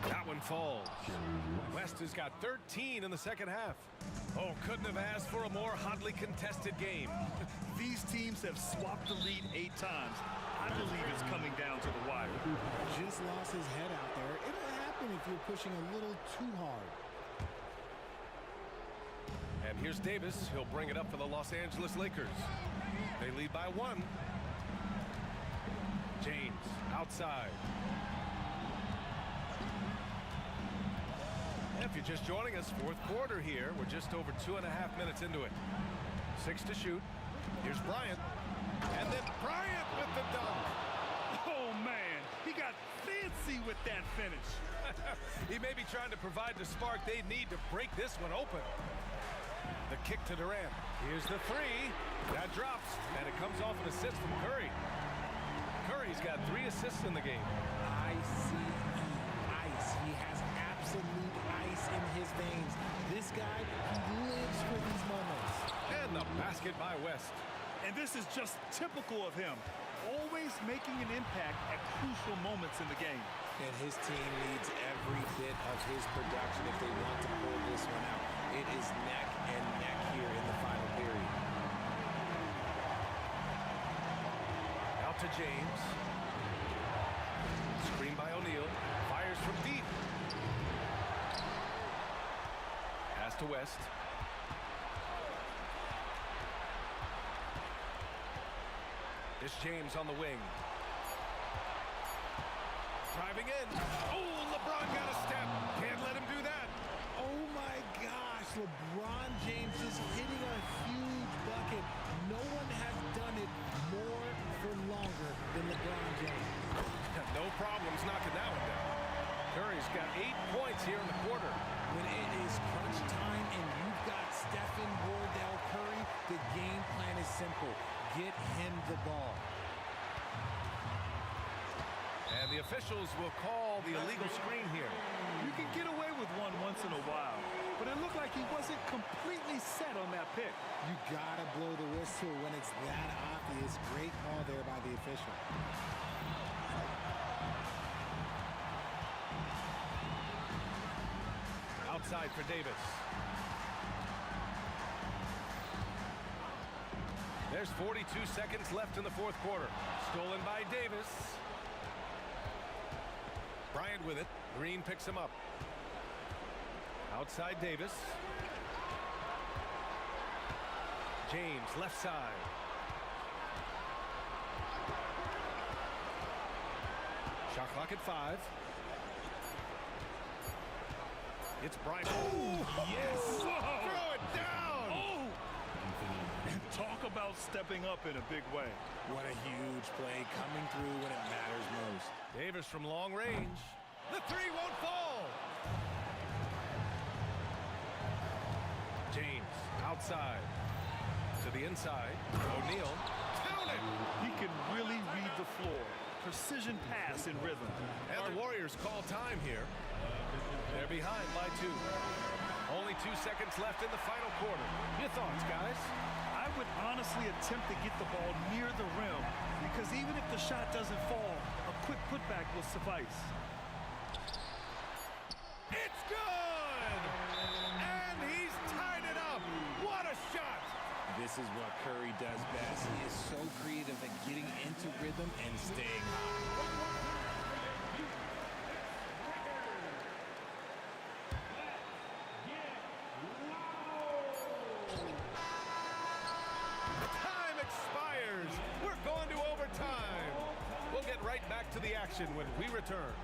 That one falls. West has got 13 in the second half. Oh, couldn't have asked for a more hotly contested game. These teams have swapped the lead 8 times. I believe it's coming down to the wire. Just lost his head out there. It'll happen if you're pushing a little too hard. And here's Davis. He'll bring it up for the Los Angeles Lakers. They lead by 1. James outside. If you're just joining us, fourth quarter here. We're just over 2.5 minutes into it. 6 to shoot. Here's Bryant. And then Bryant with the dunk. Oh, man. He got fancy with that finish. He may be trying to provide the spark they need to break this one open. The kick to Durant. Here's the 3. That drops. And it comes off an assist from Curry. Curry's got 3 assists in the game. Ice. He has absolute ice in his veins. This guy, he lives for these moments. And the basket by West. And this is just typical of him. Always making an impact at crucial moments in the game. And his team needs every bit of his production if they want to pull this one out. It is neck and neck here in the final period. Out to James. Screen by O'Neal. Fires from deep. Pass to West. It's James on the wing. Driving in. Oh, LeBron got a step. Can't let him do that. Oh, my gosh. LeBron James just hitting a huge bucket. No one has done it more for longer than LeBron James. No problems knocking that one down. Curry's got 8 points here in the quarter. When it is crunch time and you've got Stephen Wardell Curry, the game plan is simple. Get him the ball. And the officials will call the illegal screen here. You can get away with one once in a while, but it looked like he wasn't completely set on that pick. You gotta blow the whistle when it's that obvious. Great call there by the official. Outside for Davis. There's 42 seconds left in the fourth quarter. Stolen by Davis. Bryant with it. Green picks him up. Outside Davis. James left side. Shot clock at 5. It's Bryant. Oh, yes! Whoa. Throw it down! Oh! And talk about stepping up in a big way. What a huge play coming through when it matters most. Davis from long range. The three won't fall. James outside to the inside. O'Neal. Count it! He can really read the floor. Precision pass in rhythm. And the Warriors call time here. They're behind by 2. Only 2 seconds left in the final quarter. Your thoughts, guys? I would honestly attempt to get the ball near the rim because even if the shot doesn't fall, a quick putback will suffice. It's good! And he's tied it up. What a shot! This is what Curry does best. He is so creative at getting into rhythm and staying high. Time expires. We're going to overtime. We'll get right back to the action when we return.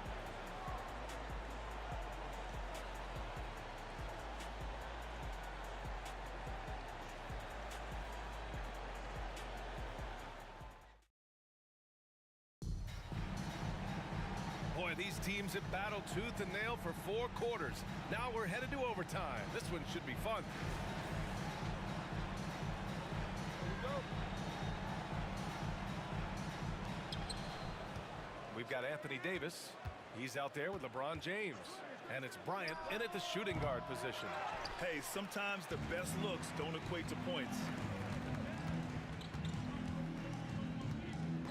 Boy, these teams have battled tooth and nail for 4 quarters. Now we're headed to overtime. This one should be fun. We've got Anthony Davis. He's out there with LeBron James. And it's Bryant in at the shooting guard position. Hey, sometimes the best looks don't equate to points.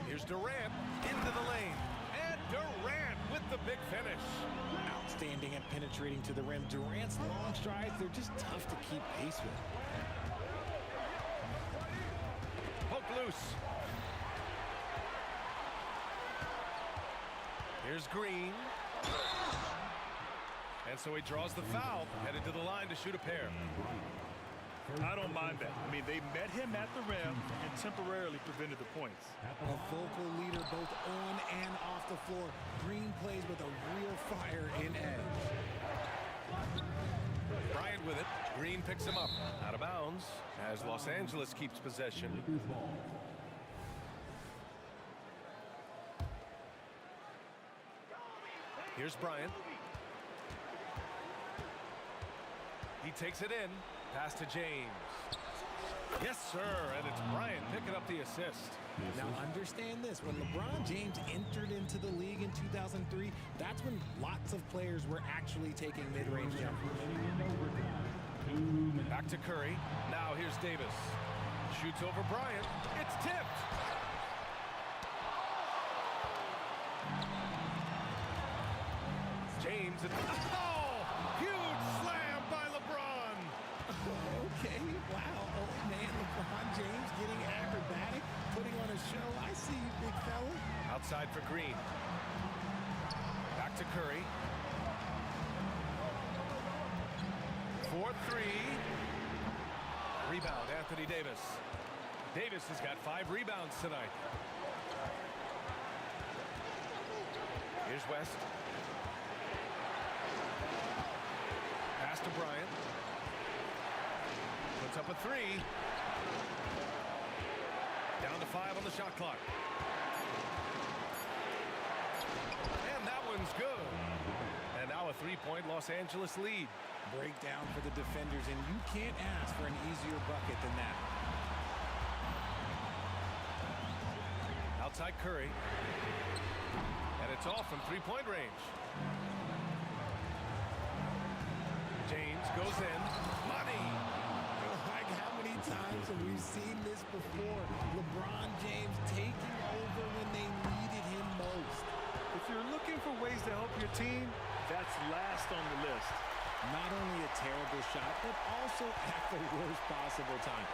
Here's Durant into the lane. And Durant with the big finish. Outstanding at penetrating to the rim. Durant's long strides, they're just tough to keep pace with. Poke loose. Here's Green. And so he draws the foul, headed to the line to shoot a pair. I don't mind that. I mean, they met him at the rim and temporarily prevented the points. A vocal leader both on and off the floor. Green plays with a real fire in edge. Bryant with it. Green picks him up. Out of bounds as Los Angeles keeps possession. Here's Bryant. He takes it in. Pass to James. Yes, sir. And it's Bryant picking up the assist. Now understand this. When LeBron James entered into the league in 2003, that's when lots of players were actually taking mid-range jumpers. Back to Curry. Now here's Davis. Shoots over Bryant. It's tipped. James. Oh! Huge slam by LeBron. Okay, wow. Oh, man, LeBron James getting acrobatic, putting on a show. I see you, big fella. Outside for Green. Back to Curry. 4-3. Rebound, Anthony Davis. Davis has got 5 rebounds tonight. Here's West. Pass to Bryant. a three. Down to 5 on the shot clock. And that one's good. And now a 3-point Los Angeles lead. Breakdown for the defenders, and you can't ask for an easier bucket than that. Outside Curry. And it's off from 3-point range. James goes in. Money. Like, how many times have we seen this before? LeBron James taking over when they needed him most. If you're looking for ways to help your team, that's last on the list. Not only a terrible shot, but also at the worst possible time.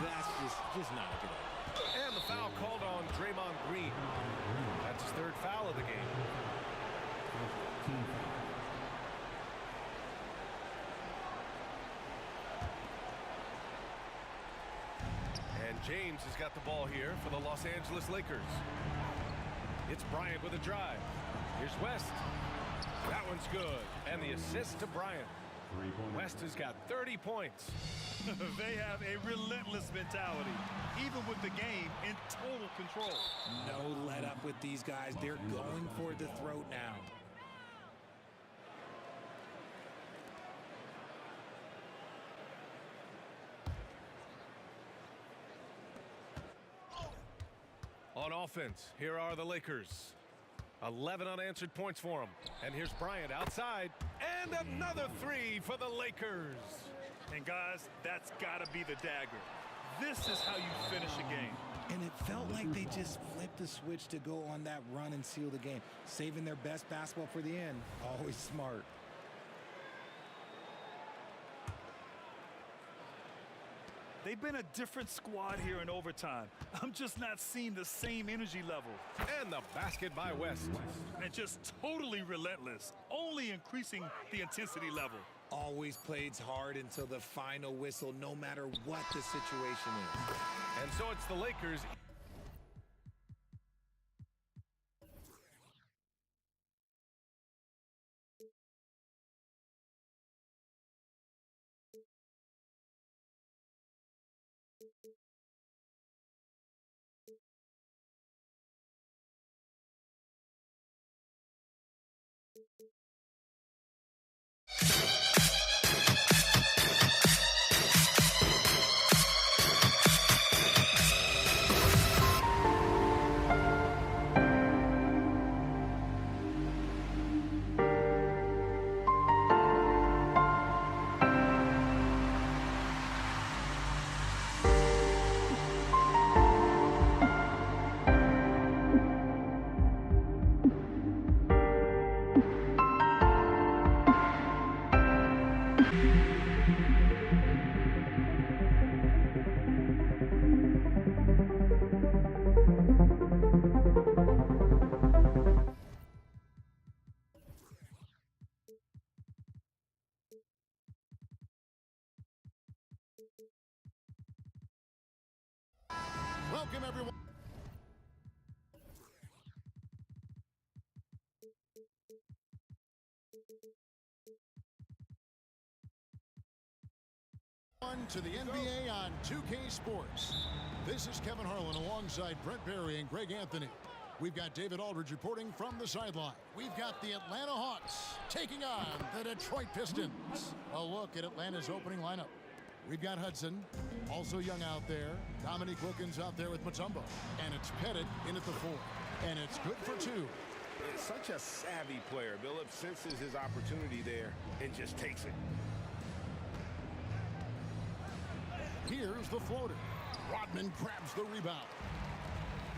That's just not a good idea. And the foul called on Draymond Green. That's his 3rd foul of the game. And James has got the ball here for the Los Angeles Lakers. It's Bryant with a drive. Here's West. That one's good. And the assist to Bryant. West has got 30 points. They have a relentless mentality, even with the game in total control. No let up with these guys. They're going for the throat now. On offense, here are the Lakers. 11 unanswered points for them. And here's Bryant outside. And another 3 for the Lakers. And guys, that's got to be the dagger. This is how you finish a game. And it felt like they just flipped the switch to go on that run and seal the game. Saving their best basketball for the end. Always smart. They've been a different squad here in overtime. I'm just not seeing the same energy level. And the basket by West. And just totally relentless, only increasing the intensity level. Always plays hard until the final whistle, no matter what the situation is. And so it's the Lakers. Welcome, everyone. To the NBA on 2K Sports. This is Kevin Harlan alongside Brent Barry and Greg Anthony. We've got David Aldridge reporting from the sideline. We've got the Atlanta Hawks taking on the Detroit Pistons. A look at Atlanta's opening lineup. We've got Hudson, also young out there. Dominique Wilkins out there with Mutombo. And it's Pettit in at the 4. And it's good for 2. It's such a savvy player. Billups senses his opportunity there and just takes it. Here's the floater. Rodman grabs the rebound.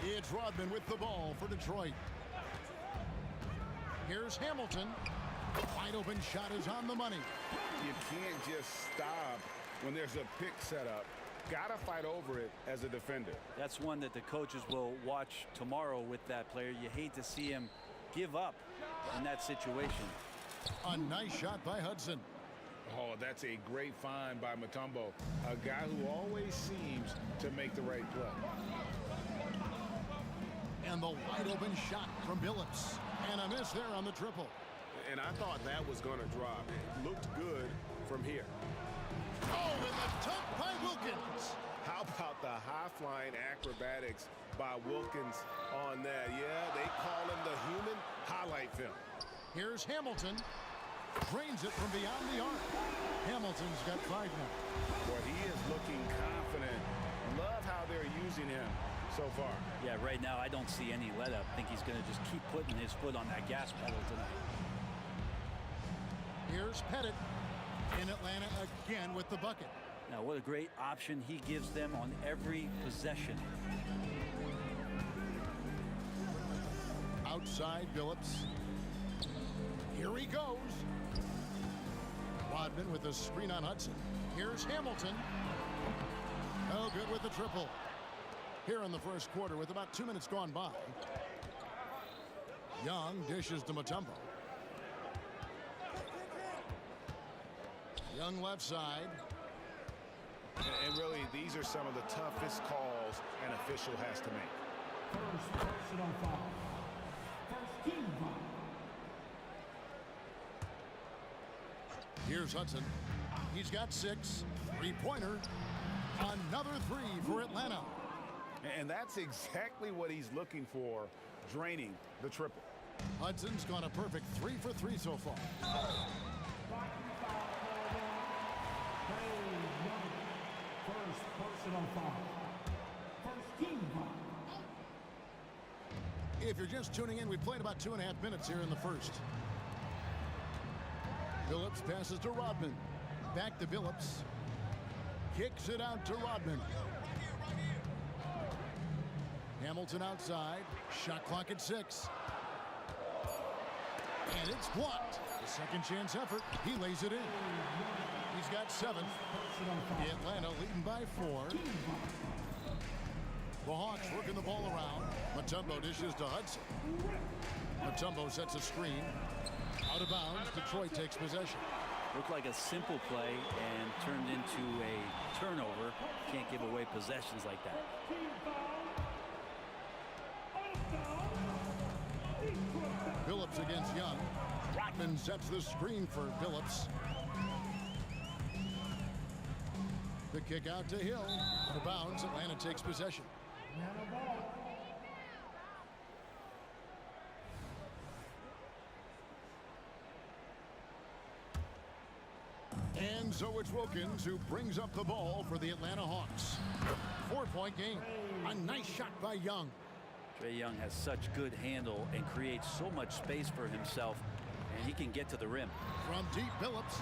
It's Rodman with the ball for Detroit. Here's Hamilton. The wide open shot is on the money. You can't just stop when there's a pick set up. Gotta fight over it as a defender. That's one that the coaches will watch tomorrow with that player. You hate to see him give up in that situation. A nice shot by Hudson. Oh, that's a great find by Mutombo, a guy who always seems to make the right play. And the wide open shot from Billups. And a miss there on the triple. And I thought that was going to drop. It looked good from here. Oh, and the dunk by Wilkins. legs by Wilkins on that. Yeah, they call him the human highlight film. Here's Hamilton. Drains it from beyond the arc. Hamilton's got 5 now. Boy, he is looking confident. Love how they're using him so far. Yeah, right now I don't see any let up. I think he's going to just keep putting his foot on that gas pedal tonight. Here's Pettit in Atlanta again with the bucket. Now, what a great option he gives them on every possession. Outside Billups. Here he goes. Rodman with a screen on Hudson. Here's Hamilton. Oh, good with the triple. Here in the first quarter with about 2 minutes gone by. Young dishes to Mutombo. Young left side. And really, these are some of the toughest calls an official has to make. First personal foul. First team foul. Here's Hudson. He's got 6. 3-pointer. Another 3 for Atlanta. And that's exactly what he's looking for, draining the triple. Hudson's gone a perfect 3 for 3 so far. First personal foul. First team foul. If you're just tuning in, we played about 2.5 minutes here in the first. Billups passes to Rodman. Back to Billups. Kicks it out to Rodman. Hamilton outside. Shot clock at 6. And it's blocked. A second chance effort. He lays it in. He's got 7. Atlanta leading by 4. The Hawks working the ball around. Mutombo dishes to Hudson. Mutombo sets a screen. Out of bounds. Detroit takes possession. Looked like a simple play and turned into a turnover. Can't give away possessions like that. Billups against Young. Rodman sets the screen for Billups. The kick out to Hill. Out of bounds. Atlanta takes possession. And so it's Wilkins who brings up the ball for the Atlanta Hawks. 4-point game. A nice shot by Young. Trae Young has such good handle and creates so much space for himself, and he can get to the rim. From deep, Billups.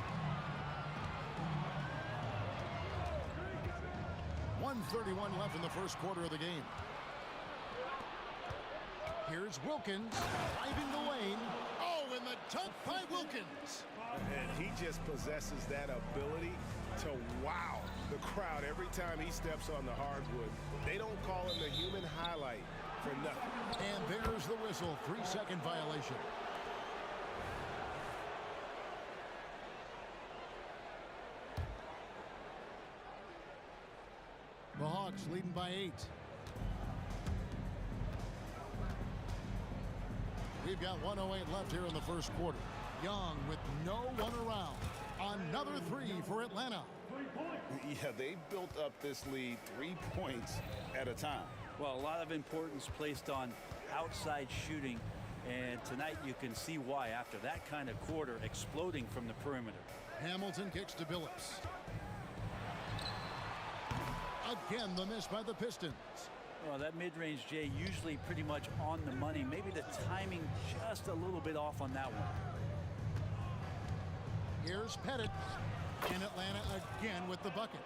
1:31 left in the first quarter of the game. Here's Wilkins driving the lane. Oh, and the dunk by Wilkins. And he just possesses that ability to wow the crowd every time he steps on the hardwood. They don't call him the human highlight for nothing. And there's the whistle. 3-second violation. The Hawks leading by 8. We've got 1:08 left here in the first quarter. Young with no one around. Another 3 for Atlanta. Yeah, they built up this lead 3 points at a time. Well, a lot of importance placed on outside shooting, and tonight you can see why after that kind of quarter exploding from the perimeter. Hamilton kicks to Billups. Again, the miss by the Pistons. Well, that mid-range, Jay, usually pretty much on the money. Maybe the timing just a little bit off on that one. Here's Pettit. In Atlanta again with the bucket.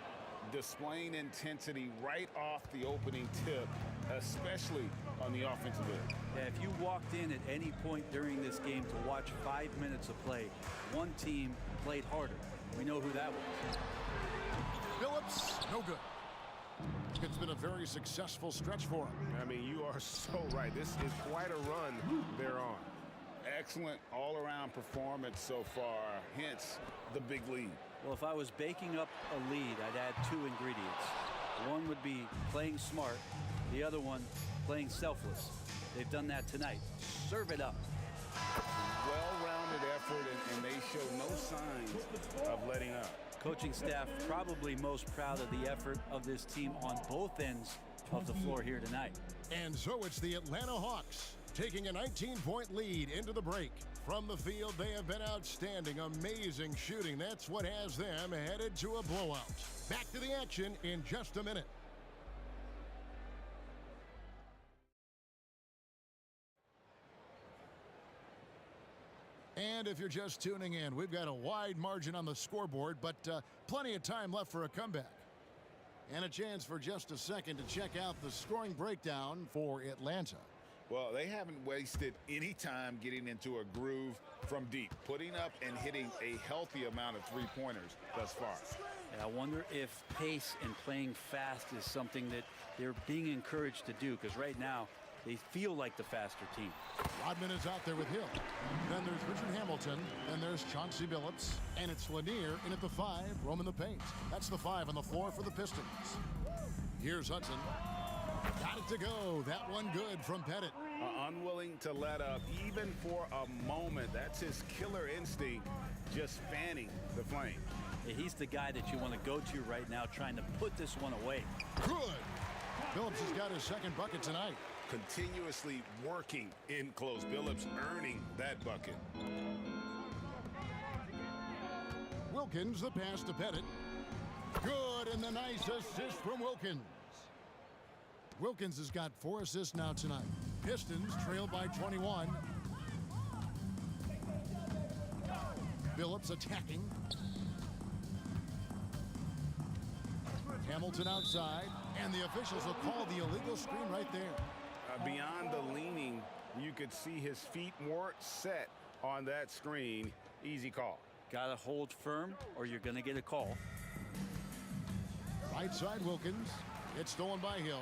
Displaying intensity right off the opening tip, especially on the offensive end. Yeah, if you walked in at any point during this game to watch 5 minutes of play, one team played harder. We know who that was. Billups, no good. It's been a very successful stretch for him. I mean, you are so right. This is quite a run they're on. Excellent all-around performance so far, hence the big lead. Well, if I was baking up a lead, I'd add 2 ingredients. One would be playing smart. The other one, playing selfless. They've done that tonight. Serve it up. Well-rounded effort, and they show no signs of letting up. Coaching staff probably most proud of the effort of this team on both ends of the floor here tonight. And so it's the Atlanta Hawks taking a 19-point lead into the break. From the field, they have been outstanding. Amazing shooting. That's what has them headed to a blowout. Back to the action in just a minute. And if you're just tuning in, we've got a wide margin on the scoreboard, but plenty of time left for a comeback. And a chance for just a second to check out the scoring breakdown for Atlanta. Well, they haven't wasted any time getting into a groove from deep, putting up and hitting a healthy amount of three-pointers thus far. And I wonder if pace and playing fast is something that they're being encouraged to do, because right now they feel like the faster team. Rodman is out there with Hill. Then there's Richard Hamilton. Then there's Chauncey Billups. And it's Lanier in at the 5, roaming the paint. That's the 5 on the floor for the Pistons. Here's Hudson. Got it to go. That one good from Pettit. Unwilling to let up even for a moment. That's his killer instinct, just fanning the flame. Yeah, he's the guy that you want to go to right now, trying to put this one away. Good. Billups has got his second bucket tonight. Continuously working in close. Billups earning that bucket. Wilkins, the pass to Pettit. Good, and the nice assist from Wilkins. Wilkins has got 4 assists now tonight. Pistons trail by 21. Billups attacking. Hamilton outside, and the officials will call the illegal screen right there. Beyond the leaning, you could see his feet weren't set on that screen. Easy call. Gotta hold firm or you're gonna get a call. Right side Wilkins. It's stolen by Hill.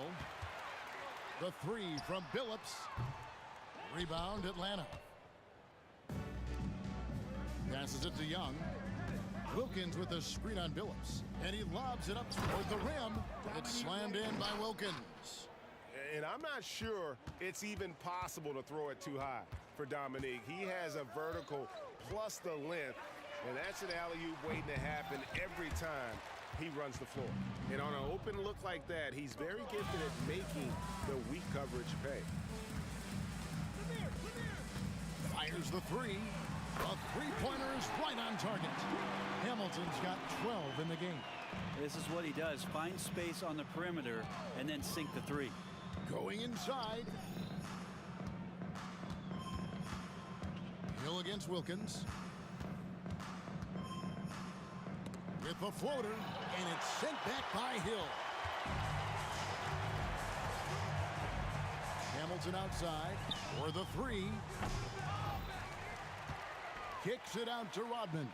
The 3 from Billups. Rebound Atlanta. Passes it to Young. Wilkins with the screen on Billups. And he lobs it up toward the rim. It's slammed in by Wilkins. And I'm not sure it's even possible to throw it too high for Dominique. He has a vertical plus the length, and that's an alley-oop waiting to happen every time he runs the floor. And on an open look like that, he's very gifted at making the weak coverage pay. Fires the 3. A three-pointer is right on target. Hamilton's got 12 in the game. This is what he does. Find space on the perimeter and then sink the 3. Going inside. Hill against Wilkins. With the floater, and it's sent back by Hill. Hamilton outside for the 3. Kicks it out to Rodman.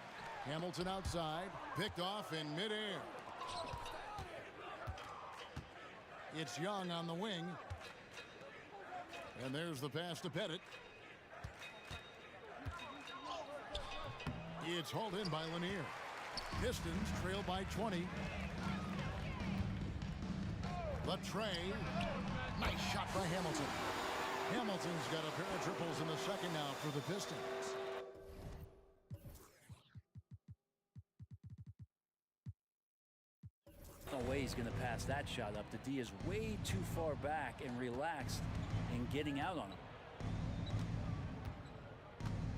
Hamilton outside, picked off in midair. It's Young on the wing. And there's the pass to Pettit. It's hauled in by Lanier. Pistons trail by 20. The tray. Nice shot by Hamilton. Hamilton's got a pair of triples in the second now for the Pistons. No way he's going to pass that shot up. The D is way too far back and relaxed in getting out on him.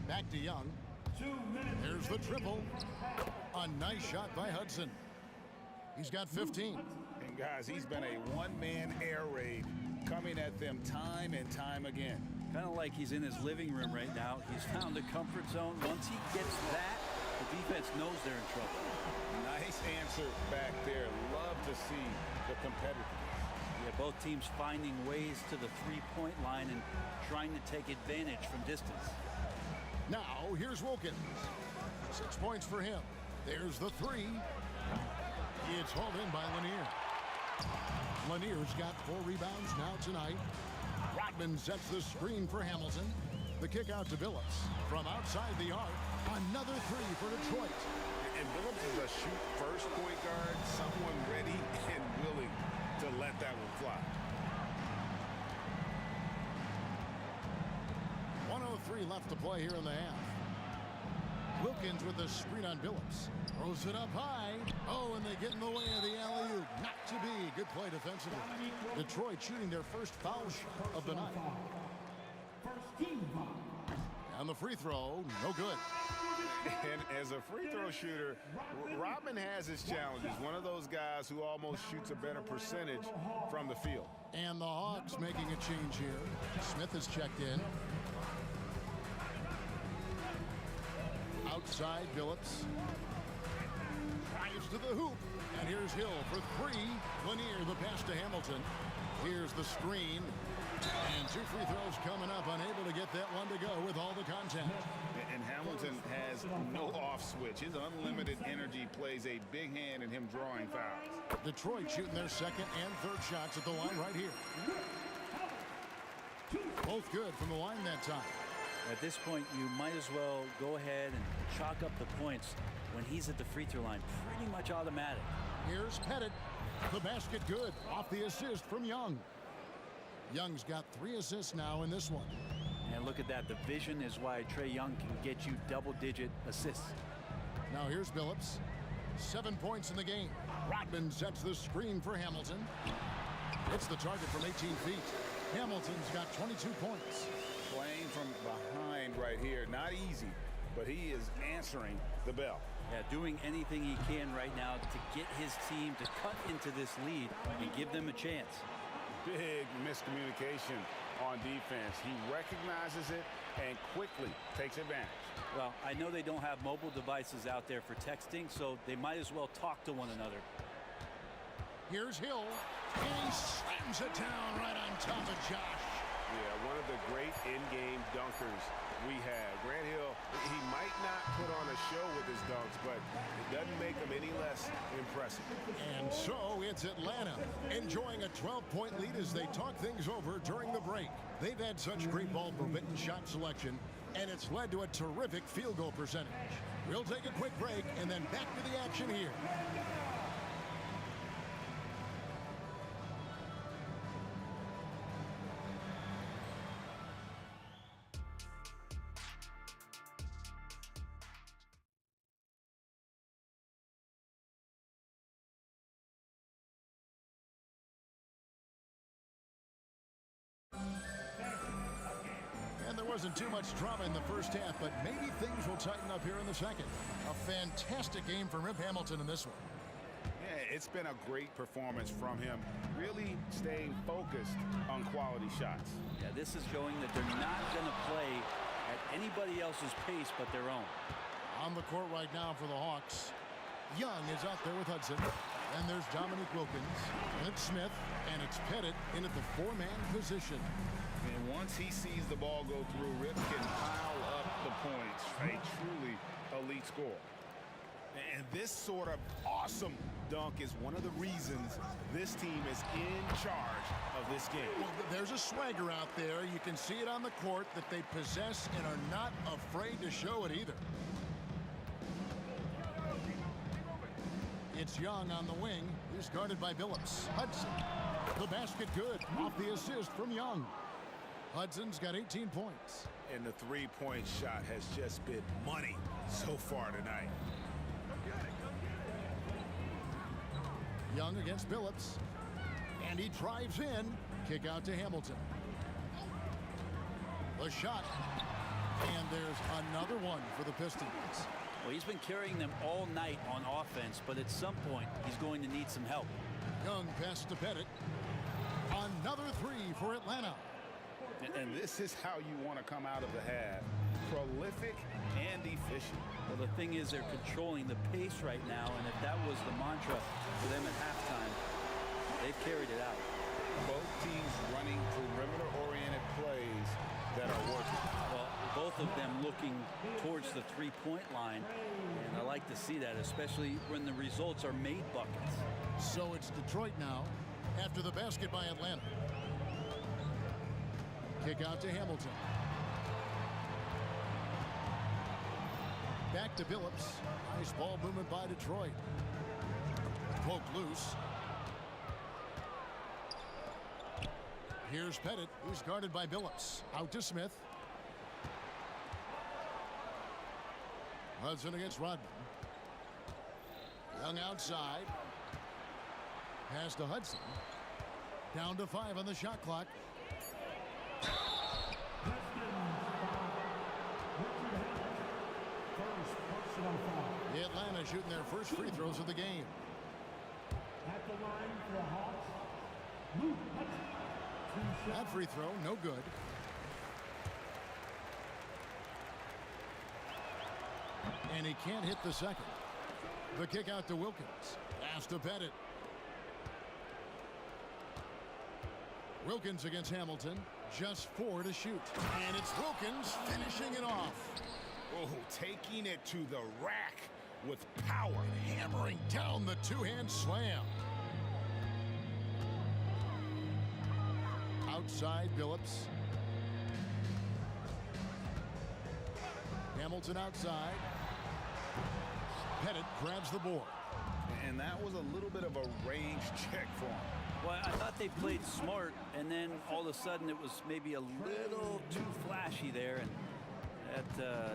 Back to Young. 2 minutes. There's the triple. A nice shot by Hudson. He's got 15. And guys, he's been a one-man air raid coming at them time and time again. Kind of like he's in his living room right now. He's found a comfort zone. Once he gets that, the defense knows they're in trouble. Nice answer back there. Love to see the competitiveness. Yeah, both teams finding ways to the three-point line and trying to take advantage from distance. Now, here's Wilkins. 6 points for him. There's the 3. It's hauled in by Lanier. Lanier's got 4 rebounds now tonight. Rodman sets the screen for Hamilton. The kick out to Billups. From outside the arc, another 3 for Detroit. And Billups is a shoot-first point guard, someone ready and willing to let that one fly. 1:03 left to play here in the half. Wilkins with the screen on Billups. Throws it up high. Oh, and they get in the way of the alley-oop. Not to be. Good play defensively. Detroit shooting their first foul shot of the night. And the free throw, no good. And as a free throw shooter, Robin has his challenges. One of those guys who almost shoots a better percentage from the field. And the Hawks making a change here. Smith has checked in. Outside, Billups. Drives to the hoop. And here's Hill for three. Lanier, the pass to Hamilton. Here's the screen. And two free throws coming up. Unable to get that one to go with all the contact. And Hamilton has no off switch. His unlimited energy plays a big hand in him drawing fouls. Detroit shooting their second and third shots at the line right here. Both good from the line that time. At this point, you might as well go ahead and chalk up the points when he's at the free throw line. Pretty much automatic. Here's Pettit. The basket good. Off the assist from Young. Young's got 3 assists now in this one. And look at that. The vision is why Trae Young can get you double-digit assists. Now here's Billups. 7 points in the game. Rodman sets the screen for Hamilton. It's the target from 18 feet. Hamilton's got 22 points. Playing from behind right here. Not easy, but he is answering the bell. Yeah, doing anything he can right now to get his team to cut into this lead and give them a chance. Big miscommunication on defense. He recognizes it and quickly takes advantage. Well, I know they don't have mobile devices out there for texting, so they might as well talk to one another. Here's Hill. And he slams it down right on top of Josh. Yeah, one of the great in-game dunkers we have. Grant Hill, he might not put on a show with his dunks, but it doesn't make him any less impressive. And so it's Atlanta enjoying a 12-point lead as they talk things over during the break. They've had such great ball movement and shot selection, and it's led to a terrific field goal percentage. We'll take a quick break and then back to the action here. Wasn't too much drama in the first half, but maybe things will tighten up here in the second. A fantastic game from Rip Hamilton in this one. Yeah, it's been a great performance from him, really staying focused on quality shots. Yeah, this is showing that they're not going to play at anybody else's pace but their own. On the court right now for the Hawks, Young is out there with Hudson. And there's Dominique Wilkins, Clint Smith, and it's Pettit in at the 4-man position. And once he sees the ball go through, Rip can pile up the points. A truly elite score. And this sort of awesome dunk is one of the reasons this team is in charge of this game. Well, there's a swagger out there. You can see it on the court that they possess and are not afraid to show it either. It's Young on the wing. He's guarded by Billups. Hudson. The basket good. Off the assist from Young. Hudson's got 18 points. And the three-point shot has just been money so far tonight. Young against Billups. And he drives in. Kick out to Hamilton. The shot. And there's another one for the Pistons. Well, he's been carrying them all night on offense, but at some point, he's going to need some help. Young pass to Pettit. Another three for Atlanta. And this is how you want to come out of the half. Prolific and efficient. Well, the thing is they're controlling the pace right now, and if that was the mantra for them at halftime, they've carried it out. Both teams running perimeter-oriented plays that are working. Well, both of them looking towards the three-point line, and I like to see that, especially when the results are made buckets. So it's Detroit now after the basket by Atlanta. Kick out to Hamilton. Back to Billups. Nice ball movement by Detroit. Poke loose. Here's Pettit, who's guarded by Billups. Out to Smith. Hudson against Rodman. Young outside. Pass to Hudson. Down to 5 on the shot clock. The Atlanta shooting their first free throws of the game. At the line for the Hawks, Luke Hudson. That free throw, no good. And he can't hit the second. The kick out to Wilkins. Pass to Pettit. Wilkins against Hamilton. Just 4 to shoot. And it's Wilkins finishing it off. Oh, taking it to the rack with power. Hammering down the two-hand slam. Outside Billups. Hamilton outside. Pettit grabs the board. And that was a little bit of a range check for him. Well, I thought they played smart, and then all of a sudden it was maybe a little too flashy there, and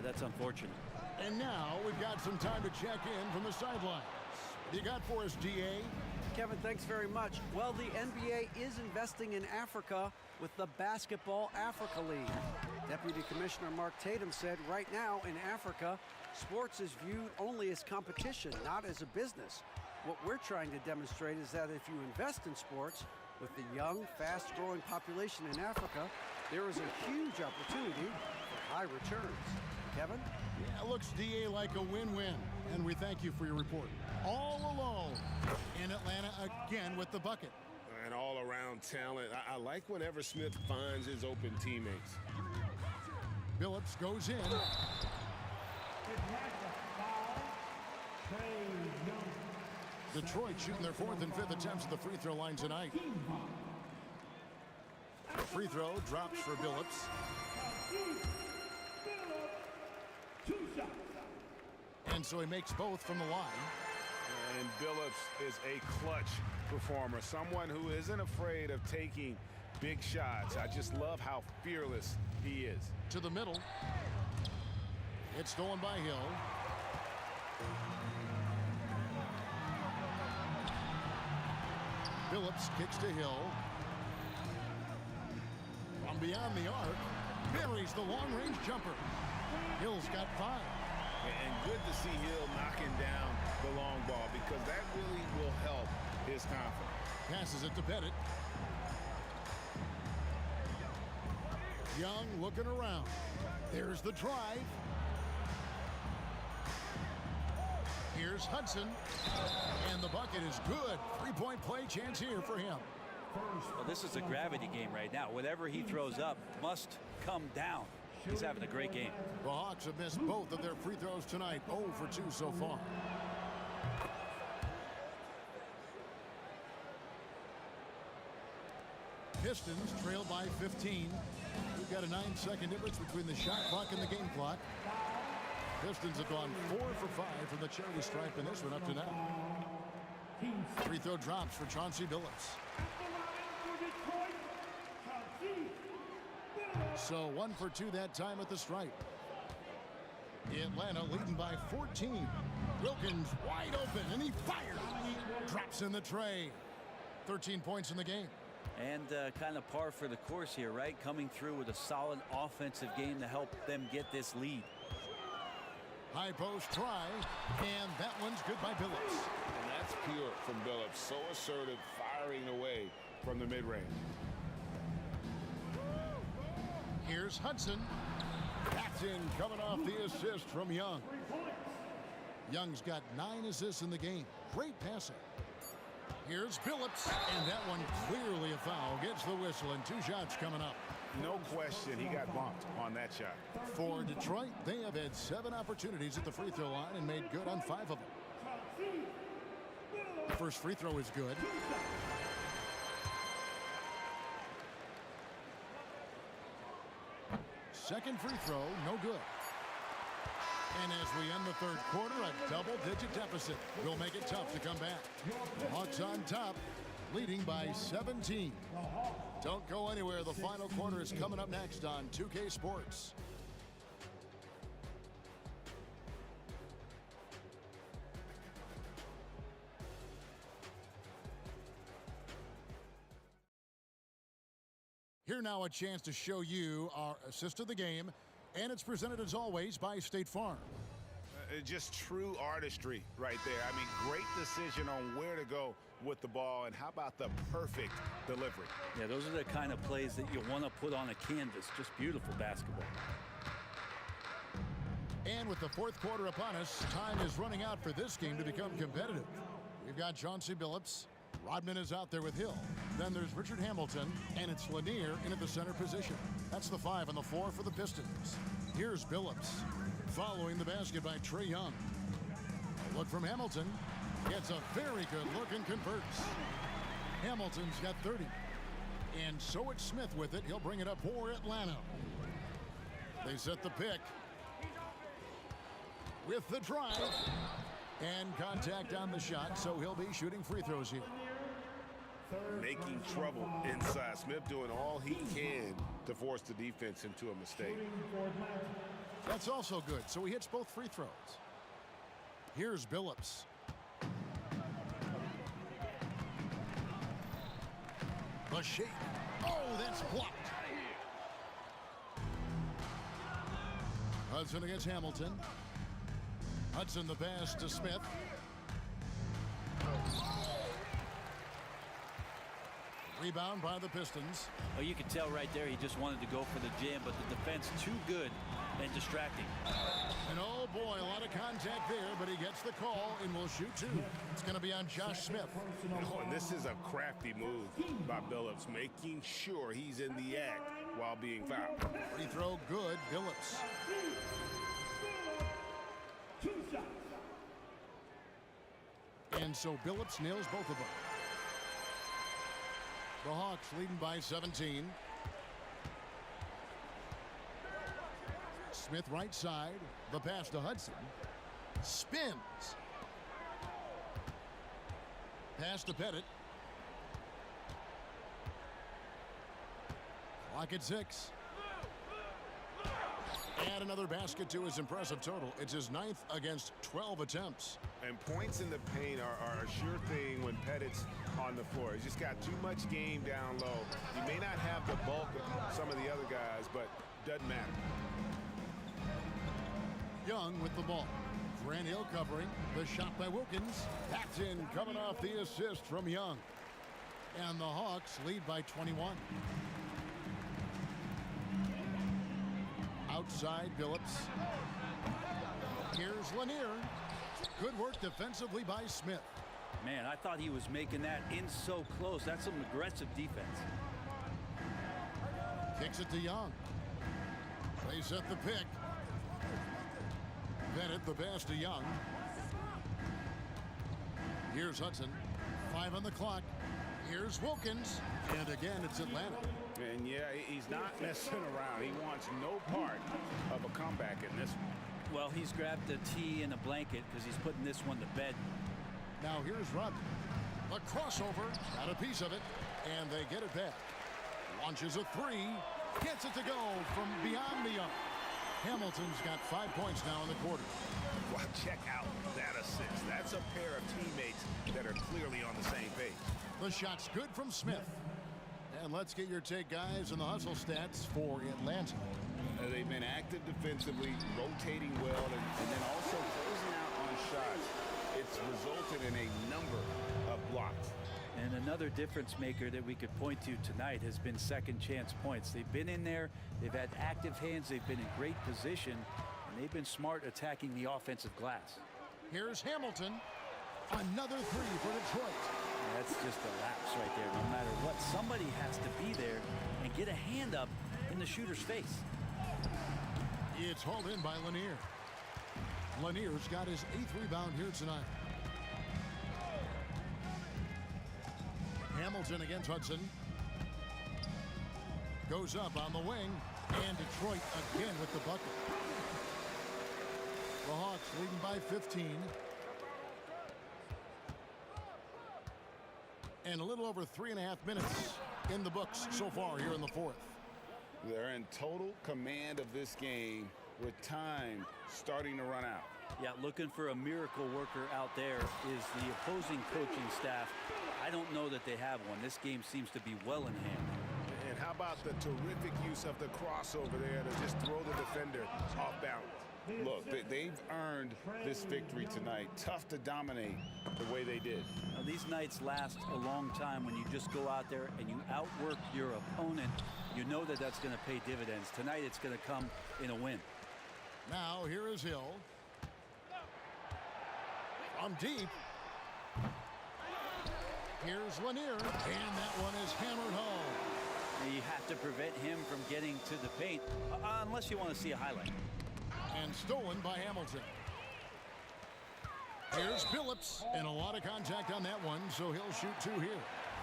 that's unfortunate. And now we've got some time to check in from the sidelines. What do you got for us, DA? Kevin, thanks very much. Well, the NBA is investing in Africa with the Basketball Africa League. Deputy Commissioner Mark Tatum said right now in Africa, sports is viewed only as competition, not as a business. What we're trying to demonstrate is that if you invest in sports with the young, fast-growing population in Africa, there is a huge opportunity for high returns. Kevin? Yeah, looks, DA, like a win-win. And we thank you for your report. All alone in Atlanta again with the bucket. And all-around talent. I like whenever Smith finds his open teammates. Billups goes in. Detroit shooting their 4th and 5th attempts at the free throw line tonight. Free throw drops for Billups. And so he makes both from the line. And Billups is a clutch performer, someone who isn't afraid of taking big shots. I just love how fearless he is. To the middle. It's stolen by Hill. Billups kicks to Hill. From beyond the arc, buries the long-range jumper. Hill's got 5. And good to see Hill knocking down the long ball because that really will help his confidence. Passes it to Pettit. Young looking around. There's the drive. Here's Hudson. And the bucket is good. 3-point play chance here for him. Well, this is a gravity game right now. Whatever he throws up must come down. He's having a great game. The Hawks have missed both of their free throws tonight. 0 for 2 so far. Pistons trail by 15. We've got a 9-second difference between the shot clock and the game clock. Pistons have gone 4 for 5 from the charity stripe in this one up to now. Free throw drops for Chauncey Billups. So 1 for 2 that time at the stripe. Atlanta leading by 14. Wilkins wide open and he fires. Drops in the tray. 13 points in the game. And kind of par for the course here, right? Coming through with a solid offensive game to help them get this lead. High post try, and that one's good by Billups. And that's pure from Billups. So assertive, firing away from the mid-range. Here's Hudson. That's in, coming off the assist from Young. Young's got 9 assists in the game. Great passing. Here's Billups, and that one clearly a foul. Gets the whistle, and 2 shots coming up. No question, he got bumped on that shot. For Detroit, they have had 7 opportunities at the free throw line and made good on 5 of them. The first free throw is good. Second free throw, no good. And as we end the 3rd quarter, a double-digit deficit will make it tough to come back. Hawks on top, leading by 17. Don't go anywhere. The final quarter is coming up next on 2K Sports. Here now a chance to show you our assist of the game, and it's presented as always by State Farm. Just true artistry right there. I mean, great decision on where to go with the ball, and how about the perfect delivery? Yeah, those are the kind of plays that you want to put on a canvas. Just beautiful basketball. And with the fourth quarter upon us, time is running out for this game to become competitive. We've got Chauncey Billups. Rodman is out there with Hill. Then there's Richard Hamilton, and it's Lanier in at the center position. That's the 5 and the 4 for the Pistons. Here's Billups, following the basket by Trae Young. A look from Hamilton. Gets a very good look and converts. Hamilton's got 30. And so it's Smith with it. He'll bring it up for Atlanta. They set the pick. With the drive. And contact on the shot, so he'll be shooting free throws here. Making trouble inside. Smith doing all he can to force the defense into a mistake. That's also good, so he hits both free throws. Here's Billups. The shake. Oh, that's blocked. Hudson against Hamilton. Hudson the pass to Smith. Rebound by the Pistons. Oh, you can tell right there he just wanted to go for the jam, but the defense too good and distracting. And oh boy, a lot of contact there, but he gets the call and will shoot two. It's going to be on Josh Smith. Oh, and this is a crafty move by Billups, making sure he's in the act while being fouled. Free throw good, Billups. And so Billups nails both of them. The Hawks leading by 17. Smith right side. The pass to Hudson. Spins. Pass to Pettit. Clock at 6. Add another basket to his impressive total. It's his 9th against 12 attempts. And points in the paint are a sure thing when Pettit's on the floor. He's just got too much game down low. He may not have the bulk of some of the other guys, but doesn't matter. Young with the ball. Grant Hill covering. The shot by Wilkins. That's in, coming off the assist from Young. And the Hawks lead by 21. Outside Billups. Here's Lanier. Good work defensively by Smith. Man, I thought he was making that in so close. That's some aggressive defense. Kicks it to Young. They set the pick. Bennett the pass to Young. Here's Hudson. 5 on the clock. Here's Wilkins. And again, it's Atlanta. And yeah, he's not messing around. He wants no part of a comeback in this one. Well, he's grabbed a tee and a blanket because he's putting this one to bed. Now here's Rodman. A crossover. Got a piece of it. And they get it back. Launches a 3. Gets it to go from beyond the arc. Hamilton's got 5 points now in the quarter. Well, check out that assist. That's a pair of teammates that are clearly on the same page. The shot's good from Smith. And let's get your take, guys, on the hustle stats for Atlanta. They've been active defensively, rotating well, and then also closing out on shots. It's resulted in a number of blocks. And another difference maker that we could point to tonight has been second chance points. They've been in there, they've had active hands, they've been in great position, and they've been smart attacking the offensive glass. Here's Hamilton. Another 3 for Detroit. That's just a lapse right there. No matter what, somebody has to be there and get a hand up in the shooter's face. It's hauled in by Lanier. Lanier's got his 8th rebound here tonight. Hamilton against Hudson. Goes up on the wing. And Detroit again with the bucket. The Hawks leading by 15. And a little over 3.5 minutes in the books so far here in the fourth. They're in total command of this game with time starting to run out. Yeah, looking for a miracle worker out there is the opposing coaching staff. I don't know that they have one. This game seems to be well in hand. And how about the terrific use of the crossover there to just throw the defender off balance? Look, they've earned this victory tonight. Tough to dominate the way they did. Now, these nights last a long time when you just go out there and you outwork your opponent. You know that that's going to pay dividends. Tonight it's going to come in a win. Now here is Hill. From deep. Here's Lanier. And that one is hammered home. You have to prevent him from getting to the paint unless you want to see a highlight. And stolen by Hamilton. Here's Phillips, and a lot of contact on that one, so he'll shoot 2 here.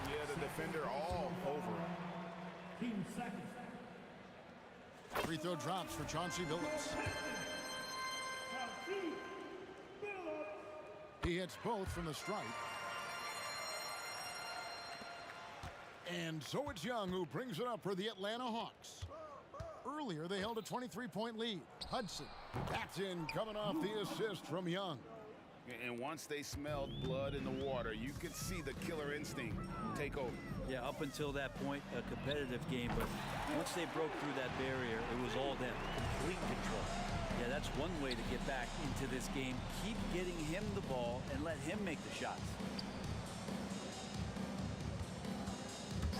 Yeah, the defender all over him. Free throw drops for Chauncey Billups. He hits both from the stripe. And so it's Young who brings it up for the Atlanta Hawks. Earlier, they held a 23-point lead. Hudson, that's in, coming off the assist from Young. And once they smelled blood in the water, you could see the killer instinct take over. Yeah, up until that point, a competitive game, but once they broke through that barrier, it was all them, complete control. Yeah, that's one way to get back into this game. Keep getting him the ball and let him make the shots.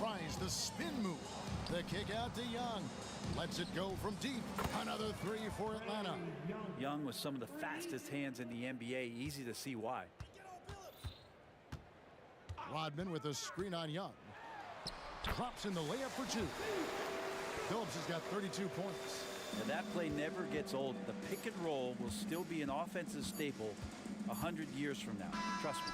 Tries the spin move. The kick out to Young. Lets it go from deep. Another 3 for Atlanta. Young with some of the fastest hands in the NBA. Easy to see why. Rodman with a screen on Young. Drops in the layup for 2. Phillips has got 32 points. Now that play never gets old. The pick and roll will still be an offensive staple 100 years from now. Trust me.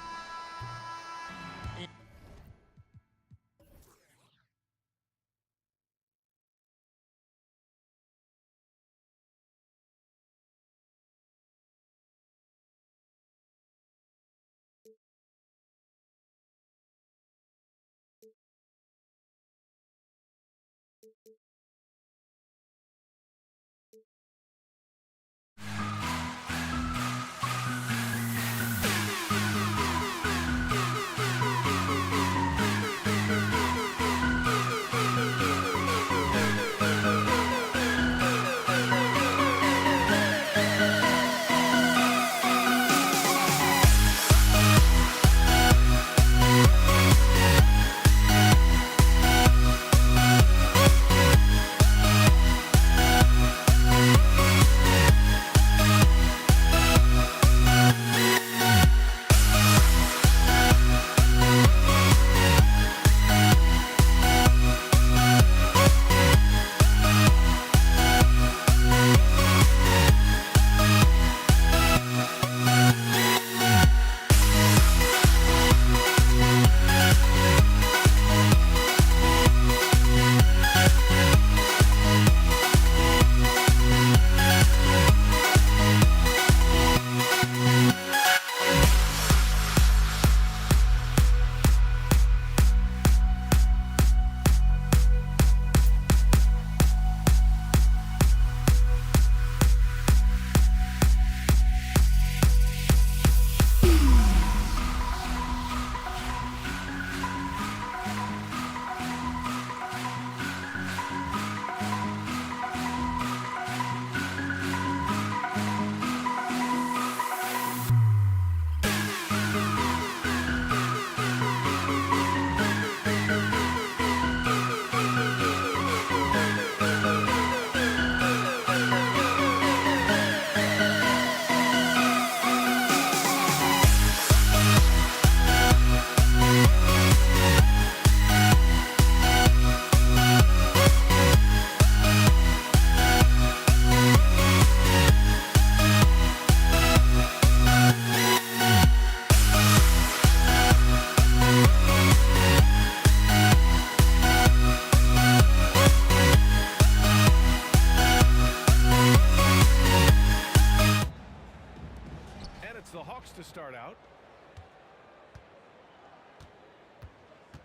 to start out.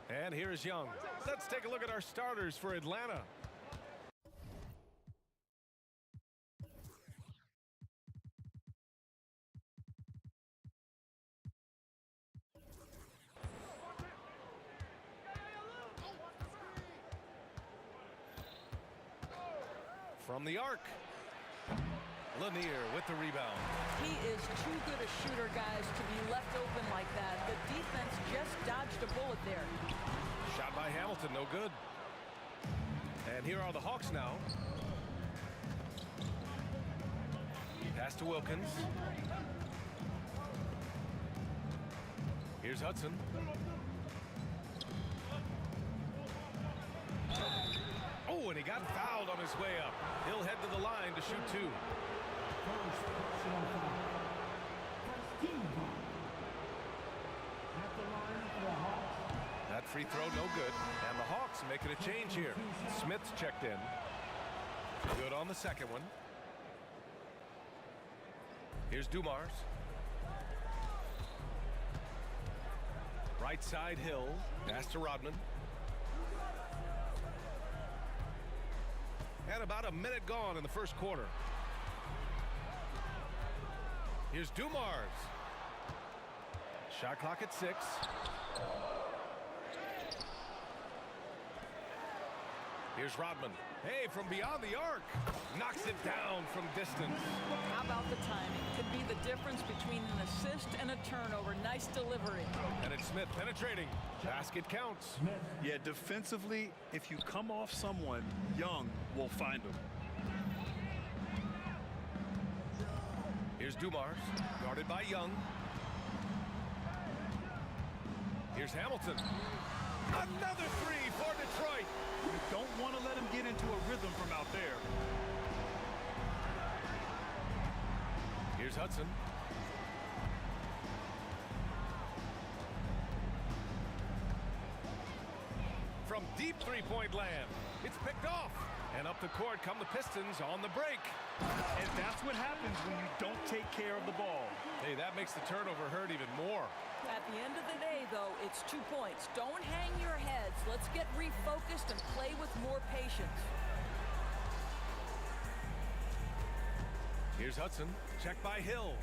And here's Young. Let's take a look at our starters for Atlanta. From the arc. Lanier with the rebound. He is too good a shooter, guys, to be left open like that. The defense just dodged a bullet there. Shot by Hamilton, no good. And here are the Hawks now. Pass to Wilkins. Here's Hudson. Oh, and he got fouled on his way up. He'll head to the line to shoot two. That free throw no good. And the Hawks making a change here. Smith's checked in. Good on the second one. Here's Dumars. Right side Hill. Pass to Rodman. And about a minute gone in the first quarter. Here's Dumars. Shot clock at 6. Here's Rodman. Hey, from beyond the arc. Knocks it down from distance. How about the timing? Could be the difference between an assist and a turnover. Nice delivery. And it's Smith penetrating. Basket counts. Yeah, defensively, if you come off someone, Young will find him. Here's Dumars, guarded by Young. Here's Hamilton. Another three for Detroit. You don't want to let him get into a rhythm from out there. Here's Hudson. From deep three-point land, it's picked off. And up the court come the Pistons on the break. And that's what happens when you don't take care of the ball. Hey, that makes the turnover hurt even more. At the end of the day, though, it's 2 points. Don't hang your heads. Let's get refocused and play with more patience. Here's Hudson. Check by Hill.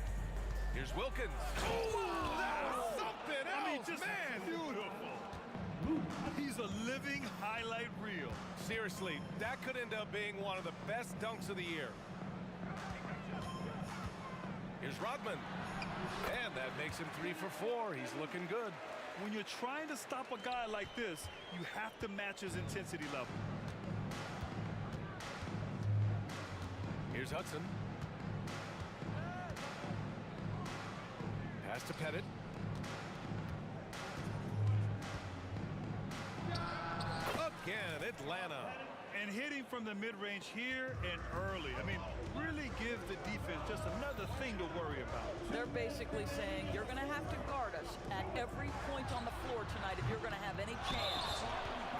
Here's Wilkins. Oh, that's something else, I mean, just man. Beautiful. He's a living highlight reel. Seriously, that could end up being one of the best dunks of the year. Here's Rodman. And that makes him 3 for 4. He's looking good. When you're trying to stop a guy like this, you have to match his intensity level. Here's Hudson. Pass to Pettit. Again, Atlanta. And hitting from the mid-range here and early. I mean, really give the defense just another thing to worry about. They're basically saying you're going to have to guard us at every point on the floor tonight if you're going to have any chance.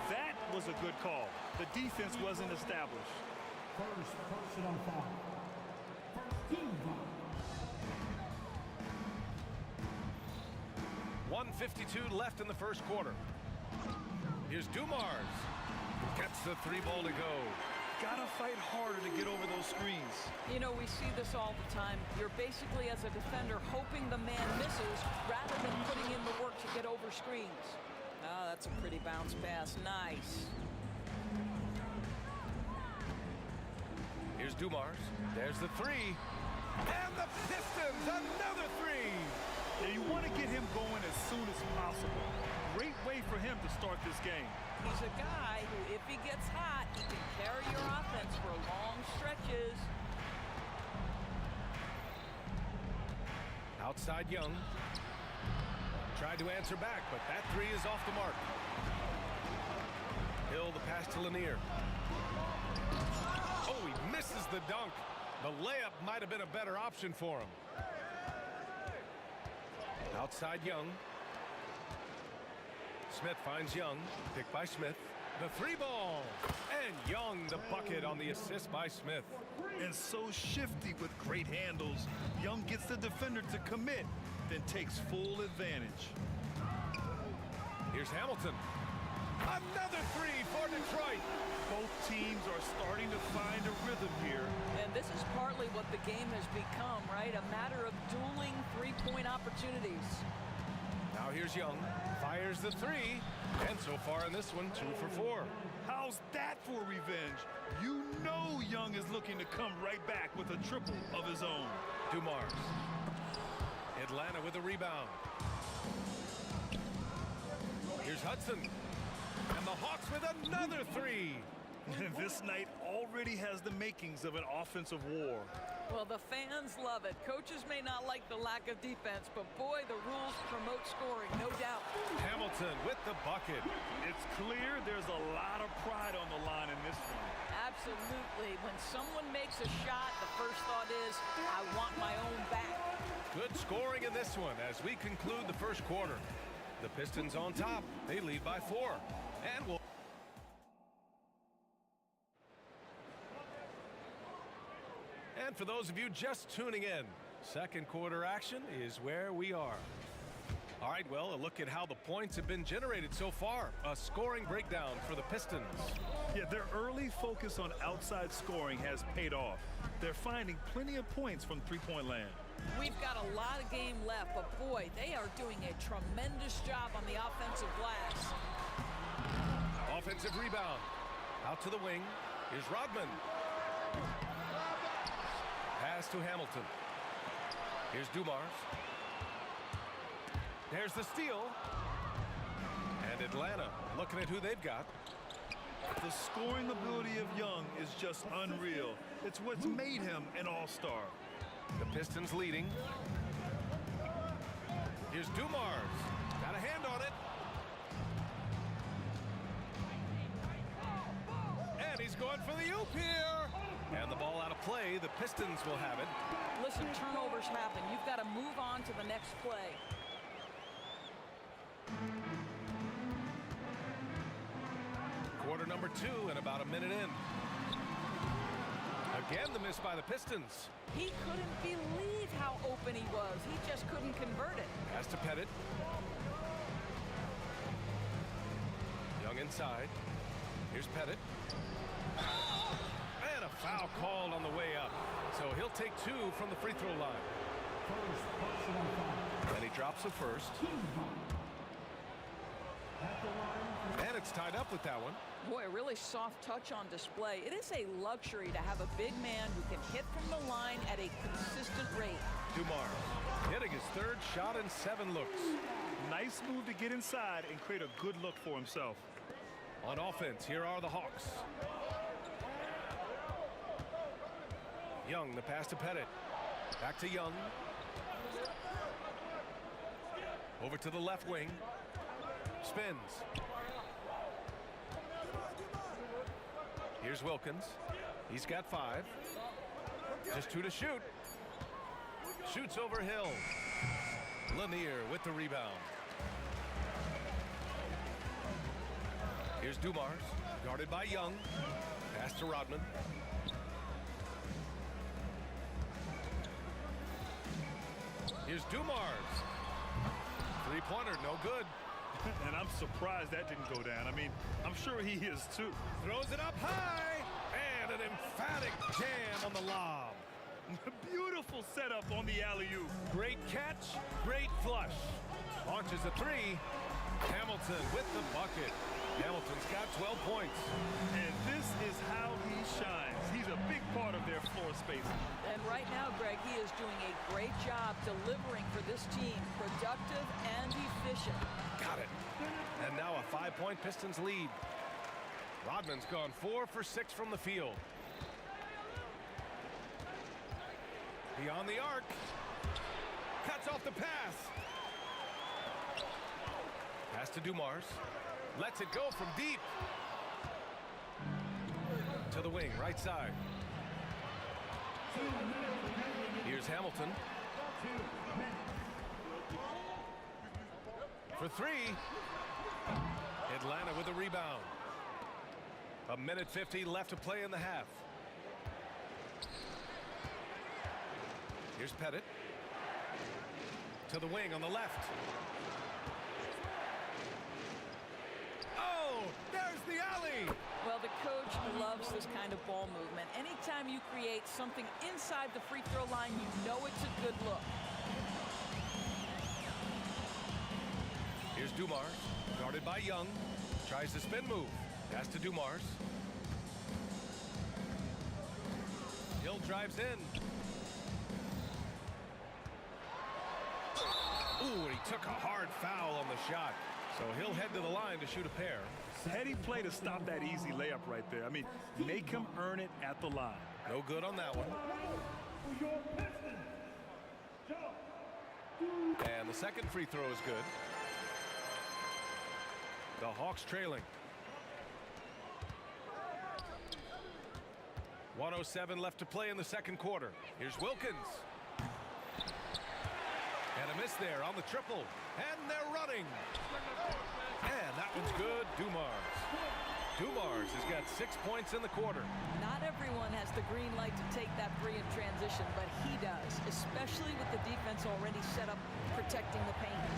That was a good call. The defense wasn't established. First personal foul. First team foul. 1:52 left in the first quarter. Here's Dumars. Gets the 3-ball to go. Gotta fight harder to get over those screens. You know, we see this all the time. You're basically, as a defender, hoping the man misses rather than putting in the work to get over screens. Oh, that's a pretty bounce pass. Nice. Here's Dumars. There's the 3. And the Pistons, another 3. Yeah, you want to get him going as soon as possible. Great way for him to start this game. He's a guy who, if he gets hot, he can carry your offense for long stretches. Outside Young. Tried to answer back, but that 3 is off the mark. Hill, the pass to Lanier. Oh, he misses the dunk. The layup might have been a better option for him. Outside Young. Smith finds Young. Picked by Smith. The 3-ball. And Young the bucket on the assist by Smith. And so shifty with great handles. Young gets the defender to commit, then takes full advantage. Here's Hamilton. Another 3 for Detroit. Both teams are starting to find a rhythm here. And this is partly what the game has become, right? A matter of dueling 3-point opportunities. Now here's Young. Fires the three. And so far in this one, 2 for 4. How's that for revenge? You know Young is looking to come right back with a triple of his own. Dumars. Atlanta with a rebound. Here's Hudson. And the Hawks with another three. This night already has the makings of an offensive war. Well, the fans love it. Coaches may not like the lack of defense, but boy, the rules promote scoring, no doubt. Hamilton with the bucket. It's clear there's a lot of pride on the line in this one. Absolutely. When someone makes a shot, the first thought is, I want my own back. Good scoring in this one as we conclude the first quarter. The Pistons on top. They lead by 4. And we'll... And for those of you just tuning in, second quarter action is where we are. All right, well, a look at how the points have been generated so far. A scoring breakdown for the Pistons. Yeah, their early focus on outside scoring has paid off. They're finding plenty of points from three-point land. We've got a lot of game left, but boy, they are doing a tremendous job on the offensive glass. Offensive rebound. Out to the wing. Here's Rodman. Pass to Hamilton. Here's Dumars. There's the steal. And Atlanta looking at who they've got. The scoring ability of Young is just unreal. It's what's made him an all-star. The Pistons leading. Here's Dumars. Got a hand on it. And he's going for the oop here. And the ball out of play. The Pistons will have it. Listen, turnovers happen. You've got to move on to the next play. Quarter number 2 and about a minute in. Again, the miss by the Pistons. He couldn't believe how open he was. He just couldn't convert it. Pass to Pettit. Young inside. Here's Pettit. And a foul called on the way up. So he'll take 2 from the free throw line. And he drops the first. And it's tied up with that one. Boy, a really soft touch on display. It is a luxury to have a big man who can hit from the line at a consistent rate. Dumars hitting his 3rd shot in 7 looks. Nice move to get inside and create a good look for himself. On offense, here are the Hawks. Young, the pass to Pettit. Back to Young. Over to the left wing. Spins. Here's Wilkins. He's got 5. Just 2 to shoot. Shoots over Hill. Lanier with the rebound. Here's Dumars, guarded by Young. Pass to Rodman. Here's Dumars. Three-pointer, no good. And I'm surprised that didn't go down. I mean, I'm sure he is too. Throws it up high. And an emphatic jam on the lob. Beautiful setup on the alley-oop. Great catch, great flush. Launches a 3. Hamilton with the bucket. Hamilton's got 12 points. And this is how he shines. He's a big part of their floor space. And right now, Greg, he is doing a great job delivering for this team. Productive and efficient. Got it. And now a 5-point Pistons lead. Rodman's gone 4 for 6 from the field. Beyond the arc. Cuts off the pass. Pass to Dumars. Lets it go from deep. To the wing, right side. Here's Hamilton. For 3. Atlanta with a rebound. 1:50 left to play in the half. Here's Pettit. To the wing on the left. Oh, there's the alley. Well, the coach loves this kind of ball movement. Anytime you create something inside the free throw line, you know it's a good look. Dumars, guarded by Young. Tries the spin move. Pass to Dumars. Hill drives in. Ooh, and he took a hard foul on the shot. So he'll head to the line to shoot a pair. Heady play to stop that easy layup right there. I mean, make him earn it at the line. No good on that one. And the second free throw is good. The Hawks trailing. 1:07 left to play in the second quarter. Here's Wilkins. And a miss there on the triple. And they're running. And that one's good. Dumars has got 6 points in the quarter. Not everyone has the green light to take that three in transition, but he does, especially with the defense already set up protecting the paint.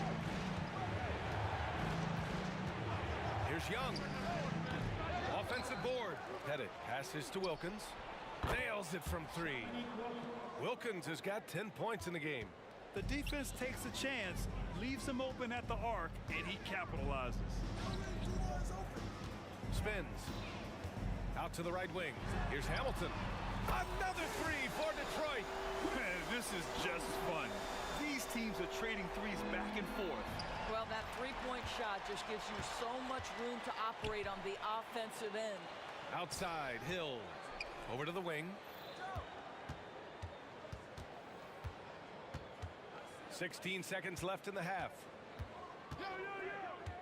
Here's Young. Offensive board. Pettit passes to Wilkins. Nails it from three. Wilkins has got 10 points in the game. The defense takes a chance, leaves him open at the arc, and he capitalizes. Spins. Out to the right wing. Here's Hamilton. Another three for Detroit. Man, this is just fun. These teams are trading threes back and forth. Well, that three-point shot just gives you so much room to operate on the offensive end. Outside, Hill. Over to the wing. 16 seconds left in the half.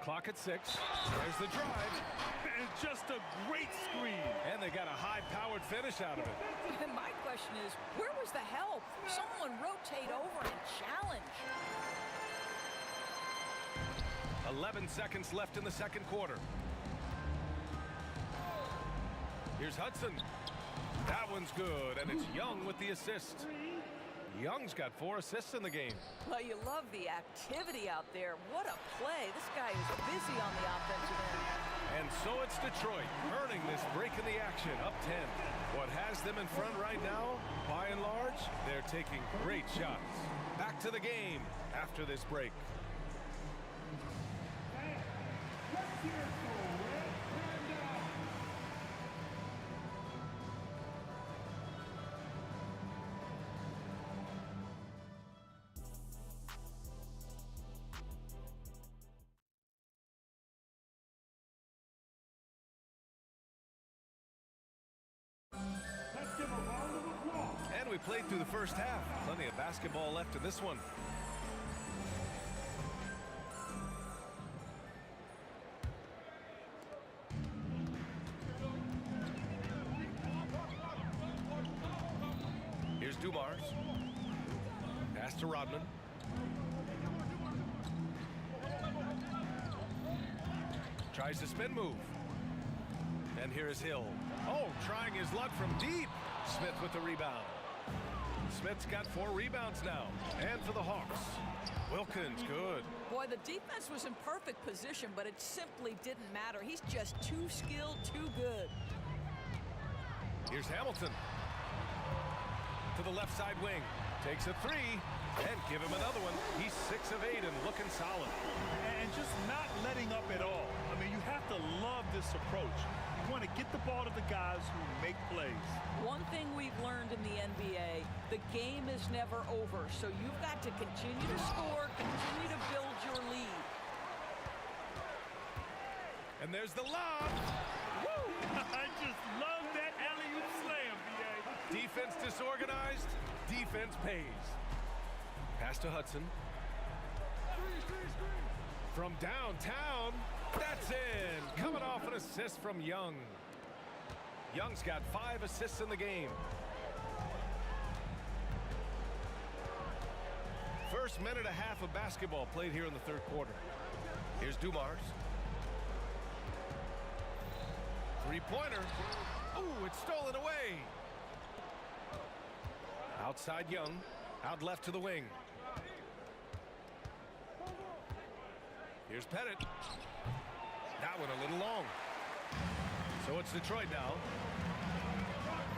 Clock at 6. There's the drive. And just a great screen. And they got a high-powered finish out of it. And my question is, where was the help? Someone rotate over and challenge. 11 seconds left in the second quarter. Here's Hudson. That one's good, and it's Young with the assist. Young's got 4 assists in the game. Well, you love the activity out there. What a play. This guy is busy on the offensive end. And so it's Detroit earning this break in the action, up 10. What has them in front right now, by and large, they're taking great shots. Back to the game after this break. And we played through the first half. Plenty of basketball left in this one. Here's Dumars. Pass to Rodman. Tries to spin move. And here is Hill. Oh, trying his luck from deep. Smith with the rebound. Smith's got 4 rebounds now. And for the Hawks, Wilkins, good. Boy, the defense was in perfect position, but it simply didn't matter. He's just too skilled, too good. Here's Hamilton. To the left side wing. Takes a 3. And give him another one. He's 6 of 8 and looking solid. And just not letting up at all. I mean, you have to love this approach. You want to get the ball to the guys who make plays. One thing we've learned in the NBA, the game is never over. So you've got to continue to score, continue to build your lead. And there's the lob. Woo! I just love that alley-oop slam, B.A. Defense disorganized, defense pays. Pass to Hudson. From downtown, that's in. Coming off an assist from Young. Young's got 5 assists in the game. First minute and a half of basketball played here in the third quarter. Here's Dumars. Three-pointer. Ooh, it's stolen away. Outside Young. Out left to the wing. Here's Pettit. That one a little long. So it's Detroit now.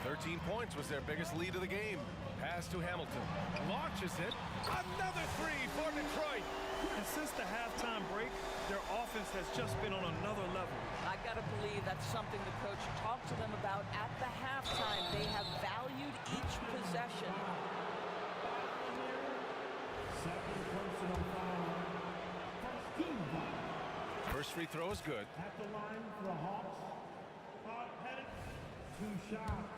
13 points was their biggest lead of the game. Pass to Hamilton. Launches it. Another 3 for Detroit. And since the halftime break, their offense has just been on another level. I got to believe that's something the coach talked to them about at the halftime. They have valued each possession. Second personal foul. First team foul. First free throw is good. At the line for the Hawks. Hard-headed. 2 shots.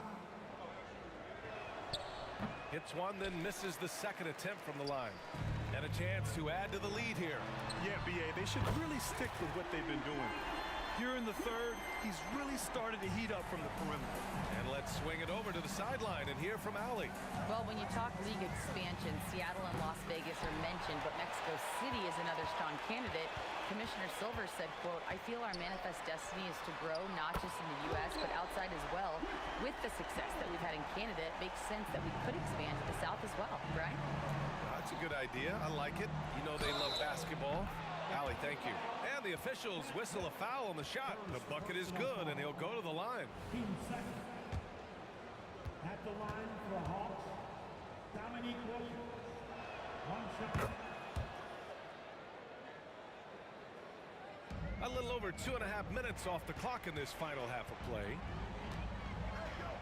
Hits one, then misses the second attempt from the line. And a chance to add to the lead here. Yeah, B.A., they should really stick with what they've been doing. Here in the third, he's really started to heat up from the perimeter. And let's swing it over to the sideline and hear from Allie. Well, when you talk league expansion, Seattle and Las Vegas are mentioned, but Mexico City is another strong candidate. Commissioner Silver said, quote, "I feel our manifest destiny is to grow not just in the U.S., but outside as well. With the success that we've had in Canada, it makes sense that we could expand to the South as well." Right? That's a good idea. I like it. You know they love basketball. Allie, thank you. And the officials whistle a foul on the shot. The bucket is good, and he'll go to the line. Team second. At the line for the Hawks. Dominique Williams. 1 shot. A little over 2.5 minutes off the clock in this final half of play.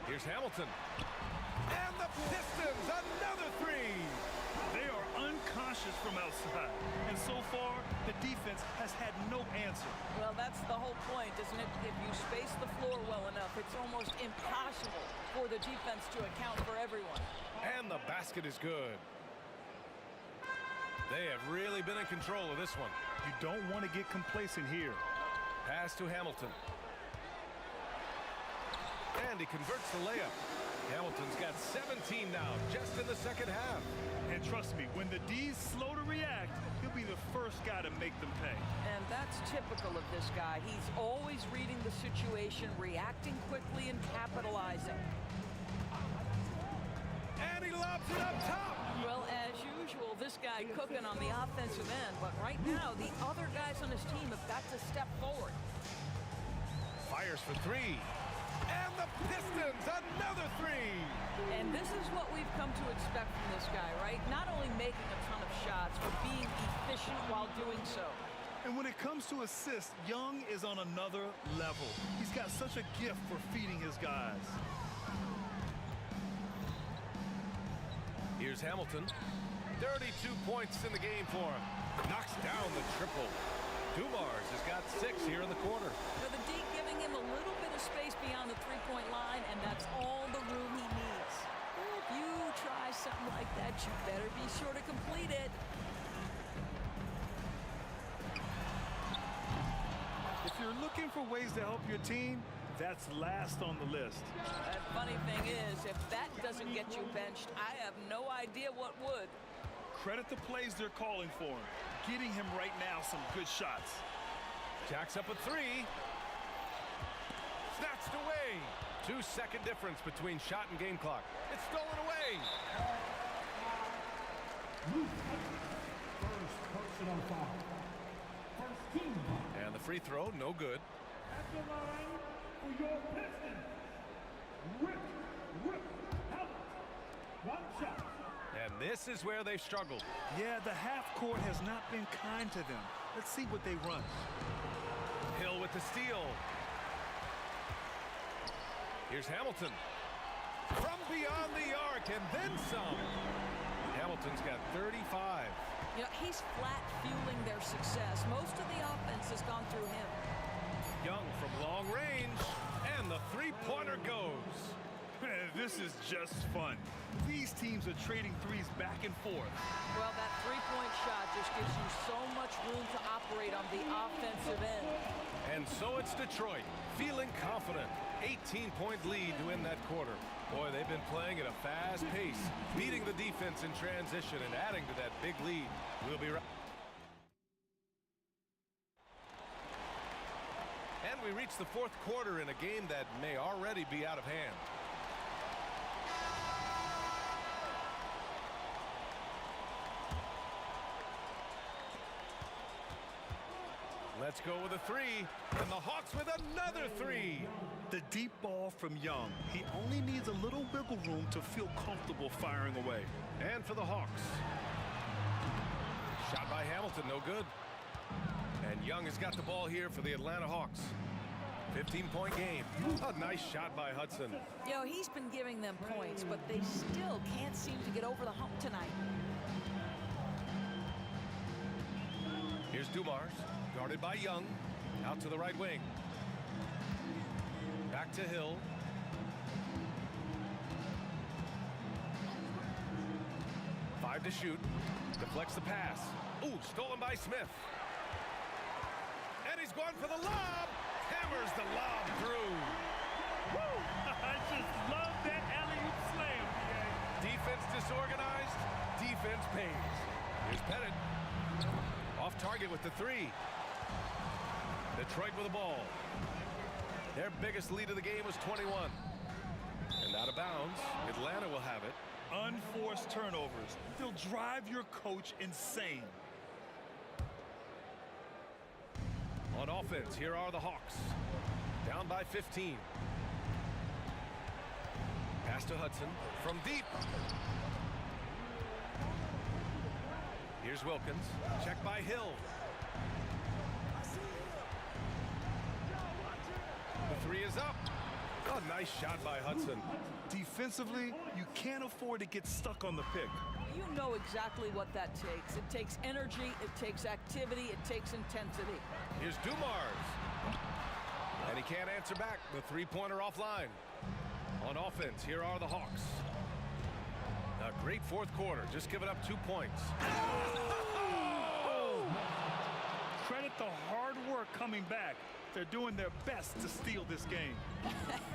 Here's Hamilton. And the Pistons, another three. They are unconscious from outside. And so far, the defense has had no answer. Well, that's the whole point, isn't it? If you space the floor well enough, it's almost impossible for the defense to account for everyone. And the basket is good. They have really been in control of this one. You don't want to get complacent here. Pass to Hamilton. And he converts the layup. Hamilton's got 17 now, just in the second half. And trust me, when the D's slow to react, he'll be the first guy to make them pay. And that's typical of this guy. He's always reading the situation, reacting quickly, and capitalizing. And he lobs it up top. Well, as usual, this guy cooking on the offensive end. But right now, the other guys on his team have got to step forward. Fires for three. And the Pistons, another three. And this is what we've come to expect from this guy, right? Not only making a ton of shots, but being efficient while doing so. And when it comes to assists, Young is on another level. He's got such a gift for feeding his guys. Here's Hamilton. 32 points in the game for him. Knocks down the triple. Dumars has got 6 here in the quarter. For the D giving him a little bit of space beyond the three-point line, and that's all the room he needs. If you try something like that, you better be sure to complete it. If you're looking for ways to help your team, that's last on the list. The funny thing is, if that doesn't get you benched, I have no idea what would. Credit the plays they're calling for him. Getting him right now some good shots. Jacks up a three. Snatched away. 2-second difference between shot and game clock. It's stolen away. First personal foul. First team foul. And the free throw, no good. At the line for your Pistons. Rip Hamilton. 1 shot. And this is where they've struggled. Yeah, the half court has not been kind to them. Let's see what they run. Hill with the steal. Here's Hamilton. From beyond the arc and then some. Hamilton's got 35. You know, he's flat fueling their success. Most of the offense has gone through him. Young from long range. And the three-pointer goes. This is just fun. These teams are trading threes back and forth. Well, that three-point shot just gives you so much room to operate on the offensive end. And so it's Detroit, feeling confident. 18-point lead to win that quarter. Boy, they've been playing at a fast pace, beating the defense in transition and adding to that big lead. We'll be right. And we reach the fourth quarter in a game that may already be out of hand. Let's go with a three, and the Hawks with another three. The deep ball from Young. He only needs a little wiggle room to feel comfortable firing away. And for the Hawks. Shot by Hamilton, no good. And Young has got the ball here for the Atlanta Hawks. 15-point game. A nice shot by Hudson. You know, he's been giving them points, but they still can't seem to get over the hump tonight. Here's Dumars, guarded by Young, out to the right wing. Back to Hill. Five to shoot. Deflects the pass. Ooh, stolen by Smith. And he's going for the lob. Hammers the lob through. Woo! I just love that alley-oop slam. Defense disorganized. Defense pays. Here's Pettit. Off target with the three. Detroit with the ball. Their biggest lead of the game was 21. And out of bounds, Atlanta will have it. Unforced turnovers. They'll drive your coach insane. On offense, here are the Hawks. Down by 15. Pass to Hudson from deep. Here's Wilkins. Check by Hill. The three is up. A nice shot by Hudson. Defensively, you can't afford to get stuck on the pick. You know exactly what that takes. It takes energy, it takes activity, it takes intensity. Here's Dumars. And he can't answer back. The three-pointer offline. On offense, here are the Hawks. A great fourth quarter, just giving up 2 points. Credit the hard work coming back. They're doing their best to steal this game.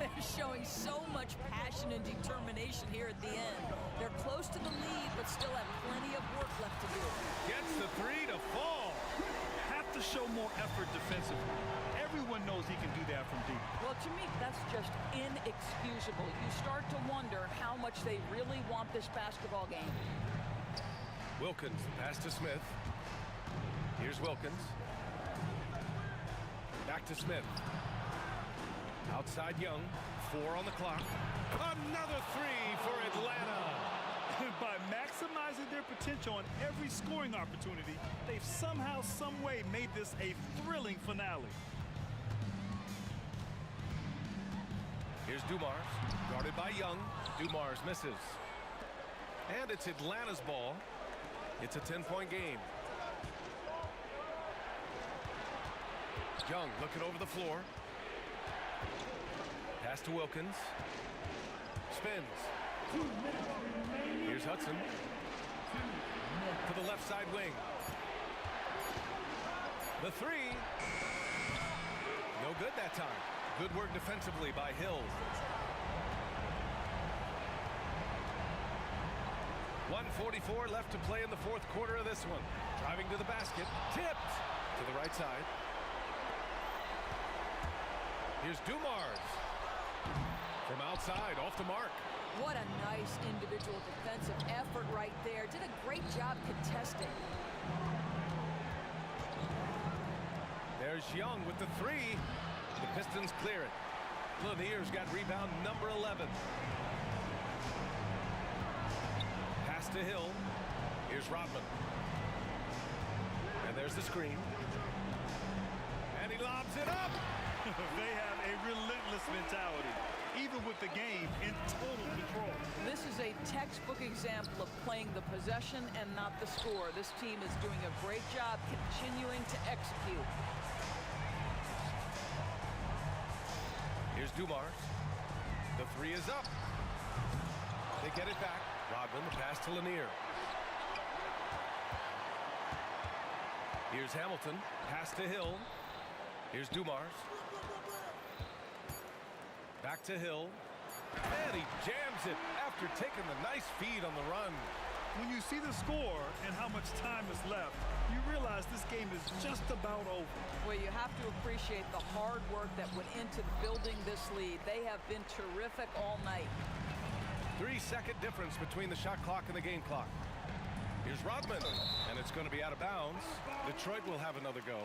They're showing so much passion and determination here at the end. They're close to the lead, but still have plenty of work left to do. Gets the three to fall. Have to show more effort defensively. Everyone knows he can do that from deep. Well, to me, that's just inexcusable. You start to wonder how much they really want this basketball game. Wilkins, pass to Smith. Here's Wilkins. Back to Smith. Outside Young. 4 on the clock. Another three for Atlanta. By maximizing their potential on every scoring opportunity, they've somehow, some way made this a thrilling finale. Here's Dumars, guarded by Young. Dumars misses. And it's Atlanta's ball. It's a 10-point game. Young looking over the floor. Pass to Wilkins. Spins. Here's Hudson. To the left side wing. The three. No good that time. Good work defensively by Hill. 1:44 left to play in the fourth quarter of this one. Driving to the basket. Tipped to the right side. Here's Dumars. From outside, off the mark. What a nice individual defensive effort right there. Did a great job contesting. There's Young with the three. The Pistons clear it. Lanier's got rebound number 11. Pass to Hill. Here's Rodman. And there's the screen. And he lobs it up. They have a relentless mentality, even with the game in total control. This is a textbook example of playing the possession and not the score. This team is doing a great job continuing to execute. Here's Dumars. The three is up. They get it back. Rodman, the pass to Lanier. Here's Hamilton. Pass to Hill. Here's Dumars. Back to Hill. And he jams it after taking the nice feed on the run. When you see the score and how much time is left, you realize this game is just about over. Well, you have to appreciate the hard work that went into building this lead. They have been terrific all night. 3-second difference between the shot clock and the game clock. Here's Rodman, and it's going to be out of bounds. Detroit will have another go.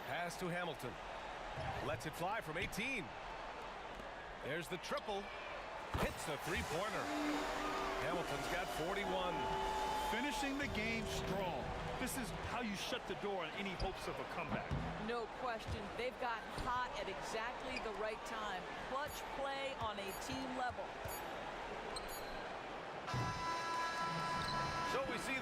Pass to Hamilton. Lets it fly from 18. There's the triple. Hits a three-pointer. Hamilton's got 41. Finishing the game strong. This is how you shut the door on any hopes of a comeback. No question. They've gotten hot at exactly the right time. Clutch play on a team level. So we see...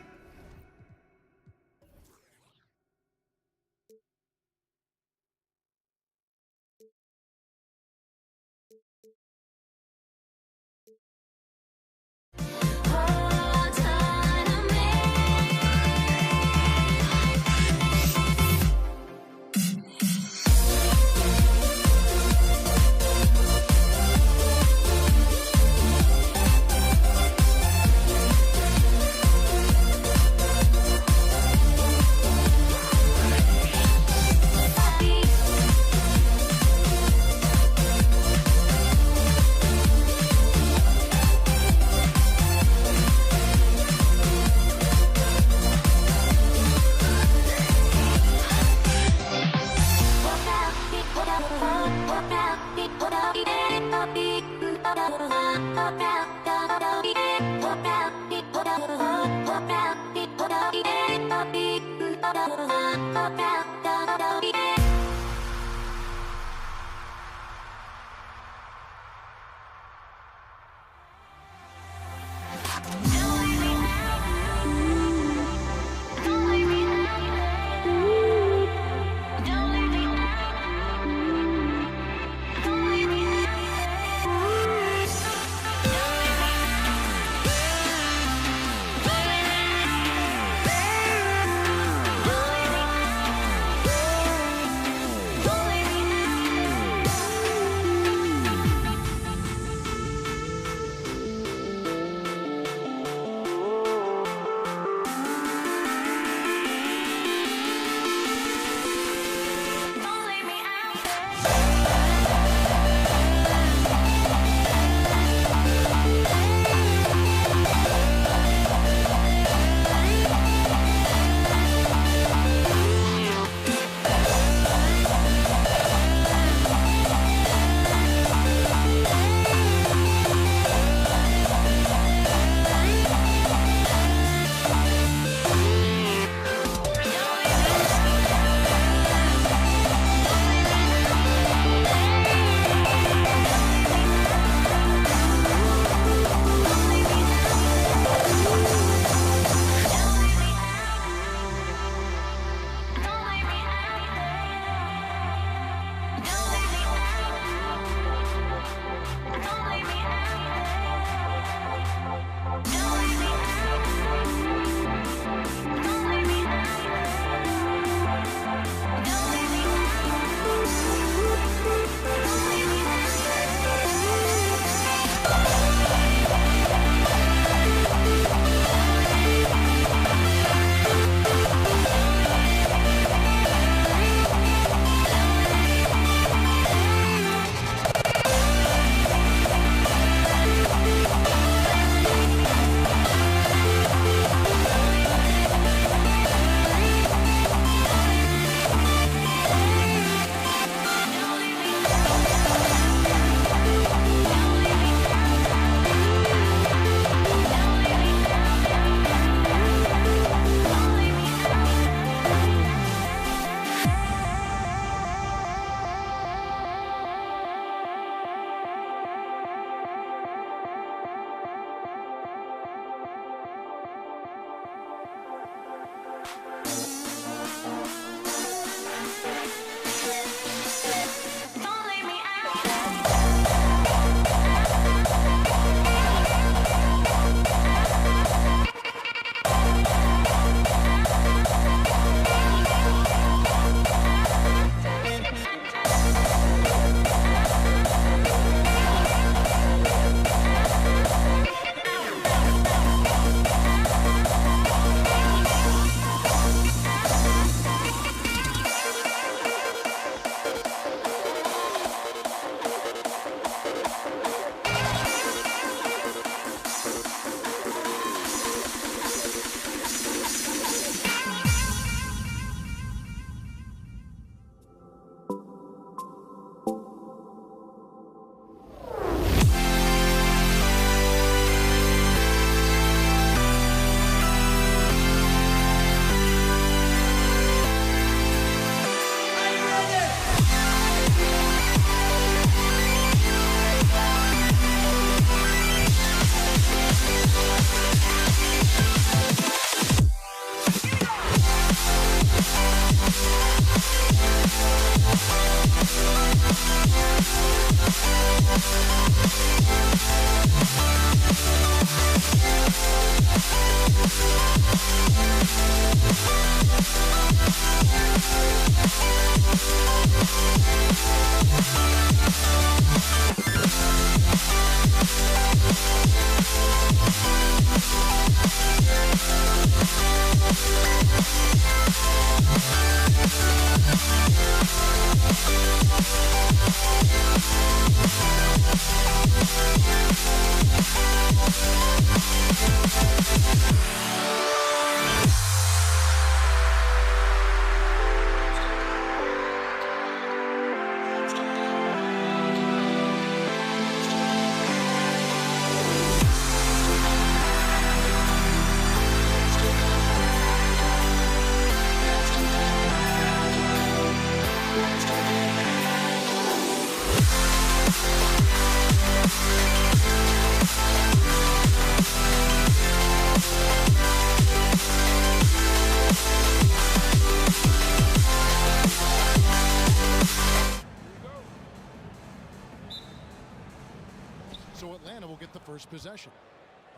possession.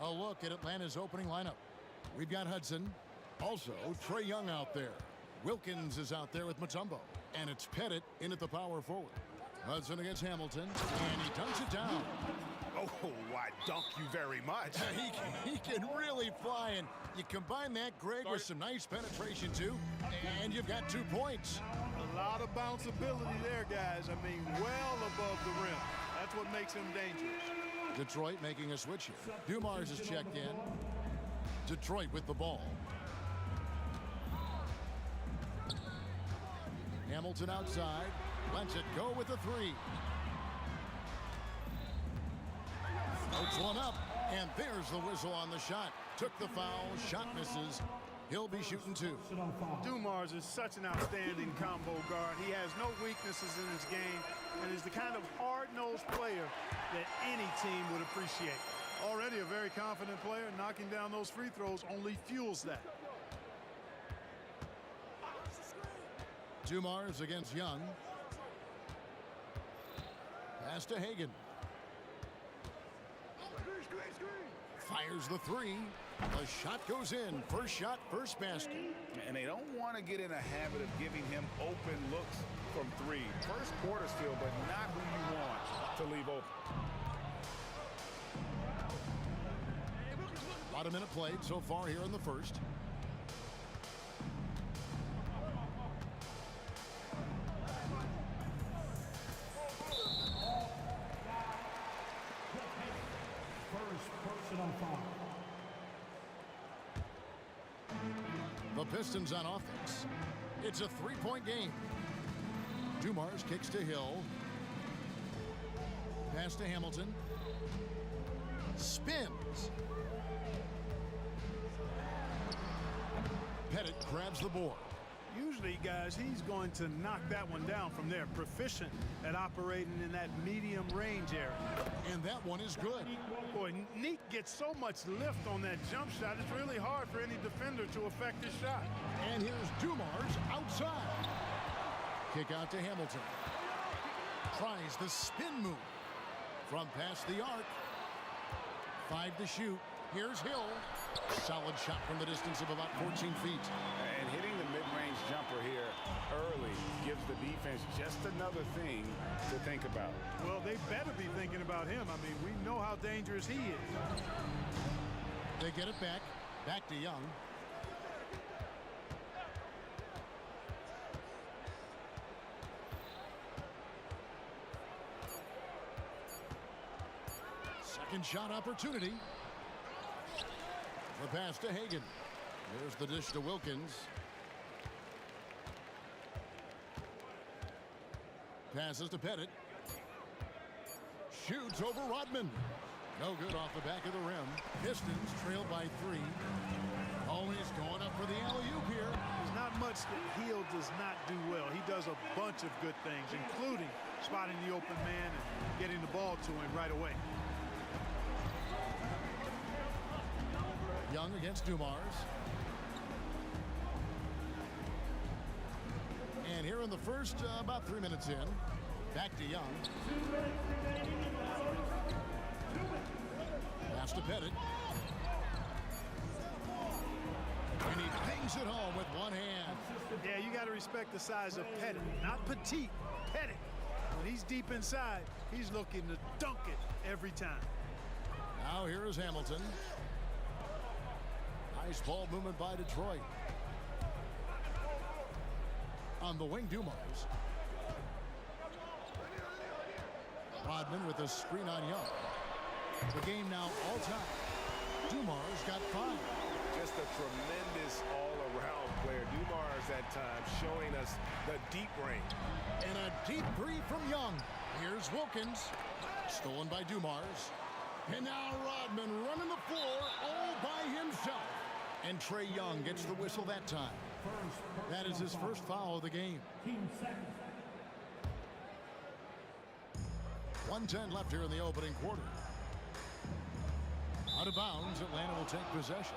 A look at Atlanta's opening lineup. We've got Hudson. Also, Trey Young out there. Wilkins is out there with Mutombo. And it's Pettit in at the power forward. Hudson against Hamilton, and he dunks it down. Oh, why, dunk you very much. He can really fly, and you combine that, Greg, with some nice penetration, too, and you've got 2 points. A lot of bounceability there, guys. I mean, well above the rim. That's what makes him dangerous. Detroit making a switch here. Dumars is checked in. Detroit with the ball. Hamilton outside. Lets it go with the 3. Floats one up, and there's the whistle on the shot. Took the foul, shot misses. He'll be shooting 2. Dumars is such an outstanding combo guard. He has no weaknesses in his game and is the kind of hard-nosed player that any team would appreciate. Already a very confident player, knocking down those free throws only fuels that. Dumars against Young. Pass to Hagan. Fires the 3. The shot goes in. First shot, first basket. And they don't want to get in a habit of giving him open looks from 3. First quarter's feel, but not who you want to leave open. About a minute played so far here in the first. The Pistons on offense. It's a 3-point game. Dumars kicks to Hill. Pass to Hamilton. Spins. Pettit grabs the board. Usually, guys, he's going to knock that one down from there. Proficient at operating in that medium range area. And that one is good. Boy, Neat gets so much lift on that jump shot. It's really hard for any defender to affect his shot. And here's Dumars outside. Kick out to Hamilton. Tries the spin move. From past the arc. 5 to shoot. Here's Hill. Solid shot from the distance of about 14 feet. And hitting the mid-range jumper here early gives the defense just another thing to think about. Well, they better be thinking about him. I mean, we know how dangerous he is. They get it back. Back to Young. Second shot opportunity. The pass to Hagan. There's the dish to Wilkins. Passes to Pettit. Shoots over Rodman. No good off the back of the rim. Pistons trail by 3. Always going up for the alley-oop here. There's not much that Hill does not do well. He does a bunch of good things, including spotting the open man and getting the ball to him right away. Young against Dumars. And here in the first, about 3 minutes in, back to Young. Pass to Pettit. And he bangs it home with one hand. Yeah, you got to respect the size of Pettit. Not petite, Pettit. When he's deep inside, he's looking to dunk it every time. Now here is Hamilton. Nice ball movement by Detroit. On the wing, Dumars. Rodman with a screen on Young. The game now all time. Dumars got 5. Just a tremendous all-around player. Dumars at times showing us the deep range. And a deep 3 from Young. Here's Wilkins. Stolen by Dumars. And now Rodman running the floor all by himself. And Trey Young gets the whistle that time. That is his first foul of the game. 1:10 left here in the opening quarter. Out of bounds, Atlanta will take possession.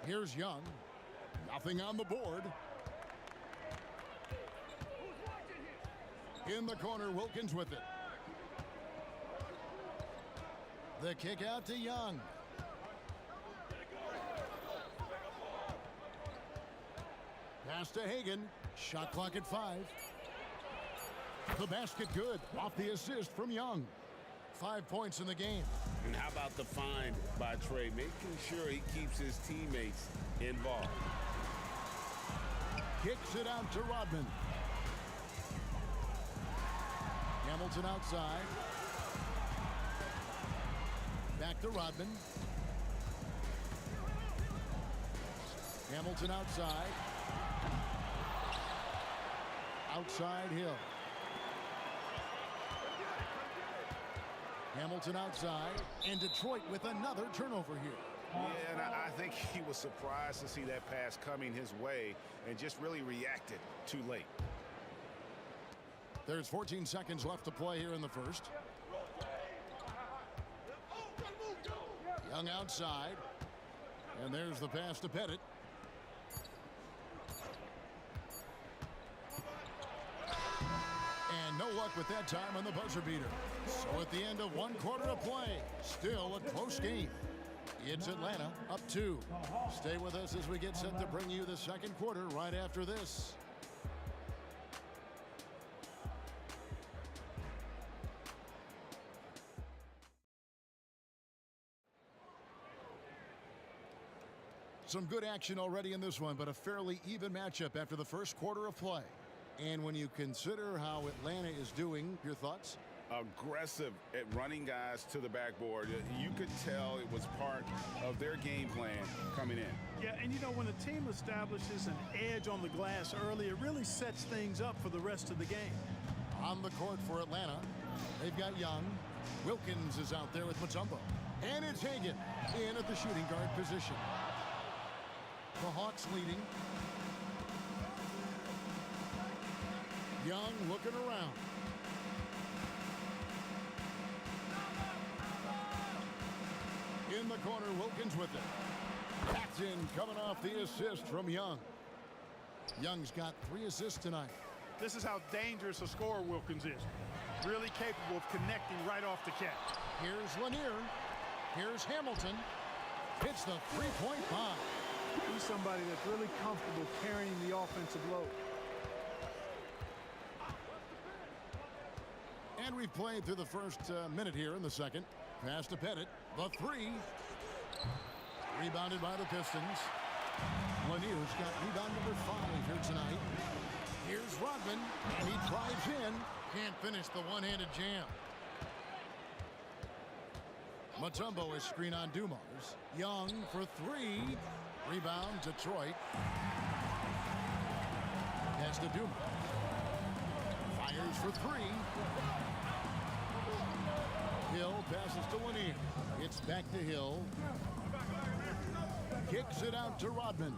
Here's Young. Nothing on the board. In the corner, Wilkins with it. The kick out to Young. Pass to Hagan. Shot clock at 5. The basket good. Off the assist from Young. 5 points in the game. And how about the find by Trey, making sure he keeps his teammates involved. Kicks it out to Rodman. Hamilton outside. Back to Rodman. Hamilton outside. Outside Hill. Hamilton outside. And Detroit with another turnover here. Yeah, and I think he was surprised to see that pass coming his way and just really reacted too late. There's 14 seconds left to play here in the first. Young outside. And there's the pass to Pettit. And no luck with that time on the buzzer beater. So at the end of 1 quarter of play, still a close game. It's Atlanta up 2. Stay with us as we get set to bring you the second quarter right after this. Some good action already in this one, but a fairly even matchup after the first quarter of play. And when you consider how Atlanta is doing, your thoughts? Aggressive at running guys to the backboard. You could tell it was part of their game plan coming in. Yeah, and you know, when a team establishes an edge on the glass early, it really sets things up for the rest of the game. On the court for Atlanta, they've got Young. Wilkins is out there with Mutombo. And it's Hagan in at the shooting guard position. The Hawks leading. Young looking around. In the corner, Wilkins with it. Paxton coming off the assist from Young. Young's got 3 assists tonight. This is how dangerous a scorer Wilkins is. Really capable of connecting right off the catch. Here's Lanier. Here's Hamilton. Hits the three-point bomb. He's somebody that's really comfortable carrying the offensive load. And we've played through the first minute here in the second. Pass to Pettit. The 3. Rebounded by the Pistons. Lanier's got rebound number 5 here tonight. Here's Rodman, and he drives in. Can't finish the one-handed jam. Mutombo is screen on Dumars. Young for 3. Rebound, Detroit. Pass to Dumars. Fires for 3. Hill passes to Lanier. It's back to Hill. Kicks it out to Rodman.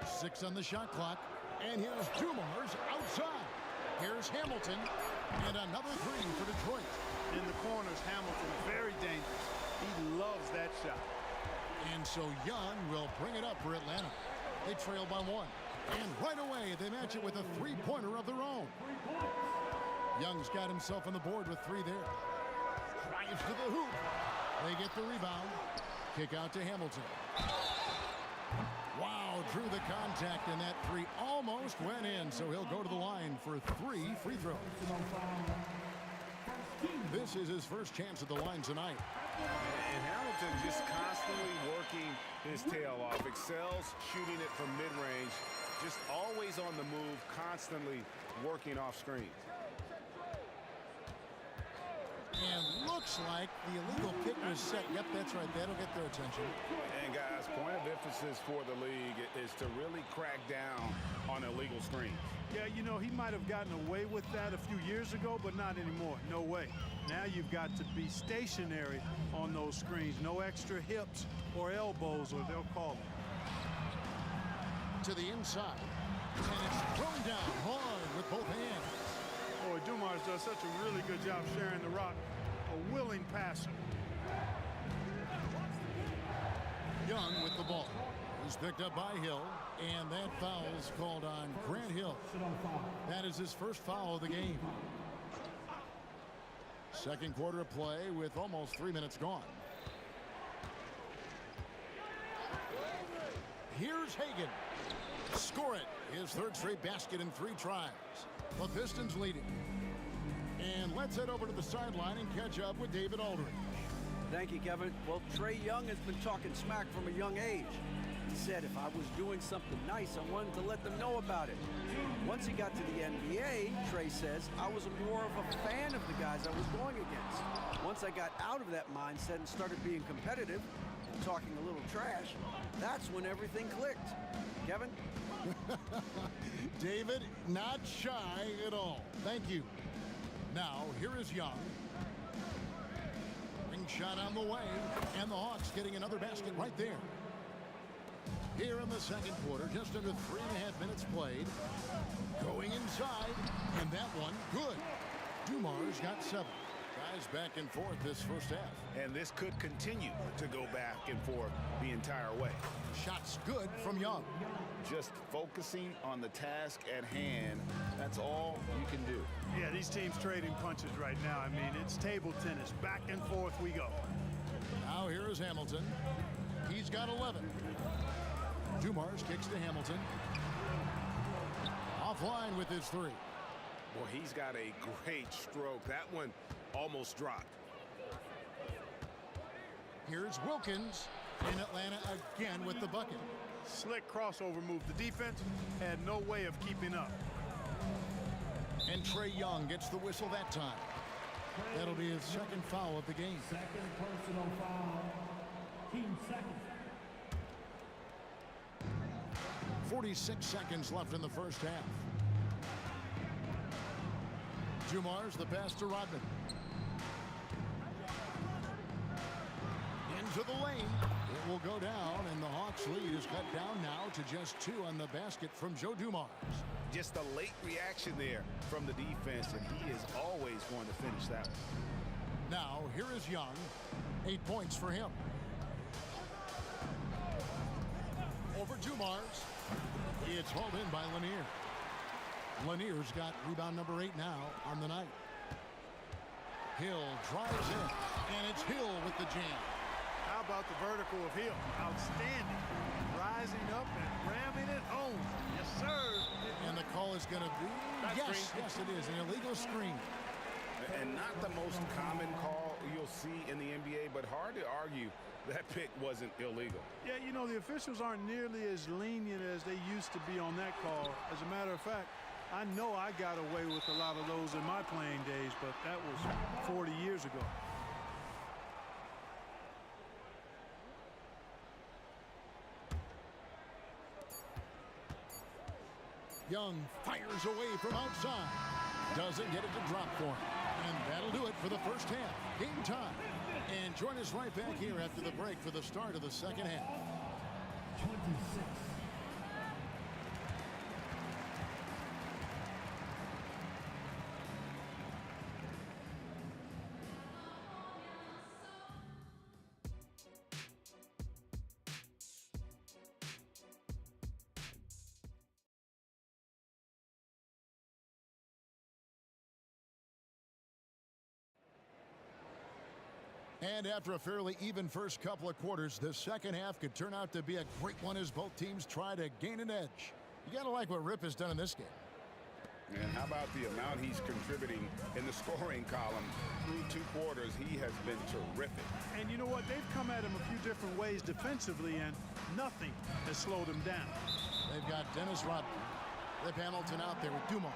6 on the shot clock. And here's Dumars outside. Here's Hamilton. And another 3 for Detroit. In the corners, Hamilton very dangerous. He loves that shot. And so Young will bring it up for Atlanta. They trail by 1. And right away, they match it with a 3-pointer of their own. Young's got himself on the board with 3 there. Drives to the hoop. They get the rebound. Kick out to Hamilton. Wow, drew the contact, and that 3 almost went in, so he'll go to the line for 3 free throws. This is his first chance at the line tonight. And Hamilton just constantly working his tail off. Excels shooting it from mid-range. Just always on the move, constantly working off screens. And looks like the illegal kick was set. Yep, that's right. That'll get their attention. And guys, point of emphasis for the league is to really crack down on illegal screens. Yeah, you know, he might have gotten away with that a few years ago, but not anymore. No way. Now you've got to be stationary on those screens. No extra hips or elbows, or they'll call it. To the inside. And it's thrown down hard with both hands. Boy, Dumars does such a really good job sharing the rock. A willing passer. Young with the ball. He's picked up by Hill, and that foul's called on Grant Hill. That is his first foul of the game. Second quarter of play with almost 3 minutes gone. Here's Hagan. Score it. His third straight basket in 3 tries. The Pistons leading. And let's head over to the sideline and catch up with David Aldridge. Thank you, Kevin. Well, Trae Young has been talking smack from a young age. He said if I was doing something nice, I wanted to let them know about it. Once he got to the NBA, Trae says, I was more of a fan of the guys I was going against. Once I got out of that mindset and started being competitive and talking a little trash, that's when everything clicked. Kevin? David, not shy at all. Thank you. Now, here is Young. Ring shot on the way, and the Hawks getting another basket right there. Here in the second quarter, just under 3.5 minutes played. Going inside, and that one good. Dumars got 7. Guys back and forth this first half. And this could continue to go back and forth the entire way. Shots good from Young. Just focusing on the task at hand, that's all you can do. Yeah, these teams trading punches right now. I mean, it's table tennis. Back and forth we go. Now here is Hamilton. He's got 11. Dumars kicks to Hamilton. Offline with his 3. Well, he's got a great stroke. That one almost dropped. Here's Wilkins in Atlanta again with the bucket. Slick crossover move. The defense had no way of keeping up. And Trae Young gets the whistle that time. That'll be his second foul of the game. Second personal foul. Team second. 46 seconds left in the first half. Dumars the pass to Rodman. Into the lane. It will go down, and the Hawks lead is cut down now to just 2 on the basket from Joe Dumars. Just a late reaction there from the defense, and he is always going to finish that one. Now, here is Young. 8 points for him. Over Dumars. It's hauled in by Lanier. Lanier's got rebound number 8 now on the night. Hill drives in, and it's Hill with the jam. How about the vertical of Hill? Outstanding. Rising up and ramming it home. Yes, sir. And the call is going to be, yes, it is, an illegal screen. And not the most common call you'll see in the NBA, but hard to argue that pick wasn't illegal. Yeah, you know, the officials aren't nearly as lenient as they used to be on that call. As a matter of fact, I know I got away with a lot of those in my playing days, but that was 40 years ago. Young fires away from outside. Doesn't get it to drop for him. And that'll do it for the first half. Game time. And join us right back here after the break for the start of the second half. 26. And after a fairly even first couple of quarters, the second half could turn out to be a great one as both teams try to gain an edge. You got to like what Rip has done in this game. And how about the amount he's contributing in the scoring column through 2 quarters? He has been terrific. And you know what? They've come at him a few different ways defensively, and nothing has slowed him down. They've got Dennis Rodman, Rip Hamilton out there with Dumars.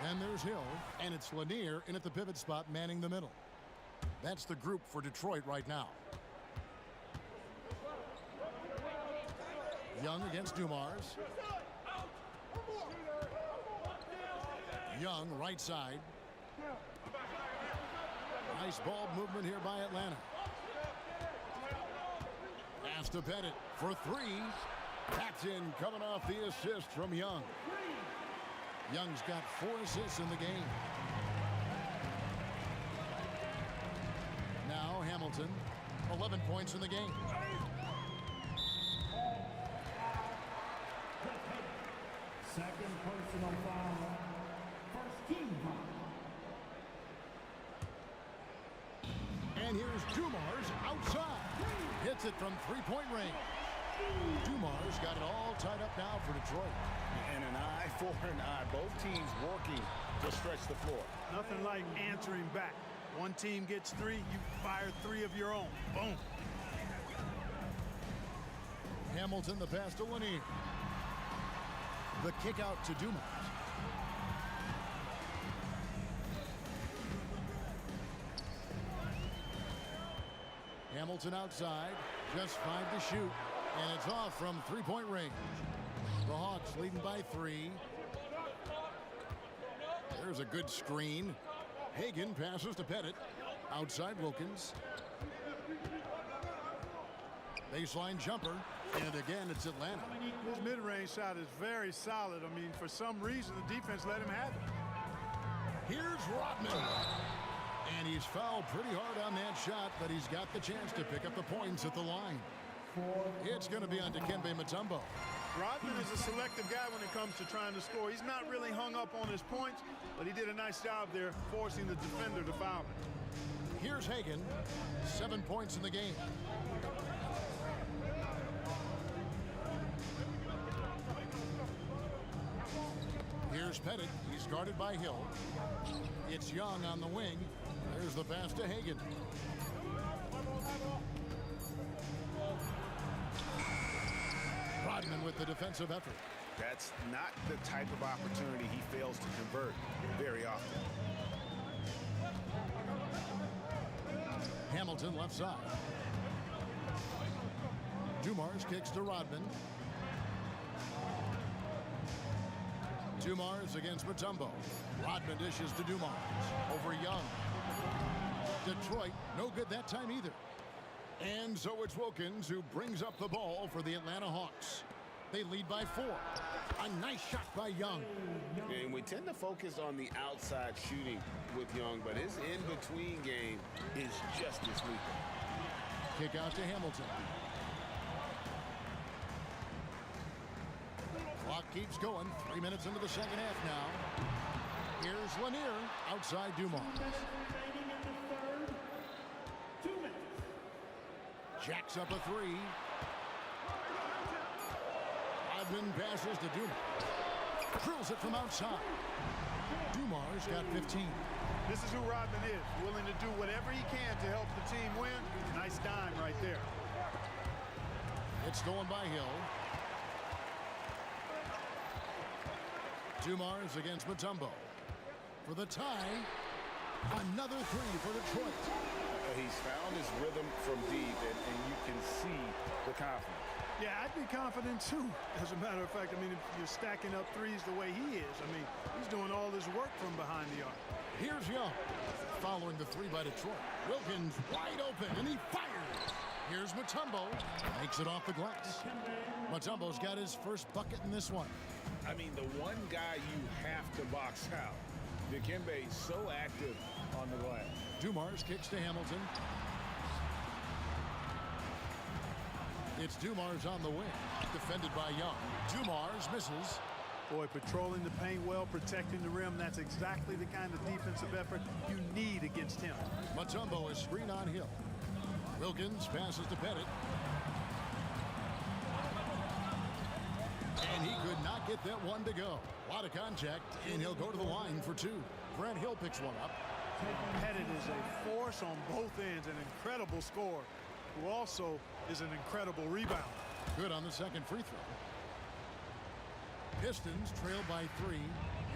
Then there's Hill, and it's Lanier in at the pivot spot manning the middle. That's the group for Detroit right now. Young against Dumars. Young right side. Nice ball movement here by Atlanta. Pass to Pettit for 3. That's in, coming off the assist from Young. Young's got 4 assists in the game. Now Hamilton, 11 points in the game. personal foul. First team foul. And here's Dumars outside. Hits it from three-point range. Dumars got it all tied up now for Detroit. And an eye for an eye. Both teams working to stretch the floor. Nothing like answering back. One team gets 3, you fire 3 of your own. Boom. Hamilton the pass to Lanier. The kick out to Dumars. Hamilton outside, just 5 to shoot, and it's off from three-point range. The Hawks leading by 3. There's a good screen. Hagan passes to Pettit. Outside Wilkins. Baseline jumper, and again it's Atlanta. His mid-range shot is very solid. I mean, for some reason, the defense let him have it. Here's Rodman. And he's fouled pretty hard on that shot, but he's got the chance to pick up the points at the line. It's going to be on Dikembe Mutombo. Rodman is a selective guy when it comes to trying to score. He's not really hung up on his points, but he did a nice job there forcing the defender to foul him. Here's Hagan, 7 points in the game. Here's Pettit. He's guarded by Hill. It's Young on the wing. There's the pass to Hagan. Rodman with the defensive effort. That's not the type of opportunity he fails to convert very often. Hamilton left side. Dumars kicks to Rodman. Dumars against Mutombo. Rodman dishes to Dumars. Over Young. Detroit, no good that time either. And so it's Wilkins who brings up the ball for the Atlanta Hawks. They lead by 4. A nice shot by Young. And we tend to focus on the outside shooting with Young, but his in-between game is just as lethal. Kick out to Hamilton. Clock keeps going. 3 minutes into the second half now. Here's Lanier outside Dumars. Jacks up a 3. Rodman passes to Dumars. Drills it from outside. Dumars got 15. This is who Rodman is, willing to do whatever he can to help the team win. Nice dime right there. It's stolen by Hill. Dumars against Mutombo. For the tie, another 3 for Detroit. He's found his rhythm from deep, and you can see the confidence. Yeah, I'd be confident too. As a matter of fact, I mean, if you're stacking up threes the way he is, I mean, he's doing all his work from behind the arc. Here's Young, following the 3 by Detroit. Wilkins wide open, and he fires. Here's Mutombo, makes it off the glass. Mutombo's got his first bucket in this one. I mean, the one guy you have to box out. Dikembe so active on the glass. Dumars kicks to Hamilton. It's Dumars on the wing, defended by Young. Dumars misses. Boy, patrolling the paint well, protecting the rim. That's exactly the kind of defensive effort you need against him. Mutombo is screen on Hill. Wilkins passes to Pettit. And he could not get that one to go. A lot of contact, and he'll go to the line for 2. Grant Hill picks one up. Pettit is a force on both ends, an incredible scorer, who also is an incredible rebounder. Good on the second free throw. Pistons trail by 3.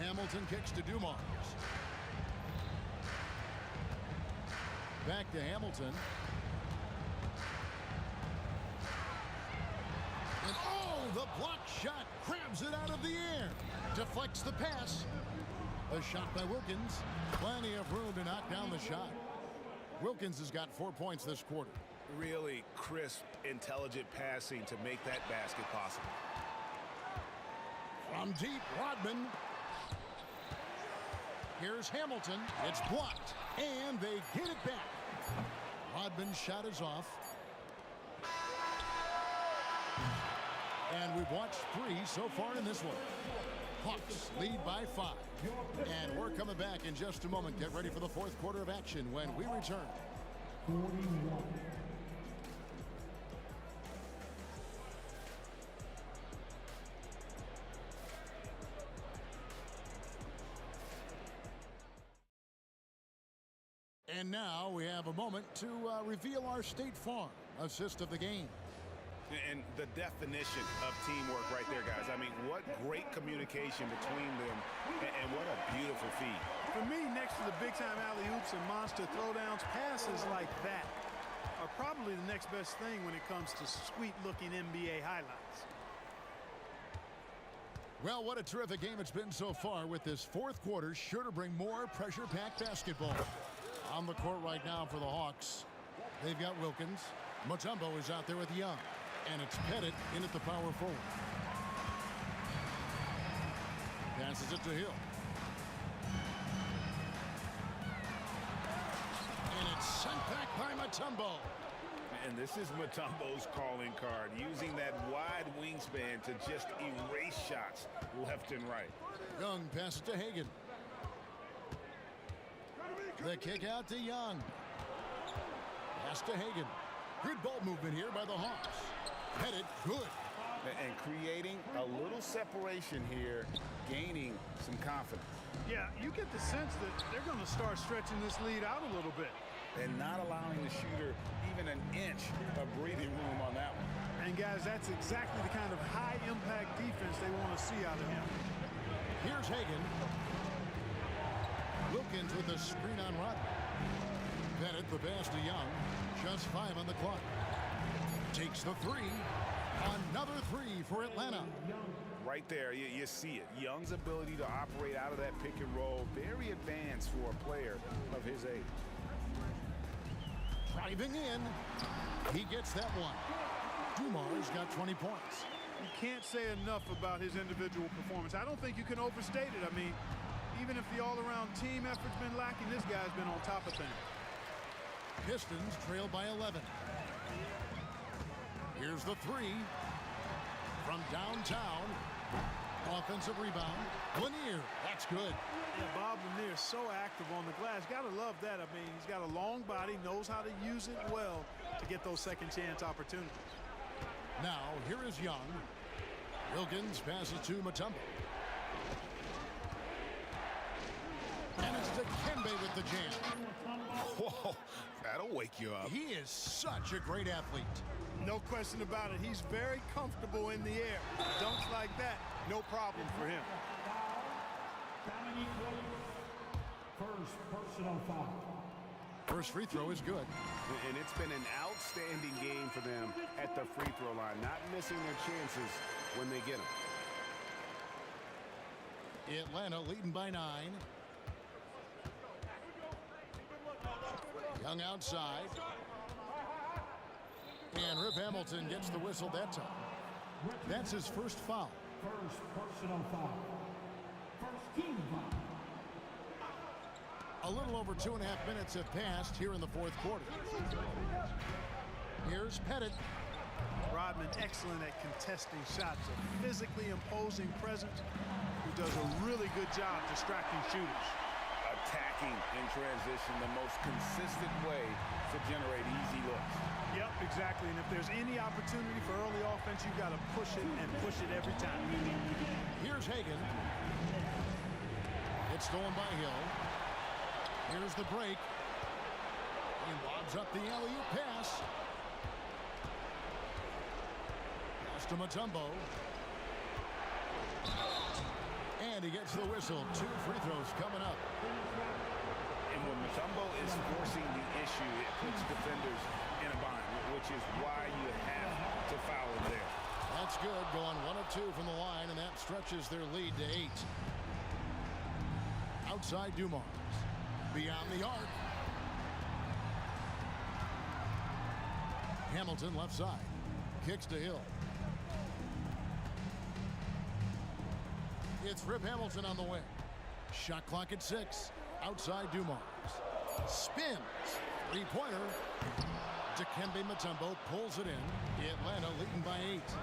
Hamilton kicks to Dumars. Back to Hamilton. And oh, the block shot crabs it out of the air. Deflects the pass. The shot by Wilkins. Plenty of room to knock down the shot. Wilkins has got 4 points this quarter. Really crisp, intelligent passing to make that basket possible. From deep, Rodman. Here's Hamilton. It's blocked, and they get it back. Rodman's shot is off. And we've watched 3 so far in this one. Hawks lead by 5. And we're coming back in just a moment. Get ready for the fourth quarter of action when we return. 41. And now we have a moment to reveal our State Farm assist of the game. And the definition of teamwork right there, guys. I mean, what great communication between them, and what a beautiful feed. For me, next to the big-time alley-oops and monster throwdowns, passes like that are probably the next best thing when it comes to sweet-looking NBA highlights. Well, what a terrific game it's been so far, with this fourth quarter sure to bring more pressure-packed basketball. On the court right now for the Hawks, they've got Wilkins. Mutombo is out there with Young. And it's Pettit in at the power forward. Passes it to Hill. And it's sent back by Mutombo. And this is Mutombo's calling card, using that wide wingspan to just erase shots left and right. Young passes to Hagan. The kick out to Young. Pass to Hagan. Good ball movement here by the Hawks. Pettit, good. And creating a little separation here, gaining some confidence. Yeah, you get the sense that they're going to start stretching this lead out a little bit. And not allowing the shooter even an inch of breathing room on that one. And guys, that's exactly the kind of high-impact defense they want to see out of him. Here's Hagan. Wilkins with the screen on Rodman. Pettit, the pass to Young. Just 5 on the clock. Takes the 3. Another 3 for Atlanta. Right there, you see it. Young's ability to operate out of that pick and roll, very advanced for a player of his age. Driving in. He gets that one. Dumar's got 20 points. You can't say enough about his individual performance. I don't think you can overstate it. I mean, even if the all-around team effort's been lacking, this guy's been on top of things. Pistons trail by 11. Here's the 3 from downtown. Offensive rebound. Lanier, that's good. Yeah, Bob Lanier is so active on the glass. Gotta love that. I mean, he's got a long body, knows how to use it well to get those second chance opportunities. Now, here is Young. Wilkins passes to Mutombo. And it's Dikembe with the jam. Whoa, that'll wake you up. He is such a great athlete. No question about it. He's very comfortable in the air. Dunks like that, no problem for him. First personal foul. First free throw is good. And it's been an outstanding game for them at the free throw line, not missing their chances when they get them. Atlanta leading by 9. Young outside. And Rip Hamilton gets the whistle that time. That's his first foul. First personal foul. First team foul. A little over 2.5 minutes have passed here in the fourth quarter. Here's Pettit. Rodman excellent at contesting shots. A physically imposing presence who does a really good job distracting shooters. Attacking in transition, the most consistent way to generate easy looks. Yep, exactly. And if there's any opportunity for early offense, you've got to push it and push it every time. Here's Hagan. It's stolen by Hill. Here's the break. He lobs up the alley-oop pass. Pass to Mutombo. And he gets the whistle. 2 free throws coming up. And when Mutombo is forcing the issue, it puts defenders in a bind, which is why you have to foul him there. That's good. Going 1 of 2 from the line, and that stretches their lead to 8. Outside Dumars. Beyond the arc. Hamilton left side. Kicks to Hill. It's Rip Hamilton on the way. Shot clock at 6. Outside Dumars. Spins. 3-pointer. Dikembe Mutombo pulls it in. Atlanta leading by 8.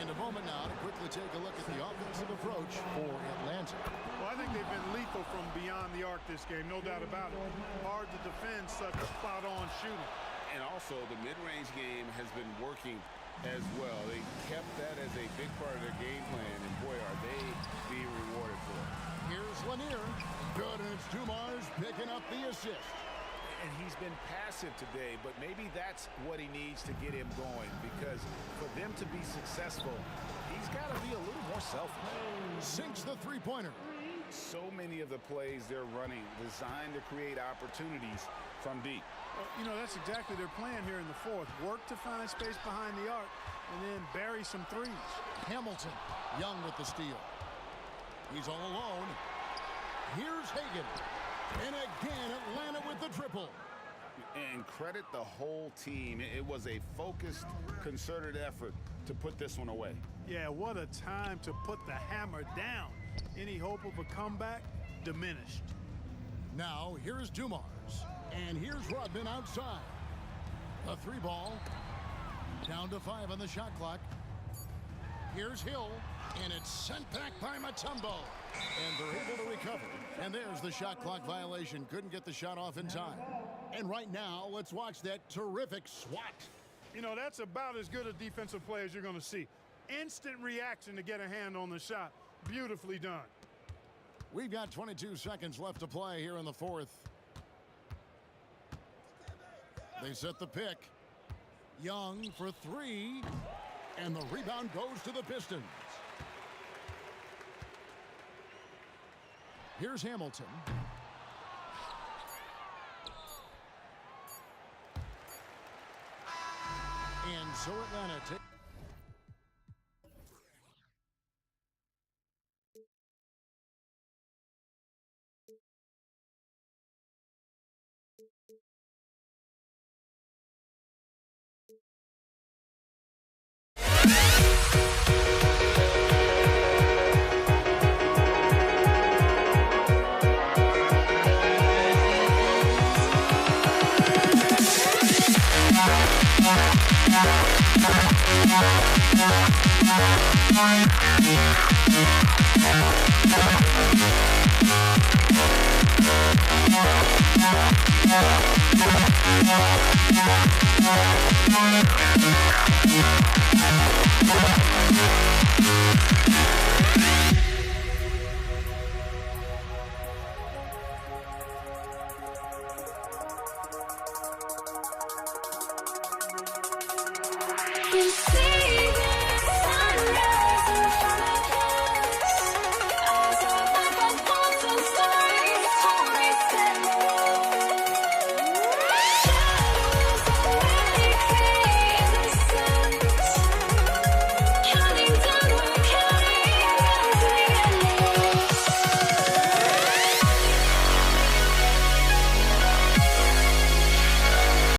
And a moment now to quickly take a look at the offensive approach for Atlanta. Well, I think they've been lethal from beyond the arc this game, no doubt about it. Hard to defend such spot-on shooting. And also, the mid-range game has been working as well. They kept that as a big part of their game plan, and boy, are they being rewarded for it. Here's Lanier. Good, and it's Dumars picking up the assist. And he's been passive today, but maybe that's what he needs to get him going, because for them to be successful, he's got to be a little more selfish. Sinks the three-pointer. So many of the plays they're running designed to create opportunities from deep. Well, you know, that's exactly their plan here in the fourth. Work to find space behind the arc and then bury some threes. Hamilton, Young with the steal. He's all alone. Here's Hagan. And again, Atlanta with the triple. And credit the whole team. It was a focused, concerted effort to put this one away. Yeah, what a time to put the hammer down. Any hope of a comeback diminished. Now, here's Dumars. And here's Rodman outside. A three ball. Down to 5 on the shot clock. Here's Hill. And it's sent back by Mutombo. And they're able to recover. And there's the shot clock violation. Couldn't get the shot off in time. And right now, let's watch that terrific swat. You know, that's about as good a defensive play as you're going to see. Instant reaction to get a hand on the shot. Beautifully done. We've got 22 seconds left to play here in the fourth. They set the pick. Young for 3. And the rebound goes to the Pistons. Here's Hamilton. And so Atlanta takes.